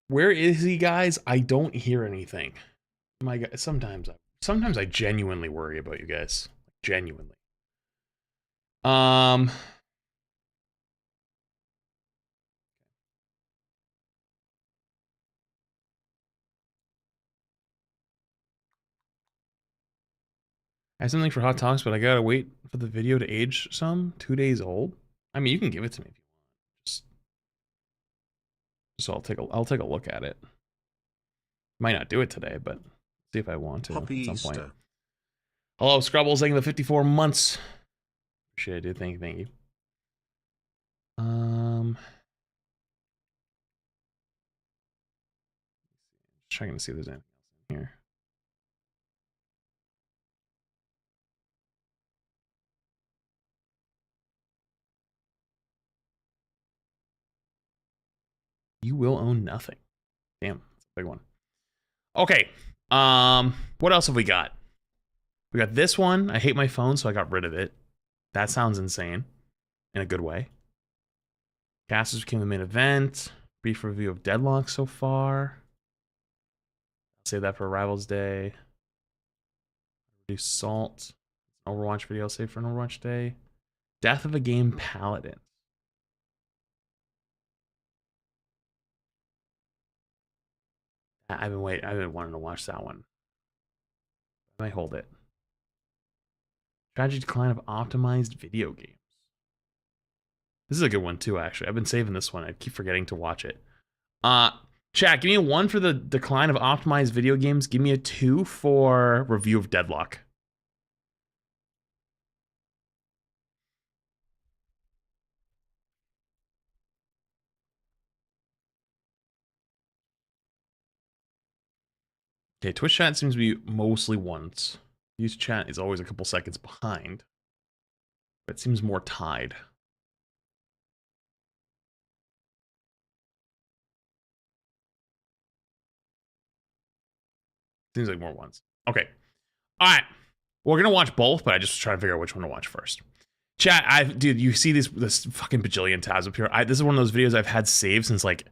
Where is he, guys? I don't hear anything. My God, sometimes I genuinely worry about you guys. Genuinely. I have something for hot talks, but I gotta wait for the video to age some. 2 days old. I mean, you can give it to me if you want. So I'll take a look at it. Might not do it today, but see if I want to Happy at some point. Easter. Hello, Scrubbles, thank you for the 54 months. Appreciate it, dude. Thank you. Just checking to see if there's anything else in here. You will own nothing. Damn, that's a big one. Okay. What else have we got? We got this one. I hate my phone, so I got rid of it. That sounds insane. In a good way. Gases became the main event. Brief review of Deadlock so far. I'll save that for Rivals Day. Reduce Salt. Overwatch video, I'll save for an Overwatch Day. Death of a Game Paladin. I've been wanting to watch that one. I might hold it. Tragic decline of optimized video games. This is a good one too, actually. I've been saving this one. I keep forgetting to watch it. Chat, give me a 1 for the decline of optimized video games. Give me a 2 for review of Deadlock. Okay, Twitch chat seems to be mostly ones. Use chat is always a couple seconds behind. But it seems more tied. Seems like more ones. Okay. Alright. We're gonna watch both, but I just try to figure out which one to watch first. Chat, dude, you see this fucking bajillion tabs up here. This is one of those videos I've had saved since like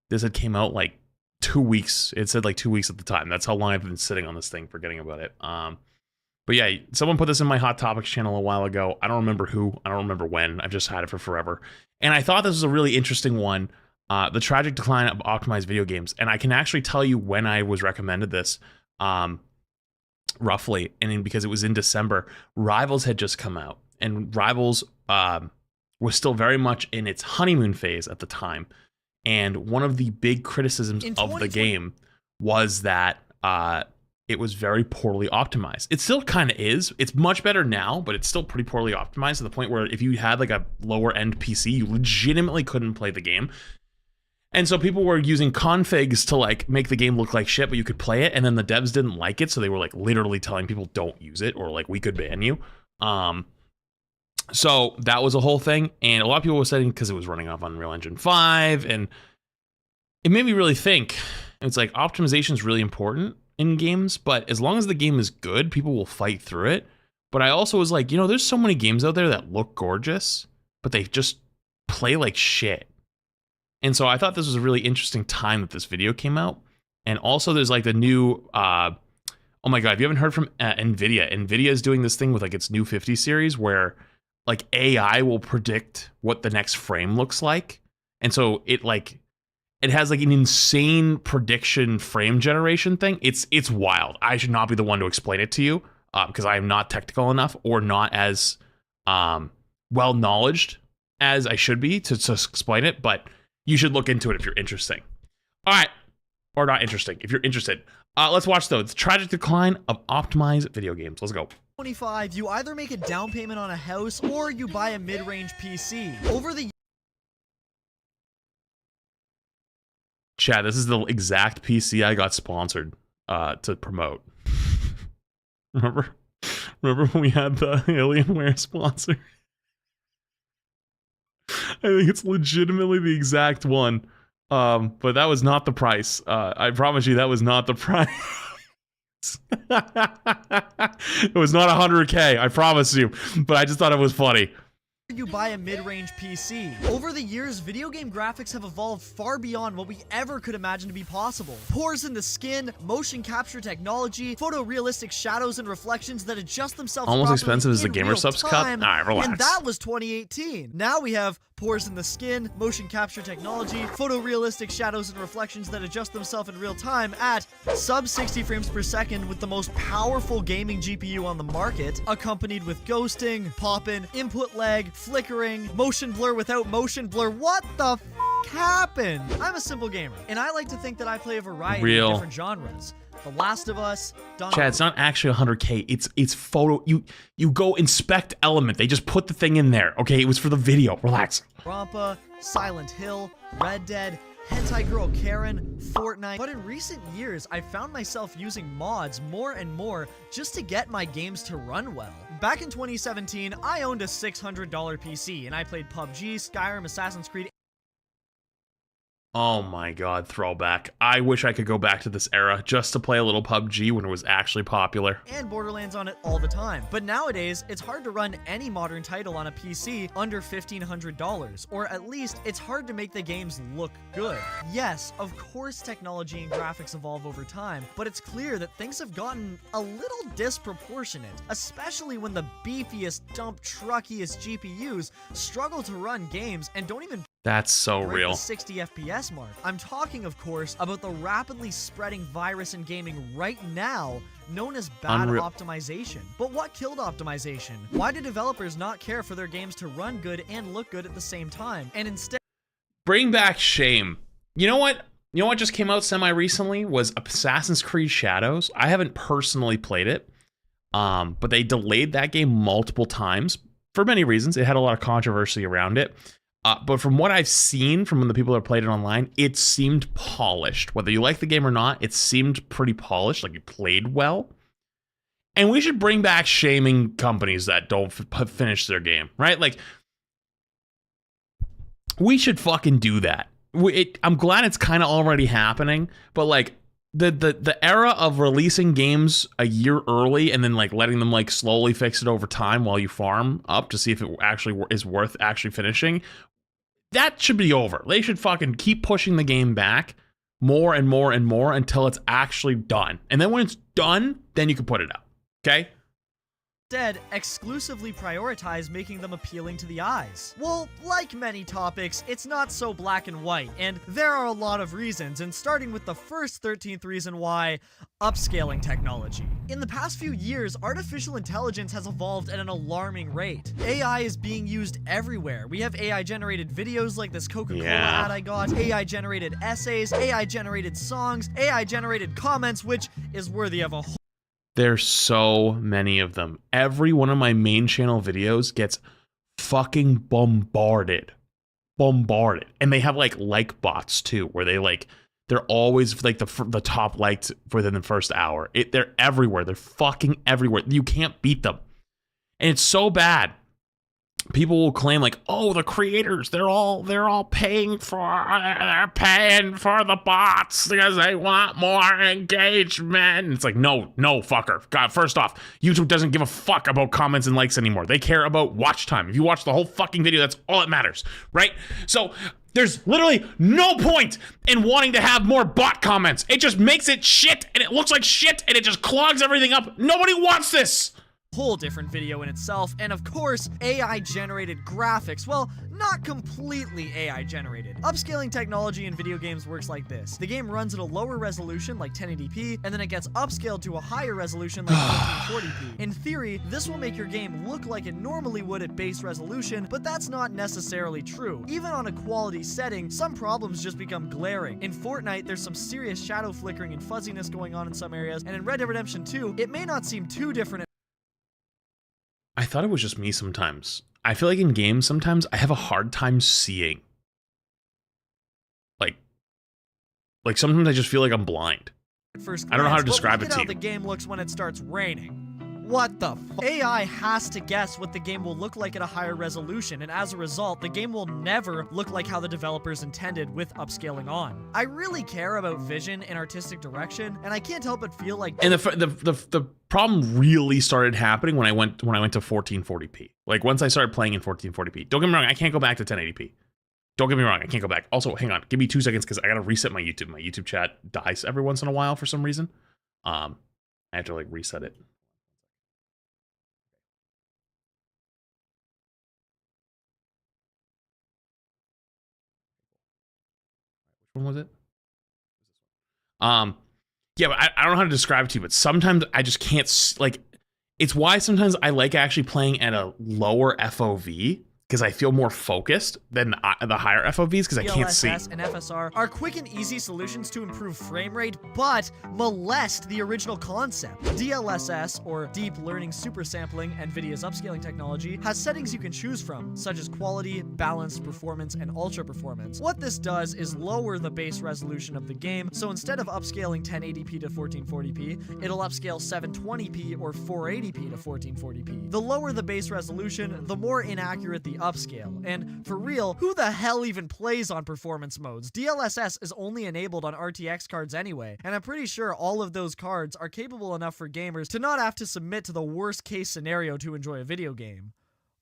this had came out like 2 weeks. It said like 2 weeks at the time. That's how long I've been sitting on this thing, forgetting about it. But yeah, someone put this in my Hot Topics channel a while ago. I don't remember who. I don't remember when. I've just had it for forever. And I thought this was a really interesting one. The tragic decline of optimized video games. And I can actually tell you when I was recommended this, roughly. And because it was in December, Rivals had just come out. And Rivals was still very much in its honeymoon phase at the time. And one of the big criticisms of the game was that it was very poorly optimized. It still kind of is. It's much better now, but it's still pretty poorly optimized to the point where if you had like a lower end PC, you legitimately couldn't play the game. And so people were using configs to like make the game look like shit, but you could play it. And then the devs didn't like it, so they were like literally telling people don't use it, or like we could ban you. So that was a whole thing, and a lot of people were saying because it was running off Unreal Engine 5, and it made me really think. It's like optimization is really important in games, but as long as the game is good, people will fight through it. But I also was like, you know, there's so many games out there that look gorgeous, but they just play like shit. And so I thought this was a really interesting time that this video came out. And also there's like the new, oh my God, if you haven't heard from NVIDIA, NVIDIA is doing this thing with like its new 50 series where like AI will predict what the next frame looks like. And so it has like an insane prediction frame generation thing. It's wild. I should not be the one to explain it to you because I am not technical enough or not as well knowledged as I should be to explain it, but you should look into it if you're interested. All right. Or not interesting, if you're interested. Let's watch though. It's tragic decline of optimized video games. Let's go. 25, you either make a down payment on a house or you buy a mid-range PC. Over the Chat, this is the exact PC I got sponsored to promote. Remember when we had the Alienware sponsor? I think it's legitimately the exact one. But that was not the price. I promise you that was not the price. It was not 100K, I promise you. But I just thought it was funny. you buy a mid-range PC. Over the years, video game graphics have evolved far beyond what we ever could imagine to be possible. Pores in the skin, motion capture technology, photorealistic shadows and reflections that adjust themselves Almost properly expensive as the in gamersupps real cup. time, Alright, relax. and that was 2018. Now we have pores in the skin, motion capture technology, photorealistic shadows and reflections that adjust themselves in real time at sub 60 frames per second with the most powerful gaming GPU on the market, accompanied with ghosting, poppin', input lag, flickering, motion blur without motion blur. What the f happened? I'm a simple gamer, and I like to think that I play a variety of different genres. The Last of Us, Chad, it's not actually 100K. It's photo. You go inspect element. They just put the thing in there. Okay, it was for the video. Relax. Rampa, Silent Hill, Red Dead, Hentai Girl Karen, Fortnite. But in recent years, I found myself using mods more and more just to get my games to run well. Back in 2017, I owned a $600 PC, and I played PUBG, Skyrim, Assassin's Creed. Oh my god, throwback. I wish I could go back to this era just to play a little PUBG when it was actually popular. And Borderlands on it all the time. But nowadays, it's hard to run any modern title on a PC under $1,500, or at least it's hard to make the games look good. Yes, of course technology and graphics evolve over time, but it's clear that things have gotten a little disproportionate, especially when the beefiest, dump truckiest GPUs struggle to run games and don't even That's so break real. the 60 FPS mark. I'm talking, of course, about the rapidly spreading virus in gaming right now, known as bad Unreal. optimization. But what killed optimization? Why do developers not care for their games to run good and look good at the same time, and instead Bring back shame. You know what? You know what just came out semi-recently was Assassin's Creed Shadows. I haven't personally played it, but they delayed that game multiple times for many reasons. It had a lot of controversy around it. But from what I've seen from the people that played it online, it seemed polished. Whether you like the game or not, it seemed pretty polished, like it played well. And we should bring back shaming companies that don't finish their game, right? Like, we should fucking do that. I'm glad it's kind of already happening, but like the era of releasing games a year early and then like letting them like slowly fix it over time while you farm up to see if it actually is worth actually finishing, that should be over. They should fucking keep pushing the game back more and more and more until it's actually done. And then when it's done, then you can put it out. Okay? instead exclusively prioritize making them appealing to the eyes? Well, like many topics, it's not so black and white, and there are a lot of reasons, and starting with the first 13th reason why, upscaling technology. In the past few years, artificial intelligence has evolved at an alarming rate. AI is being used everywhere. We have AI-generated videos like this Coca-Cola ad I got, AI-generated essays, AI-generated songs, AI-generated comments, which is worthy of a whole. There's so many of them. Every one of my main channel videos gets fucking bombarded. And they have like bots too, where they're always like the top liked within the first hour. They're everywhere. They're fucking everywhere. You can't beat them. And it's so bad. People will claim like, oh, the creators, they're all paying for the bots because they want more engagement. It's like, no, fucker. God, first off, YouTube doesn't give a fuck about comments and likes anymore. They care about watch time. If you watch the whole fucking video, that's all that matters, right? So there's literally no point in wanting to have more bot comments. It just makes it shit, and it looks like shit, and it just clogs everything up. Nobody wants this. Whole different video in itself, and of course, AI-generated graphics. Well, not completely AI-generated. Upscaling technology in video games works like this. The game runs at a lower resolution, like 1080p, and then it gets upscaled to a higher resolution, like 1440p. In theory, this will make your game look like it normally would at base resolution, but that's not necessarily true. Even on a quality setting, some problems just become glaring. In Fortnite, there's some serious shadow flickering and fuzziness going on in some areas, and in Red Dead Redemption 2, it may not seem too different. I thought it was just me sometimes. I feel like in games sometimes I have a hard time seeing. Like sometimes I just feel like I'm blind. First I don't know how to glance, describe but it look to at you. how the game looks when it starts raining. What the f? AI has to guess what the game will look like at a higher resolution, and as a result, the game will never look like how the developers intended with upscaling on. I really care about vision and artistic direction, and I can't help but feel like— And the problem really started happening when I went to 1440p. Like once I started playing in 1440p. Don't get me wrong, I can't go back to 1080p. Don't get me wrong, I can't go back. Also, hang on, give me 2 seconds because I gotta reset my YouTube. My YouTube chat dies every once in a while for some reason. I have to like reset it. Which one was it? Yeah, but I don't know how to describe it to you, but sometimes I just can't, like, it's why sometimes I like actually playing at a lower FOV, because I feel more focused than the higher FOVs, because I can't see. DLSS and FSR are quick and easy solutions to improve frame rate, but molest the original concept. DLSS, or Deep Learning Super Sampling, NVIDIA's upscaling technology, has settings you can choose from, such as quality, balanced, performance, and ultra performance. What this does is lower the base resolution of the game, so instead of upscaling 1080p to 1440p, it'll upscale 720p or 480p to 1440p. The lower the base resolution, the more inaccurate the upscale. And for real, who the hell even plays on performance modes? DLSS is only enabled on RTX cards anyway, and I'm pretty sure all of those cards are capable enough for gamers to not have to submit to the worst case scenario to enjoy a video game.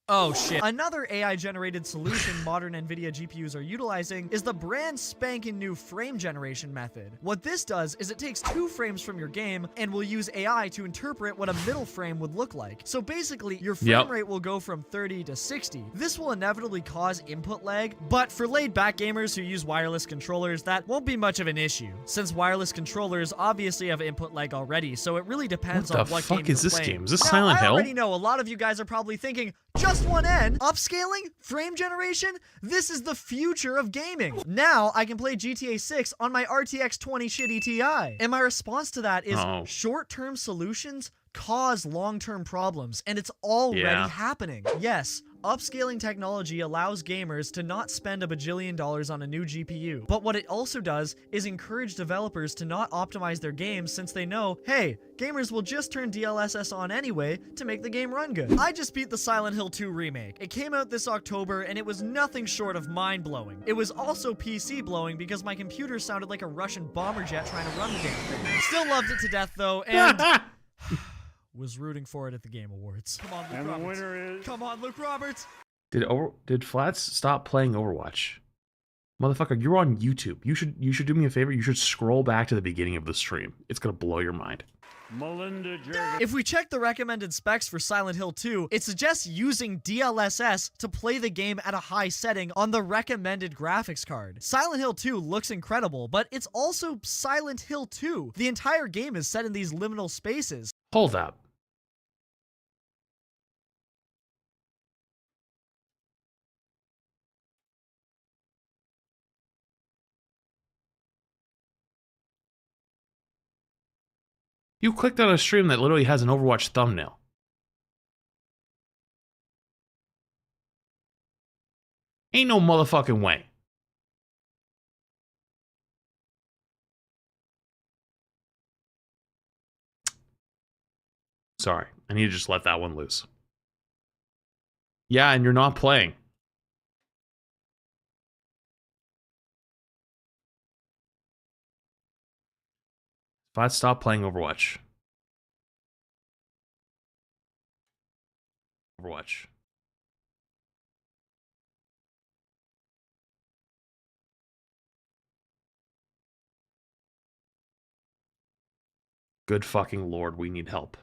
Oh shit. Another AI-generated solution modern NVIDIA GPUs are utilizing is the brand spanking new frame generation method. What this does is it takes 2 frames from your game and will use AI to interpret what a middle frame would look like. So basically, your frame rate will go from 30 to 60. This will inevitably cause input lag, but for laid-back gamers who use wireless controllers, that won't be much of an issue, since wireless controllers obviously have input lag already, so it really depends on what game you're playing. What the fuck is this game? Is this Silent Hill? I already know a lot of you guys are probably thinking, just one end, upscaling, frame generation, this is the future of gaming. Now I can play GTA 6 on my RTX 20 Ti. And my response to that is short-term solutions cause long-term problems, and it's already happening. Yes, upscaling technology allows gamers to not spend $1 bajillion on a new GPU, but what it also does is encourage developers to not optimize their games, since they know, hey, gamers will just turn DLSS on anyway to make the game run good. I just beat the Silent Hill 2 remake. It came out this October, and it was nothing short of mind-blowing. It was also PC-blowing because my computer sounded like a Russian bomber jet trying to run the damn thing. Still loved it to death though, and was rooting for it at the Game Awards. Come on, Luke Roberts. The winner is... Come on, Luke Roberts. Did Flats stop playing Overwatch? Motherfucker, you're on YouTube. You should do me a favor. You should scroll back to the beginning of the stream. It's gonna blow your mind. If we check the recommended specs for Silent Hill 2, it suggests using DLSS to play the game at a high setting on the recommended graphics card. Silent Hill 2 looks incredible, but it's also Silent Hill 2. The entire game is set in these liminal spaces. Hold up. You clicked on a stream that literally has an Overwatch thumbnail. Ain't no motherfucking way. Sorry, I need to just let that one loose. Yeah, and you're not playing. If I'd stop playing Overwatch. Overwatch. Good fucking lord, we need help.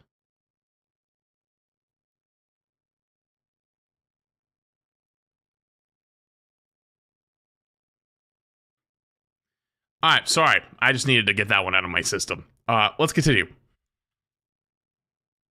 Alright, sorry. I just needed to get that one out of my system. Let's continue.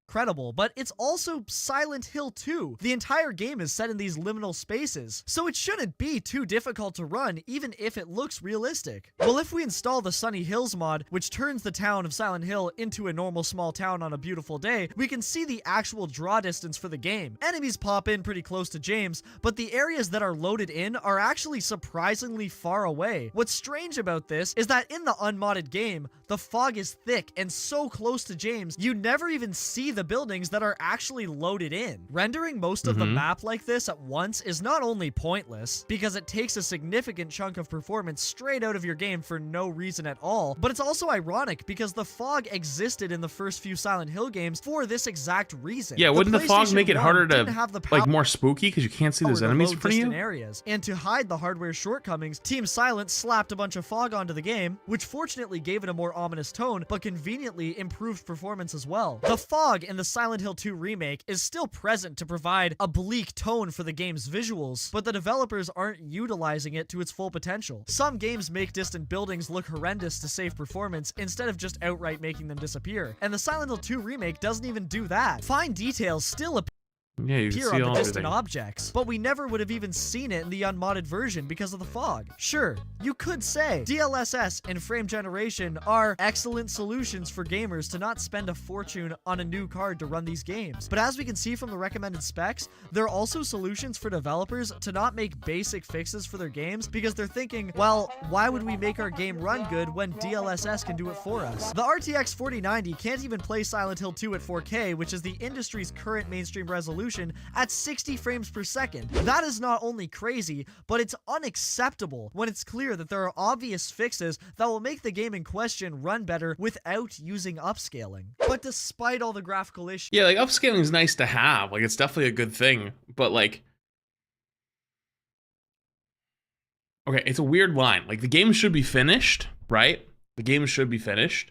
Incredible, but it's also Silent Hill 2. The entire game is set in these liminal spaces, so it shouldn't be too difficult to run, even if it looks realistic. Well, if we install the Sunny Hills mod, which turns the town of Silent Hill into a normal small town on a beautiful day, we can see the actual draw distance for the game. Enemies pop in pretty close to James, but the areas that are loaded in are actually surprisingly far away. What's strange about this is that in the unmodded game, the fog is thick and so close to James, you never even see the the buildings that are actually loaded in. Rendering most of the map like this at once is not only pointless, because it takes a significant chunk of performance straight out of your game for no reason at all, but it's also ironic because the fog existed in the first few Silent Hill games for this exact reason. Yeah, wouldn't the fog make it harder to, have the like, more spooky because you can't see those enemies in front of you? Areas. And to hide the hardware shortcomings, Team Silent slapped a bunch of fog onto the game, which fortunately gave it a more ominous tone, but conveniently improved performance as well. The fog in the Silent Hill 2 remake is still present to provide a bleak tone for the game's visuals, but the developers aren't utilizing it to its full potential. Some games make distant buildings look horrendous to save performance instead of just outright making them disappear, and the Silent Hill 2 remake doesn't even do that. Fine details still appear on the distant objects, but we never would have even seen it in the unmodded version because of the fog. Sure, you could say DLSS and frame generation are excellent solutions for gamers to not spend a fortune on a new card to run these games, but as we can see from the recommended specs, they're also solutions for developers to not make basic fixes for their games because they're thinking, well, why would we make our game run good when DLSS can do it for us? The RTX 4090 can't even play Silent Hill 2 at 4K, which is the industry's current mainstream resolution, at 60 frames per second. That is not only crazy, but it's unacceptable when it's clear that there are obvious fixes that will make the game in question run better without using upscaling. But despite all the graphical issues... Yeah, like, upscaling is nice to have. Like, it's definitely a good thing, but, like... Okay, it's a weird line. Like, the game should be finished, right? The game should be finished,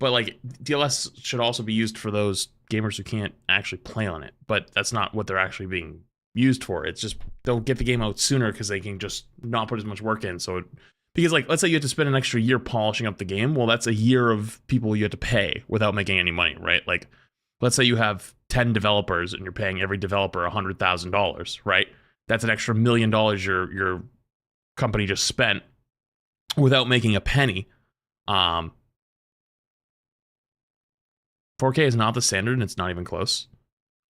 but, like, DLS should also be used for those gamers who can't actually play on it, but that's not what they're actually being used for. It's just they'll get the game out sooner because they can just not put as much work in. So because, like, let's say you have to spend an extra year polishing up the game, well, that's a year of people you have to pay without making any money, right? Like, let's say you have 10 developers and you're paying every developer $100,000, right? That's an extra $1 million your company just spent without making a penny. 4K is not the standard, and it's not even close.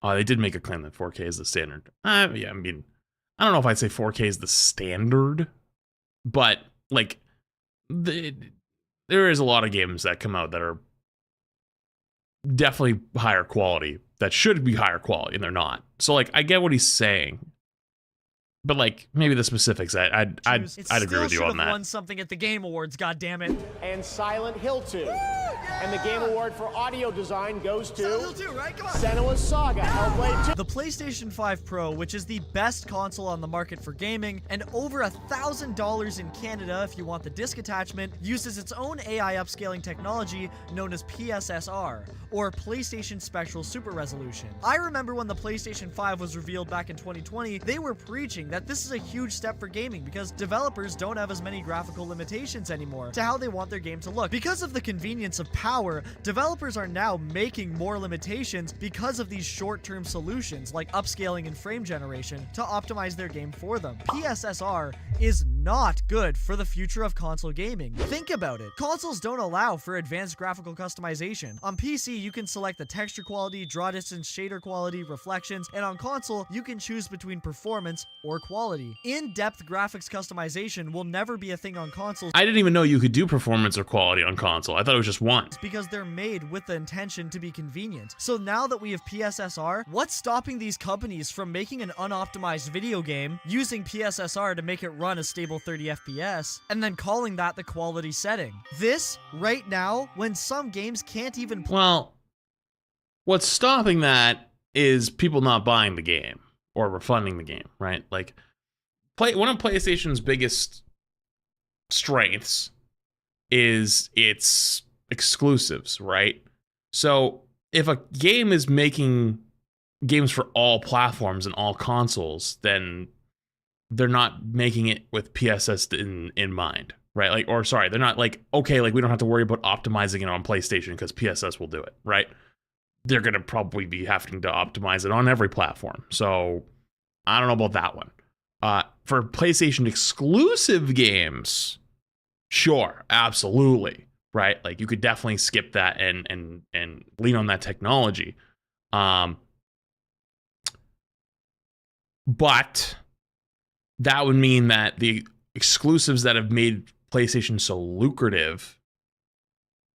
They did make a claim that 4K is the standard. Yeah, I mean, I don't know if I'd say 4K is the standard, but, like, there is a lot of games that come out that are definitely higher quality, that should be higher quality, and they're not. So, like, I get what he's saying, but, like, maybe the specifics, I'd agree with you on that. Won something at the Game Awards, goddammit. And Silent Hill 2. And the Game Award for audio design goes to Silent Hill 2, right? Come on. Senua's Saga, Hellblade 2. The PlayStation 5 Pro, which is the best console on the market for gaming, and over $1,000 in Canada if you want the disc attachment, uses its own AI upscaling technology known as PSSR, or PlayStation Spectral Super Resolution. I remember when the PlayStation 5 was revealed back in 2020, they were preaching that this is a huge step for gaming because developers don't have as many graphical limitations anymore to how they want their game to look. Because of the convenience of power, developers are now making more limitations because of these short-term solutions like upscaling and frame generation to optimize their game for them. PSSR is not good for the future of console gaming. Think about it. Consoles don't allow for advanced graphical customization. On PC, you can select the texture quality, draw distance, shader quality, reflections, and on console, you can choose between performance or quality. In-depth graphics customization will never be a thing on consoles. I didn't even know you could do performance or quality on console. I thought it was just one. Because they're made with the intention to be convenient. So now that we have PSSR, what's stopping these companies from making an unoptimized video game, using PSSR to make it run a stable 30 FPS, and then calling that the quality setting? This, right now, when some games can't even... Well, what's stopping that is people not buying the game or refunding the game, right? Like, one of PlayStation's biggest strengths is its exclusives, right? So if a game is making games for all platforms and all consoles, then they're not making it with PSS in mind, right? Like, or sorry, they're not like, okay, like we don't have to worry about optimizing it on PlayStation because PSS will do it, right? They're gonna probably be having to optimize it on every platform. So I don't know about that one. For PlayStation exclusive games, sure, absolutely. Right, like you could definitely skip that and lean on that technology, but that would mean that the exclusives that have made PlayStation so lucrative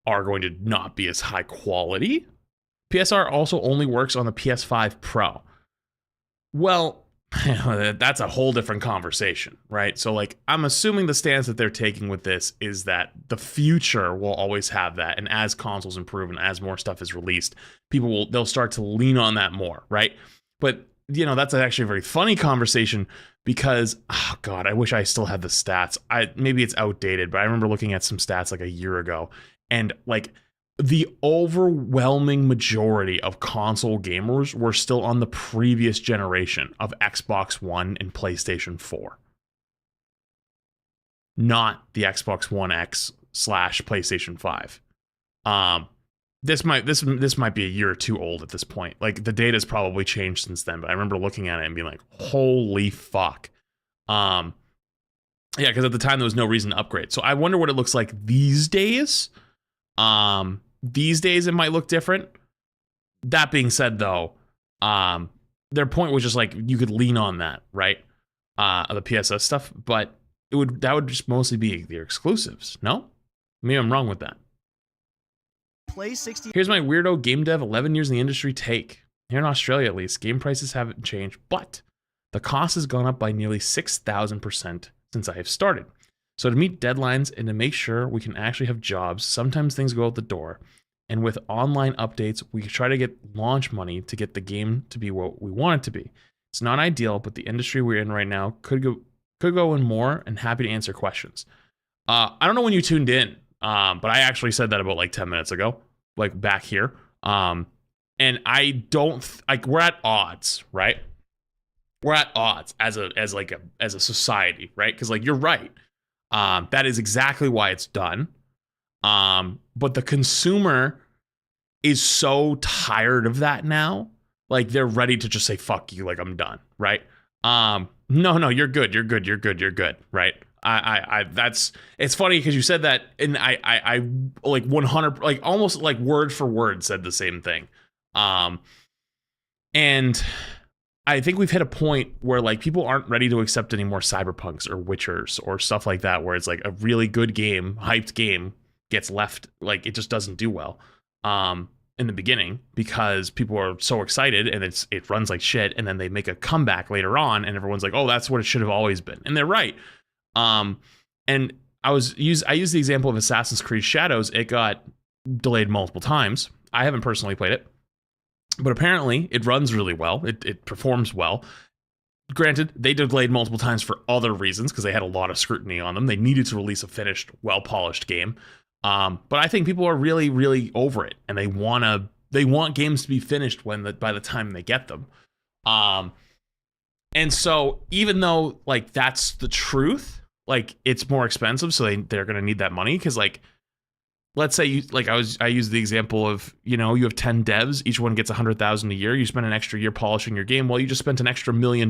are going to not be as high quality PSR also only works on the PS5 Pro. Well, that's a whole different conversation, right? So like, I'm assuming the stance that they're taking with this is that the future will always have that, and as consoles improve and as more stuff is released, they'll start to lean on that more, right? But you know, that's actually a very funny conversation because, oh God, I wish I still had the stats. Maybe it's outdated, but I remember looking at some stats like a year ago, and like the overwhelming majority of console gamers were still on the previous generation of Xbox One and PlayStation 4. Not the Xbox One X / PlayStation 5. This might be a year or two old at this point. Like the data's probably changed since then, but I remember looking at it and being like, holy fuck. Yeah, because at the time there was no reason to upgrade. So I wonder what it looks like these days. These days it might look different. That being said though, their point was just like you could lean on that, right? The PSS stuff, but that would just mostly be their exclusives, no? Maybe I'm wrong with that. Play 60. Here's my weirdo game dev 11 years in the industry take. Here in Australia at least, game prices haven't changed, but the cost has gone up by nearly 6,000% since I have started. So to meet deadlines and to make sure we can actually have jobs, sometimes things go out the door. And with online updates, we try to get launch money to get the game to be what we want it to be. It's not ideal, but the industry we're in right now could go in more, and happy to answer questions. I don't know when you tuned in, but I actually said that about like 10 minutes ago, like back here. And I don't like, we're at odds, right? We're at odds as a society, right? Because like, you're right. That is exactly why it's done. But the consumer is so tired of that now. Like they're ready to just say, fuck you. Like I'm done. Right. No, you're good. You're good. Right. It's funny because you said that, and I like 100, like almost like word for word said the same thing. And I think we've hit a point where like people aren't ready to accept any more Cyberpunks or Witchers or stuff like that, where it's like a really good game, hyped game gets left, like it just doesn't do well in the beginning because people are so excited and it runs like shit, and then they make a comeback later on and everyone's like, oh, that's what it should have always been. And they're right. And I used the example of Assassin's Creed Shadows. It got delayed multiple times. I haven't personally played it, but apparently it runs really well. It performs well. Granted, they delayed multiple times for other reasons because they had a lot of scrutiny on them. They needed to release a finished, well-polished game. But I think people are really, really over it, and they want games to be finished by the time they get them. And so even though like that's the truth, like it's more expensive, so they're gonna need that money because like, let's say I use the example of, you know, you have 10 devs, each one gets $100,000 a year. You spend an extra year polishing your game. Well, you just spent an extra $1 million,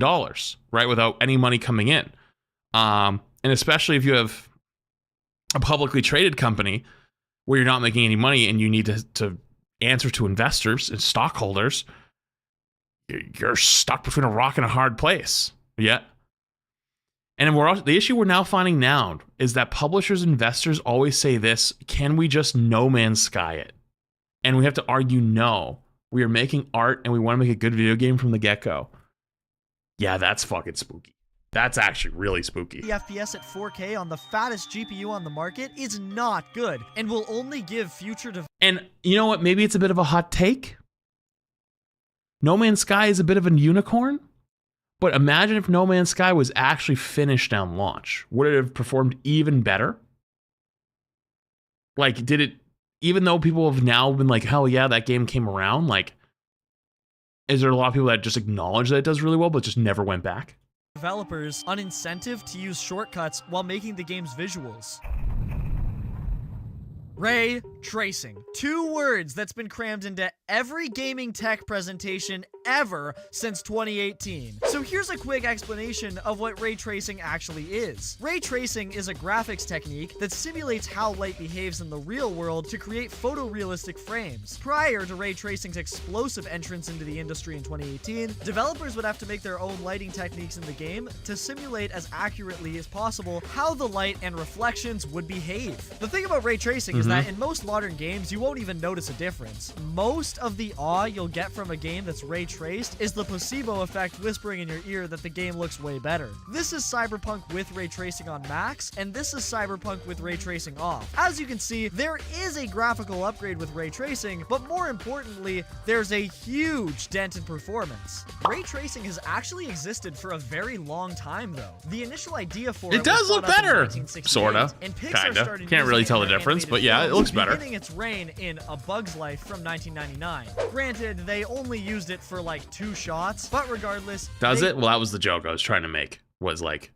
right, without any money coming in. And especially if you have a publicly traded company where you're not making any money and you need to answer to investors and stockholders, you're stuck between a rock and a hard place. Yeah. And the issue we're now finding now is that publishers, investors always say this: can we just No Man's Sky it? And we have to argue, no, we are making art and we want to make a good video game from the get-go. Yeah, that's fucking spooky. That's actually really spooky. The FPS at 4K on the fattest GPU on the market is not good and will only give future And you know what? Maybe it's a bit of a hot take. No Man's Sky is a bit of a unicorn. But imagine if No Man's Sky was actually finished on launch. Would it have performed even better? Like, did it, even though people have now been like, hell yeah, that game came around, like, is there a lot of people that just acknowledge that it does really well, but just never went back? Developers an incentive to use shortcuts while making the game's visuals. Ray tracing. 2 words that's been crammed into every gaming tech presentation ever since 2018. So here's a quick explanation of what ray tracing actually is. Ray tracing is a graphics technique that simulates how light behaves in the real world to create photorealistic frames. Prior to ray tracing's explosive entrance into the industry in 2018, developers would have to make their own lighting techniques in the game to simulate as accurately as possible how the light and reflections would behave. The thing about ray tracing is that in most modern games, you won't even notice a difference. Most of the awe you'll get from a game that's ray traced is the placebo effect whispering in your ear that the game looks way better. This is Cyberpunk with ray tracing on max, and this is Cyberpunk with ray tracing off. As you can see, there is a graphical upgrade with ray tracing, but more importantly, there's a huge dent in performance. Ray tracing has actually existed for a very long time, though. The initial idea for it does look better, sorta, kinda. Can't really tell the difference, but yeah, it looks better. Beginning its reign in A Bug's Life from 1999. Granted, they only used it for like 2 shots, but regardless. Does it? Well, that was the joke I was trying to make. Was like,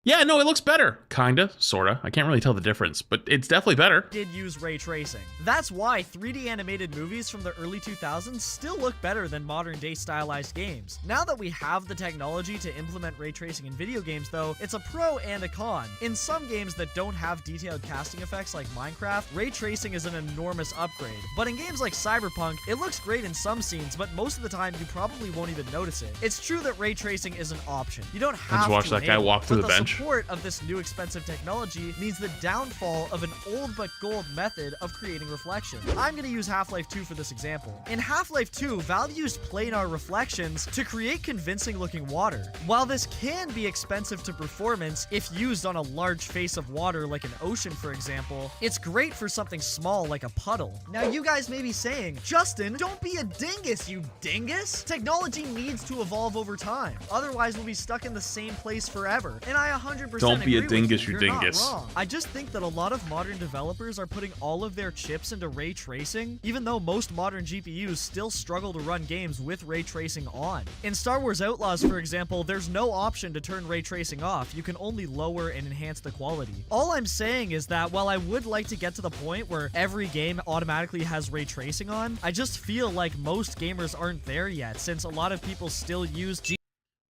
yeah, no, it looks better. Kinda, sorta. I can't really tell the difference, but it's definitely better. Did use ray tracing. That's why 3D animated movies from the early 2000s still look better than modern day stylized games. Now that we have the technology to implement ray tracing in video games though, it's a pro and a con. In some games that don't have detailed casting effects like Minecraft, ray tracing is an enormous upgrade. But in games like Cyberpunk, it looks great in some scenes, but most of the time you probably won't even notice it. It's true that ray tracing is an option. You don't have to watch that guy walk through the bench. The support of this new expensive technology means the downfall of an old but gold method of creating reflection. I'm going to use Half-Life 2 for this example. In Half-Life 2, Valve used planar reflections to create convincing looking water. While this can be expensive to performance if used on a large face of water like an ocean for example, it's great for something small like a puddle. Now you guys may be saying, Justin, don't be a dingus, you dingus! Technology needs to evolve over time. Otherwise we'll be stuck in the same place forever. And I 100% don't be a dingus, you you dingus. not wrong. I just think that a lot of modern developers are putting all of their chips into ray tracing, even though most modern GPUs still struggle to run games with ray tracing on. In Star Wars Outlaws, for example, there's no option to turn ray tracing off. You can only lower and enhance the quality. All I'm saying is that while I would like to get to the point where every game automatically has ray tracing on, I just feel like most gamers aren't there yet, since a lot of people still use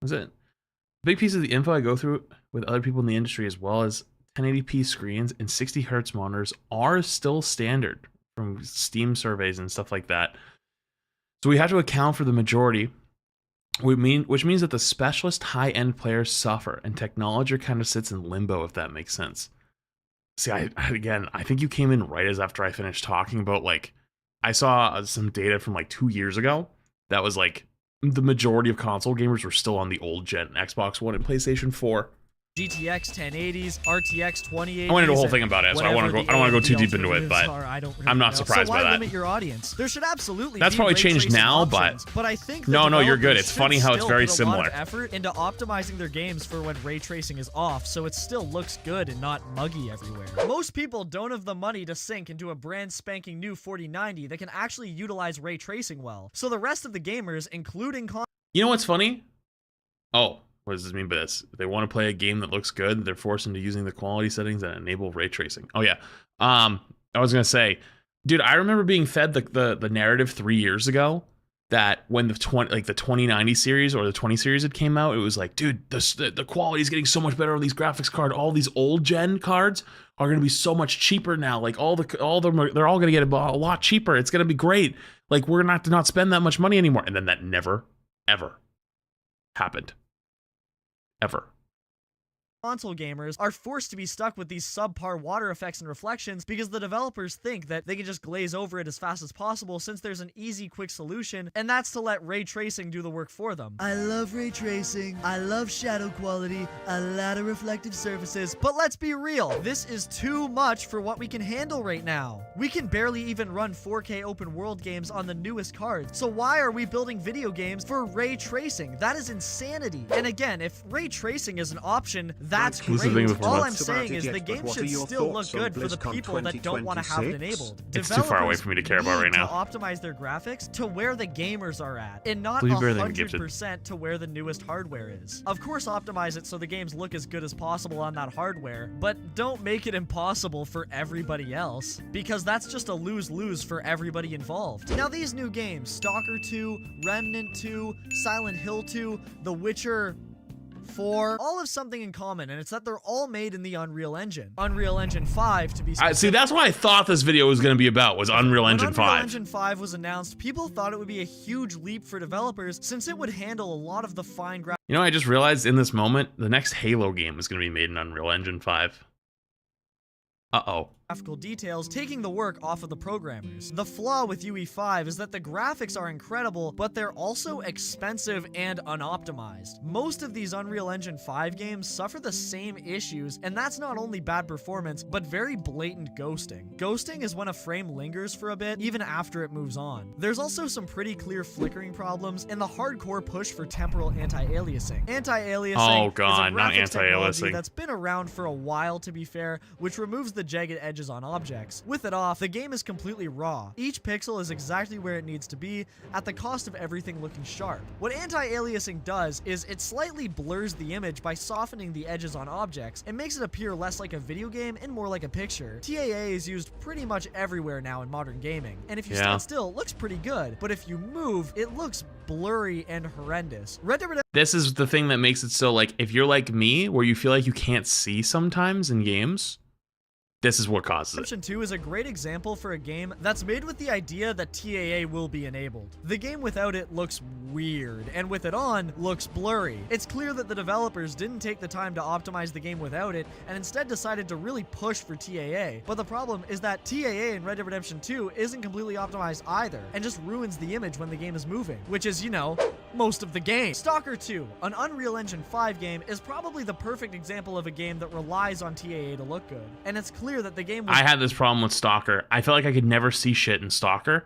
Was it? Big piece of the info I go through with other people in the industry as well as 1080p screens and 60 hertz monitors are still standard from Steam surveys and stuff like that. So we have to account for the majority, which means that the specialist high-end players suffer and technology kind of sits in limbo, if that makes sense. See, I think you came in right as after I finished talking about, like, I saw some data from like 2 years ago that was like, the majority of console gamers were still on the old gen Xbox One and PlayStation 4. GTX 1080s, RTX 2080s. I went into a whole thing about it, so I don't want to go too deep into it, but I'm not surprised by that. So why limit your audience? There should absolutely That's probably changed now, but I think no, you're good. It's funny how it's very similar. A lot of effort into optimizing their games for when ray tracing is off, so it still looks good and not muggy everywhere. Most people don't have the money to sink into a brand spanking new 4090 that can actually utilize ray tracing well. So the rest of the gamers, including you know what's funny? Oh. What does this mean by this? If they want to play a game that looks good, they're forced into using the quality settings that enable ray tracing. Oh yeah. I was gonna say, dude, I remember being fed the narrative 3 years ago that when the 2090 series or the 20 series had came out, it was like, dude, the quality is getting so much better on these graphics cards. All these old gen cards are gonna be so much cheaper now. Like they're all gonna get a lot cheaper. It's gonna be great. Like we're not spend that much money anymore. And then that never, ever happened. Ever. Console gamers are forced to be stuck with these subpar water effects and reflections because the developers think that they can just glaze over it as fast as possible since there's an easy, quick solution, and that's to let ray tracing do the work for them. I love ray tracing, I love shadow quality, a lot of reflective surfaces, but let's be real, this is too much for what we can handle right now. We can barely even run 4K open world games on the newest cards, so why are we building video games for ray tracing? That is insanity. And again, if ray tracing is an option, that's great. All I'm saying is the game should still look good for the people that don't want to have it enabled. It's too far away for me to care about right now. To optimize their graphics to where the gamers are at, and not 100% to where the newest hardware is. Of course, optimize it so the games look as good as possible on that hardware, but don't make it impossible for everybody else, because that's just a lose-lose for everybody involved. Now, these new games, Stalker 2, Remnant 2, Silent Hill 2, The Witcher 4, all have something in common, and it's that they're all made in the Unreal Engine. Unreal Engine 5, to be specific. See, that's what I thought this video was going to be about, was Unreal Engine 5. When Unreal Engine 5 was announced, people thought it would be a huge leap for developers since it would handle a lot of the fine graphics. You know, I just realized in this moment, the next Halo game is going to be made in Unreal Engine 5. Uh-oh. graphical details, taking the work off of the programmers. The flaw with UE5 is that the graphics are incredible, but they're also expensive and unoptimized. Most of these Unreal Engine 5 games suffer the same issues, and that's not only bad performance, but very blatant ghosting. Ghosting is when a frame lingers for a bit, even after it moves on. There's also some pretty clear flickering problems, and the hardcore push for temporal anti-aliasing. Anti-aliasing is a graphics technology that's been around for a while, to be fair, which removes the jagged edges on objects. With it off, the game is completely raw. Each pixel is exactly where it needs to be, at the cost of everything looking sharp. What anti-aliasing does is it slightly blurs the image by softening the edges on objects and makes it appear less like a video game and more like a picture. TAA is used pretty much everywhere now in modern gaming, and if you stand still, it looks pretty good, but if you move, it looks blurry and horrendous. This is the thing that makes it so, like, if you're like me, where you feel like you can't see sometimes in games, this is what causes it. Redemption 2 is a great example for a game that's made with the idea that TAA will be enabled. The game without it looks weird, and with it on, looks blurry. It's clear that the developers didn't take the time to optimize the game without it, and instead decided to really push for TAA. But the problem is that TAA in Red Dead Redemption 2 isn't completely optimized either, and just ruins the image when the game is moving, which is, you know, most of the game. Stalker 2, an Unreal Engine 5 game, is probably the perfect example of a game that relies on TAA to look good, and it's clear that the game was— I had this problem with Stalker. I felt like I could never see shit in Stalker,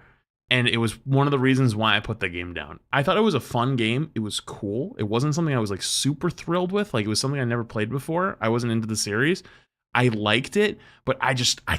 and it was one of the reasons why I put the game down. I thought it was a fun game. It was cool. It wasn't something I was like super thrilled with. Like, it was something I never played before. I wasn't into the series. I liked it, but I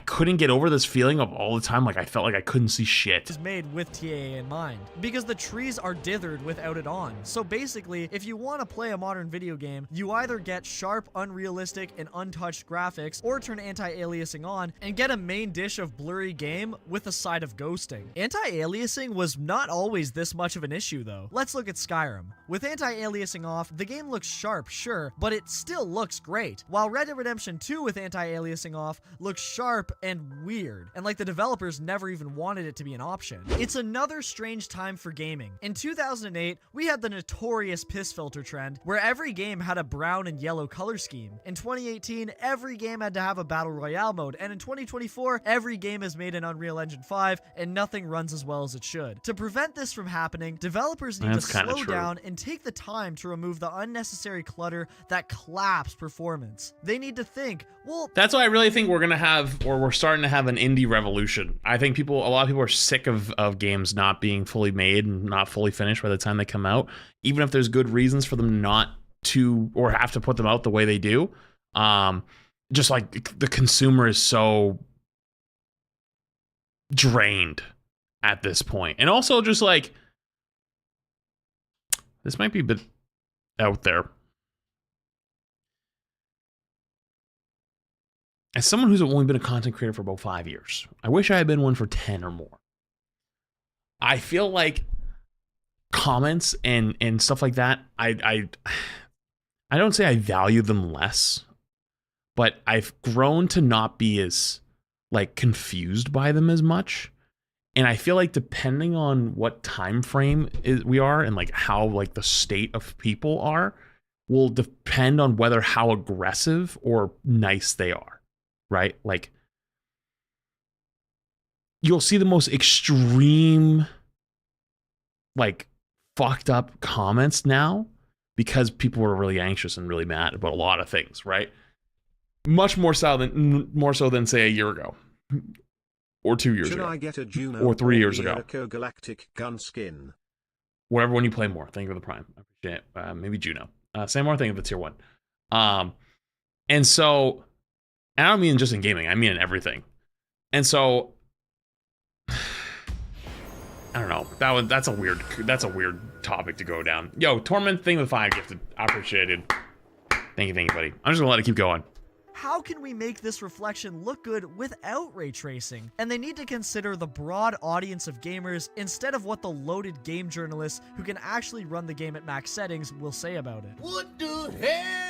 couldn't get over this feeling of all the time, like, I felt like I couldn't see shit. Is made with TAA in mind, because the trees are dithered without it on. So basically, if you want to play a modern video game, you either get sharp, unrealistic, and untouched graphics, or turn anti-aliasing on and get a main dish of blurry game with a side of ghosting. Anti-aliasing was not always this much of an issue, though. Let's look at Skyrim. With anti-aliasing off, the game looks sharp, sure, but it still looks great. While Red Dead Redemption 2 with anti-aliasing off looks sharp and weird, and like the developers never even wanted it to be an option. It's another strange time for gaming. In 2008, we had the notorious piss filter trend, where every game had a brown and yellow color scheme. In 2018, every game had to have a battle royale mode, and in 2024, every game is made in Unreal Engine 5, and nothing runs as well as it should. To prevent this from happening, developers need to slow down and take the time to remove the unnecessary clutter that claps performance. They need to think, well, that's why I really think we're gonna have, or we're starting to have, an indie revolution. I think a lot of people are sick of games not being fully made and not fully finished by the time they come out, even if there's good reasons for them not to, or have to put them out the way they do. Just like the consumer is so drained at this point. And also just like, this might be a bit out there. As someone who's only been a content creator for about 5 years, I wish I had been one for 10 or more. I feel like comments and stuff like that, I don't say I value them less, but I've grown to not be as like confused by them as much. And I feel like depending on what time frame we are and like how like the state of people are, will depend on whether how aggressive or nice they are. Right? Like, you'll see the most extreme, like, fucked up comments now because people were really anxious and really mad about a lot of things, right? Much more so than say a year ago, or 2 years ago, I get a Juno or 3 years ago. Rock Galactic gun skin? Whatever one you play more. Thank you for the Prime. I appreciate it. Maybe Juno. Say more. Thing if it's tier 1. And so. And I don't mean just in gaming, I mean in everything. And so, I don't know. That's a weird topic to go down. Yo, Torment thing with 5 gifted. I appreciate it. Thank you, buddy. I'm just gonna let it keep going. How can we make this reflection look good without ray tracing? And they need to consider the broad audience of gamers instead of what the loaded game journalists who can actually run the game at max settings will say about it. What the hell?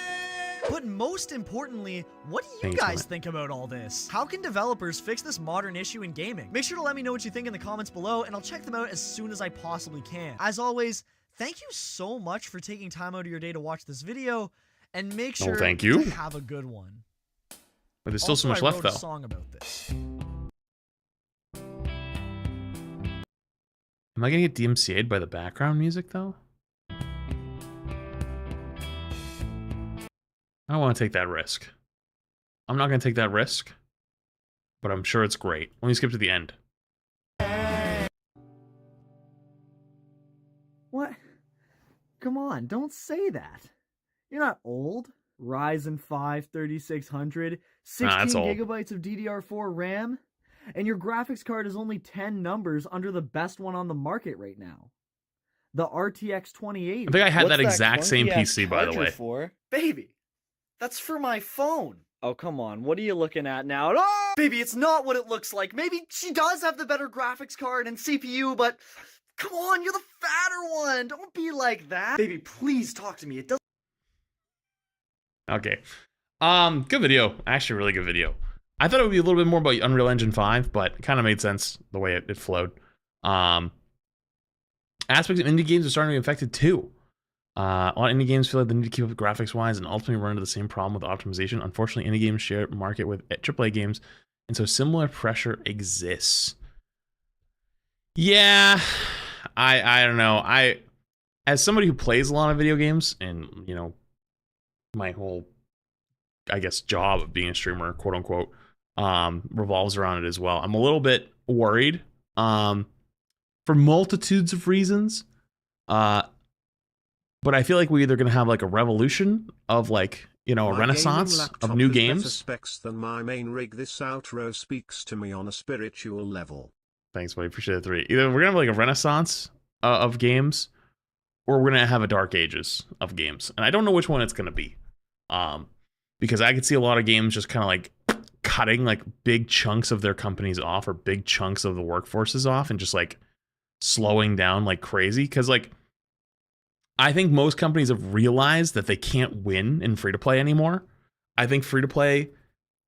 But most importantly, what do you guys think about all this? How can developers fix this modern issue in gaming? Make sure to let me know what you think in the comments below, and I'll check them out as soon as I possibly can. As always, thank you so much for taking time out of your day to watch this video, and make sure to have a good one. But there's still so much I left, wrote though. a song about this. Am I gonna get DMCA'd by the background music, though? I don't want to take that risk. I'm not gonna take that risk, but I'm sure it's great. Let me skip to the end. What? Come on, don't say that. You're not old. Ryzen 5 3600, 16 that's old. gigabytes of DDR4 RAM, and your graphics card is only 10 numbers under the best one on the market right now. The RTX 2080. I think I had that exact same PC, by the way. For? Baby, that's for my phone. Oh, come on. What are you looking at now? Oh! Baby, it's not what it looks like. Maybe she does have the better graphics card and CPU, but come on, you're the fatter one. Don't be like that. Baby, please talk to me. It doesn't. Okay. Good video. Actually, really good video. I thought it would be a little bit more about Unreal Engine 5, but it kind of made sense the way it flowed. Aspects of indie games are starting to be affected too. A lot of indie games feel like they need to keep up graphics-wise and ultimately run into the same problem with optimization. Unfortunately, indie games share market with AAA games, and so similar pressure exists. Yeah, I don't know. As somebody who plays a lot of video games, and you know, my whole, I guess, job of being a streamer, quote unquote, revolves around it as well. I'm a little bit worried, for multitudes of reasons. But I feel like we're either going to have like a revolution of like, you know, a renaissance of new games. Better specs than my main rig. This outro speaks to me on a spiritual level. Thanks, buddy. Appreciate it. 3. Either we're going to have like a renaissance of games, or we're going to have a dark ages of games. And I don't know which one it's going to be. Because I could see a lot of games just kind of like cutting like big chunks of their companies off, or big chunks of the workforces off, and just like slowing down like crazy. Because like, I think most companies have realized that they can't win in free-to-play anymore. I think free-to-play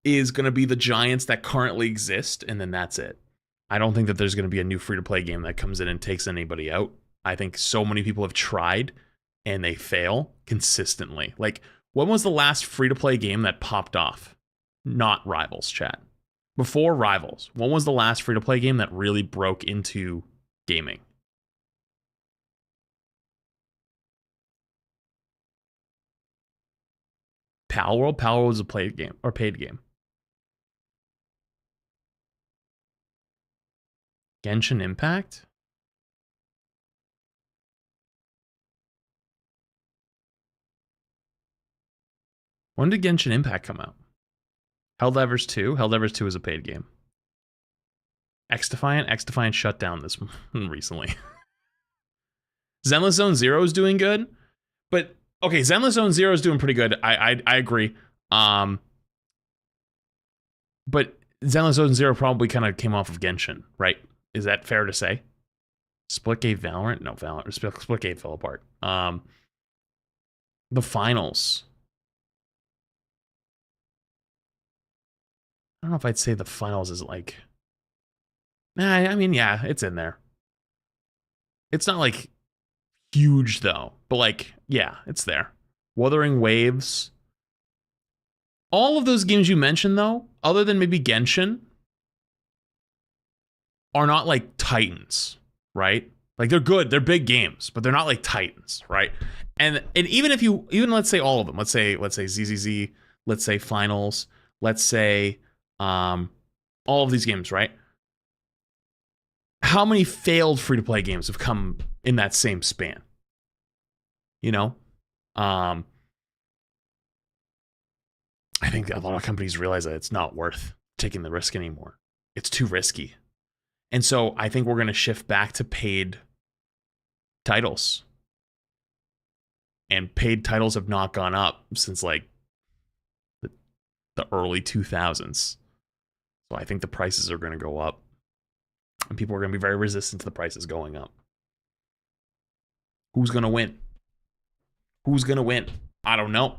is going to be the giants that currently exist, and then that's it. I don't think that there's going to be a new free-to-play game that comes in and takes anybody out. I think so many people have tried, and they fail consistently. Like, when was the last free-to-play game that popped off? Not Rivals, chat. Before Rivals, when was the last free-to-play game that really broke into gaming? Palworld? Palworld was a paid game, or paid game. Genshin Impact? When did Genshin Impact come out? Helldivers 2? Helldivers 2 is a paid game. X-Defiant? X-Defiant shut down this recently. Zenless Zone Zero is doing good, but okay, Zenless Zone Zero is doing pretty good. I agree. But Zenless Zone Zero probably kind of came off of Genshin, right? Is that fair to say? Splitgate Valorant? No, Splitgate fell apart. The finals. I don't know if I'd say the finals is like... Nah, I mean, yeah, it's in there. It's not like huge though, but like, yeah, it's there. Wuthering Waves. All of those games you mentioned though, other than maybe Genshin, are not like titans, right? Like they're good, they're big games, but they're not like titans, right? And even if you, even let's say all of them, let's say ZZZ, let's say finals, let's say all of these games, right? How many failed free-to-play games have come in that same span? You know? I think a lot of companies realize that it's not worth taking the risk anymore. It's too risky. And so I think we're going to shift back to paid titles. And paid titles have not gone up since like the early 2000s. So I think the prices are going to go up. And people are going to be very resistant to the prices going up. Who's going to win? Who's going to win? I don't know.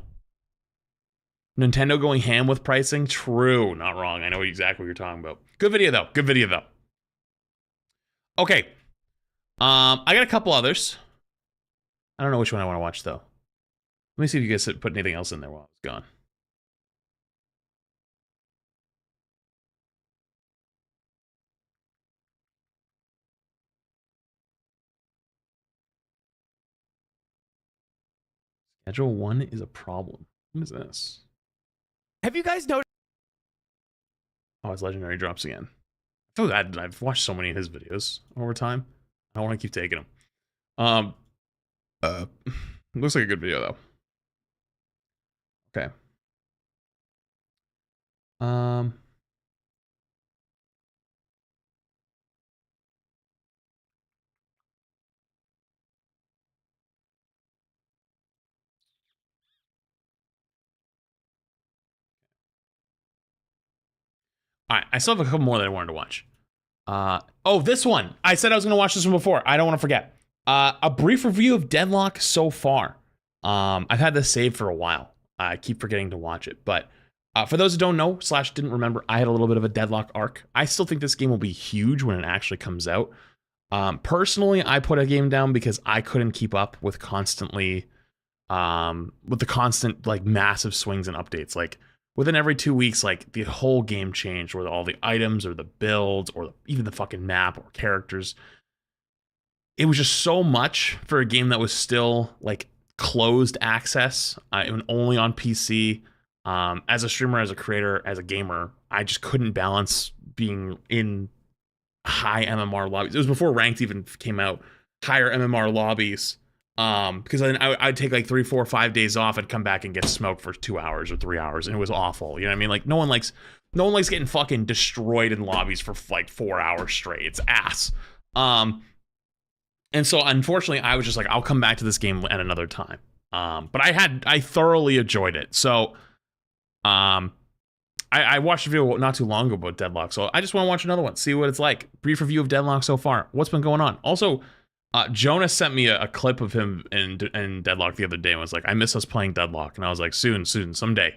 Nintendo going ham with pricing? True. Not wrong. I know exactly what you're talking about. Good video, though. Good video, though. Okay. I got a couple others. I don't know which one I want to watch, though. Let me see if you guys put anything else in there while I was gone. Schedule 1 is a problem. What is this? Have you guys noticed? Oh, his legendary drops again. I feel that I've watched so many of his videos over time. I want to keep taking them. Looks like a good video though. Okay. All right, I still have a couple more that I wanted to watch. Oh, this one. I said I was going to watch this one before. I don't want to forget. A brief review of Deadlock so far. I've had this saved for a while. I keep forgetting to watch it. But for those who don't know, / didn't remember, I had a little bit of a Deadlock arc. I still think this game will be huge when it actually comes out. Personally, I put a game down because I couldn't keep up with constantly, with the constant, like, massive swings and updates. Like, within every 2 weeks, like, the whole game changed, whether all the items or the builds or even the fucking map or characters. It was just so much for a game that was still, like, closed access, and only on PC. As a streamer, as a creator, as a gamer, I just couldn't balance being in high MMR lobbies. It was before ranked even came out. Higher MMR lobbies. Because then I'd take like 3, 4, 5 days off and come back and get smoked for 2 hours or 3 hours, and it was awful. You know what I mean? Like, no one likes getting fucking destroyed in lobbies for like 4 hours straight. It's ass. And so unfortunately, I was just like, I'll come back to this game at another time. But I thoroughly enjoyed it. So, I watched a video not too long ago about Deadlock, so I just want to watch another one, see what it's like. Brief review of Deadlock so far. What's been going on? Also, Jonas sent me a clip of him in Deadlock the other day and was like, I miss us playing Deadlock. And I was like, soon, someday.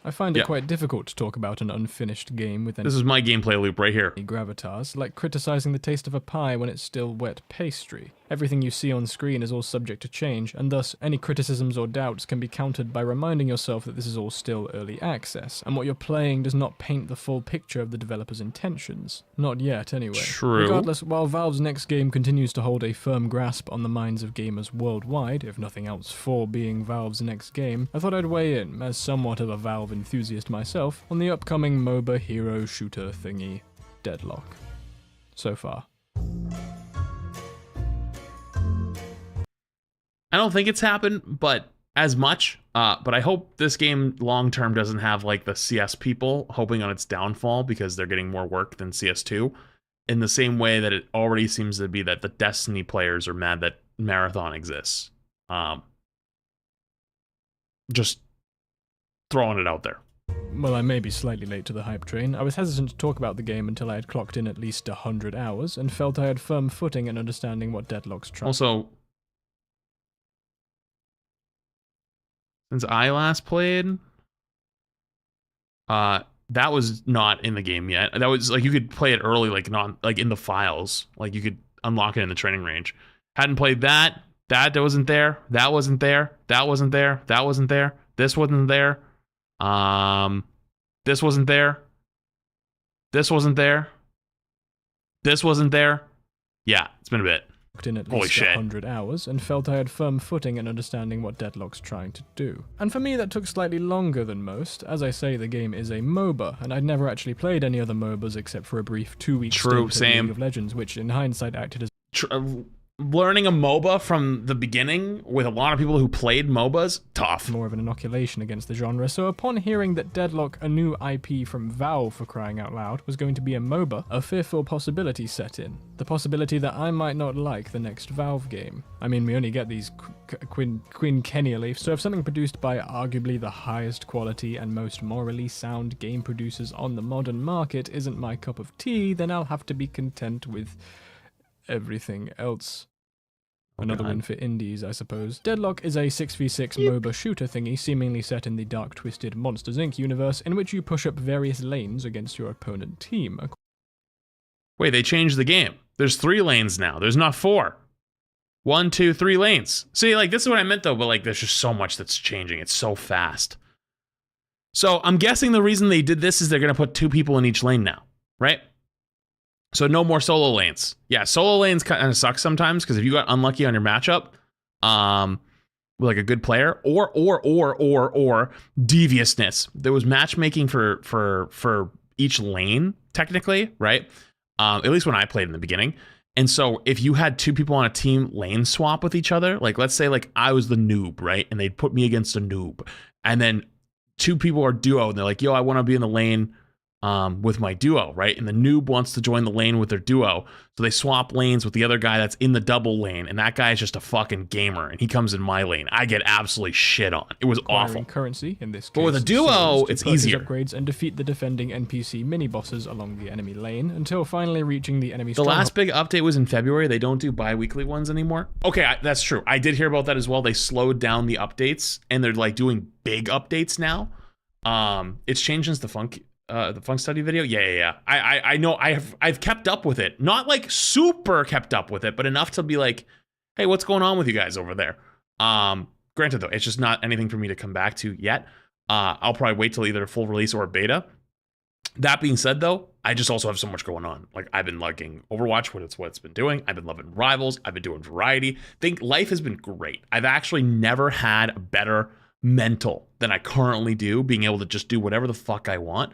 I find it quite difficult to talk about an unfinished game with any... This is my gameplay loop right here. ...gravitas, like criticizing the taste of a pie when it's still wet pastry. Everything you see on screen is all subject to change, and thus any criticisms or doubts can be countered by reminding yourself that this is all still early access, and what you're playing does not paint the full picture of the developer's intentions. Not yet, anyway. True. Regardless, while Valve's next game continues to hold a firm grasp on the minds of gamers worldwide, if nothing else for being Valve's next game, I thought I'd weigh in, as somewhat of a Valve enthusiast myself, on the upcoming MOBA hero shooter thingy, Deadlock. So far. I don't think it's happened, but as much. But I hope this game long term doesn't have like the CS people hoping on its downfall because they're getting more work than CS2. In the same way that it already seems to be that the Destiny players are mad that Marathon exists. Just throwing it out there. Well, I may be slightly late to the hype train. I was hesitant to talk about the game until I had clocked in at least 100 hours and felt I had firm footing in understanding what Deadlock's trying. Also, since I last played, that was not in the game yet. That was like you could play it early, like not like in the files, like you could unlock it in the training range. Hadn't played that. That wasn't there. That wasn't there. That wasn't there. That wasn't there. This wasn't there. This wasn't there. This wasn't there. This wasn't there. Yeah, it's been a bit. In at least 100 hours and felt I had firm footing in understanding what Deadlock's trying to do. And for me that took slightly longer than most. As I say, the game is a MOBA, and I'd never actually played any other MOBAs except for a brief 2-week stint in League of Legends, which in hindsight acted as... Learning a MOBA from the beginning with a lot of people who played MOBAs, tough. More of an inoculation against the genre, so upon hearing that Deadlock, a new IP from Valve for crying out loud, was going to be a MOBA, a fearful possibility set in. The possibility that I might not like the next Valve game. I mean, we only get these quinquennially, so if something produced by arguably the highest quality and most morally sound game producers on the modern market isn't my cup of tea, then I'll have to be content with everything else. Another win for indies, I suppose. Deadlock is a 6v6 MOBA shooter thingy seemingly set in the dark twisted Monsters Inc. universe in which you push up various lanes against your opponent team. Wait, they changed the game. There's 3 lanes now. There's not 4. 1, 2, 3 lanes. See, like, this is what I meant though, but like, there's just so much that's changing. It's so fast. So I'm guessing the reason they did this is they're going to put 2 people in each lane now, right? So no more solo lanes. Yeah, solo lanes kind of suck sometimes because if you got unlucky on your matchup, with like a good player, or deviousness. There was matchmaking for each lane technically, right? At least when I played in the beginning. And so if you had two people on a team lane swap with each other, like let's say like I was the noob, right? And they'd put me against a noob, and then two people are duo, and they're like, yo, I want to be in the lane with my duo, right? And the noob wants to join the lane with their duo. So they swap lanes with the other guy that's in the double lane, and that guy is just a fucking gamer, and he comes in my lane. I get absolutely shit on. It was awful. Currency in this case. But with a duo, it's easier. Upgrades and defeat the defending NPC mini bosses along the enemy lane until finally reaching the enemy. The last big update was in February. They don't do bi-weekly ones anymore. Okay, that's true. I did hear about that as well. They slowed down the updates, and they're like doing big updates now. It's changed since the Funk study video. Yeah. I know. I've kept up with it. Not like super kept up with it, but enough to be like, hey, what's going on with you guys over there? Granted though, it's just not anything for me to come back to yet. I'll probably wait till either a full release or a beta. That being said though, I just also have so much going on. Like I've been liking Overwatch, what it's been doing. I've been loving Rivals. I've been doing variety. Think life has been great. I've actually never had a better mental than I currently do, being able to just do whatever the fuck I want.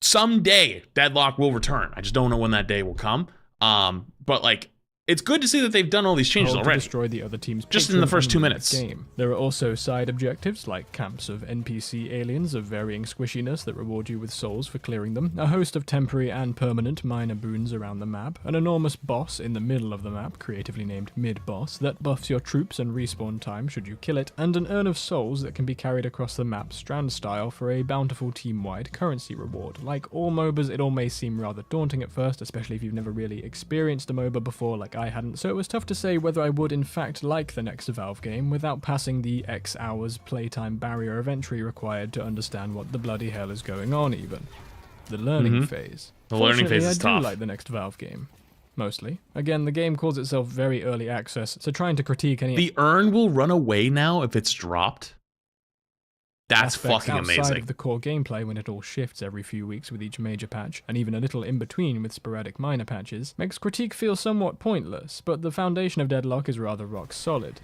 Someday Deadlock will return. I just don't know when that day will come. But like, it's good to see that they've done all these changes already. Destroy the other team's just in the first 2 minutes. Game. There are also side objectives like camps of NPC aliens of varying squishiness that reward you with souls for clearing them, a host of temporary and permanent minor boons around the map, an enormous boss in the middle of the map, creatively named mid-boss, that buffs your troops and respawn time should you kill it, and an urn of souls that can be carried across the map strand style for a bountiful team-wide currency reward. Like all MOBAs, it all may seem rather daunting at first, especially if you've never really experienced a MOBA before like I hadn't, so it was tough to say whether I would in fact like the next Valve game without passing the X hours playtime barrier of entry required to understand what the bloody hell is going on even. The learning phase. The learning phase is tough. I do like the next Valve game. Mostly. Again, the game calls itself very early access, so trying to critique any... The urn will run away now if it's dropped. That's fucking amazing. Outside of the core gameplay, when it all shifts every few weeks with each major patch, and even a little in between with sporadic minor patches, makes critique feel somewhat pointless, but the foundation of Deadlock is rather rock solid.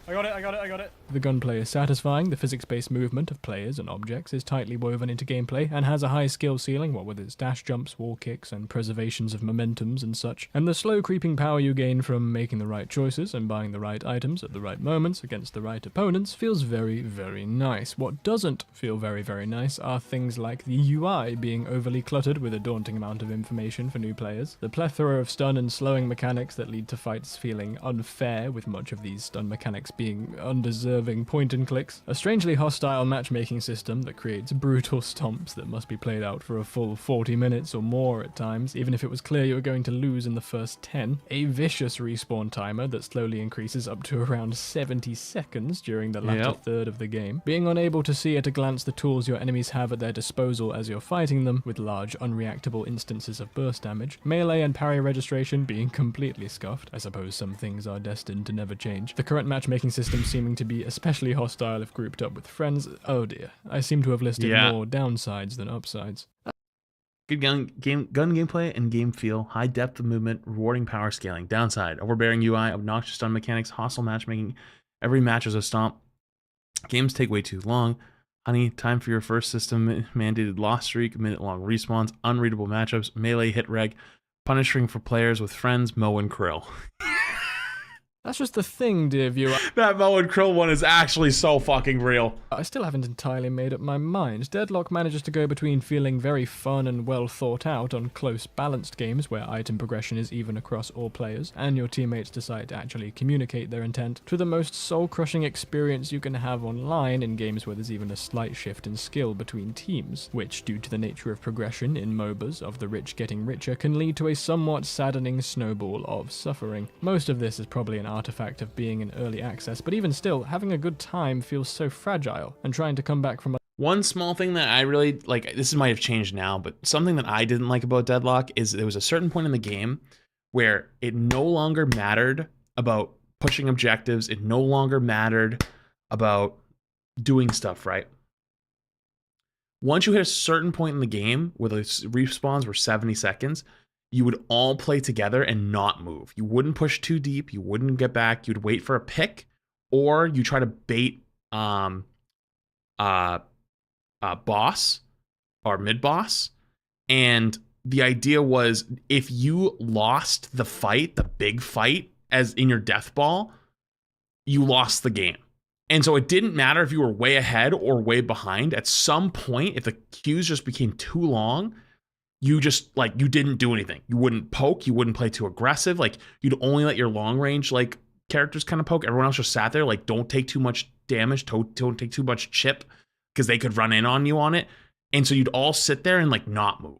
I got it. The gunplay is satisfying, the physics-based movement of players and objects is tightly woven into gameplay, and has a high skill ceiling, what with its dash jumps, wall kicks, and preservations of momentums and such, and the slow creeping power you gain from making the right choices and buying the right items at the right moments against the right opponents feels very, very nice. What doesn't feel very, very nice are things like the UI being overly cluttered with a daunting amount of information for new players, the plethora of stun and slowing mechanics that lead to fights feeling unfair, with much of these stun mechanics being undeserving point and clicks, a strangely hostile matchmaking system that creates brutal stomps that must be played out for a full 40 minutes or more at times, even if it was clear you were going to lose in the first 10, a vicious respawn timer that slowly increases up to around 70 seconds during the latter third of the game, being unable to see at a glance the tools your enemies have at their disposal as you're fighting them, with large unreactable instances of burst damage, melee and parry registration being completely scuffed. I suppose some things are destined to never change. The current matchmaking system seeming to be especially hostile if grouped up with friends. Oh dear, I seem to have listed more downsides than upsides. Good gun gameplay and game feel, high depth of movement, rewarding power scaling. Downside, overbearing UI, obnoxious stun mechanics, hostile matchmaking, every match is a stomp. Games take way too long. Honey, time for your first system mandated loss streak, minute-long respawns, unreadable matchups, melee hit reg, punishing for players with friends, Mo and Krill. That's just the thing, dear viewer. That Mo and Krill one is actually so fucking real. I still haven't entirely made up my mind. Deadlock manages to go between feeling very fun and well thought out on close, balanced games where item progression is even across all players, and your teammates decide to actually communicate their intent, to the most soul-crushing experience you can have online in games where there's even a slight shift in skill between teams, which, due to the nature of progression in MOBAs of the rich getting richer, can lead to a somewhat saddening snowball of suffering. Most of this is probably an artifact of being in early access, but even still, having a good time feels so fragile, and trying to come back from one small thing that I really like, this might have changed now, but something that I didn't like about Deadlock is there was a certain point in the game where it no longer mattered about pushing objectives, it no longer mattered about doing stuff, right? Once you hit a certain point in the game where the respawns were 70 seconds, you would all play together and not move. You wouldn't push too deep. You wouldn't get back. You'd wait for a pick, or you try to bait boss or mid boss. And the idea was, if you lost the fight, the big fight, as in your death ball, you lost the game. And so it didn't matter if you were way ahead or way behind. At some point, if the queues just became too long, you just, like, you didn't do anything. You wouldn't poke. You wouldn't play too aggressive. Like, you'd only let your long range, like, characters kind of poke. Everyone else just sat there, like, don't take too much damage. Don't take too much chip, because they could run in on you on it. And so you'd all sit there and, like, not move.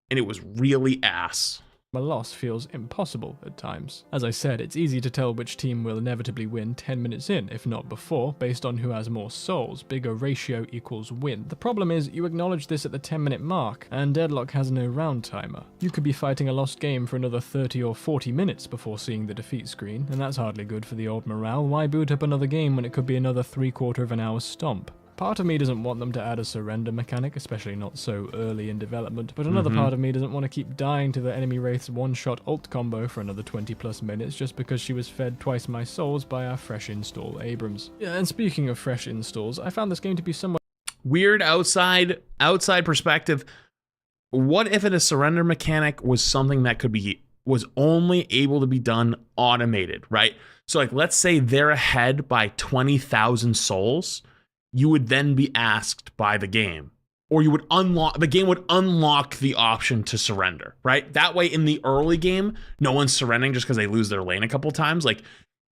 And it was really ass. A loss feels impossible at times. As I said, it's easy to tell which team will inevitably win 10 minutes in, if not before, based on who has more souls. Bigger ratio equals win. The problem is, you acknowledge this at the 10-minute mark, and Deadlock has no round timer. You could be fighting a lost game for another 30 or 40 minutes before seeing the defeat screen, and that's hardly good for the old morale. Why boot up another game when it could be another 3/4 of an hour stomp? Part of me doesn't want them to add a surrender mechanic, especially not so early in development, but another part of me doesn't want to keep dying to the enemy wraith's one-shot ult combo for another 20+ minutes just because she was fed twice my souls by our fresh install Abrams. Yeah, and speaking of fresh installs, I found this game to be somewhat weird outside perspective. What if a surrender mechanic was something that was only able to be done automated, right? So, like, let's say they're ahead by 20,000 souls. You would then be asked by the game, or the game would unlock the option to surrender, right? That way, in the early game, no one's surrendering just because they lose their lane a couple of times. Like,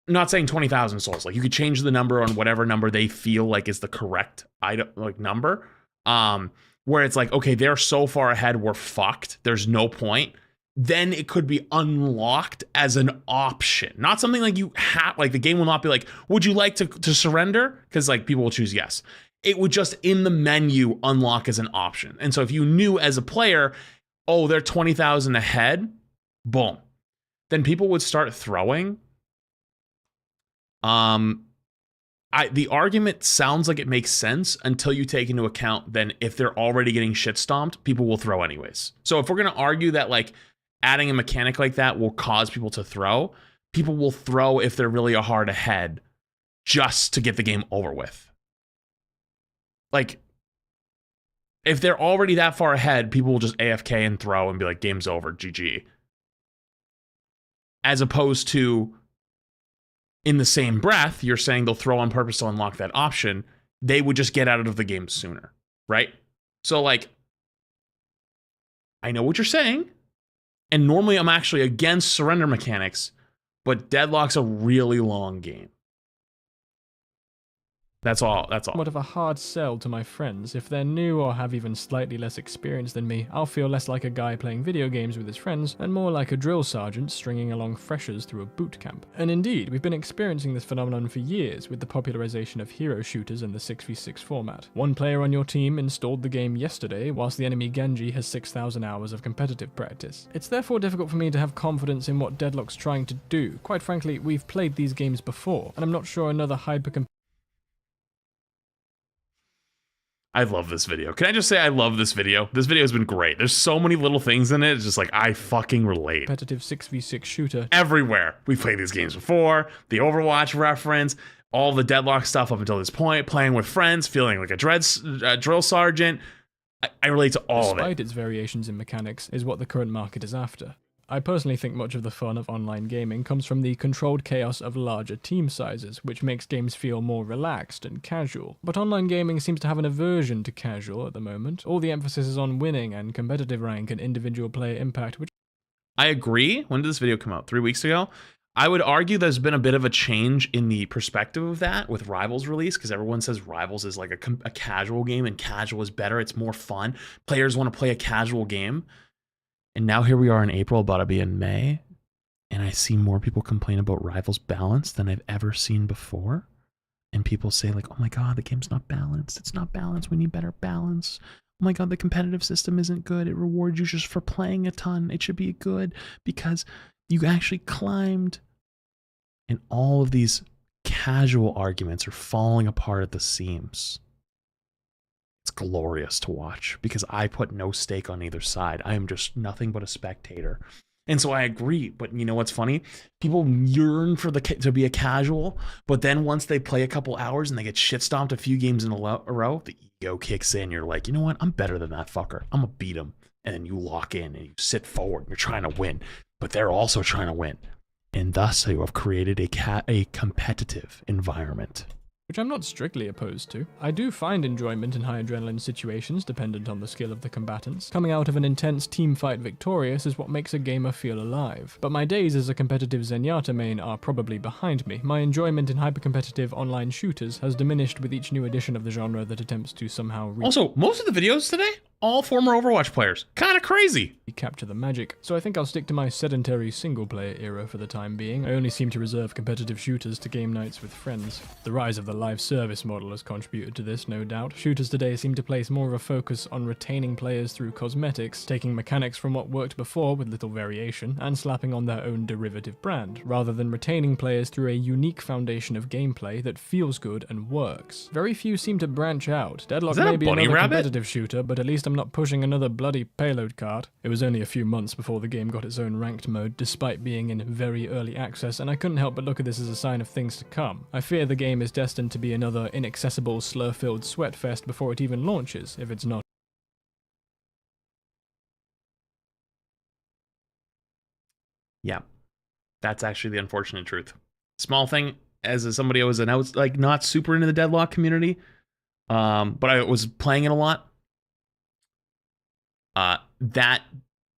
I'm not saying 20,000 souls. Like, you could change the number on whatever number they feel like is the correct item, like, number. Where it's like, okay, they're so far ahead, we're fucked. There's no point. Then it could be unlocked as an option, not something like you have. Like, the game will not be like, would you like to surrender? Because, like, people will choose yes. It would just in the menu unlock as an option. And so if you knew as a player, oh, they're 20,000 ahead, boom, then people would start throwing. The argument sounds like it makes sense until you take into account then if they're already getting shit stomped, people will throw anyways. So if we're gonna argue that, like, adding a mechanic like that will cause people to throw, people will throw if they're really hard ahead just to get the game over with. Like, if they're already that far ahead, people will just AFK and throw and be like, game's over, GG. As opposed to, in the same breath, you're saying they'll throw on purpose to unlock that option, they would just get out of the game sooner, right? So, like, I know what you're saying. And normally I'm actually against surrender mechanics, but Deadlock's a really long game. That's all. Somewhat of a hard sell to my friends. If they're new or have even slightly less experience than me, I'll feel less like a guy playing video games with his friends and more like a drill sergeant stringing along freshers through a boot camp. And indeed, we've been experiencing this phenomenon for years with the popularization of hero shooters and the 6v6 format. One player on your team installed the game yesterday, whilst the enemy Genji has 6,000 hours of competitive practice. It's therefore difficult for me to have confidence in what Deadlock's trying to do. Quite frankly, we've played these games before, and I'm not sure another I love this video. Can I just say I love this video? This video has been great. There's so many little things in it. It's just like, I fucking relate. Competitive 6v6 shooter. Everywhere. We've played these games before. The Overwatch reference, all the Deadlock stuff up until this point, playing with friends, feeling like a drill sergeant. I relate to all of it. Despite its variations in mechanics, is what the current market is after. I personally think much of the fun of online gaming comes from the controlled chaos of larger team sizes, which makes games feel more relaxed and casual. But online gaming seems to have an aversion to casual at the moment. All the emphasis is on winning and competitive rank and individual player impact, which I agree. When did this video come out? 3 weeks ago? I would argue there's been a bit of a change in the perspective of that with Rivals release, because everyone says Rivals is like a casual game and casual is better. It's more fun. Players want to play a casual game. And now here we are in April, about to be in May, and I see more people complain about Rivals balance than I've ever seen before. And people say, like, oh my god, the game's not balanced. It's not balanced. We need better balance. Oh my god, the competitive system isn't good. It rewards you just for playing a ton. It should be good because you actually climbed. And all of these casual arguments are falling apart at the seams. It's it's glorious to watch because I put no stake on either side. I am just nothing but a spectator. And so I agree, but you know what's funny? People yearn for to be a casual, but then once they play a couple hours and they get shit stomped a few games in a row, the ego kicks in. You're like, you know what? I'm better than that fucker. I'm gonna beat him. And then you lock in and you sit forward and you're trying to win, but they're also trying to win. And thus you have created a competitive environment. Which I'm not strictly opposed to. I do find enjoyment in high adrenaline situations dependent on the skill of the combatants. Coming out of an intense team fight victorious is what makes a gamer feel alive. But my days as a competitive Zenyatta main are probably behind me. My enjoyment in hyper-competitive online shooters has diminished with each new edition of the genre that attempts to somehow Also, most of the videos today, all former Overwatch players. Kind of crazy. Capture the magic. So I think I'll stick to my sedentary single-player era for the time being. I only seem to reserve competitive shooters to game nights with friends. The rise of the live service model has contributed to this, no doubt. Shooters today seem to place more of a focus on retaining players through cosmetics, taking mechanics from what worked before with little variation, and slapping on their own derivative brand, rather than retaining players through a unique foundation of gameplay that feels good and works. Very few seem to branch out. Deadlock may be another competitive shooter, but at least I'm not pushing another bloody payload cart. It was only a few months before the game got its own ranked mode, despite being in very early access, and I couldn't help but look at this as a sign of things to come. I fear the game is destined to be another inaccessible, slur-filled sweatfest before it even launches, if it's not. Yeah, that's actually the unfortunate truth. Small thing, as somebody who was like not super into the Deadlock community, but I was playing it a lot. That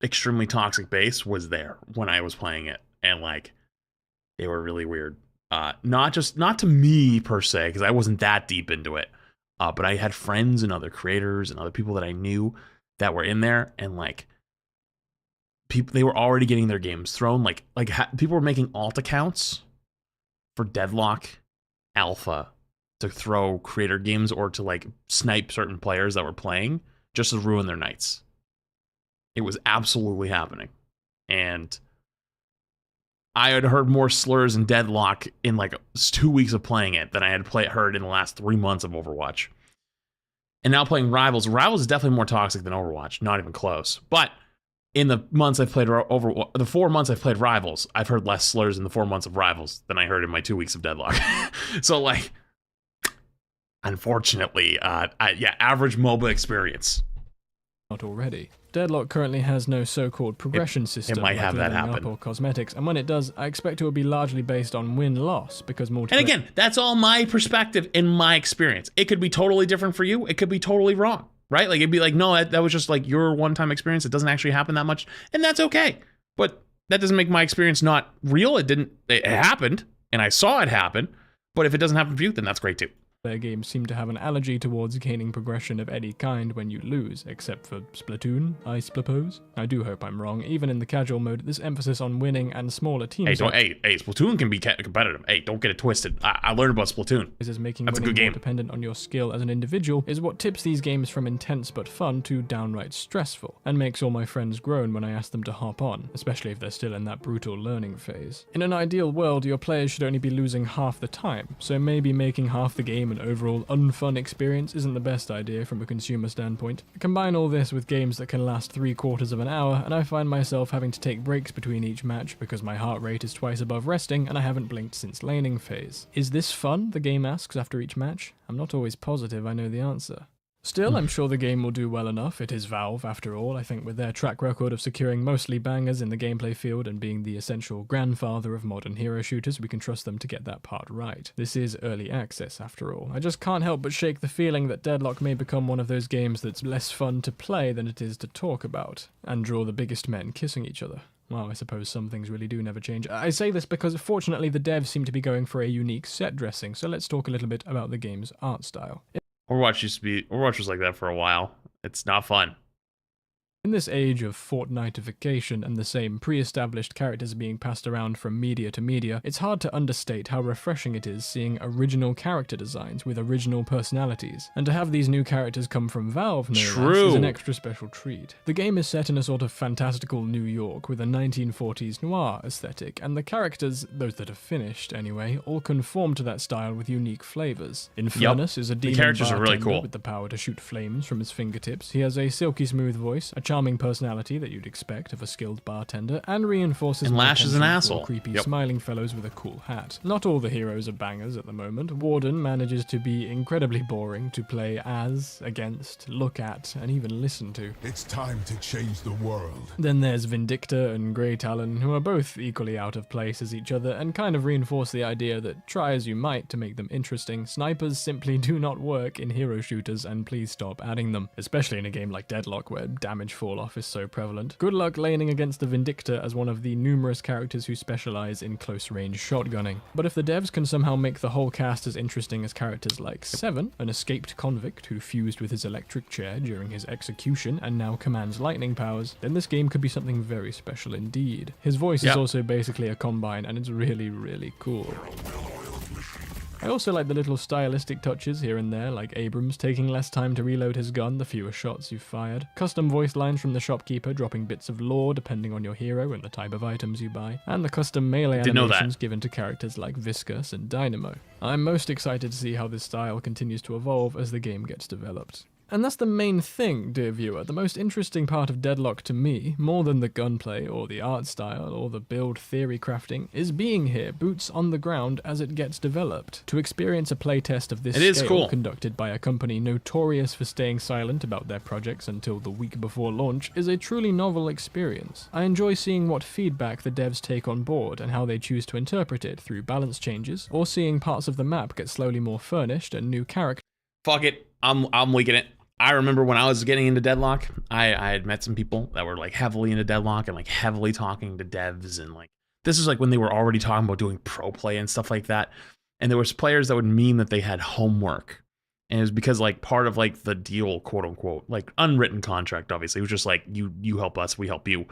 extremely toxic base was there when I was playing it, and like they were really weird. Not to me per se, because I wasn't that deep into it, but I had friends and other creators and other people that I knew that were in there, and like people, they were already getting their games thrown. People were making alt accounts for Deadlock Alpha to throw creator games or to like snipe certain players that were playing just to ruin their nights. It was absolutely happening. And I had heard more slurs in Deadlock in like 2 weeks of playing it than I had heard in the last 3 months of Overwatch. And now playing Rivals. Rivals is definitely more toxic than Overwatch. Not even close. But in the months I've played the 4 months I've played Rivals, I've heard less slurs in the 4 months of Rivals than I heard in my 2 weeks of Deadlock. So like, unfortunately, yeah, average MOBA experience. Not already. Deadlock currently has no so-called progression system. It might have that happen. Or cosmetics, and when it does, I expect it will be largely based on win-loss, because multiplayer... And again, that's all my perspective in my experience. It could be totally different for you. It could be totally wrong, right? Like, it'd be like, no, that was just like your one-time experience. It doesn't actually happen that much, and that's okay. But that doesn't make my experience not real. It happened, and I saw it happen, but if it doesn't happen for you, then that's great too. Their games seem to have an allergy towards gaining progression of any kind when you lose, except for Splatoon, I suppose. I do hope I'm wrong. Even in the casual mode, this emphasis on winning and smaller teams... Hey, Splatoon can be competitive. Hey, don't get it twisted. I learned about Splatoon. Is making That's a good winning game. More dependent on your skill as an individual is what tips these games from intense but fun to downright stressful, and makes all my friends groan when I ask them to hop on, especially if they're still in that brutal learning phase. In an ideal world, your players should only be losing half the time, so maybe making half the game an overall unfun experience isn't the best idea from a consumer standpoint. Combine all this with games that can last 3/4 of an hour, and I find myself having to take breaks between each match because my heart rate is twice above resting and I haven't blinked since laning phase. Is this fun? The game asks after each match. I'm not always positive I know the answer. Still, I'm sure the game will do well enough. It is Valve, after all. I think with their track record of securing mostly bangers in the gameplay field and being the essential grandfather of modern hero shooters, we can trust them to get that part right. This is early access, after all. I just can't help but shake the feeling that Deadlock may become one of those games that's less fun to play than it is to talk about, and draw the biggest men kissing each other. Well, I suppose some things really do never change. I say this because fortunately the devs seem to be going for a unique set dressing, so let's talk a little bit about the game's art style. Overwatch was like that for a while. It's not fun. In this age of Fortniteification and the same pre-established characters being passed around from media to media, it's hard to understate how refreshing it is seeing original character designs with original personalities. And to have these new characters come from Valve, no less, is an extra special treat. The game is set in a sort of fantastical New York with a 1940s noir aesthetic, and the characters, those that have finished anyway, all conform to that style with unique flavors. Infernus is a demon characters are really cool. with the power to shoot flames from his fingertips. He has a silky smooth voice, a charming personality that you'd expect of a skilled bartender, and reinforces And my Lash is an penchant for asshole. creepy smiling fellows with a cool hat. Not all the heroes are bangers at the moment. Warden manages to be incredibly boring to play as, against, look at, and even listen to. It's time to change the world. Then there's Vindicta and Grey Talon, who are both equally out of place as each other and kind of reinforce the idea that, try as you might to make them interesting, snipers simply do not work in hero shooters, and please stop adding them, especially in a game like Deadlock where damage fall-off is so prevalent. Good luck laning against the Vindicta as one of the numerous characters who specialize in close-range shotgunning. But if the devs can somehow make the whole cast as interesting as characters like Seven, an escaped convict who fused with his electric chair during his execution and now commands lightning powers, then this game could be something very special indeed. His voice is also basically a combine, and it's really, really cool. I also like the little stylistic touches here and there, like Abrams taking less time to reload his gun the fewer shots you've fired, custom voice lines from the shopkeeper dropping bits of lore depending on your hero and the type of items you buy, and the custom melee animations given to characters like Viscus and Dynamo. I'm most excited to see how this style continues to evolve as the game gets developed. And that's the main thing, dear viewer. The most interesting part of Deadlock to me, more than the gunplay or the art style or the build theory crafting, is being here, boots on the ground as it gets developed. To experience a playtest of this scale conducted by a company notorious for staying silent about their projects until the week before launch is a truly novel experience. I enjoy seeing what feedback the devs take on board and how they choose to interpret it through balance changes, or seeing parts of the map get slowly more furnished and new characters. Fuck it, I'm leaking it. I remember when I was getting into Deadlock, I had met some people that were like heavily into Deadlock and like heavily talking to devs, and like this is like when they were already talking about doing pro play and stuff like that. And there was players that would meme that they had homework, and it was because like part of like the deal, quote unquote, like unwritten contract, obviously, it was just like you help us, we help you.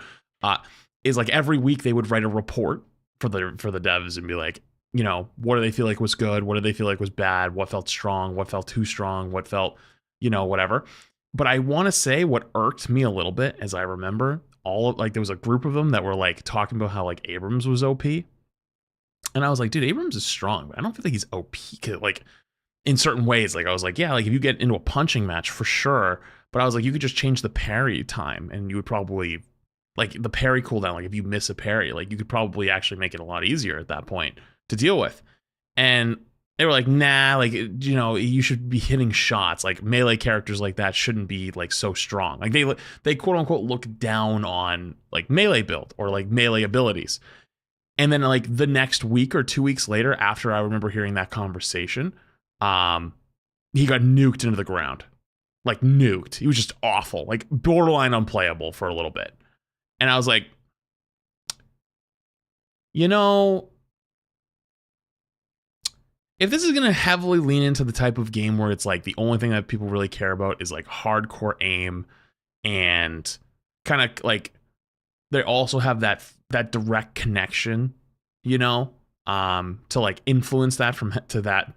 Is like every week they would write a report for the devs and be like, you know, what do they feel like was good, what do they feel like was bad, what felt strong, what felt too strong, what felt, you know, whatever. But I want to say what irked me a little bit, as I remember, there was a group of them that were like talking about how like Abrams was OP. And I was like, dude, Abrams is strong, but I don't feel like he's OP. Like in certain ways, like I was like, yeah, like if you get into a punching match for sure. But I was like, you could just change the parry time and you would probably, like the parry cooldown, like if you miss a parry, like you could probably actually make it a lot easier at that point to deal with. And they were like, nah, like, you know, you should be hitting shots. Like melee characters like that shouldn't be like so strong. Like they quote unquote look down on like melee build or like melee abilities. And then like the next week or 2 weeks later, after I remember hearing that conversation, he got nuked into the ground. Like nuked. He was just awful, like borderline unplayable for a little bit. And I was like, you know, if this is going to heavily lean into the type of game where it's like the only thing that people really care about is like hardcore aim, and kind of like they also have that direct connection, you know, to like influence that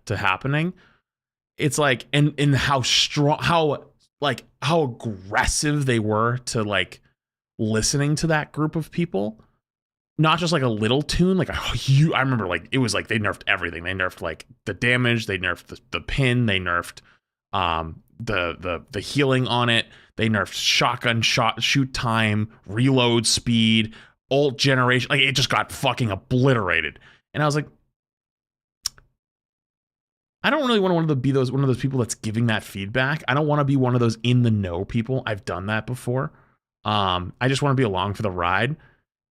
to happening. It's like, and how strong, how aggressive they were to like listening to that group of people. Not just like a little tune, like I remember like it was like they nerfed everything. They nerfed like the damage, they nerfed the pin, they nerfed the healing on it, they nerfed shotgun shoot time, reload speed, ult generation. Like it just got fucking obliterated. And I was like, I don't really want to be one of those people that's giving that feedback. I don't want to be one of those in the know people. I've done that before. I just want to be along for the ride.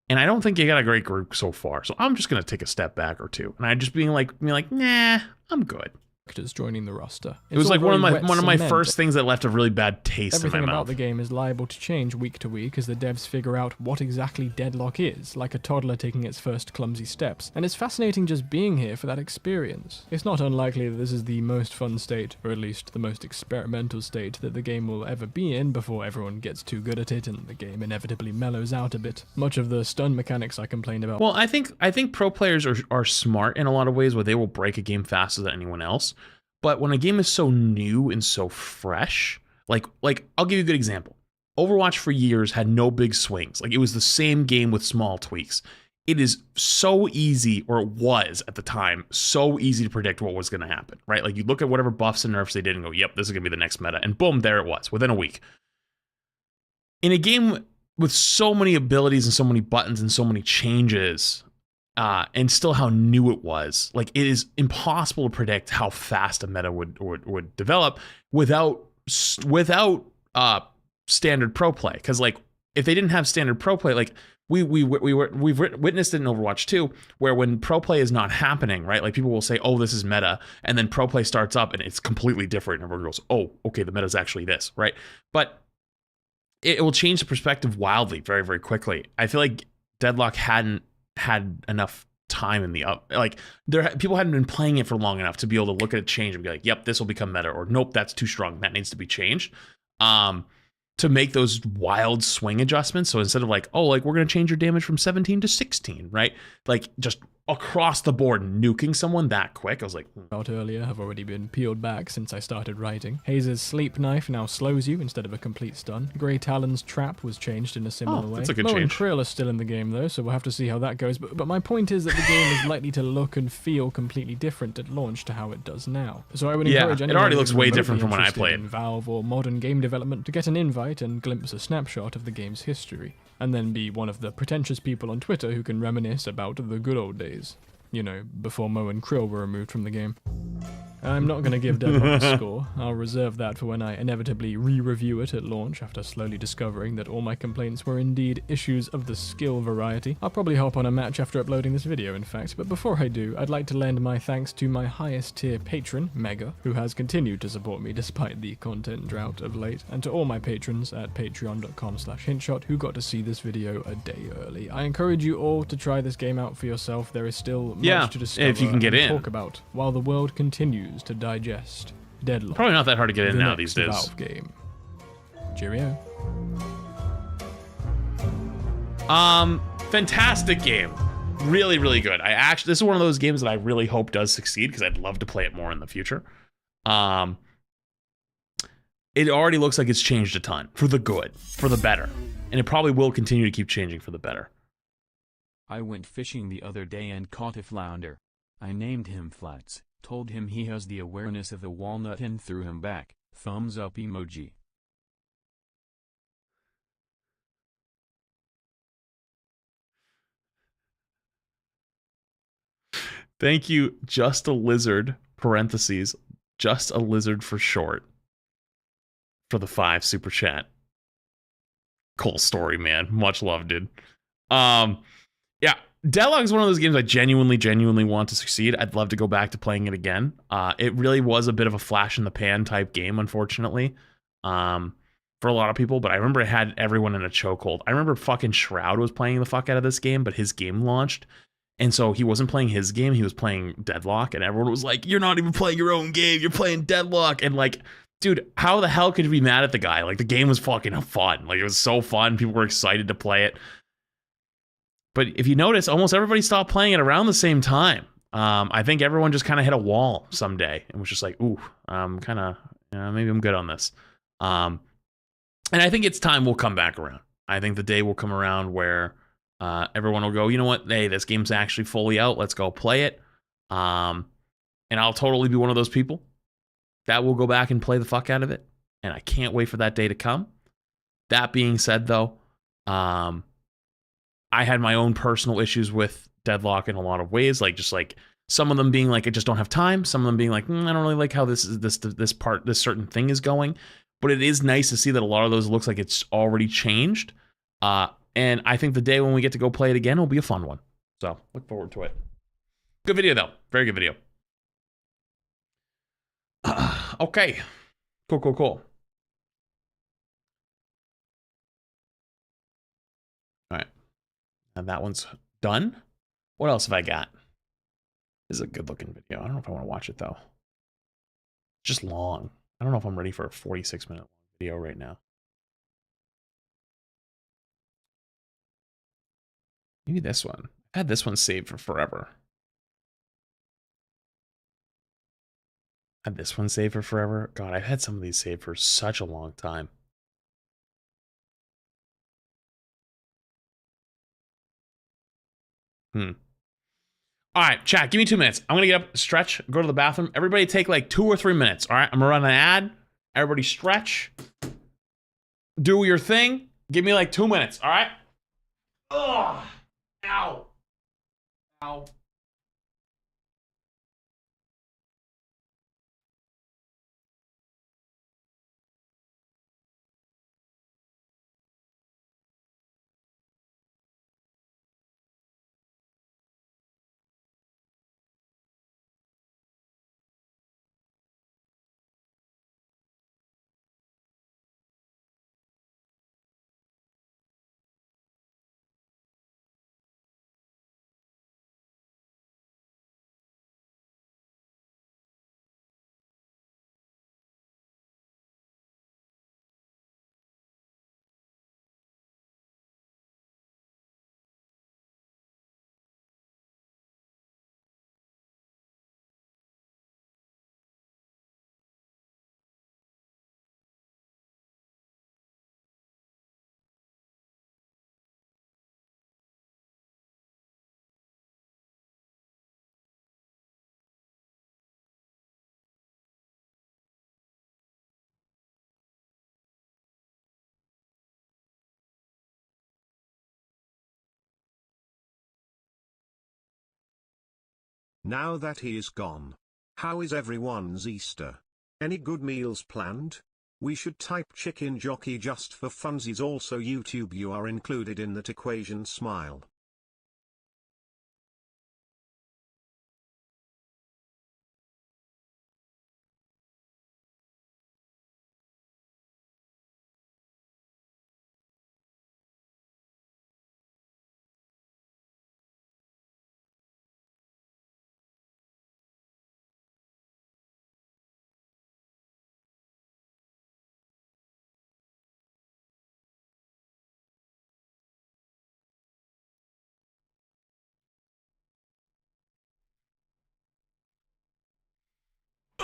And I don't think you got a great group so far. So I'm just going to take a step back or two. And I just being like, nah, I'm good. characters joining the roster. It was like one of my cement. first things that left a really bad taste Everything in my about mouth. the game is liable to change week to week as the devs figure out what exactly Deadlock is, like a toddler taking its first clumsy steps. And it's fascinating just being here for that experience. It's not unlikely that this is the most fun state, or at least the most experimental state that the game will ever be in before everyone gets too good at it and the game inevitably mellows out a bit. Much of the stun mechanics I complained about. Well, I think pro players are smart in a lot of ways where they will break a game faster than anyone else. But when a game is so new and so fresh, like I'll give you a good example. Overwatch for years had no big swings. Like it was the same game with small tweaks. It is so easy, or it was at the time, so easy to predict what was going to happen, right? Like you look at whatever buffs and nerfs they did and go, yep, this is going to be the next meta. And boom, there it was within a week. In a game with so many abilities and so many buttons and so many changes, and still how new it was, like it is impossible to predict how fast a meta would develop without standard pro play. Because like if they didn't have standard pro play, like we've witnessed it in Overwatch 2, where when pro play is not happening, right? Like people will say, oh, this is meta, and then pro play starts up and it's completely different, and everyone goes, oh, okay, the meta is actually this, right? But it will change the perspective wildly, very, very quickly. I feel like Deadlock hadn't had enough time in the people hadn't been playing it for long enough to be able to look at it change and be like, yep, this will become meta, or nope, that's too strong, that needs to be changed, to make those wild swing adjustments. So instead of like, oh, like we're going to change your damage from 17 to 16, right? Like just across the board nuking someone that quick. I was like, About earlier have already been peeled back since I started writing. Haze's sleep knife now slows you instead of a complete stun. Grey Talon's trap was changed in a similar way. That's a good Mo and change. Krill are still in the game though, so we'll have to see how that goes. But my point is that the game is likely to look and feel completely different at launch to how it does now. So I would encourage anyone it already who's looks way remotely different from when I interested played. in Valve or modern game development to get an invite and glimpse a snapshot of the game's history, and then be one of the pretentious people on Twitter who can reminisce about the good old days. You know, before Mo and Krill were removed from the game. I'm not going to give Deadlock a score. I'll reserve that for when I inevitably re-review it at launch after slowly discovering that all my complaints were indeed issues of the skill variety. I'll probably hop on a match after uploading this video, in fact, but before I do, I'd like to lend my thanks to my highest tier patron, Mega, who has continued to support me despite the content drought of late, and to all my patrons at patreon.com/hintshot who got to see this video a day early. I encourage you all to try this game out for yourself. There is still much to discover if you can get and in. talk about, while the world continues to digest Deadlock. Probably not that hard to get in the now next these days. Valve game. Cheerio. Fantastic game. Really, really good. This is one of those games that I really hope does succeed because I'd love to play it more in the future. It already looks like it's changed a ton for the good, for the better, and it probably will continue to keep changing for the better. I went fishing the other day and caught a flounder. I named him Flats, told him he has the awareness of a walnut and threw him back. Thumbs up emoji. Thank you, Just a Lizard, parentheses, Just a Lizard for short, for the 5 super chat. Cool story, man. Much love, dude. Yeah, Deadlock is one of those games I genuinely want to succeed. I'd love to go back to playing it again. It really was a bit of a flash in the pan type game, unfortunately, for a lot of people. But I remember it had everyone in a chokehold. I remember fucking Shroud was playing the fuck out of this game, but his game launched. And so he wasn't playing his game, he was playing Deadlock. And everyone was like, you're not even playing your own game, you're playing Deadlock. And like, dude, how the hell could you be mad at the guy? Like, the game was fucking fun. Like, it was so fun. People were excited to play it. But if you notice, almost everybody stopped playing it around the same time. I think everyone just kind of hit a wall someday and was just like, ooh, kind of, maybe I'm good on this. And I think it's time we'll come back around. I think the day will come around where everyone will go, you know what? Hey, this game's actually fully out. Let's go play it. And I'll totally be one of those people that will go back and play the fuck out of it. And I can't wait for that day to come. That being said, though, I had my own personal issues with Deadlock in a lot of ways, like just like some of them being like I just don't have time, some of them being like I don't really like how this certain thing is going. But it is nice to see that a lot of those looks like it's already changed. And I think the day when we get to go play it again will be a fun one. So look forward to it. Good video though, very good video. Okay. Cool, cool, cool. All right. And that one's done. What else have I got? This is a good looking video. I don't know if I want to watch it though. Just long. I don't know if I'm ready for a 46-minute video right now. Maybe this one. I've had this one saved for forever. Had this one saved for forever. God, I've had some of these saved for such a long time. All right, chat, give me 2 minutes. I'm gonna get up, stretch, go to the bathroom. Everybody take like 2 or 3 minutes. All right, I'm gonna run an ad. Everybody stretch. Do your thing. Give me like 2 minutes. All right. Ugh. Ow. Ow. Now that he is gone, how is everyone's Easter? Any good meals planned? We should type chicken jockey just for funsies. Also YouTube, you are included in that equation. Smile.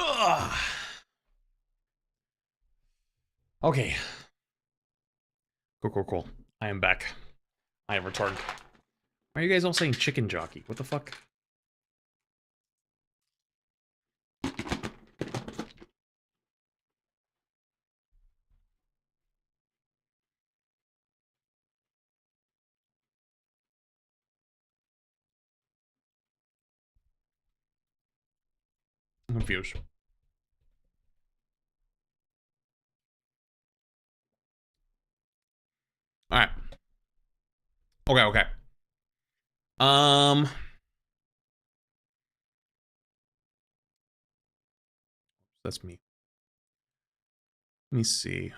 Ugh. Okay. Cool, cool, cool. I am back. I am retarded. Why are you guys all saying chicken jockey? What the fuck? I'm confused. All right. Okay, okay. That's me. Let me see.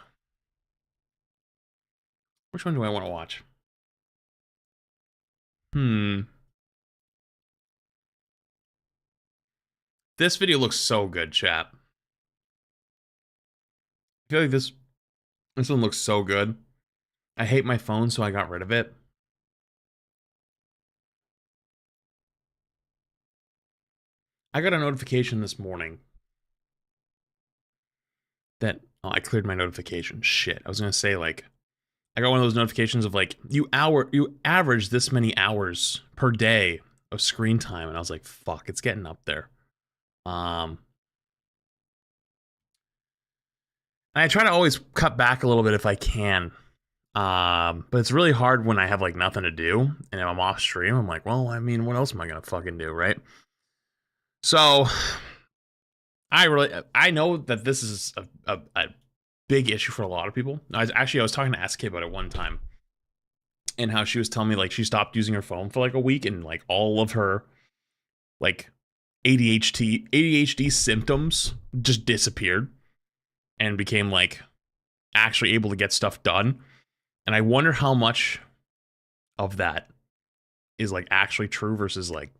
Which one do I want to watch? This video looks so good, chat. I feel like this one looks so good. I hate my phone, so I got rid of it. I got a notification this morning that I cleared my notification. Shit. I was gonna say, like, I got one of those notifications of like, you average this many hours per day of screen time, and I was like, fuck, it's getting up there. I try to always cut back a little bit if I can. But it's really hard when I have like nothing to do and if I'm off stream. I'm like, well, I mean, what else am I gonna fucking do, right? So I know that this is a big issue for a lot of people. I was talking to SK about it one time, and how she was telling me like she stopped using her phone for like a week, and like all of her like ADHD symptoms just disappeared and became like actually able to get stuff done. And I wonder how much of that is like actually true versus like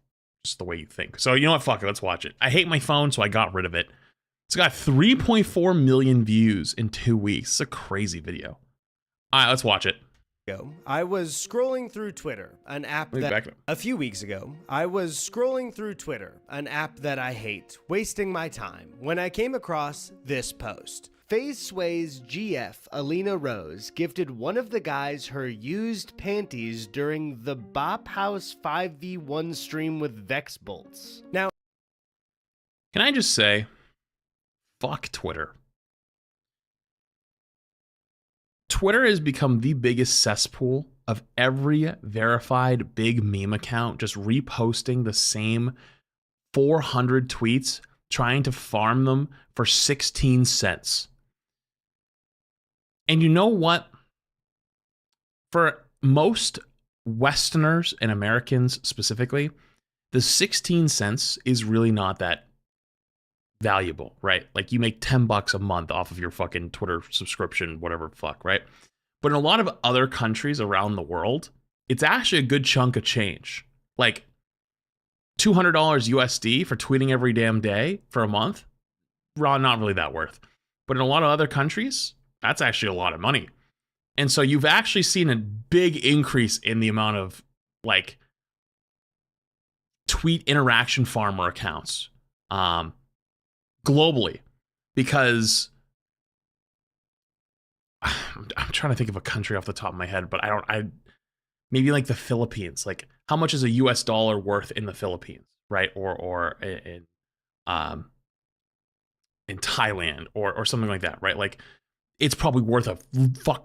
just the way you think. So you know what? Fuck it. Let's watch it. I hate my phone, so I got rid of it. It's got 3.4 million views in 2 weeks. It's a crazy video. All right, let's watch it. I was scrolling through Twitter, an app that a few weeks ago, I was scrolling through Twitter, an app that I hate, wasting my time, when I came across this post. FaZe Sway's GF, Alina Rose, gifted one of the guys her used panties during the Bop House 5v1 stream with Vex Bolts. Now, can I just say, fuck Twitter. Twitter has become the biggest cesspool of every verified big meme account just reposting the same 400 tweets, trying to farm them for 16 cents. And you know what? For most Westerners and Americans specifically, the 16 cents is really not that valuable, right? Like you make $10 a month off of your fucking Twitter subscription, whatever fuck, right? But in a lot of other countries around the world, it's actually a good chunk of change. Like $200 USD for tweeting every damn day for a month, not really that worth. But in a lot of other countries, that's actually a lot of money. And so you've actually seen a big increase in the amount of like tweet interaction farmer accounts globally, because I'm trying to think of a country off the top of my head, but maybe like the Philippines. Like how much is a US dollar worth in the Philippines, right? Or in Thailand or something like that, right? Like it's probably worth a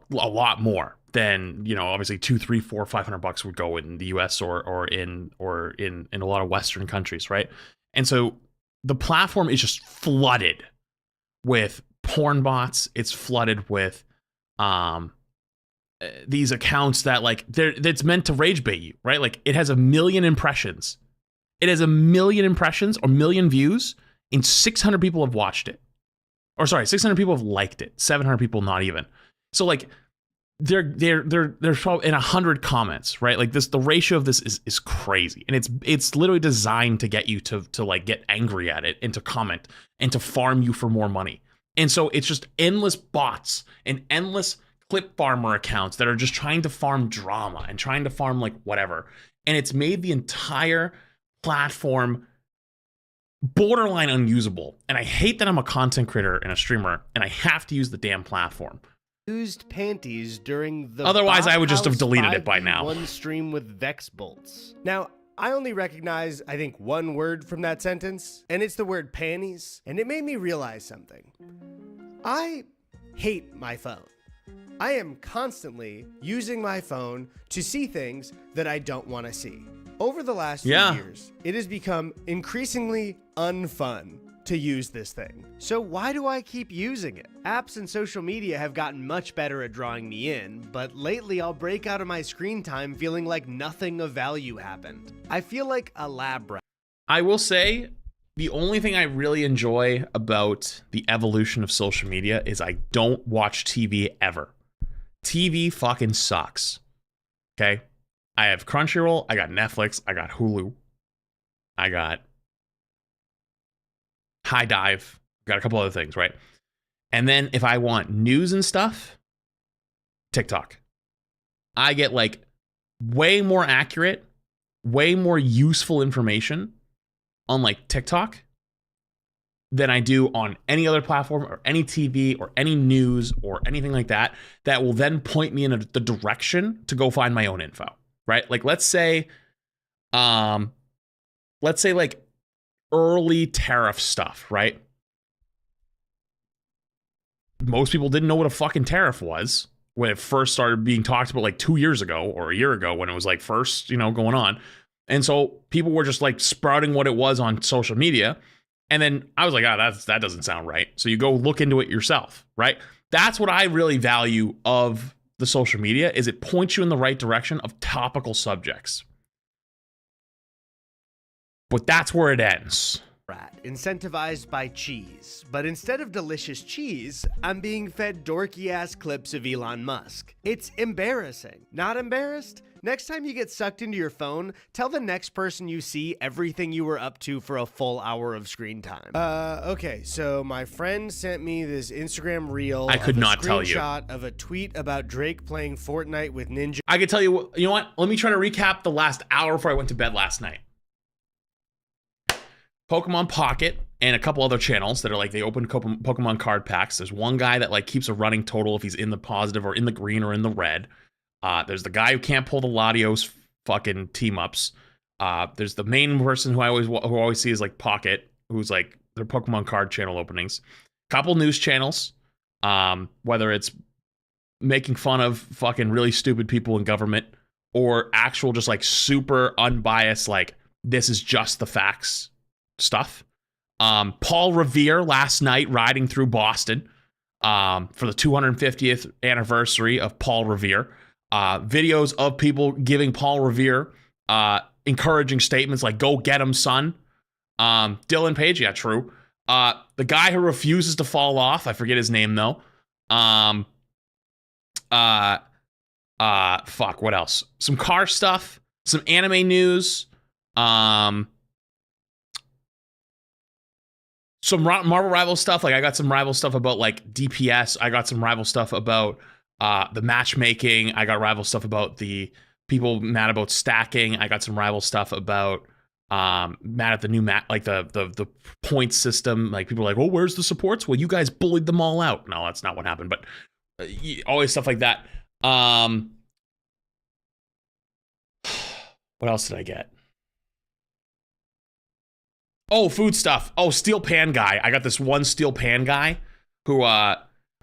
lot more than, you know, obviously $200, $300, $400, $500 would go in the US or in a lot of Western countries, right? And so the platform is just flooded with porn bots. It's flooded with these accounts that like that's meant to rage bait you, right? Like it has 1 million impressions. It has 1 million impressions or 1 million views, and 600 people have watched it. Or sorry, 600 people have liked it. 700 people not even. So like there's probably in 100 comments, right? Like this, the ratio of this is crazy, and it's literally designed to get you to like get angry at it and to comment and to farm you for more money. And so it's just endless bots and endless clip farmer accounts that are just trying to farm drama and trying to farm like whatever. And it's made the entire platform borderline unusable. And I hate that I'm a content creator and a streamer and I have to use the damn platform. Used panties during the otherwise I would just have deleted it by now. One stream with Vex Bolts. Now, I only recognize, I think, one word from that sentence, and it's the word panties, and it made me realize something. I hate my phone. I am constantly using my phone to see things that I don't want to see. Over the last few years, it has become increasingly unfun to use this thing. So why do I keep using it? Apps and social media have gotten much better at drawing me in, but lately I'll break out of my screen time feeling like nothing of value happened. I feel like a lab rat. I will say the only thing I really enjoy about the evolution of social media is I don't watch TV ever. TV fucking sucks. Okay? I have Crunchyroll, I got Netflix, I got Hulu, I got High Dive, got a couple other things, right? And then if I want news and stuff, TikTok. I get like way more accurate, way more useful information on like TikTok than I do on any other platform or any TV or any news or anything like that, that will then point me in the direction to go find my own info, right? Like let's say like early tariff stuff, right? Most people didn't know what a fucking tariff was when it first started being talked about like 2 years ago or a year ago when it was like first, you know, going on. And so people were just like sprouting what it was on social media. And then I was like, that doesn't sound right. So you go look into it yourself, right? That's what I really value of the social media, is it points you in the right direction of topical subjects. But that's where it ends. incentivized by cheese. But instead of delicious cheese, I'm being fed dorky ass clips of Elon Musk. It's embarrassing. Not embarrassed? Next time you get sucked into your phone, tell the next person you see everything you were up to for a full hour of screen time. Okay, so my friend sent me this Instagram reel. I could not tell you. Screenshot of a tweet about Drake playing Fortnite with Ninja. I could tell you, you know what? Let me try to recap the last hour before I went to bed last night. Pokemon Pocket and a couple other channels that are like, they open Pokemon card packs. There's one guy that like keeps a running total if he's in the positive or in the green or in the red. There's the guy who can't pull the Latios fucking team ups. There's the main person who I always see is like Pocket, who's like their Pokemon card channel openings. Couple news channels, whether it's making fun of fucking really stupid people in government or actual just like super unbiased, like this is just the facts stuff. Paul Revere last night riding through Boston for the 250th anniversary of Paul Revere. Videos of people giving Paul Revere encouraging statements like "Go get him, son." Dylan Page, yeah, true. The guy who refuses to fall off, I forget his name though. Fuck, what else? Some car stuff, some anime news, some Marvel Rival stuff. Like I got some Rival stuff about like DPS. I got some Rival stuff about the matchmaking. I got Rival stuff about the people mad about stacking. I got some Rival stuff about mad at the new like the point system. Like people are like, oh, where's the supports? Well, you guys bullied them all out. No, that's not what happened, but always stuff like that. What else did I get? Oh, food stuff. Oh, steel pan guy. I got this one steel pan guy who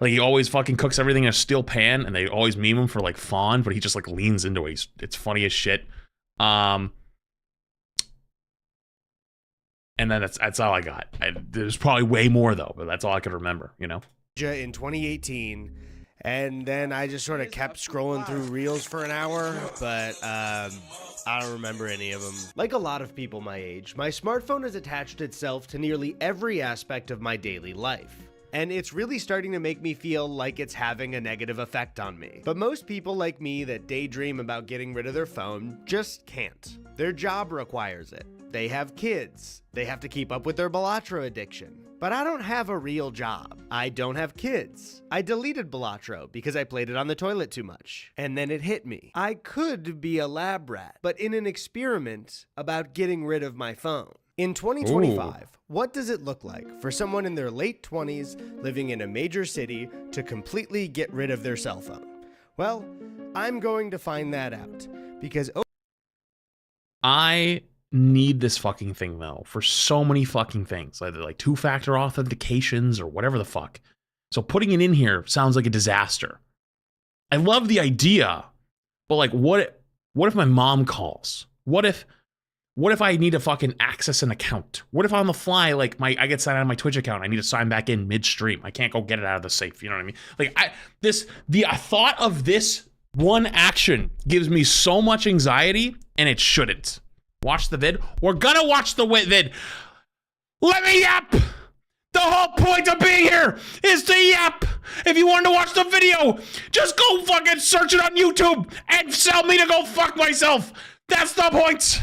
like he always fucking cooks everything in a steel pan, and they always meme him for like Fawn, but he just like leans into it. It's funny as shit. And then that's all I got. There's probably way more though, but that's all I could remember, you know? In 2018, and then I just sort of kept scrolling through reels for an hour, but I don't remember any of them. Like a lot of people my age, my smartphone has attached itself to nearly every aspect of my daily life. And it's really starting to make me feel like it's having a negative effect on me. But most people like me that daydream about getting rid of their phone just can't. Their job requires it. They have kids. They have to keep up with their Balatro addiction. But I don't have a real job. I don't have kids. I deleted Balatro because I played it on the toilet too much. And then it hit me. I could be a lab rat, but in an experiment about getting rid of my phone. In 2025, what does it look like for someone in their late 20s living in a major city to completely get rid of their cell phone? Well, I'm going to find that out because I need this fucking thing though for so many fucking things, either like two-factor authentications or whatever the fuck. So putting it in here sounds like a disaster. I love the idea, but like what if my mom calls? What if I need to fucking access an account? What if on the fly, like I get signed out of my Twitch account, I need to sign back in midstream. I can't go get it out of the safe. You know what I mean? Like the thought of this one action gives me so much anxiety, and it shouldn't. Watch the vid. We're gonna watch the vid. Let me yap. The whole point of being here is to yap. If you wanted to watch the video, just go fucking search it on YouTube and tell me to go fuck myself. That's the point.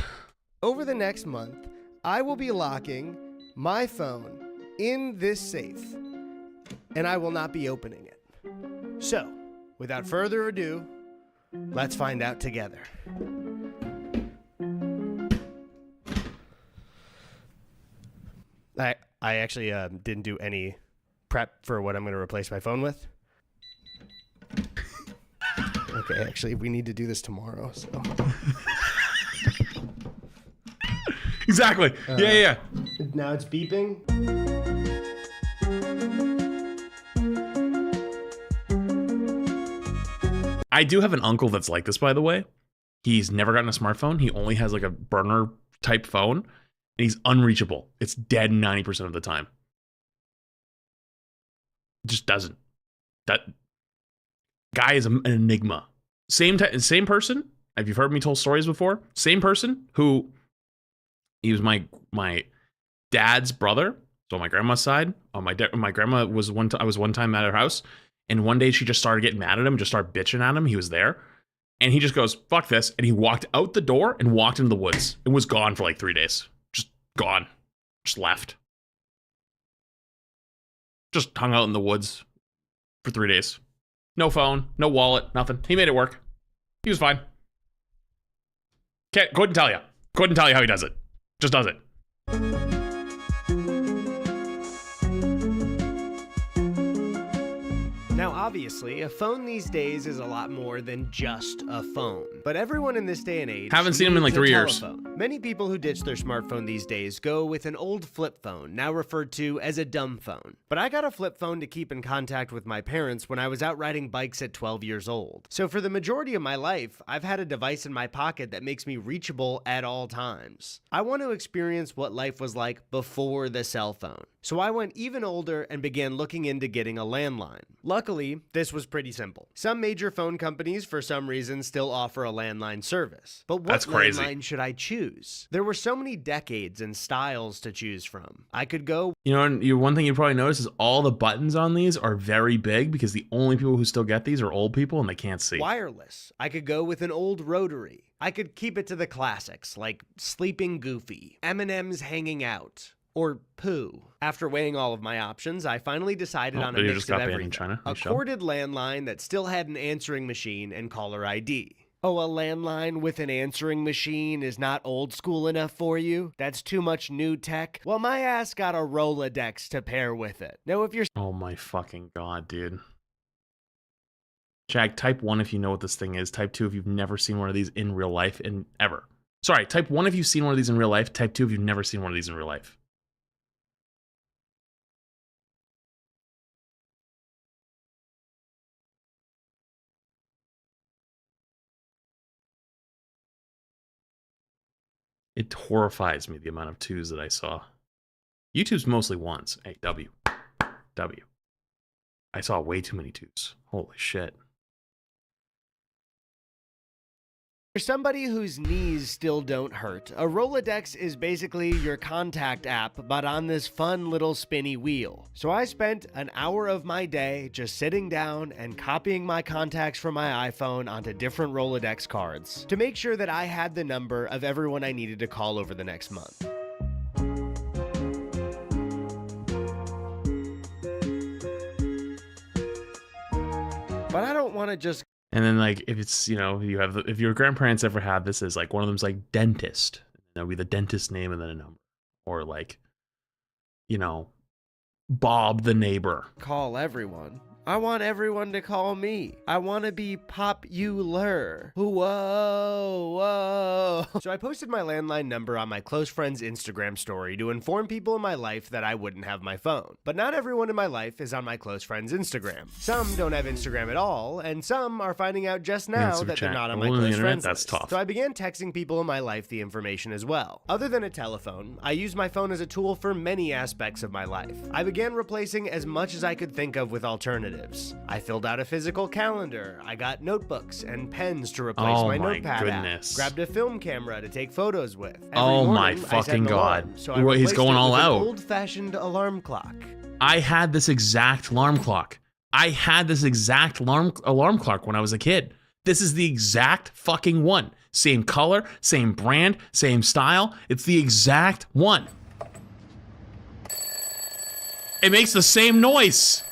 Over the next month, I will be locking my phone in this safe, and I will not be opening it. So, without further ado, let's find out together. I actually didn't do any prep for what I'm going to replace my phone with. Okay, actually, we need to do this tomorrow, so... Exactly. Yeah. Now it's beeping. I do have an uncle that's like this, by the way. He's never gotten a smartphone. He only has like a burner type phone, and he's unreachable. It's dead 90% of the time. Just doesn't. That guy is an enigma. Same person. Have you heard me tell stories before? Same person who... He was my dad's brother. So on my grandma's side, my grandma was I was one time at her house, and one day she just started getting mad at him, just started bitching at him. He was there, and he just goes, "Fuck this," and he walked out the door and walked into the woods and was gone for like 3 days. Just gone, just left, just hung out in the woods for 3 days. No phone, no wallet, nothing. He made it work. He was fine. Couldn't tell you. Couldn't tell you how he does it. Just does it. Now, obviously, a phone these days is a lot more than just a phone. But everyone in this day and age haven't seen them in like 3 years. Telephone. Many people who ditch their smartphone these days go with an old flip phone, now referred to as a dumb phone. But I got a flip phone to keep in contact with my parents when I was out riding bikes at 12 years old. So for the majority of my life, I've had a device in my pocket that makes me reachable at all times. I want to experience what life was like before the cell phone. So I went even older and began looking into getting a landline. Luckily, this was pretty simple. Some major phone companies, for some reason, still offer a landline service. But what landline should I choose? There were so many decades and styles to choose from. I could go... You know, one thing you probably notice is all the buttons on these are very big because the only people who still get these are old people and they can't see. Wireless. I could go with an old rotary. I could keep it to the classics, like Sleeping Goofy, M&M's Hanging Out, or Pooh. After weighing all of my options, I finally decided on a mix of everything. A corded landline that still had an answering machine and caller ID. Oh, a landline with an answering machine is not old school enough for you? That's too much new tech? Well, my ass got a Rolodex to pair with it. Now, if you're... Oh my fucking god, dude. Jag, type 1 if you know what this thing is. Type 2 if you've never seen one of these in real life and ever. Sorry, type 1 if you've seen one of these in real life. Type 2 if you've never seen one of these in real life. It horrifies me, the amount of 2s that I saw. YouTube's mostly 1s. Hey, W. W. I saw way too many 2s. Holy shit. For somebody whose knees still don't hurt, a Rolodex is basically your contact app, but on this fun little spinny wheel. So I spent an hour of my day just sitting down and copying my contacts from my iPhone onto different Rolodex cards to make sure that I had the number of everyone I needed to call over the next month. But I don't want to just... And then, like, if it's, you know, you have, if your grandparents ever had this, is like one of them's like dentist. That'll be the dentist name and then a number. Or like, you know, Bob the neighbor. Call everyone. I want everyone to call me. I want to be popular. Whoa, whoa. So I posted my landline number on my close friend's Instagram story to inform people in my life that I wouldn't have my phone. But not everyone in my life is on my close friend's Instagram. Some don't have Instagram at all, and some are finding out just now that they're not on my close friends list. Tough. So I began texting people in my life the information as well. Other than a telephone, I use my phone as a tool for many aspects of my life. I began replacing as much as I could think of with alternatives. I filled out a physical calendar. I got notebooks and pens to replace my notepad app. Grabbed a film camera to take photos with. Oh my fucking god. So He's going all out. Old-fashioned alarm clock. I had this exact alarm clock. I had this exact alarm clock when I was a kid. This is the exact fucking one. Same color, same brand, same style. It's the exact one. It makes the same noise.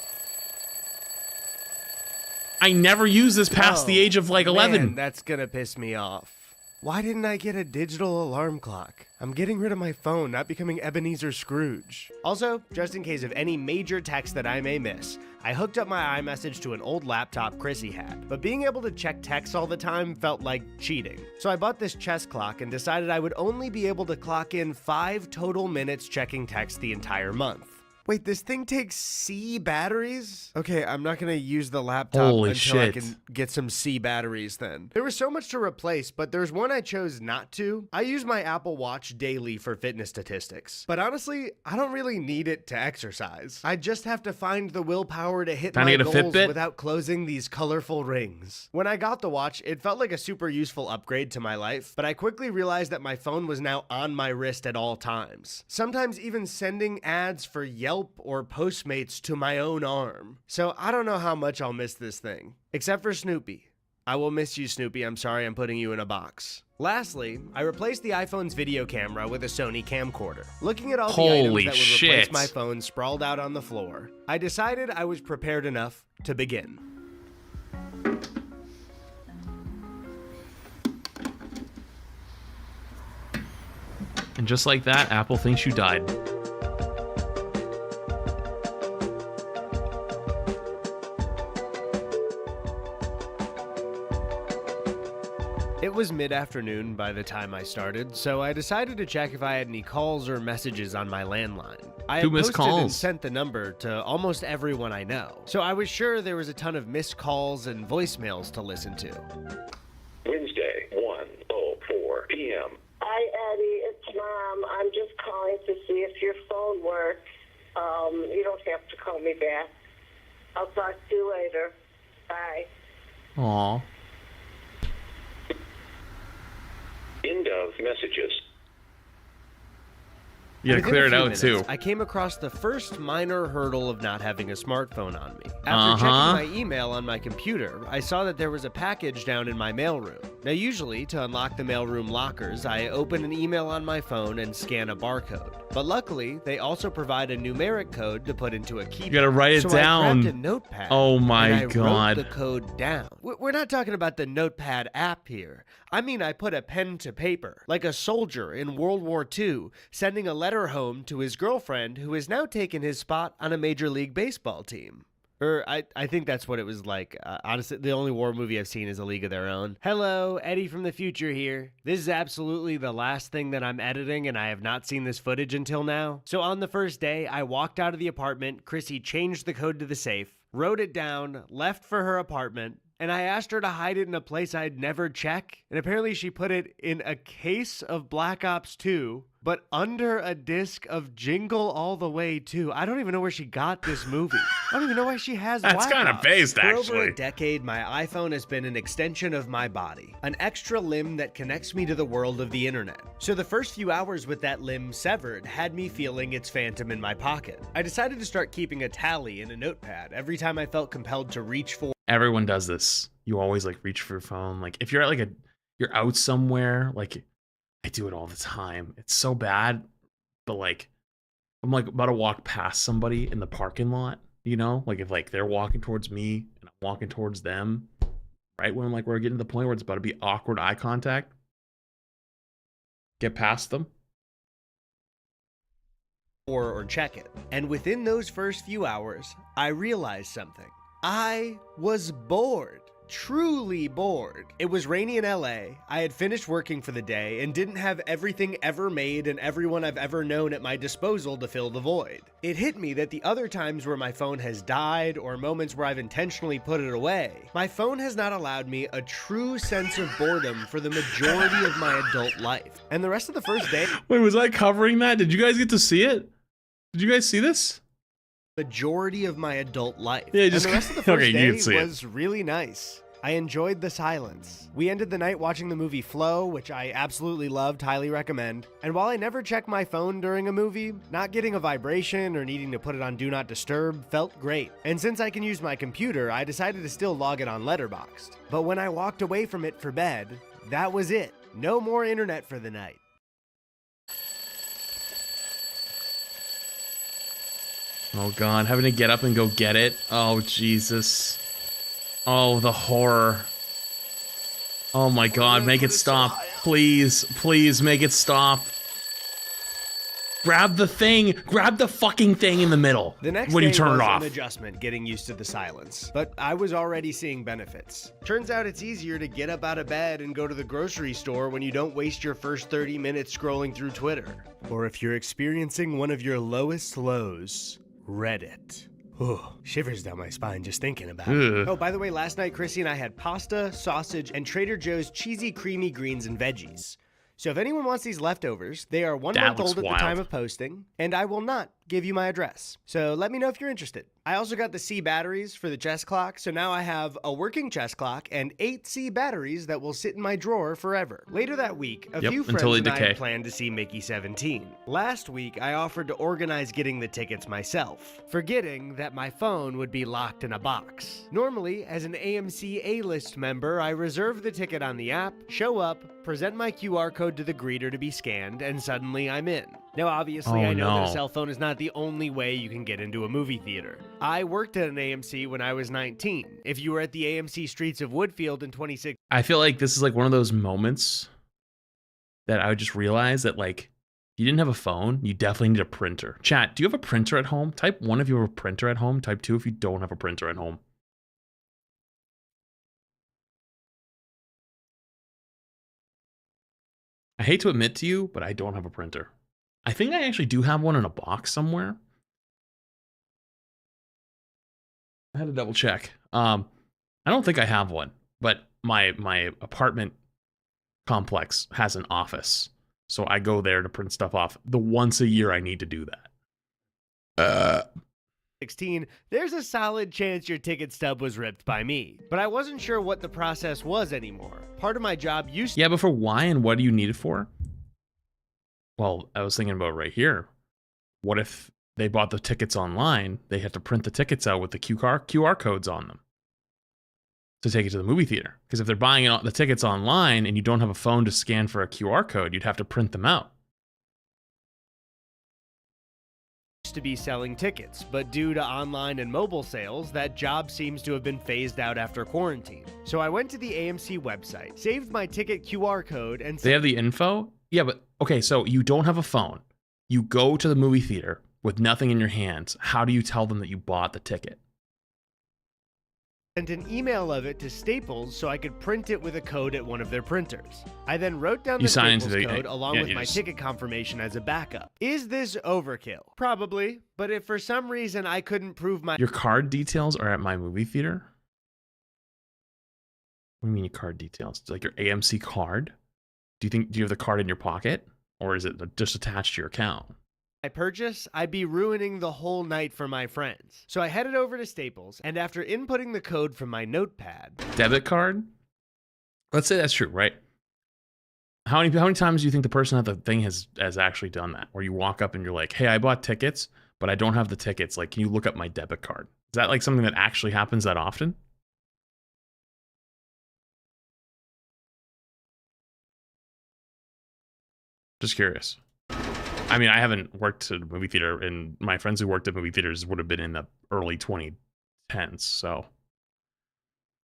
I never used this past the age of like 11. Man, that's gonna piss me off. Why didn't I get a digital alarm clock? I'm getting rid of my phone, not becoming Ebenezer Scrooge. Also, just in case of any major text that I may miss, I hooked up my iMessage to an old laptop Chrissy had, but being able to check text all the time felt like cheating. So I bought this chess clock and decided I would only be able to clock in 5 total minutes checking text the entire month. Wait, this thing takes C batteries? Okay, I'm not gonna use the laptop Holy until I shit. can get some C batteries then. There was so much to replace, but there's one I chose not to. I use my Apple Watch daily for fitness statistics, but honestly, I don't really need it to exercise. I just have to find the willpower to hit my goals without closing these colorful rings. When I got the watch, it felt like a super useful upgrade to my life, but I quickly realized that my phone was now on my wrist at all times. Sometimes even sending ads for Yelp or Postmates to my own arm. So I don't know how much I'll miss this thing. Except for Snoopy. I will miss you, Snoopy. I'm sorry I'm putting you in a box. Lastly, I replaced the iPhone's video camera with a Sony camcorder. Looking at all the items that would replace my phone sprawled out on the floor, I decided I was prepared enough to begin. And just like that, Apple thinks you died. It was mid-afternoon by the time I started, so I decided to check if I had any calls or messages on my landline. I had posted and sent the number to almost everyone I know, so I was sure there was a ton of missed calls and voicemails to listen to. Wednesday, 1:04 p.m. Hi, Eddie. It's Mom. I'm just calling to see if your phone works. You don't have to call me back. I'll talk to you later. Bye. Aww. End of messages. You gotta clear it out minutes, too. I came across the first minor hurdle of not having a smartphone on me. After checking my email on my computer, I saw that there was a package down in my mailroom. Now usually, to unlock the mailroom lockers, I open an email on my phone and scan a barcode. But luckily, they also provide a numeric code to put into a keypad. You gotta write it so down. I grabbed a notepad. Oh my and I God. wrote the code down. We're not talking about the notepad app here. I mean, I put a pen to paper, like a soldier in World War II, sending a letter home to his girlfriend who has now taken his spot on a Major League Baseball team. Or I think that's what it was like. Honestly, the only war movie I've seen is A League of Their Own. Hello, Eddie from the future here. This is absolutely the last thing that I'm editing, and I have not seen this footage until now. So on the first day, I walked out of the apartment, Chrissy changed the code to the safe, wrote it down, left for her apartment, and I asked her to hide it in a place I'd never check, and apparently she put it in a case of Black Ops 2, but under a disc of Jingle All the Way 2. I don't even know where she got this movie. I don't even know why she has That's kind of based, For actually. over a decade, my iPhone has been an extension of my body, an extra limb that connects me to the world of the internet. So the first few hours with that limb severed had me feeling its phantom in my pocket. I decided to start keeping a tally in a notepad every time I felt compelled to reach for. Everyone does this. You always like reach for your phone. Like if you're at like you're out somewhere, like I do it all the time. It's so bad, but like I'm like about to walk past somebody in the parking lot, you know, like if like they're walking towards me and I'm walking towards them, right when like we're getting to the point where it's about to be awkward eye contact, get past them. Or check it. And within those first few hours, I realized something. I was bored. Truly bored. It was rainy in LA. I had finished working for the day and didn't have everything ever made and everyone I've ever known at my disposal to fill the void. It hit me that the other times where my phone has died or moments where I've intentionally put it away, my phone has not allowed me a true sense of boredom for the majority of my adult life. And the rest of the first day... Wait, was I covering that? Did you guys get to see it? Did you guys see this? Majority of my adult life. Yeah, just and the rest of the first okay, you can see day was really nice. I enjoyed the silence. We ended the night watching the movie Flow, which I absolutely loved, highly recommend. And while I never check my phone during a movie, not getting a vibration or needing to put it on Do Not Disturb felt great. And since I can use my computer, I decided to still log it on Letterboxd. But when I walked away from it for bed, that was it. No more internet for the night. Oh God, having to get up and go get it. Oh Jesus. Oh, the horror. Oh my God, make it stop. Please, please make it stop. Grab the thing. Grab the fucking thing in the middle. The next when you day turn was it off. an adjustment getting used to the silence, but I was already seeing benefits. Turns out it's easier to get up out of bed and go to the grocery store when you don't waste your first 30 minutes scrolling through Twitter. Or if you're experiencing one of your lowest lows, Reddit. Ooh, shivers down my spine just thinking about it. Oh, by the way, last night Chrissy and I had pasta, sausage, and Trader Joe's cheesy creamy greens and veggies. So if anyone wants these leftovers, they are 1 month old at the time of posting, and I will not give you my address. So let me know if you're interested. I also got the C batteries for the chest clock, so now I have a working chest clock and 8 C batteries that will sit in my drawer forever. Later that week, a few friends and I planned to see Mickey 17. Last week, I offered to organize getting the tickets myself, forgetting that my phone would be locked in a box. Normally, as an AMC A-list member, I reserve the ticket on the app, show up, present my QR code to the greeter to be scanned, and suddenly I'm in. Now, obviously, I know that a cell phone is not the only way you can get into a movie theater. I worked at an AMC when I was 19. If you were at the AMC streets of Woodfield in 2016... I feel like this is like one of those moments that I would just realize that, like, you didn't have a phone, you definitely need a printer. Chat, do you have a printer at home? Type 1 if you have a printer at home. Type 2 if you don't have a printer at home. I hate to admit to you, but I don't have a printer. I think I actually do have one in a box somewhere. I had to double check. I don't think I have one, but my apartment complex has an office. So I go there to print stuff off. The once a year I need to do that. 16, there's a solid chance your ticket stub was ripped by me. But I wasn't sure what the process was anymore. Part of my job used to... Yeah, but for why and what do you need it for? Well, I was thinking about right here. What if they bought the tickets online? They had to print the tickets out with the QR codes on them to take it to the movie theater. Because if they're buying the tickets online and you don't have a phone to scan for a QR code, you'd have to print them out. To be selling tickets, but due to online and mobile sales, that job seems to have been phased out after quarantine. So I went to the AMC website, saved my ticket QR code, and... They have the info? Yeah, but okay, so you don't have a phone. You go to the movie theater with nothing in your hands. How do you tell them that you bought the ticket? Sent an email of it to Staples so I could print it with a code at one of their printers. I then wrote down the Staples code along with my ticket confirmation as a backup. Is this overkill? Probably, but if for some reason I couldn't prove my... Your card details are at my movie theater? What do you mean your card details? Like your AMC card? Do you have the card in your pocket? Or is it just attached to your account? I purchase, I'd be ruining the whole night for my friends. So I headed over to Staples, and after inputting the code from my notepad... Debit card? Let's say that's true, right? How many times do you think the person at the thing has actually done that? Where you walk up and you're like, hey, I bought tickets, but I don't have the tickets. Like, can you look up my debit card? Is that like something that actually happens that often? Just curious. I mean, I haven't worked at a movie theater, and my friends who worked at movie theaters would have been in the early 2010s, so.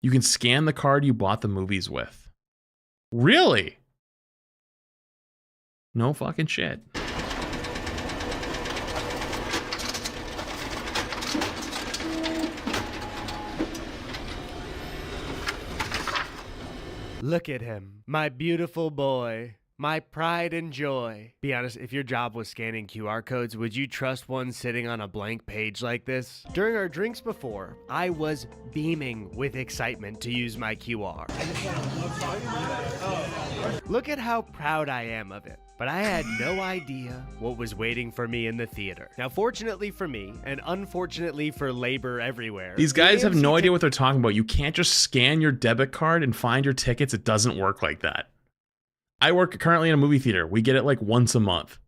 You can scan the card you bought the movies with. Really? No fucking shit. Look at him, my beautiful boy. My pride and joy. Be honest, if your job was scanning QR codes, would you trust one sitting on a blank page like this? During our drinks before, I was beaming with excitement to use my QR. Look at how proud I am of it. But I had no idea what was waiting for me in the theater. Now, fortunately for me, and unfortunately for labor everywhere... These guys have no idea what they're talking about. You can't just scan your debit card and find your tickets. It doesn't work like that. I work currently in a movie theater. We get it like once a month.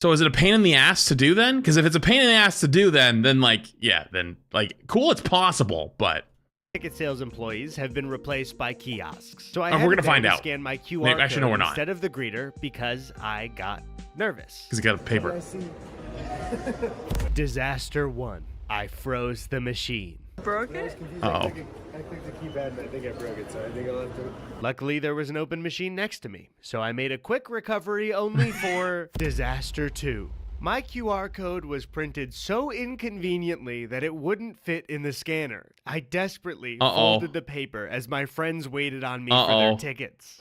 So is it a pain in the ass to do then? Because if it's a pain in the ass to do then like, yeah, then like, cool, it's possible, but... Ticket sales employees have been replaced by kiosks. So we're going to find out. Scan my QR code actually, no, we're not. Instead of the greeter because I got nervous. Because you got a paper. Disaster 1. I froze the machine. Broke it? Uh-oh. I clicked the keypad and I think I broke it, so I think I'll have to... Luckily, there was an open machine next to me, so I made a quick recovery only for Disaster 2. My QR code was printed so inconveniently that it wouldn't fit in the scanner. I desperately folded the paper as my friends waited on me for their tickets.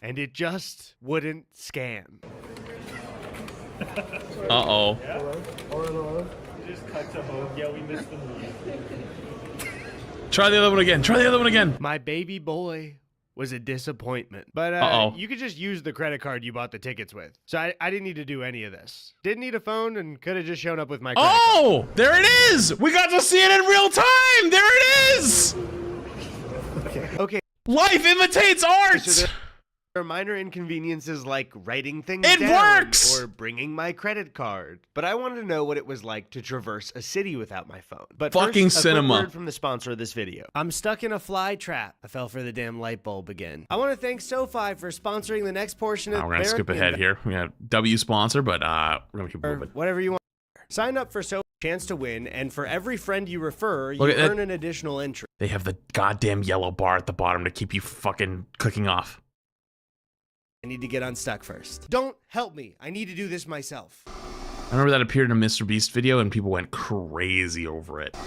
And it just wouldn't scan. Uh-oh. Just cut to home. Yeah, we missed the movie. Try the other one again. Try the other one again. My baby boy was a disappointment. But you could just use the credit card you bought the tickets with. So I didn't need to do any of this. Didn't need a phone and could have just shown up with my credit card. There it is! We got to see it in real time! There it is! Okay. Life imitates art! So there are minor inconveniences like writing things It down works! or bringing my credit card. But I wanted to know what it was like to traverse a city without my phone. But Fucking first, a quick cinema. word from the sponsor of this video. I'm stuck in a fly trap. I fell for the damn light bulb again. I want to thank SoFi for sponsoring the next portion of We're gonna skip ahead here. We got W sponsor, but we're gonna keep moving. Whatever you want. Sign up for SoFi, chance to win, and for every friend you refer, you Look at earn that. an additional entry. They have the goddamn yellow bar at the bottom to keep you fucking clicking off. I need to get unstuck first. Don't help me. I need to do this myself. I remember that appeared in a Mr. Beast video and people went crazy over it.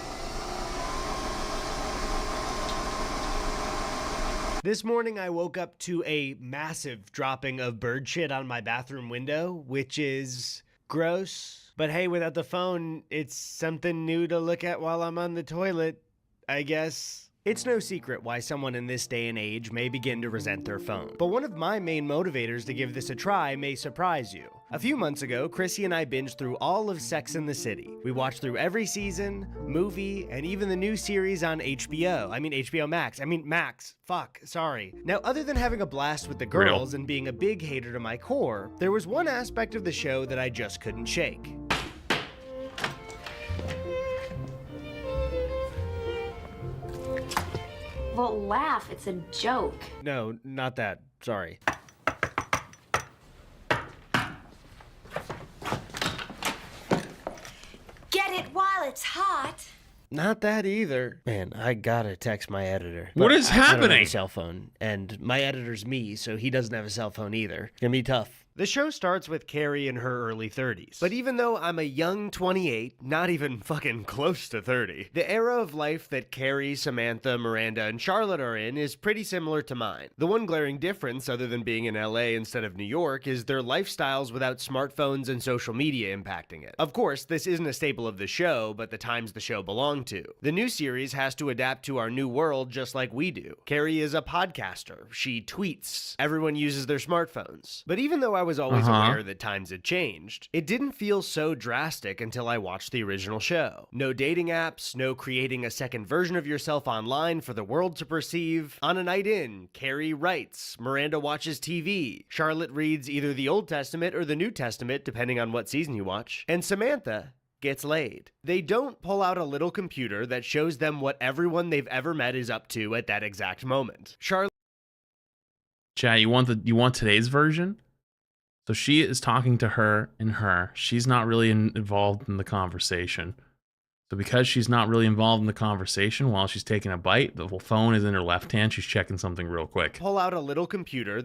This morning I woke up to a massive dropping of bird shit on my bathroom window, which is gross. But hey, without the phone, it's something new to look at while I'm on the toilet, I guess. It's no secret why someone in this day and age may begin to resent their phone. But one of my main motivators to give this a try may surprise you. A few months ago, Chrissy and I binged through all of Sex and the City. We watched through every season, movie, and even the new series on HBO. I mean HBO Max. Max. Fuck, sorry. Now, other than having a blast with the girls and being a big hater to my core, there was one aspect of the show that I just couldn't shake. Well, laugh. It's a joke. No, not that. Sorry. Get it while it's hot. Not that either. Man, I gotta text my editor. What But is I don't have happening? a cell phone, and my editor's me, so he doesn't have a cell phone either. It's gonna be tough. The show starts with Carrie in her early 30s. But even though I'm a young 28, not even fucking close to 30, the era of life that Carrie, Samantha, Miranda, and Charlotte are in is pretty similar to mine. The one glaring difference, other than being in LA instead of New York, is their lifestyles without smartphones and social media impacting it. Of course, this isn't a staple of the show, but the times the show belonged to. The new series has to adapt to our new world just like we do. Carrie is a podcaster. She tweets. Everyone uses their smartphones. But even though I was always aware that times had changed, it didn't feel so drastic until I watched the original show. No dating apps, no creating a second version of yourself online for the world to perceive. On a night in, Carrie writes, Miranda watches TV, Charlotte reads either the Old Testament or the New Testament, depending on what season you watch, and Samantha gets laid. They don't pull out a little computer that shows them what everyone they've ever met is up to at that exact moment. Charlotte. Chat, you want today's version? So she is talking to her and her. She's not really involved in the conversation. So because she's not really involved in the conversation while she's taking a bite, the phone is in her left hand. She's checking something real quick. Pull out a little computer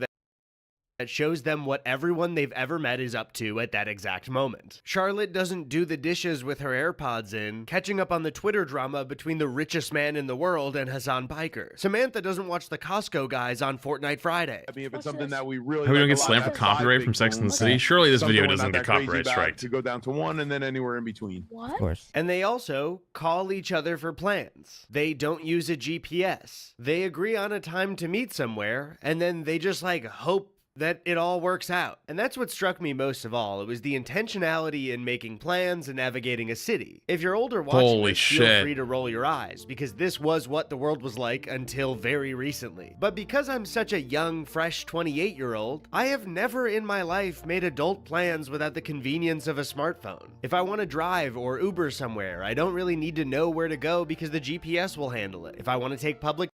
that shows them what everyone they've ever met is up to at that exact moment. Charlotte doesn't do the dishes with her AirPods in, catching up on the Twitter drama between the richest man in the world and Hassan Piker. Samantha doesn't watch the Costco guys on Fortnite Friday. I mean, if it's something that we really Are we gonna like get a lot, slammed for that's copyright 5 from big Sex and the phones. City? Surely this Something video we're doesn't not get that crazy copyright about striked. To go down to 1 and then anywhere in between. What? Of course. And they also call each other for plans. They don't use a GPS. They agree on a time to meet somewhere, and then they just hope that it all works out. And that's what struck me most of all. It was the intentionality in making plans and navigating a city. If you're older watching Holy this, feel shit. free to roll your eyes, because this was what the world was like until very recently. But because I'm such a young, fresh 28-year-old, I have never in my life made adult plans without the convenience of a smartphone. If I want to drive or Uber somewhere, I don't really need to know where to go because the GPS will handle it. If I want to take public...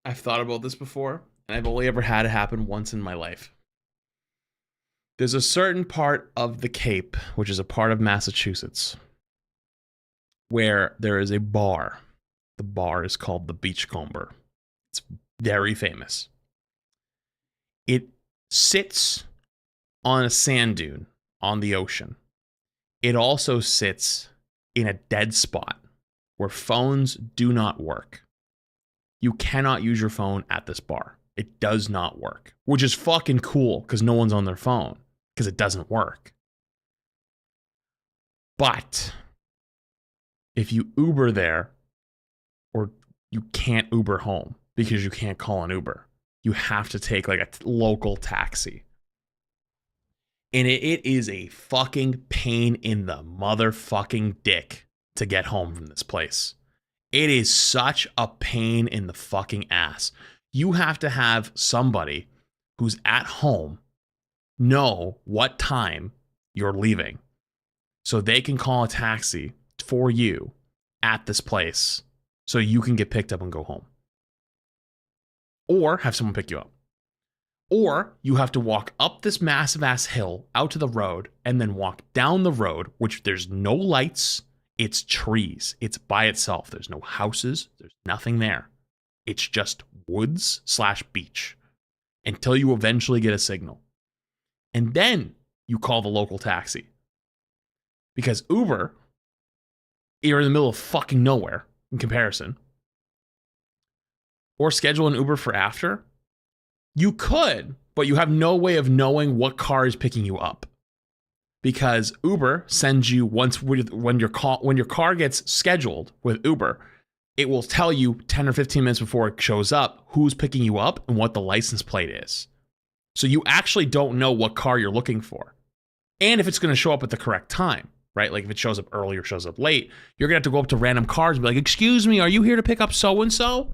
I've thought about this before, and I've only ever had it happen once in my life. There's a certain part of the Cape, which is a part of Massachusetts, where there is a bar. The bar is called the Beachcomber. It's very famous. It sits on a sand dune on the ocean. It also sits in a dead spot where phones do not work. You cannot use your phone at this bar. It does not work, which is fucking cool because no one's on their phone. because it doesn't work. But if you Uber there, or you can't Uber home because you can't call an Uber, you have to take like a local taxi. And it is a fucking pain in the motherfucking dick to get home from this place. It is such a pain in the fucking ass. You have to have somebody who's at home know what time you're leaving so they can call a taxi for you at this place so you can get picked up and go home. Or have someone pick you up. Or you have to walk up this massive ass hill out to the road and then walk down the road, which there's no lights. It's trees. It's by itself. There's no houses. There's nothing there. It's just woods / beach until you eventually get a signal. And then you call the local taxi. Because Uber, you're in the middle of fucking nowhere in comparison. Or schedule an Uber for after. You could, but you have no way of knowing what car is picking you up. Because Uber sends you when your car gets scheduled with Uber, it will tell you 10 or 15 minutes before it shows up who's picking you up and what the license plate is. So you actually don't know what car you're looking for. And if it's going to show up at the correct time, right? Like if it shows up early or shows up late, you're going to have to go up to random cars and be like, "Excuse me, are you here to pick up so-and-so?"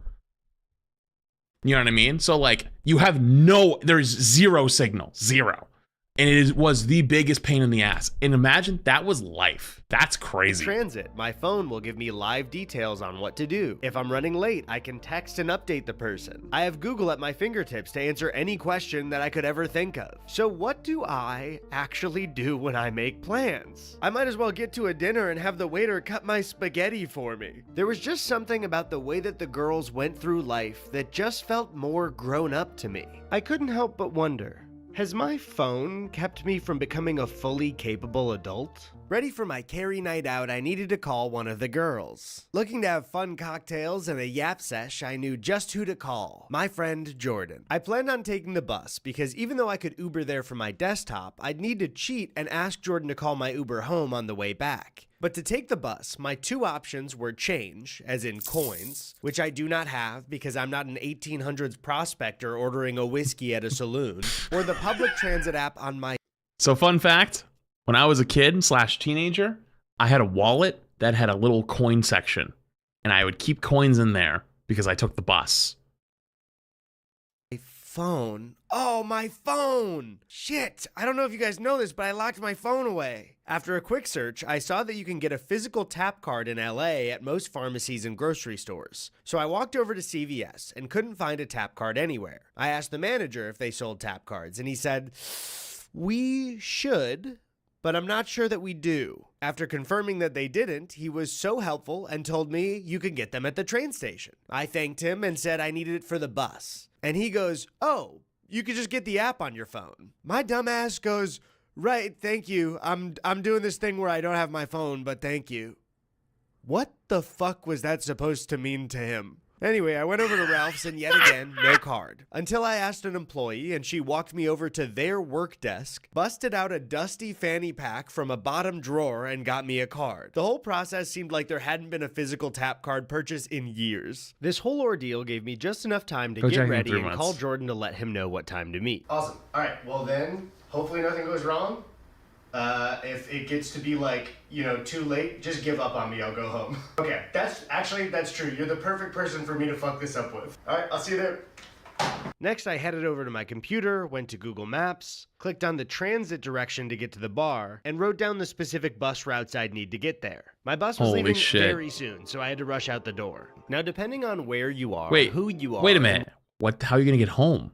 You know what I mean? So like you have there's zero signal, zero. And it was the biggest pain in the ass. And imagine that was life. That's crazy. In transit, my phone will give me live details on what to do. If I'm running late, I can text and update the person. I have Google at my fingertips to answer any question that I could ever think of. So what do I actually do when I make plans? I might as well get to a dinner and have the waiter cut my spaghetti for me. There was just something about the way that the girls went through life that just felt more grown up to me. I couldn't help but wonder, has my phone kept me from becoming a fully capable adult? Ready for my carry night out, I needed to call one of the girls. Looking to have fun cocktails and a yap sesh, I knew just who to call. My friend Jordan. I planned on taking the bus because even though I could Uber there from my desktop, I'd need to cheat and ask Jordan to call my Uber home on the way back. But to take the bus, my two options were change, as in coins, which I do not have because I'm not an 1800s prospector ordering a whiskey at a saloon, or the public transit app on my... So fun fact, when I was a kid / teenager, I had a wallet that had a little coin section, and I would keep coins in there because I took the bus. Phone. Oh, my phone! Shit! I don't know if you guys know this, but I locked my phone away. After a quick search, I saw that you can get a physical tap card in LA at most pharmacies and grocery stores. So I walked over to CVS and couldn't find a tap card anywhere. I asked the manager if they sold tap cards, and he said, "We should, but I'm not sure that we do." After confirming that they didn't, he was so helpful and told me you could get them at the train station. I thanked him and said I needed it for the bus. And he goes, "Oh, you could just get the app on your phone." My dumb ass goes, "Right, thank you. I'm doing this thing where I don't have my phone, but thank you." What the fuck was that supposed to mean to him? Anyway, I went over to Ralph's and yet again, no card. Until I asked an employee and she walked me over to their work desk, busted out a dusty fanny pack from a bottom drawer and got me a card. The whole process seemed like there hadn't been a physical tap card purchase in years. This whole ordeal gave me just enough time to get ready and call Jordan to let him know what time to meet. Awesome. All right, well then, hopefully nothing goes wrong. If it gets to be like, too late, just give up on me, I'll go home. Okay, that's true. You're the perfect person for me to fuck this up with. All right, I'll see you there. Next, I headed over to my computer, went to Google Maps, clicked on the transit direction to get to the bar, and wrote down the specific bus routes I'd need to get there. My bus was leaving very soon, so I had to rush out the door. Now, depending on where you are, who you are... Wait a minute. How are you going to get home?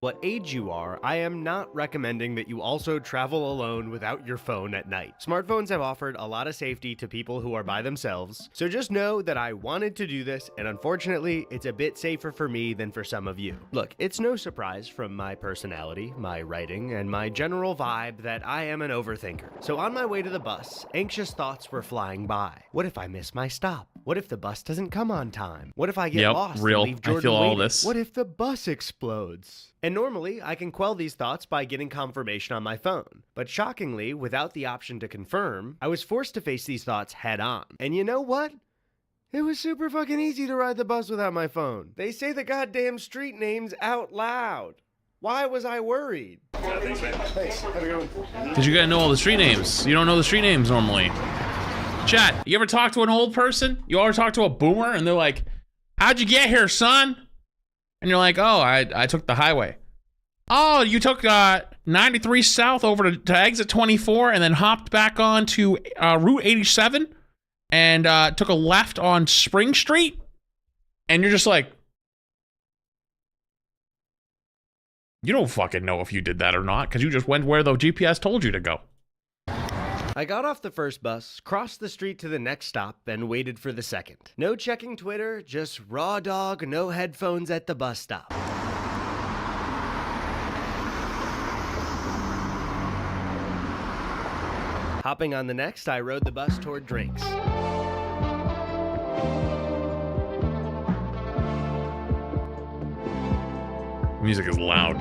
What age you are, I am not recommending that you also travel alone without your phone at night. Smartphones have offered a lot of safety to people who are by themselves, so just know that I wanted to do this, and unfortunately, it's a bit safer for me than for some of you. Look, it's no surprise from my personality, my writing, and my general vibe that I am an overthinker. So on my way to the bus, anxious thoughts were flying by. What if I miss my stop? What if the bus doesn't come on time? What if I get lost and leave Jordan I feel all waiting? this. What if the bus explodes? And And normally, I can quell these thoughts by getting confirmation on my phone. But shockingly, without the option to confirm, I was forced to face these thoughts head on. And you know what? It was super fucking easy to ride the bus without my phone. They say the goddamn street names out loud. Why was I worried? Thanks. Have a good one. Because you gotta know all the street names. You don't know the street names normally. Chat, you ever talk to an old person? You ever talk to a boomer and they're like, how'd you get here, son? And you're like, oh, I took the highway. Oh, you took 93 south over to exit 24 and then hopped back on to Route 87 and took a left on Spring Street? And you're just like, you don't fucking know if you did that or not because you just went where the GPS told you to go. I got off the first bus, crossed the street to the next stop, and waited for the second. No checking Twitter, just raw dog, no headphones at the bus stop. Hopping on the next, I rode the bus toward Drake's. Music is loud.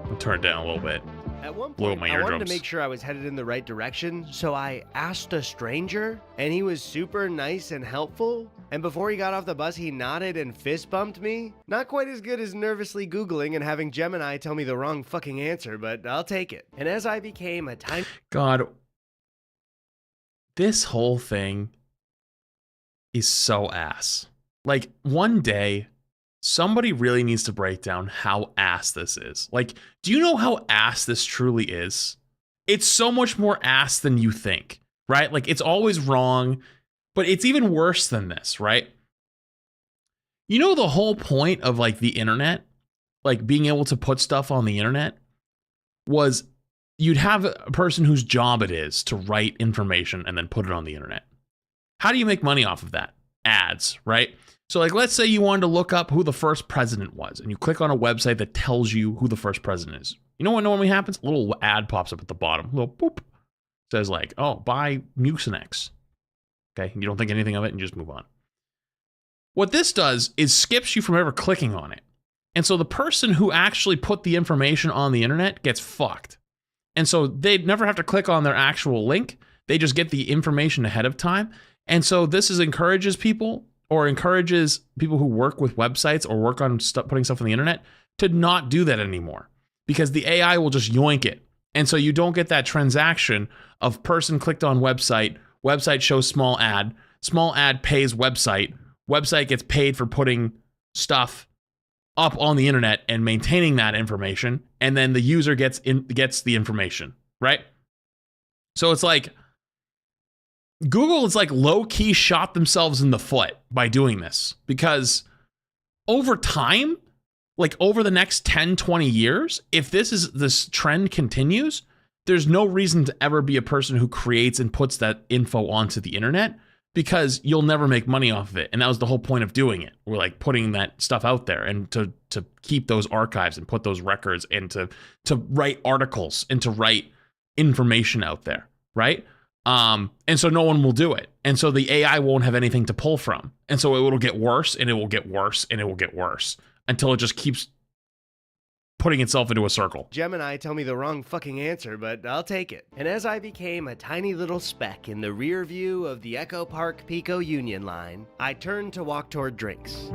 I'll turn it down a little bit. At one Blow point, my I eardrums. wanted to make sure I was headed in the right direction, so I asked a stranger, and he was super nice and helpful. And before he got off the bus, he nodded and fist bumped me. Not quite as good as nervously Googling and having Gemini tell me the wrong fucking answer, but I'll take it. And as I became a tiny... God, this whole thing is so ass. Like, one day, somebody really needs to break down how ass this is. Like, do you know how ass this truly is? It's so much more ass than you think, right? Like, it's always wrong, but it's even worse than this, right? You know the whole point of, like, the internet, like, being able to put stuff on the internet, was you'd have a person whose job it is to write information and then put it on the internet. How do you make money off of that? Ads, right? So, like, let's say you wanted to look up who the first president was, and you click on a website that tells you who the first president is. You know what normally happens? A little ad pops up at the bottom. A little boop. Says, like, oh, buy Mucinex. Okay, you don't think anything of it and you just move on. What this does is skips you from ever clicking on it. And so the person who actually put the information on the internet gets fucked. And so they'd never have to click on their actual link. They just get the information ahead of time. And so this encourages people who work with websites or work on putting stuff on the internet to not do that anymore, because the AI will just yoink it. And so you don't get that transaction of person clicked on website shows small ad pays website gets paid for putting stuff up on the internet and maintaining that information, and then the user gets the information, right? So it's like Google is like low-key shot themselves in the foot by doing this, because over time, like over the next 10, 20 years, if this trend continues, there's no reason to ever be a person who creates and puts that info onto the internet, because you'll never make money off of it. And that was the whole point of doing it. We're like putting that stuff out there and to keep those archives and put those records and to write articles and to write information out there, right? And so no one will do it. And so the AI won't have anything to pull from. And so it will get worse and it will get worse and it will get worse until it just keeps putting itself into a circle. Gemini tell me the wrong fucking answer, but I'll take it. And as I became a tiny little speck in the rear view of the Echo Park Pico Union line, I turned to walk toward drinks.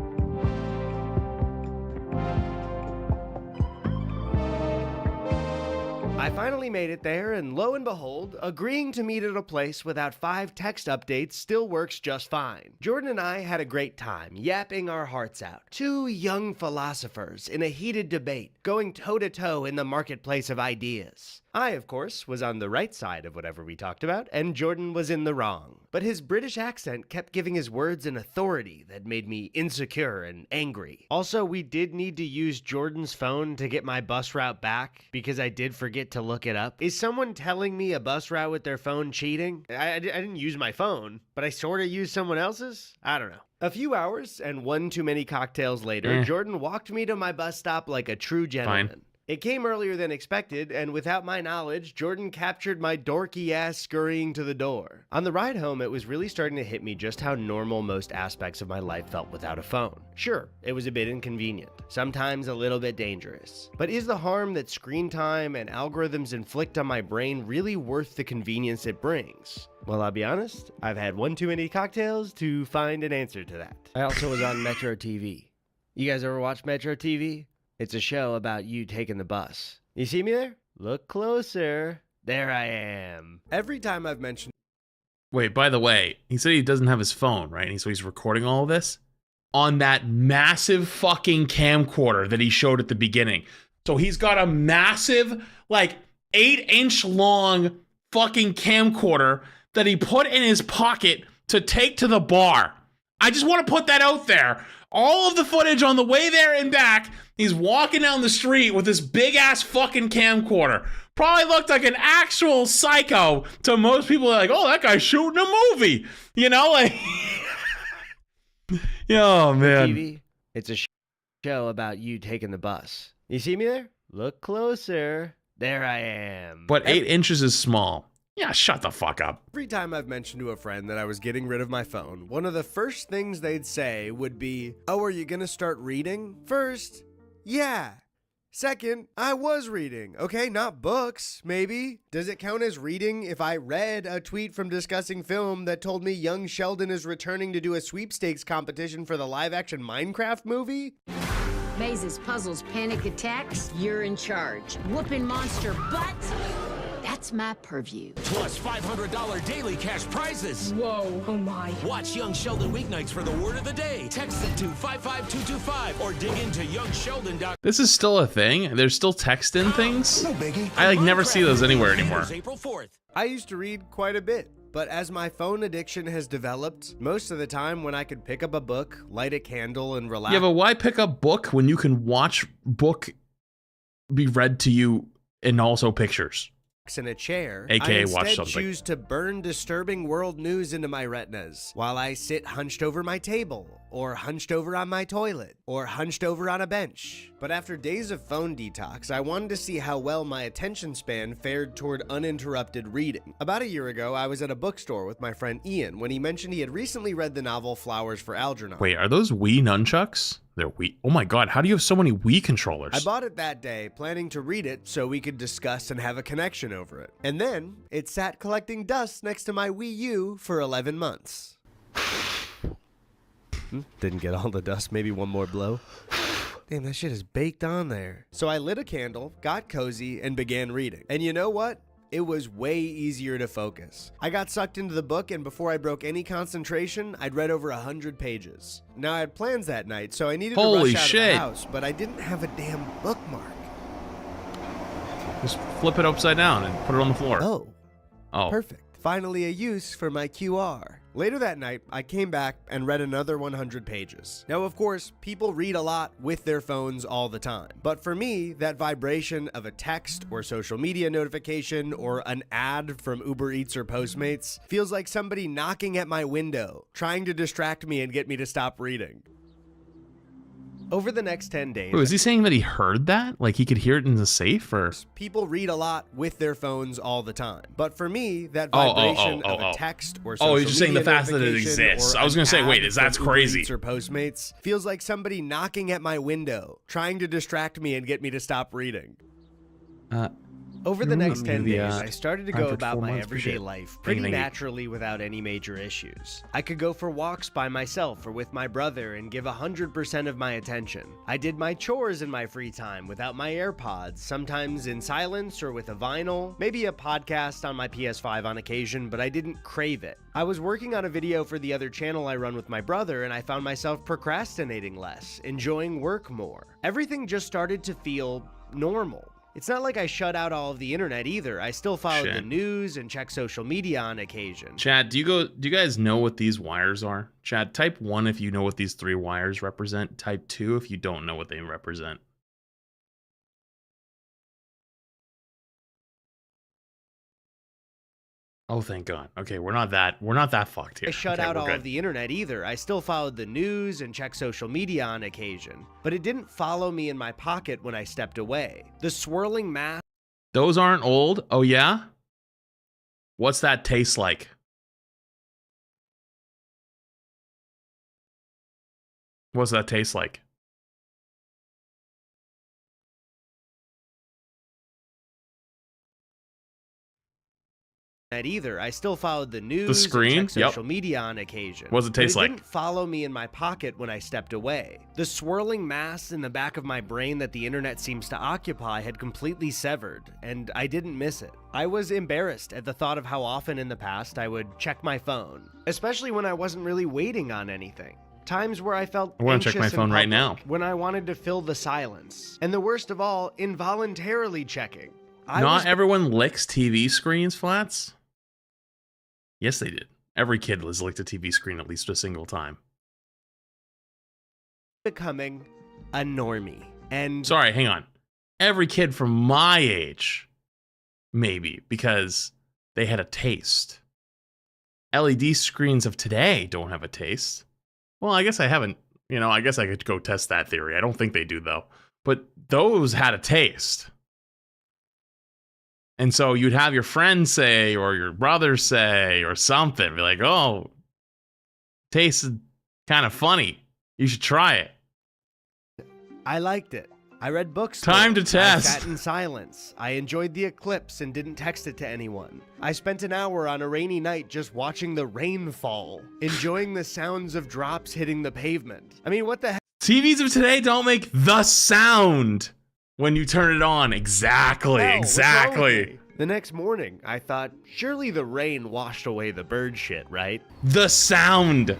I finally made it there, and lo and behold, agreeing to meet at a place without 5 text updates still works just fine. Jordan and I had a great time, yapping our hearts out. 2 young philosophers in a heated debate, going toe-to-toe in the marketplace of ideas. I, of course, was on the right side of whatever we talked about, and Jordan was in the wrong. But his British accent kept giving his words an authority that made me insecure and angry. Also, we did need to use Jordan's phone to get my bus route back, because I did forget to look it up. Is someone telling me a bus route with their phone cheating? I didn't use my phone, but I sort of used someone else's? I don't know. A few hours and 1 too many cocktails later, Jordan walked me to my bus stop like a true gentleman. Fine. It came earlier than expected, and without my knowledge, Jordan captured my dorky ass scurrying to the door. On the ride home, it was really starting to hit me just how normal most aspects of my life felt without a phone. Sure, it was a bit inconvenient, sometimes a little bit dangerous. But is the harm that screen time and algorithms inflict on my brain really worth the convenience it brings? Well, I'll be honest, I've had one too many cocktails to find an answer to that. I also was on Metro TV. You guys ever watch Metro TV? It's a show about you taking the bus. You see me there? Look closer. There I am. Every time I've mentioned... Wait, by the way, he said he doesn't have his phone, right? So he's recording all of this on that massive fucking camcorder that he showed at the beginning. So he's got a massive, like, 8-inch long fucking camcorder that he put in his pocket to take to the bar. I just want to put that out there. All of the footage on the way there and back, he's walking down the street with this big ass fucking camcorder. Probably looked like an actual psycho to most people. Like, oh, that guy's shooting a movie. You know, like, oh man. TV, it's a show about you taking the bus. You see me there? Look closer. There I am. But 8 inches is small. Yeah, shut the fuck up. Every time I've mentioned to a friend that I was getting rid of my phone, one of the first things they'd say would be, oh, are you gonna start reading? First, yeah. Second, I was reading. Okay, not books, maybe. Does it count as reading if I read a tweet from Discussing Film that told me young Sheldon is returning to do a sweepstakes competition for the live-action Minecraft movie? Mazes, puzzles, panic attacks, you're in charge. Whooping monster butt, that's my purview. Plus $500 daily cash prizes. Whoa, oh my. Watch Young Sheldon weeknights for the word of the day. Text it to 55225 or dig into youngsheldon.com. This is still a thing? There's still text in things? No biggie. I like never see those anywhere anymore. April 4th. I used to read quite a bit. But as my phone addiction has developed, most of the time when I could pick up a book, light a candle, and relax... Yeah, but why pick up book when you can watch book be read to you and also pictures? In a chair, AKA I watch instead something. choose to burn disturbing world news into my retinas while I sit hunched over my table, or hunched over on my toilet, or hunched over on a bench. But after days of phone detox, I wanted to see how well my attention span fared toward uninterrupted reading. About a year ago, I was at a bookstore with my friend Ian when he mentioned he had recently read the novel Flowers for Algernon. Wait, are those Wii nunchucks? They're Wii. Oh my god, how do you have so many Wii controllers? I bought it that day, planning to read it so we could discuss and have a connection over it. And then, it sat collecting dust next to my Wii U for 11 months. Didn't get all the dust, maybe one more blow. Damn, that shit is baked on there. So I lit a candle, got cozy, and began reading. And you know what? It was way easier to focus. I got sucked into the book, and before I broke any concentration, I'd read over 100 pages. Now I had plans that night, so I needed to rush out of the house, but I didn't have a damn bookmark. Just flip it upside down and put it on the floor. Oh. Perfect. Finally a use for my QR. Later that night, I came back and read another 100 pages. Now, of course, people read a lot with their phones all the time. But for me, that vibration of a text or social media notification or an ad from Uber Eats or Postmates feels like somebody knocking at my window, trying to distract me and get me to stop reading. Over the next 10 days... Wait, was he saying that he heard that? Like he could hear it in the safe, or...? People read a lot with their phones all the time. But for me, that vibration of a text or social you're just saying the fact that it exists. I was going to say, wait, that's crazy. Or Postmates feels like somebody knocking at my window, trying to distract me and get me to stop reading. Over the next 10 days, I started to go about my everyday life pretty naturally without any major issues. I could go for walks by myself or with my brother and give 100% of my attention. I did my chores in my free time without my AirPods, sometimes in silence or with a vinyl, maybe a podcast on my PS5 on occasion, but I didn't crave it. I was working on a video for the other channel I run with my brother, and I found myself procrastinating less, enjoying work more. Everything just started to feel normal. It's not like I shut out all of the internet either. I still followed the news and check social media on occasion. Chad, do you guys know what these wires are? Chad, type 1 if you know what these 3 wires represent. Type 2 if you don't know what they represent. Oh, thank God. Okay, we're not that fucked here. I shut Okay, out we're all good. of the internet either. I still followed the news and checked social media on occasion, but it didn't follow me in my pocket when I stepped away. The swirling mass. Those aren't old. Oh yeah? What's that taste like? What's that taste like? Either. I still followed the news The screen? and checked social media on occasion. What does it taste but like? didn't follow me in my pocket when I stepped away. The swirling mass in the back of my brain that the internet seems to occupy had completely severed, and I didn't miss it. I was embarrassed at the thought of how often in the past I would check my phone, especially when I wasn't really waiting on anything. Times where I felt I want anxious to check my phone in right now. public, when I wanted to fill the silence. And the worst of all, involuntarily checking. Not everyone licks TV screens, Flats? Yes, they did. Every kid has licked a TV screen at least a single time. Becoming a normie. And sorry, hang on. Every kid from my age, maybe, because they had a taste. LED screens of today don't have a taste. Well, I guess I haven't, I guess I could go test that theory. I don't think they do, though. But those had a taste. And so you'd have your friends say, or your brother say, or something. Be like, oh, tastes kind of funny. You should try it. I liked it. I read books. Time to I test. sat in silence. I enjoyed the eclipse and didn't text it to anyone. I spent an hour on a rainy night just watching the rain fall, enjoying the sounds of drops hitting the pavement. I mean, what the heck? TVs of today don't make the sound when you turn it on. Exactly, Hell, what's wrong with exactly. me? The next morning, I thought, surely the rain washed away the bird shit, right? The sound.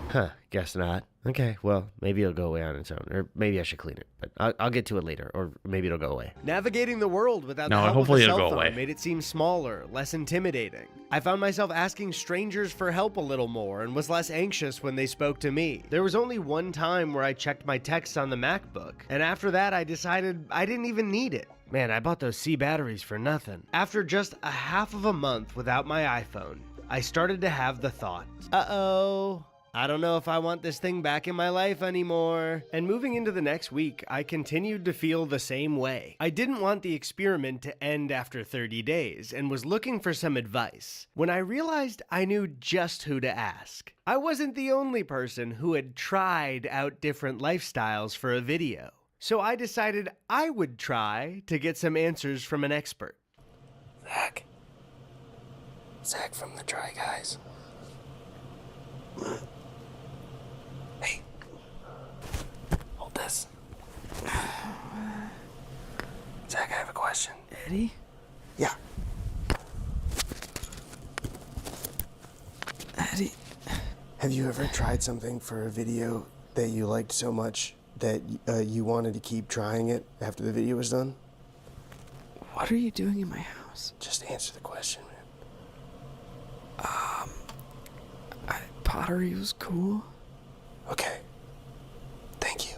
Huh, guess not. Okay, well, maybe it'll go away on its own. Or maybe I should clean it, but I'll get to it later. Or maybe it'll go away. Navigating the world without the help hopefully of a it'll cell go phone away. made it seem smaller, less intimidating. I found myself asking strangers for help a little more and was less anxious when they spoke to me. There was only one time where I checked my texts on the MacBook, and after that I decided I didn't even need it. Man, I bought those C batteries for nothing. After just a half of a month without my iPhone, I started to have the thought, uh-oh, I don't know if I want this thing back in my life anymore. And moving into the next week, I continued to feel the same way. I didn't want the experiment to end after 30 days and was looking for some advice when I realized I knew just who to ask. I wasn't the only person who had tried out different lifestyles for a video. So I decided I would try to get some answers from an expert. Zach from the Try Guys. Hey. Hold this. Zach, I have a question. Eddie? Yeah. Eddie? Have you ever tried something for a video that you liked so much that you wanted to keep trying it after the video was done? What are you doing in my house? Just answer the question, man. Pottery was cool. Okay. Thank you.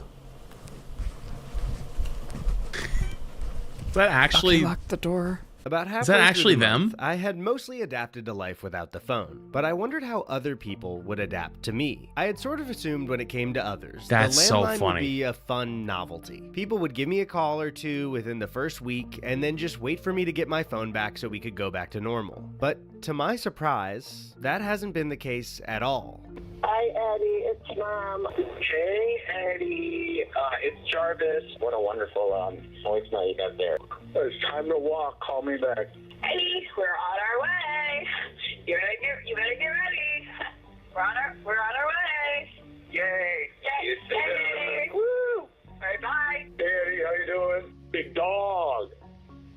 Is that actually... Lock the door. About halfway Is that through actually the month, them? I had mostly adapted to life without the phone, but I wondered how other people would adapt to me. I had sort of assumed when it came to others, That's the so landline funny. would be a fun novelty. People would give me a call or two within the first week, and then just wait for me to get my phone back so we could go back to normal. But to my surprise, that hasn't been the case at all. Hi, Eddie. It's Mom. Hey, Eddie. It's Jarvis. What a wonderful voicemail you got there. It's time to walk. Call me back. Eddie, we're on our way. You better get ready. We're on our way. Yay. You Yay. Woo. All right, bye. Hey, Eddie. How you doing? Big dog.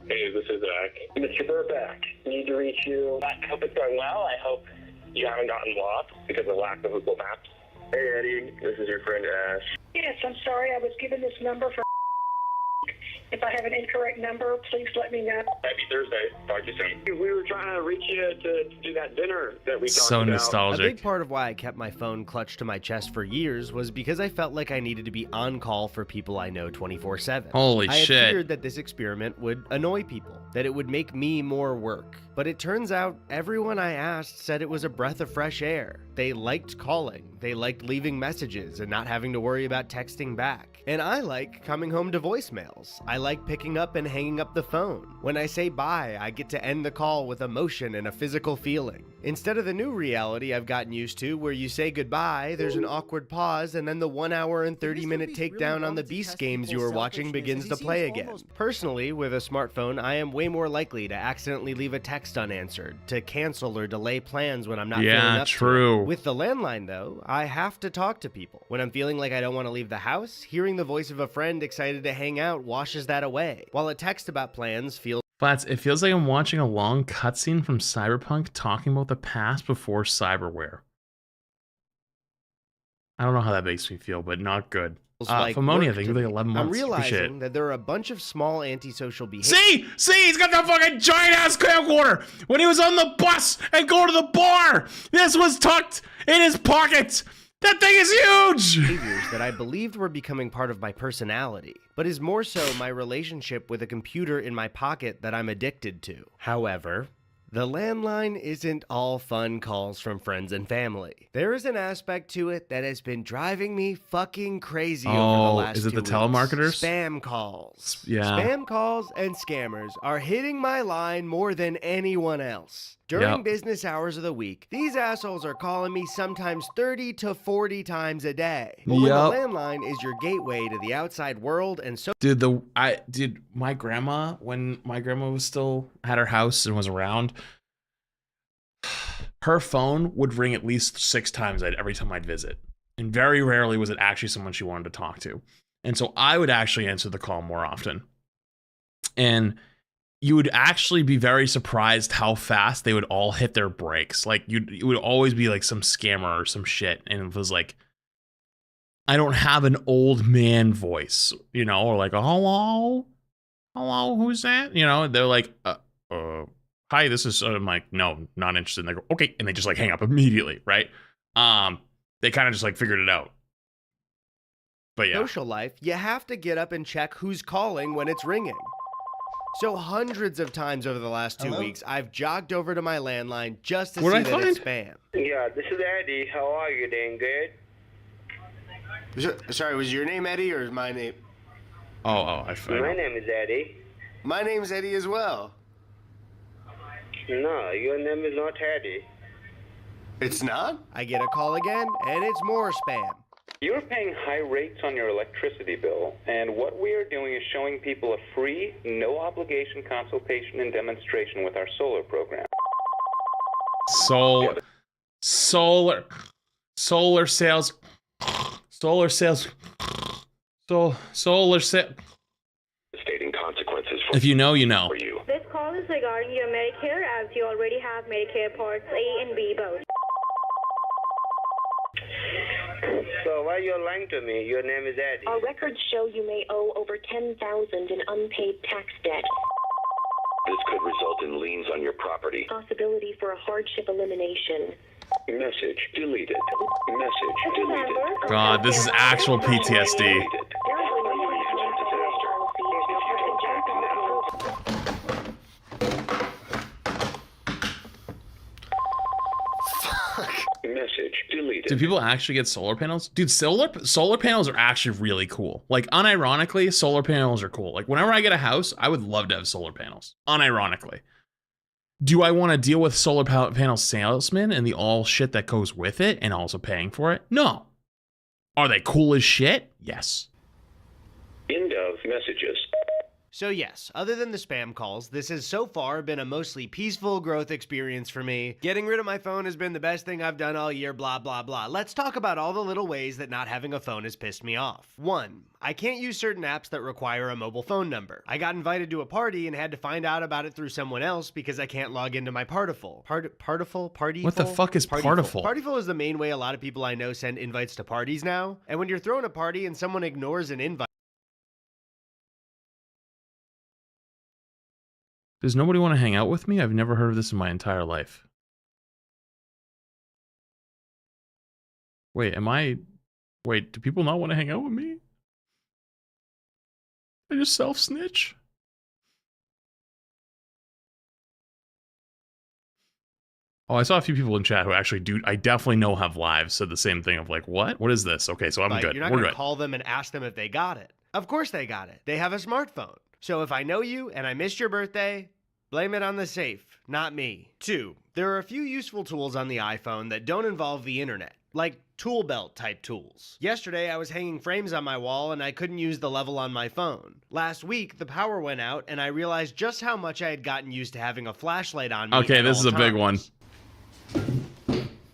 Hey, this is Zach. Mr. Burback. Need to reach you. I hope it's going well. I hope you haven't gotten lost because of lack of Google Maps. Hey, Eddie. This is your friend Ash. Yes, I'm sorry. I was given this number for. If I have an incorrect number, please let me know. Happy Thursday. Talk to you soon. We were trying to reach you to do that dinner that we talked So about. nostalgic. A big part of why I kept my phone clutched to my chest for years was because I felt like I needed to be on call for people I know 24/7. Holy I had shit. feared that this experiment would annoy people, that it would make me more work. But it turns out everyone I asked said it was a breath of fresh air. They liked calling, they liked leaving messages and not having to worry about texting back. And I like coming home to voicemails. I like picking up and hanging up the phone. When I say bye, I get to end the call with emotion and a physical feeling. Instead of the new reality I've gotten used to where you say goodbye, there's an awkward pause, and then the 1 hour and 30-minute takedown on the Beast games you were watching begins to play again. Personally, with a smartphone, I am way more likely to accidentally leave a text unanswered, to cancel or delay plans when I'm not feeling up true. to it. With the landline, though, I have to talk to people. When I'm feeling like I don't want to leave the house, hearing the voice of a friend excited to hang out washes that away, while a text about plans feels Flats, it feels like I'm watching a long cutscene from Cyberpunk talking about the past before cyberware. I don't know how that makes me feel, but not good. like Famonia, work they to give like me. 11 months. I'm Appreciate realizing it. that there are a bunch of small antisocial behaviors. See, he's got that fucking giant ass camcorder when he was on the bus and go to the bar. This was tucked in his pocket. That thing is huge! Behaviors that I believed were becoming part of my personality, but is more so my relationship with a computer in my pocket that I'm addicted to. However, the landline isn't all fun calls from friends and family. There is an aspect to it that has been driving me fucking crazy over the last 2 is it the weeks. telemarketers? Spam calls. Yeah. Spam calls and scammers are hitting my line more than anyone else. During business hours of the week, these assholes are calling me sometimes 30 to 40 times a day. But when the landline is your gateway to the outside world and so— Dude, my grandma, when my grandma was still at her house and was around, her phone would ring at least 6 times every time I'd visit. And very rarely was it actually someone she wanted to talk to. And so I would actually answer the call more often. And you would actually be very surprised how fast they would all hit their brakes. Like, it would always be like some scammer or some shit. And it was like, I don't have an old man voice, you know, or like, hello, who's that? You know, they're like, hi, this is, I'm like, no, not interested. And they go, okay. And they just like hang up immediately, right? They kind of just like figured it out. But yeah. Social life, you have to get up and check who's calling when it's ringing. So hundreds of times over the last 2 weeks, I've jogged over to my landline just to see that it's spam. Yeah, this is Eddie. How are you? Doing good? Sorry, was your name Eddie or is my name? I My name is Eddie. My name's Eddie as well. No, your name is not Eddie. It's not? I get a call again, and it's more spam. You're paying high rates on your electricity bill, and what we are doing is showing people a free, no-obligation consultation and demonstration with our solar program. Solar sales. Stating consequences for If you know, you know. This call is regarding your Medicare, as you already have Medicare Parts A and B both. So why you're lying to me? Your name is Eddie. Our records show you may owe over $10,000 in unpaid tax debt. This could result in liens on your property. Possibility for a hardship elimination. Message deleted. Message deleted. God, this is actual PTSD. Message deleted. Do people actually get solar panels? Dude, solar panels are actually really cool. Like, unironically, solar panels are cool. Like, whenever I get a house, I would love to have solar panels. Unironically. Do I want to deal with solar panel salesmen and the all shit that goes with it and also paying for it? No. Are they cool as shit? Yes. End of messages. So yes, other than the spam calls, this has so far been a mostly peaceful growth experience for me. Getting rid of my phone has been the best thing I've done all year, blah, blah, blah. Let's talk about all the little ways that not having a phone has pissed me off. 1, I can't use certain apps that require a mobile phone number. I got invited to a party and had to find out about it through someone else because I can't log into my Partiful. Partyful? What the fuck is Partiful? Partyful is the main way a lot of people I know send invites to parties now. And when you're throwing a party and someone ignores an invite, Does nobody want to hang out with me? I've never heard of this in my entire life. Wait, do people not want to hang out with me? I just self-snitch? Oh, I saw a few people in chat who actually I definitely know have lives, said the same thing of like, what is this? Okay, so I'm Like, good. You're not We're going good. to call them and ask them if they got it. Of course they got it. They have a smartphone. So if I know you and I missed your birthday, blame it on the safe, not me. 2, there are a few useful tools on the iPhone that don't involve the internet, like tool belt type tools. Yesterday, I was hanging frames on my wall and I couldn't use the level on my phone. Last week, the power went out and I realized just how much I had gotten used to having a flashlight on me. Okay, this is a big one.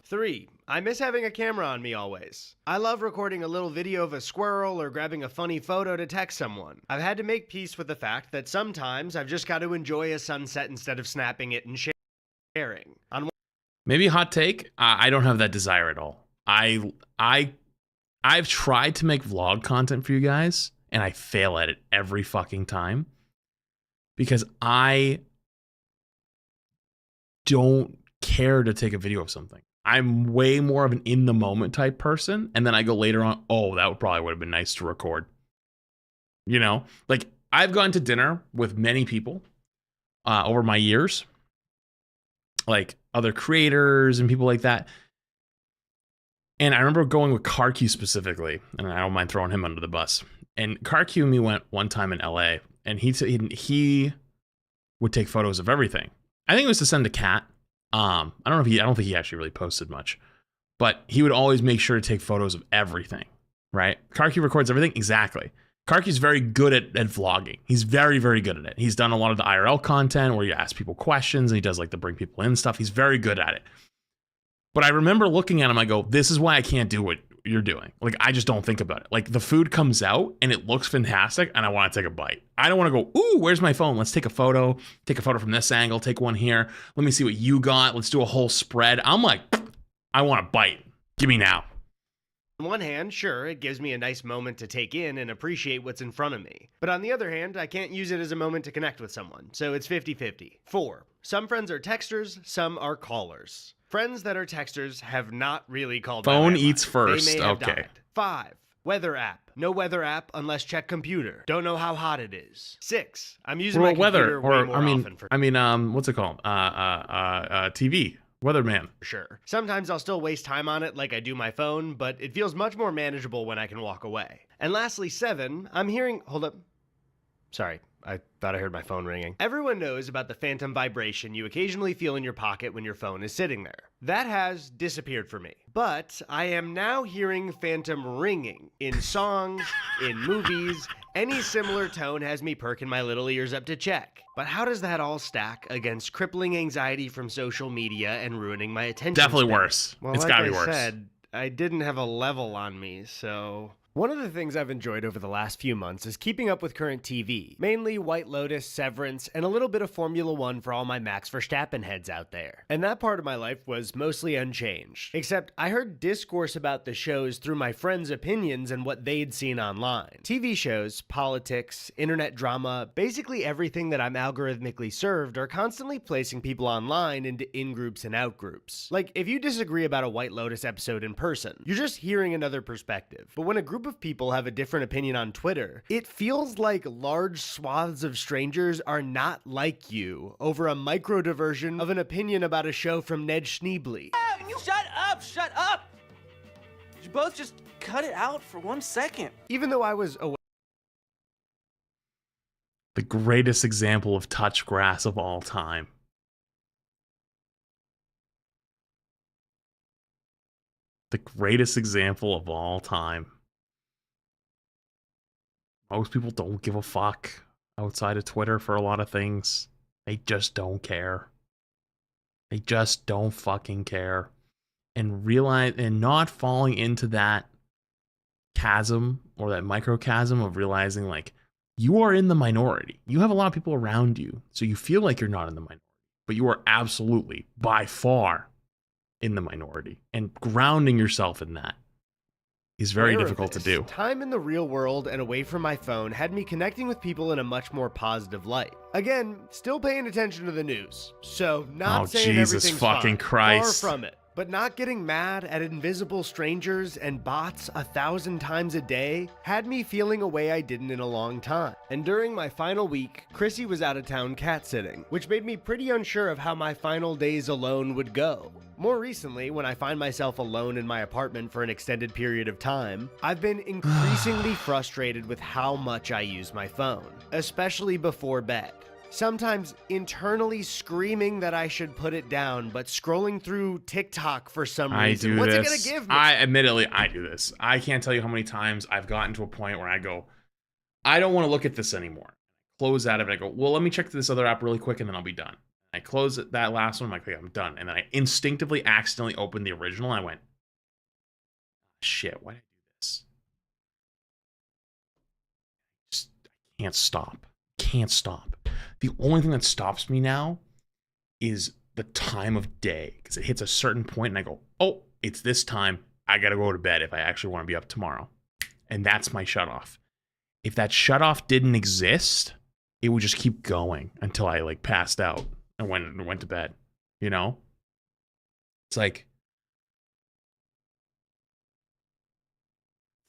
3, I miss having a camera on me always. I love recording a little video of a squirrel or grabbing a funny photo to text someone. I've had to make peace with the fact that sometimes I've just got to enjoy a sunset instead of snapping it and sharing. Maybe hot take. I don't have that desire at all. I've tried to make vlog content for you guys, and I fail at it every fucking time because I don't care to take a video of something. I'm way more of an in the moment type person, and then I go later on, oh, that probably would have been nice to record. You know, like I've gone to dinner with many people over my years, like other creators and people like that. And I remember going with Karq specifically, and I don't mind throwing him under the bus. And Karq and me went one time in LA, and he would take photos of everything. I think it was to send to Kat. I don't think he actually really posted much, but he would always make sure to take photos of everything, right? Karq records everything. Exactly. Karq's very good at vlogging. He's very, very good at it. He's done a lot of the IRL content where you ask people questions and he does like the bring people in stuff. He's very good at it. But I remember looking at him, I go, this is why I can't do what you're doing. Like, I just don't think about it. Like, the food comes out and it looks fantastic and I want to take a bite. I don't want to go, ooh, where's my phone? Let's take a photo from this angle, take one here. Let me see what you got. Let's do a whole spread. I'm like, I want a bite. Give me now. On one hand, sure, it gives me a nice moment to take in and appreciate what's in front of me. But on the other hand, I can't use it as a moment to connect with someone, so it's 50-50. 4, some friends are texters, some are callers. Friends that are texters have not really called my Phone landline. eats first. They may have Okay. died. 5, weather app. No weather app unless check computer. Don't know how hot it is. 6, I'm using my computer way more often for what's it called? TV. Weatherman. sure. Sometimes I'll still waste time on it like I do my phone, but it feels much more manageable when I can walk away. And lastly, 7, I'm hearing... Hold up. Sorry, I thought I heard my phone ringing. Everyone knows about the phantom vibration you occasionally feel in your pocket when your phone is sitting there. That has disappeared for me. But I am now hearing phantom ringing in songs, in movies. Any similar tone has me perking my little ears up to check. But how does that all stack against crippling anxiety from social media and ruining my attention Definitely span? worse. Well, It's like gotta be I worse. said, I didn't have a level on me, so... One of the things I've enjoyed over the last few months is keeping up with current TV, mainly White Lotus, Severance, and a little bit of Formula One for all my Max Verstappen heads out there. And that part of my life was mostly unchanged, except I heard discourse about the shows through my friends' opinions and what they'd seen online. TV shows, politics, internet drama, basically everything that I'm algorithmically served are constantly placing people online into in-groups and out-groups. Like, if you disagree about a White Lotus episode in person, you're just hearing another perspective. But when a group of people have a different opinion on Twitter, it feels like large swaths of strangers are not like you over a micro diversion of an opinion about a show from Ned Schneebly. You shut up! Did you both just cut it out for 1 second? Even though I was aware The greatest example of touch grass of all time. The greatest example of all time. Most people don't give a fuck outside of Twitter for a lot of things. They just don't care. They just don't fucking care. And realize, and not falling into that chasm or that microchasm of realizing like you are in the minority. You have a lot of people around you, so you feel like you're not in the minority, but you are absolutely by far in the minority, and grounding yourself in that is very difficult to do. Time in the real world and away from my phone had me connecting with people in a much more positive light. Again, still paying attention to the news, so not saying Jesus everything's fucking fine. Christ. Far from it. But not getting mad at invisible strangers and bots 1,000 times a day had me feeling a way I didn't in a long time. And during my final week, Chrissy was out of town cat-sitting, which made me pretty unsure of how my final days alone would go. More recently, when I find myself alone in my apartment for an extended period of time, I've been increasingly frustrated with how much I use my phone, especially before bed. Sometimes internally screaming that I should put it down, but scrolling through TikTok for some reason. What's it gonna give me? Admittedly, I do this. I can't tell you how many times I've gotten to a point where I go, I don't want to look at this anymore. Close out of it. I go, well, let me check this other app really quick and then I'll be done. I close that last one. I'm like, okay, I'm done. And then I instinctively accidentally opened the original and I went, shit, why did I do this? I can't stop. Can't stop. The only thing that stops me now is the time of day, because it hits a certain point and I go, oh, it's this time. I got to go to bed if I actually want to be up tomorrow. And that's my shutoff. If that shutoff didn't exist, it would just keep going until I like passed out and went to bed, you know? It's like,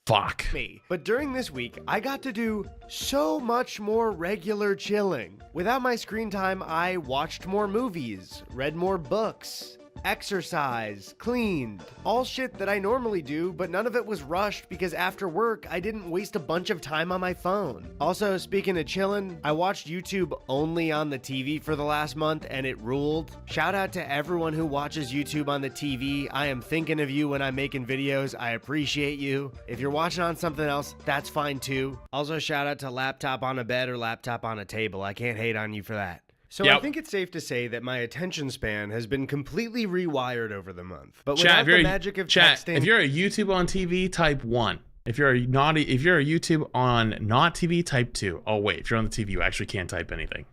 fuck me. But during this week, I got to do so much more regular chilling. Without my screen time, I watched more movies, read more books, exercise, cleaned, all shit that I normally do, but none of it was rushed because after work, I didn't waste a bunch of time on my phone. Also, speaking of chilling, I watched YouTube only on the TV for the last month and it ruled. Shout out to everyone who watches YouTube on the TV. I am thinking of you when I'm making videos. I appreciate you. If you're watching on something else, that's fine too. Also, shout out to laptop on a bed or laptop on a table. I can't hate on you for that. So I think it's safe to say that my attention span has been completely rewired over the month. But without the magic of texting... If you're a YouTube on TV, type 1. If you're a YouTube on not TV, type 2. Oh wait, if you're on the TV, you actually can't type anything.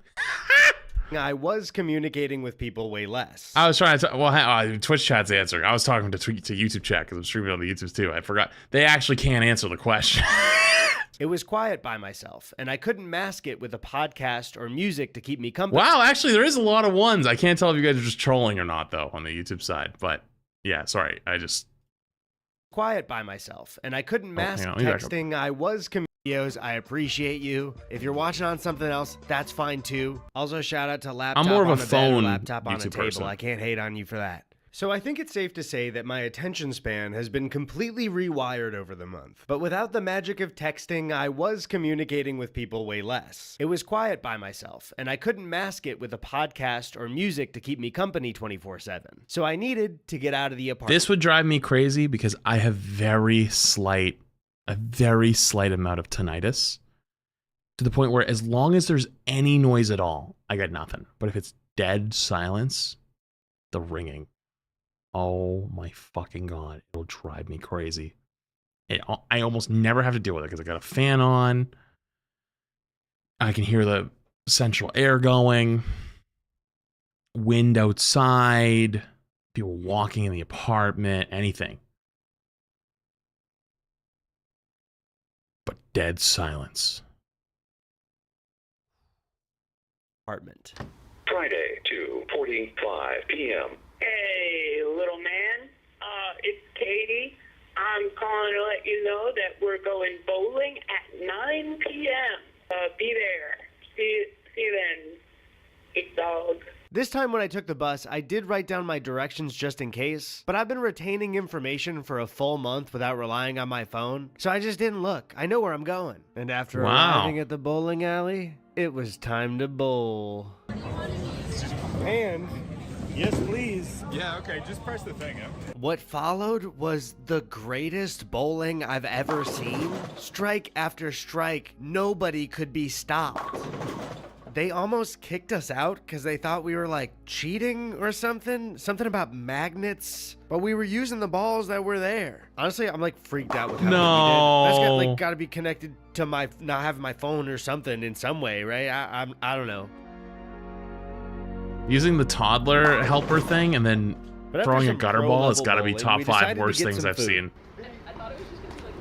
I was communicating with people way less. I was trying to... Twitch chat's answering. I was talking to YouTube chat because I'm streaming on the YouTubes too. I forgot. They actually can't answer the question. It was quiet by myself, and I couldn't mask it with a podcast or music to keep me company. Wow, actually, there is a lot of ones. I can't tell if you guys are just trolling or not, though, on the YouTube side. But, yeah, sorry. I just... Quiet by myself, and I couldn't mask texting. I was videos. I appreciate you. If you're watching on something else, that's fine, too. Also, shout out to laptop I'm more of on a a phone bed, laptop on a YouTube table. person. I can't hate on you for that. So I think it's safe to say that my attention span has been completely rewired over the month. But without the magic of texting, I was communicating with people way less. It was quiet by myself, and I couldn't mask it with a podcast or music to keep me company 24/7. So I needed to get out of the apartment. This would drive me crazy because I have a very slight amount of tinnitus. To the point where as long as there's any noise at all, I got nothing. But if it's dead silence, the ringing. Oh my fucking God. It'll drive me crazy. I almost never have to deal with it because I got a fan on. I can hear the central air going. Wind outside. People walking in the apartment. Anything. But dead silence. Apartment. Friday, 2:45 p.m. Hey, little man. It's Katie. I'm calling to let you know that we're going bowling at 9 p.m. Be there. See you then, big dog. This time when I took the bus, I did write down my directions just in case, but I've been retaining information for a full month without relying on my phone, so I just didn't look. I know where I'm going. And after arriving at the bowling alley, it was time to bowl. And... yes, please. Yeah, okay, just press the thing, yeah. What followed was the greatest bowling I've ever seen. Strike after strike, nobody could be stopped. They almost kicked us out because they thought we were like cheating or something. Something about magnets. But we were using the balls that were there. Honestly, I'm like freaked out with how good we did. That's got to be connected to my not having my phone or something in some way, right? I don't know. Using the toddler helper thing and then throwing a gutter ball has got to be top 5 worst things I've seen.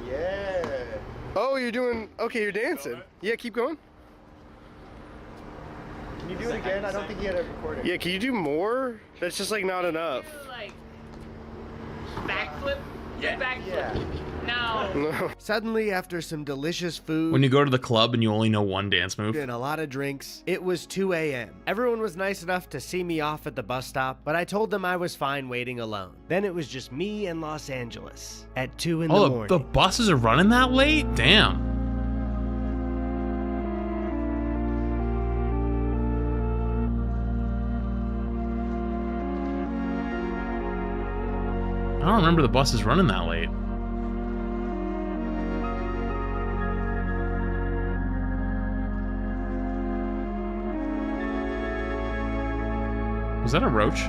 Yeah. Oh, you're doing... okay, you're dancing. Yeah, keep going. Can you do it again? I don't think you had it recorded. Yeah, can you do more? That's just like not enough. backflip? Yeah. Backflip. No. Suddenly, after some delicious food When you go to the club and you only know one dance move. and a lot of drinks, it was 2 a.m. Everyone was nice enough to see me off at the bus stop, but I told them I was fine waiting alone. Then it was just me and Los Angeles at 2 in the morning. The buses are running that late? Damn. I don't remember the buses running that late. Was that a roach?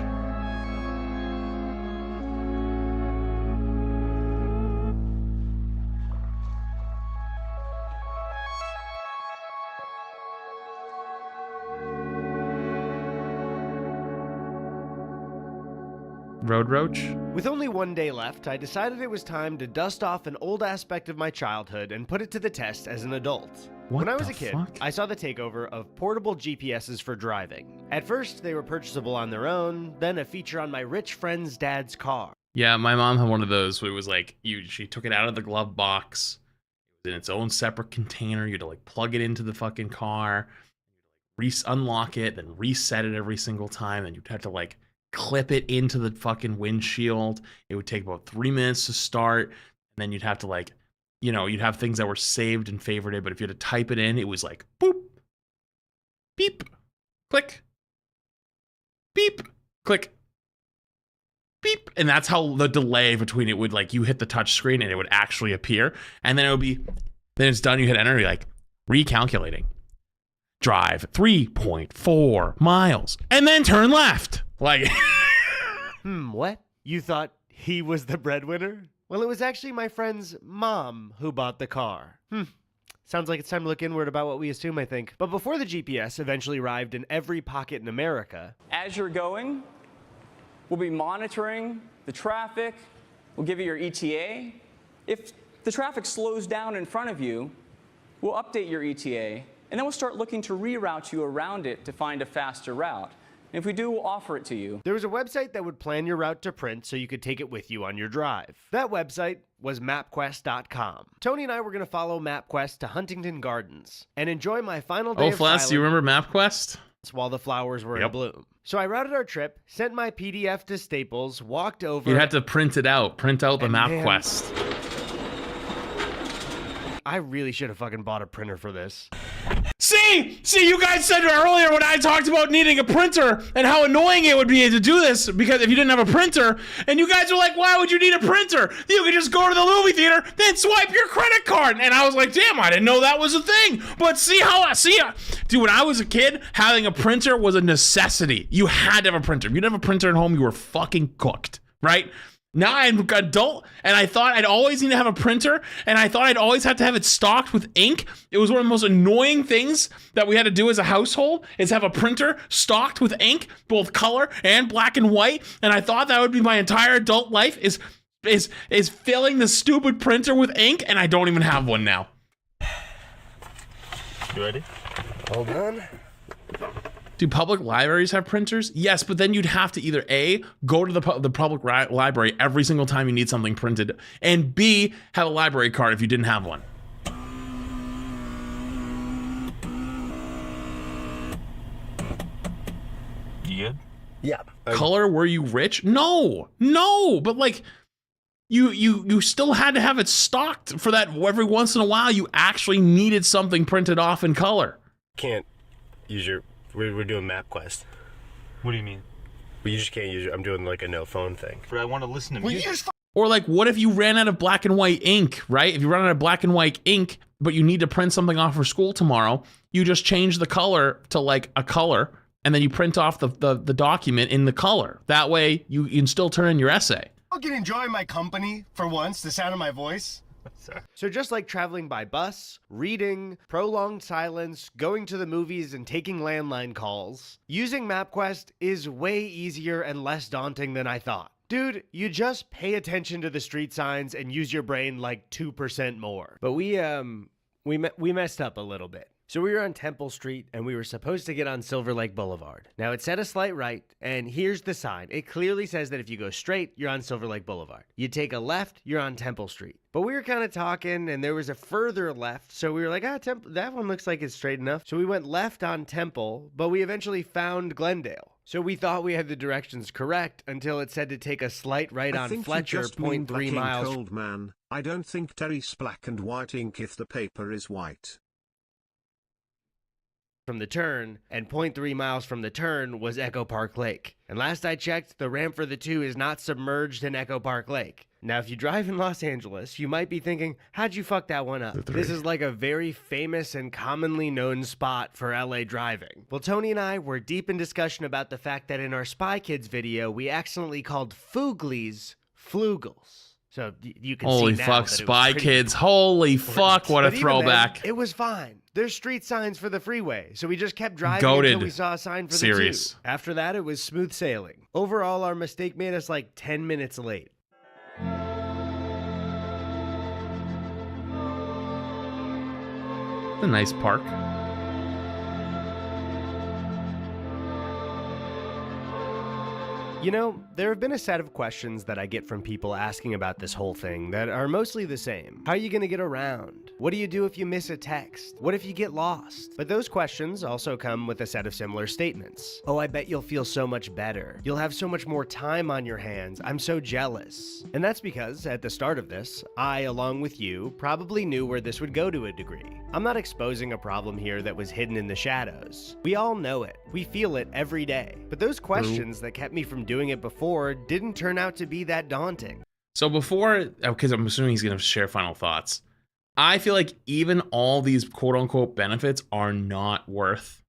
Road roach? With only 1 day left, I decided it was time to dust off an old aspect of my childhood and put it to the test as an adult. When I was a kid, I saw the takeover of portable GPSs for driving. At first, they were purchasable on their own, then a feature on my rich friend's dad's car. Yeah, my mom had one of those where it was like, she took it out of the glove box, it was in its own separate container, you had to like plug it into the fucking car, unlock it, then reset it every single time, then you'd have to like clip it into the fucking windshield. It would take about 3 minutes to start, and then you'd have to like, you know, you'd have things that were saved and favorited, but if you had to type it in, it was like boop, beep, click, beep, click, beep, and that's how the delay between it would, like, you hit the touch screen and it would actually appear, and then it would be, then it's done, you hit enter, and you're like, recalculating, drive 3.4 miles, and then turn left. Like, What? You thought he was the breadwinner? Well, it was actually my friend's mom who bought the car. Sounds like it's time to look inward about what we assume, I think. But before the GPS eventually arrived in every pocket in America, as you're going, we'll be monitoring the traffic. We'll give you your ETA. If the traffic slows down in front of you, we'll update your ETA, and then we'll start looking to reroute you around it to find a faster route. And if we do, we'll offer it to you. there was a website that would plan your route to print so you could take it with you on your drive. That website was mapquest.com. Tony and I were going to follow MapQuest to Huntington Gardens and enjoy my final day of Flats, do you remember MapQuest? While the flowers were in bloom. So I routed our trip, sent my PDF to Staples, walked over. You had to print it out. Print out the MapQuest. I really should have fucking bought a printer for this. See, you guys said earlier when I talked about needing a printer and how annoying it would be to do this because if you didn't have a printer, and you guys were like, why would you need a printer? You could just go to the movie theater, then swipe your credit card. And I was like, damn, I didn't know that was a thing. But dude, when I was a kid, having a printer was a necessity. You had to have a printer. If you didn't have a printer at home, you were fucking cooked, right? Now I'm an adult, and I thought I'd always need to have a printer, and I thought I'd always have to have it stocked with ink. It was one of the most annoying things that we had to do as a household, is have a printer stocked with ink, both color and black and white, and I thought that would be my entire adult life, is filling the stupid printer with ink, and I don't even have one now. You ready? Hold on. Do public libraries have printers? Yes, but then you'd have to either A, go to the public library every single time you need something printed, and B, have a library card if you didn't have one. You good? Yeah. Color, were you rich? No, but like, you still had to have it stocked for that. Every once in a while, you actually needed something printed off in color. Can't use your... We're doing MapQuest. What do you mean? Well, you just can't use it. I'm doing like a no phone thing. But I want to listen to music. Or like, what if you ran out of black and white ink, right? If you run out of black and white ink, but you need to print something off for school tomorrow, you just change the color to like a color, and then you print off the document in the color. That way, you can still turn in your essay. I can enjoy my company for once, the sound of my voice. So just like traveling by bus, reading, prolonged silence, going to the movies, and taking landline calls, using MapQuest is way easier and less daunting than I thought. Dude, you just pay attention to the street signs and use your brain like 2% more. But we messed up a little bit. So we were on Temple Street, and we were supposed to get on Silver Lake Boulevard. Now, it said a slight right, and here's the sign. It clearly says that if you go straight, you're on Silver Lake Boulevard. You take a left, you're on Temple Street. But we were kind of talking, and there was a further left, so we were like, that one looks like it's straight enough. So we went left on Temple, but we eventually found Glendale. So we thought we had the directions correct until it said to take a slight right on Fletcher, 0.3 miles. Old man, I don't think Terry's black and white ink if the paper is white. From the turn, and 0.3 miles from the turn was Echo Park Lake. And last I checked, the ramp for the 2 is not submerged in Echo Park Lake. Now, if you drive in Los Angeles, you might be thinking, how'd you fuck that one up? This is like a very famous and commonly known spot for LA driving. Well, Tony and I were deep in discussion about the fact that in our Spy Kids video, we accidentally called Fooglies Flugels. So you can holy see now fuck, that Spy Kids. Holy fuck, what a throwback. Then, it was fine. There's street signs for the freeway, so we just kept driving Goated. until we saw a sign for the 2. After that, it was smooth sailing. Overall, our mistake made us like 10 minutes late. A nice park. You know, there have been a set of questions that I get from people asking about this whole thing that are mostly the same. How are you going to get around? What do you do if you miss a text? What if you get lost? But those questions also come with a set of similar statements. Oh, I bet you'll feel so much better. You'll have so much more time on your hands. I'm so jealous. And that's because at the start of this, I, along with you, probably knew where this would go to a degree. I'm not exposing a problem here that was hidden in the shadows. We all know it. We feel it every day. But those questions that kept me from doing it before didn't turn out to be that daunting. So before, because I'm assuming he's going to share final thoughts, I feel like even all these quote unquote benefits are not worth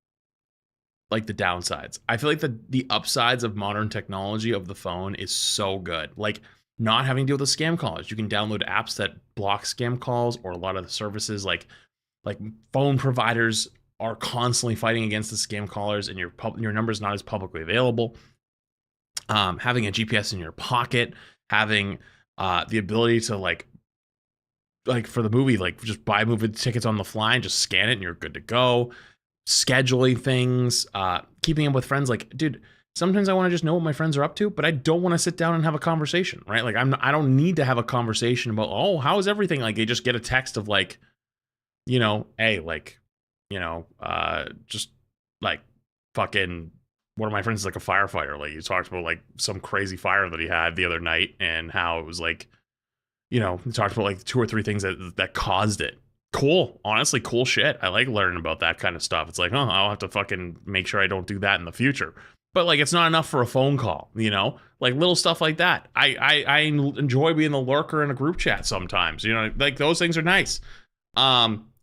like the downsides. I feel like the upsides of modern technology of the phone is so good. Like not having to deal with the scam callers. You can download apps that block scam calls, or a lot of the services like phone providers are constantly fighting against the scam callers, and your number is not as publicly available. Having a GPS in your pocket, having the ability to like for the movie, like just buy movie tickets on the fly and just scan it and you're good to go. Scheduling things, keeping up with friends. Like, dude, sometimes I want to just know what my friends are up to, but I don't want to sit down and have a conversation, right? Like I don't need to have a conversation about, oh, how is everything? Like, they just get a text of like, you know, hey, like, you know, just like fucking one of my friends is like a firefighter. Like, he talked about like some crazy fire that he had the other night and how it was like, you know, he talked about like 2 or 3 things that caused it. Cool. Honestly, cool shit. I like learning about that kind of stuff. It's like, oh, I'll have to fucking make sure I don't do that in the future. But like, it's not enough for a phone call, you know, like little stuff like that. I enjoy being the lurker in a group chat sometimes, you know, like those things are nice.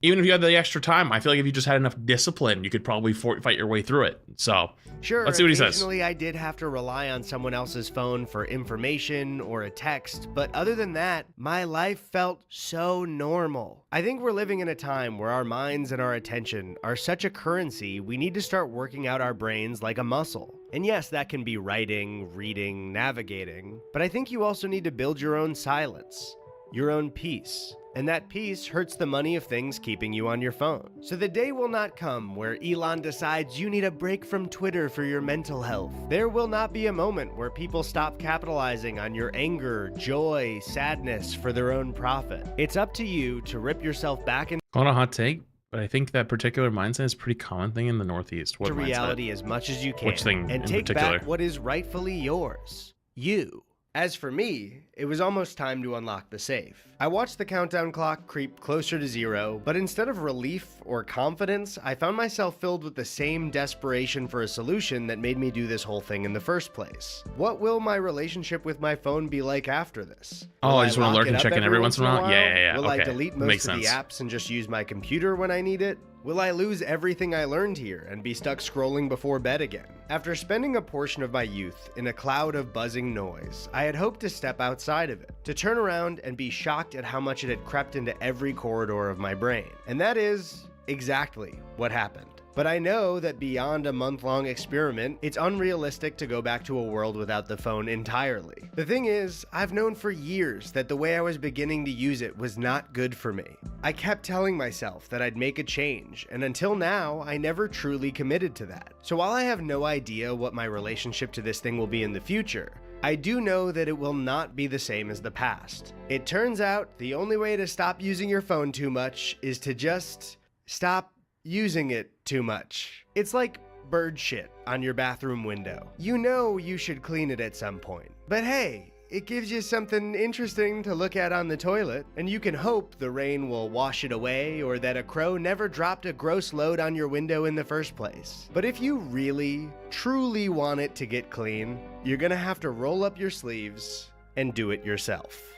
Even if you had the extra time, I feel like if you just had enough discipline, you could probably fight your way through it. So sure, let's see what he says. Occasionally I did have to rely on someone else's phone for information or a text, but other than that, my life felt so normal. I think we're living in a time where our minds and our attention are such a currency, we need to start working out our brains like a muscle. And yes, that can be writing, reading, navigating, but I think you also need to build your own silence, your own peace. And that peace hurts the money of things keeping you on your phone. So the day will not come where Elon decides you need a break from Twitter for your mental health. There will not be a moment where people stop capitalizing on your anger, joy, sadness for their own profit. It's up to you to rip yourself back into Not a hot take, but I think that particular mindset is a pretty common thing in the Northeast. What reality mindset? as much as you can. Which thing and in take particular? back what is rightfully yours. You. As for me, it was almost time to unlock the safe. I watched the countdown clock creep closer to 0, but instead of relief or confidence, I found myself filled with the same desperation for a solution that made me do this whole thing in the first place. What will my relationship with my phone be like after this? Oh, I just want to lurk and check in every once in a while? Yeah. Will okay. I delete most of the apps and just use my computer when I need it? Will I lose everything I learned here and be stuck scrolling before bed again? After spending a portion of my youth in a cloud of buzzing noise, I had hoped to step outside of it, to turn around and be shocked at how much it had crept into every corridor of my brain. And that is exactly what happened. But I know that beyond a month-long experiment, it's unrealistic to go back to a world without the phone entirely. The thing is, I've known for years that the way I was beginning to use it was not good for me. I kept telling myself that I'd make a change, and until now, I never truly committed to that. So while I have no idea what my relationship to this thing will be in the future, I do know that it will not be the same as the past. It turns out the only way to stop using your phone too much is to just stop using it too much. It's like bird shit on your bathroom window. You know you should clean it at some point. But hey, it gives you something interesting to look at on the toilet, and you can hope the rain will wash it away or that a crow never dropped a gross load on your window in the first place. But if you really, truly want it to get clean, you're gonna have to roll up your sleeves and do it yourself.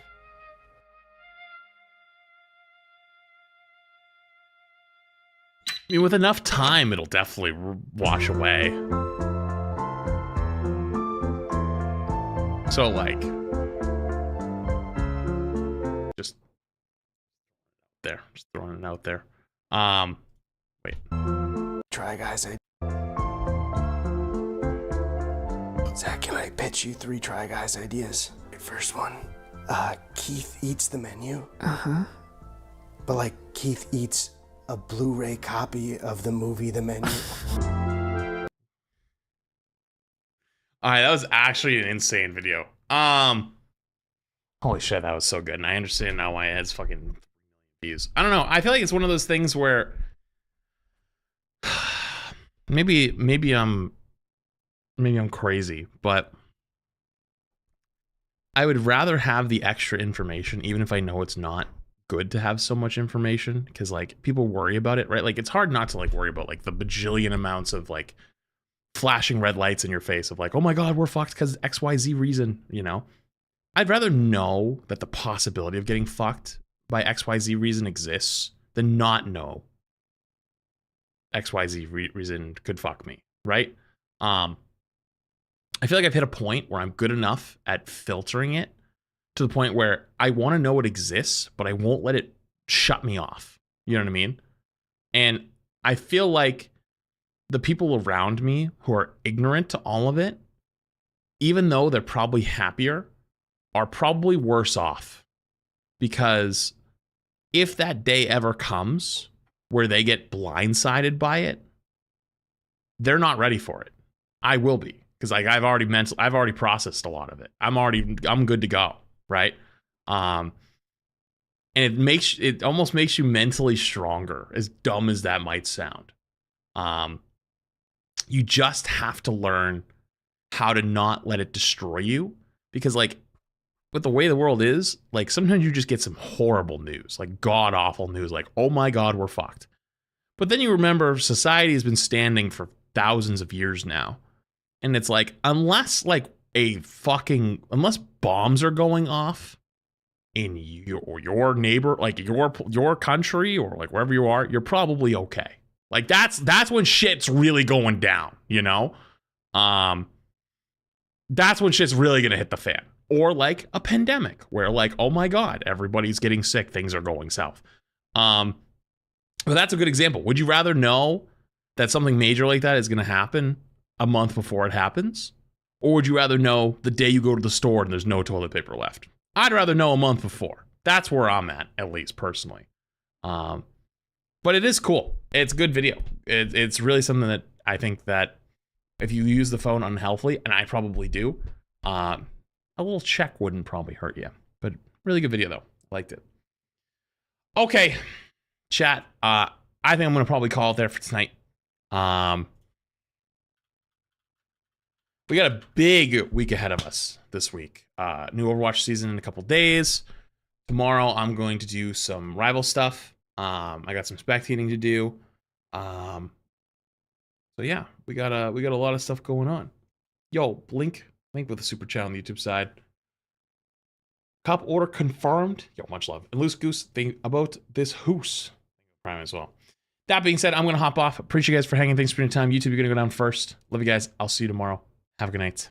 I mean, with enough time, it'll definitely wash away. So, like, just throwing it out there. Wait. Try Guys. Zach, can I pitch you 3 Try Guys ideas? First one, Keith eats the menu. But like, Keith eats a Blu-ray copy of the movie The Menu. Alright, that was actually an insane video. Holy shit, that was so good. And I understand now why it has fucking views. I don't know. I feel like it's one of those things where maybe I'm crazy, but I would rather have the extra information, even if I know it's not good to have so much information, because like people worry about it, right? Like it's hard not to like worry about like the bajillion amounts of like flashing red lights in your face of like, oh my god, we're fucked because XYZ reason, you know? I'd rather know that the possibility of getting fucked by XYZ reason exists than not know XYZ reason could fuck me, right? I feel like I've hit a point where I'm good enough at filtering it to the point where I want to know it exists, but I won't let it shut me off. You know what I mean? And I feel like the people around me who are ignorant to all of it, even though they're probably happier, are probably worse off. Because if that day ever comes where they get blindsided by it, they're not ready for it. I will be, because like I've already processed a lot of it. I'm good to go. Right? And it almost makes you mentally stronger, as dumb as that might sound. You just have to learn how to not let it destroy you, because like with the way the world is, like sometimes you just get some horrible news, like god awful news, like, oh my god, we're fucked. But then you remember society has been standing for thousands of years now. And it's like, unless bombs are going off in your neighbor, like your country or like wherever you are, you're probably okay. Like that's when shit's really going down, you know? That's when shit's really gonna hit the fan. Or like a pandemic where like, oh my god, everybody's getting sick, things are going south. But that's a good example. Would you rather know that something major like that is gonna happen a month before it happens? Or would you rather know the day you go to the store and there's no toilet paper left? I'd rather know a month before. That's where I'm at least personally. But it is cool. It's a good video. It's really something that I think that if you use the phone unhealthily, and I probably do, a little check wouldn't probably hurt you. But really good video though. Liked it. Okay, chat. I think I'm gonna probably call it there for tonight. We got a big week ahead of us this week. New Overwatch season in a couple days. Tomorrow I'm going to do some rival stuff. I got some spectating to do. So yeah, we got a lot of stuff going on. Yo, Blink with a super chat on the YouTube side. Cop order confirmed. Yo, much love. And Loose Goose thing about this hoose. Prime as well. That being said, I'm gonna hop off. Appreciate you guys for hanging. Thanks for your time. YouTube, you're gonna go down first. Love you guys. I'll see you tomorrow. Have a good night.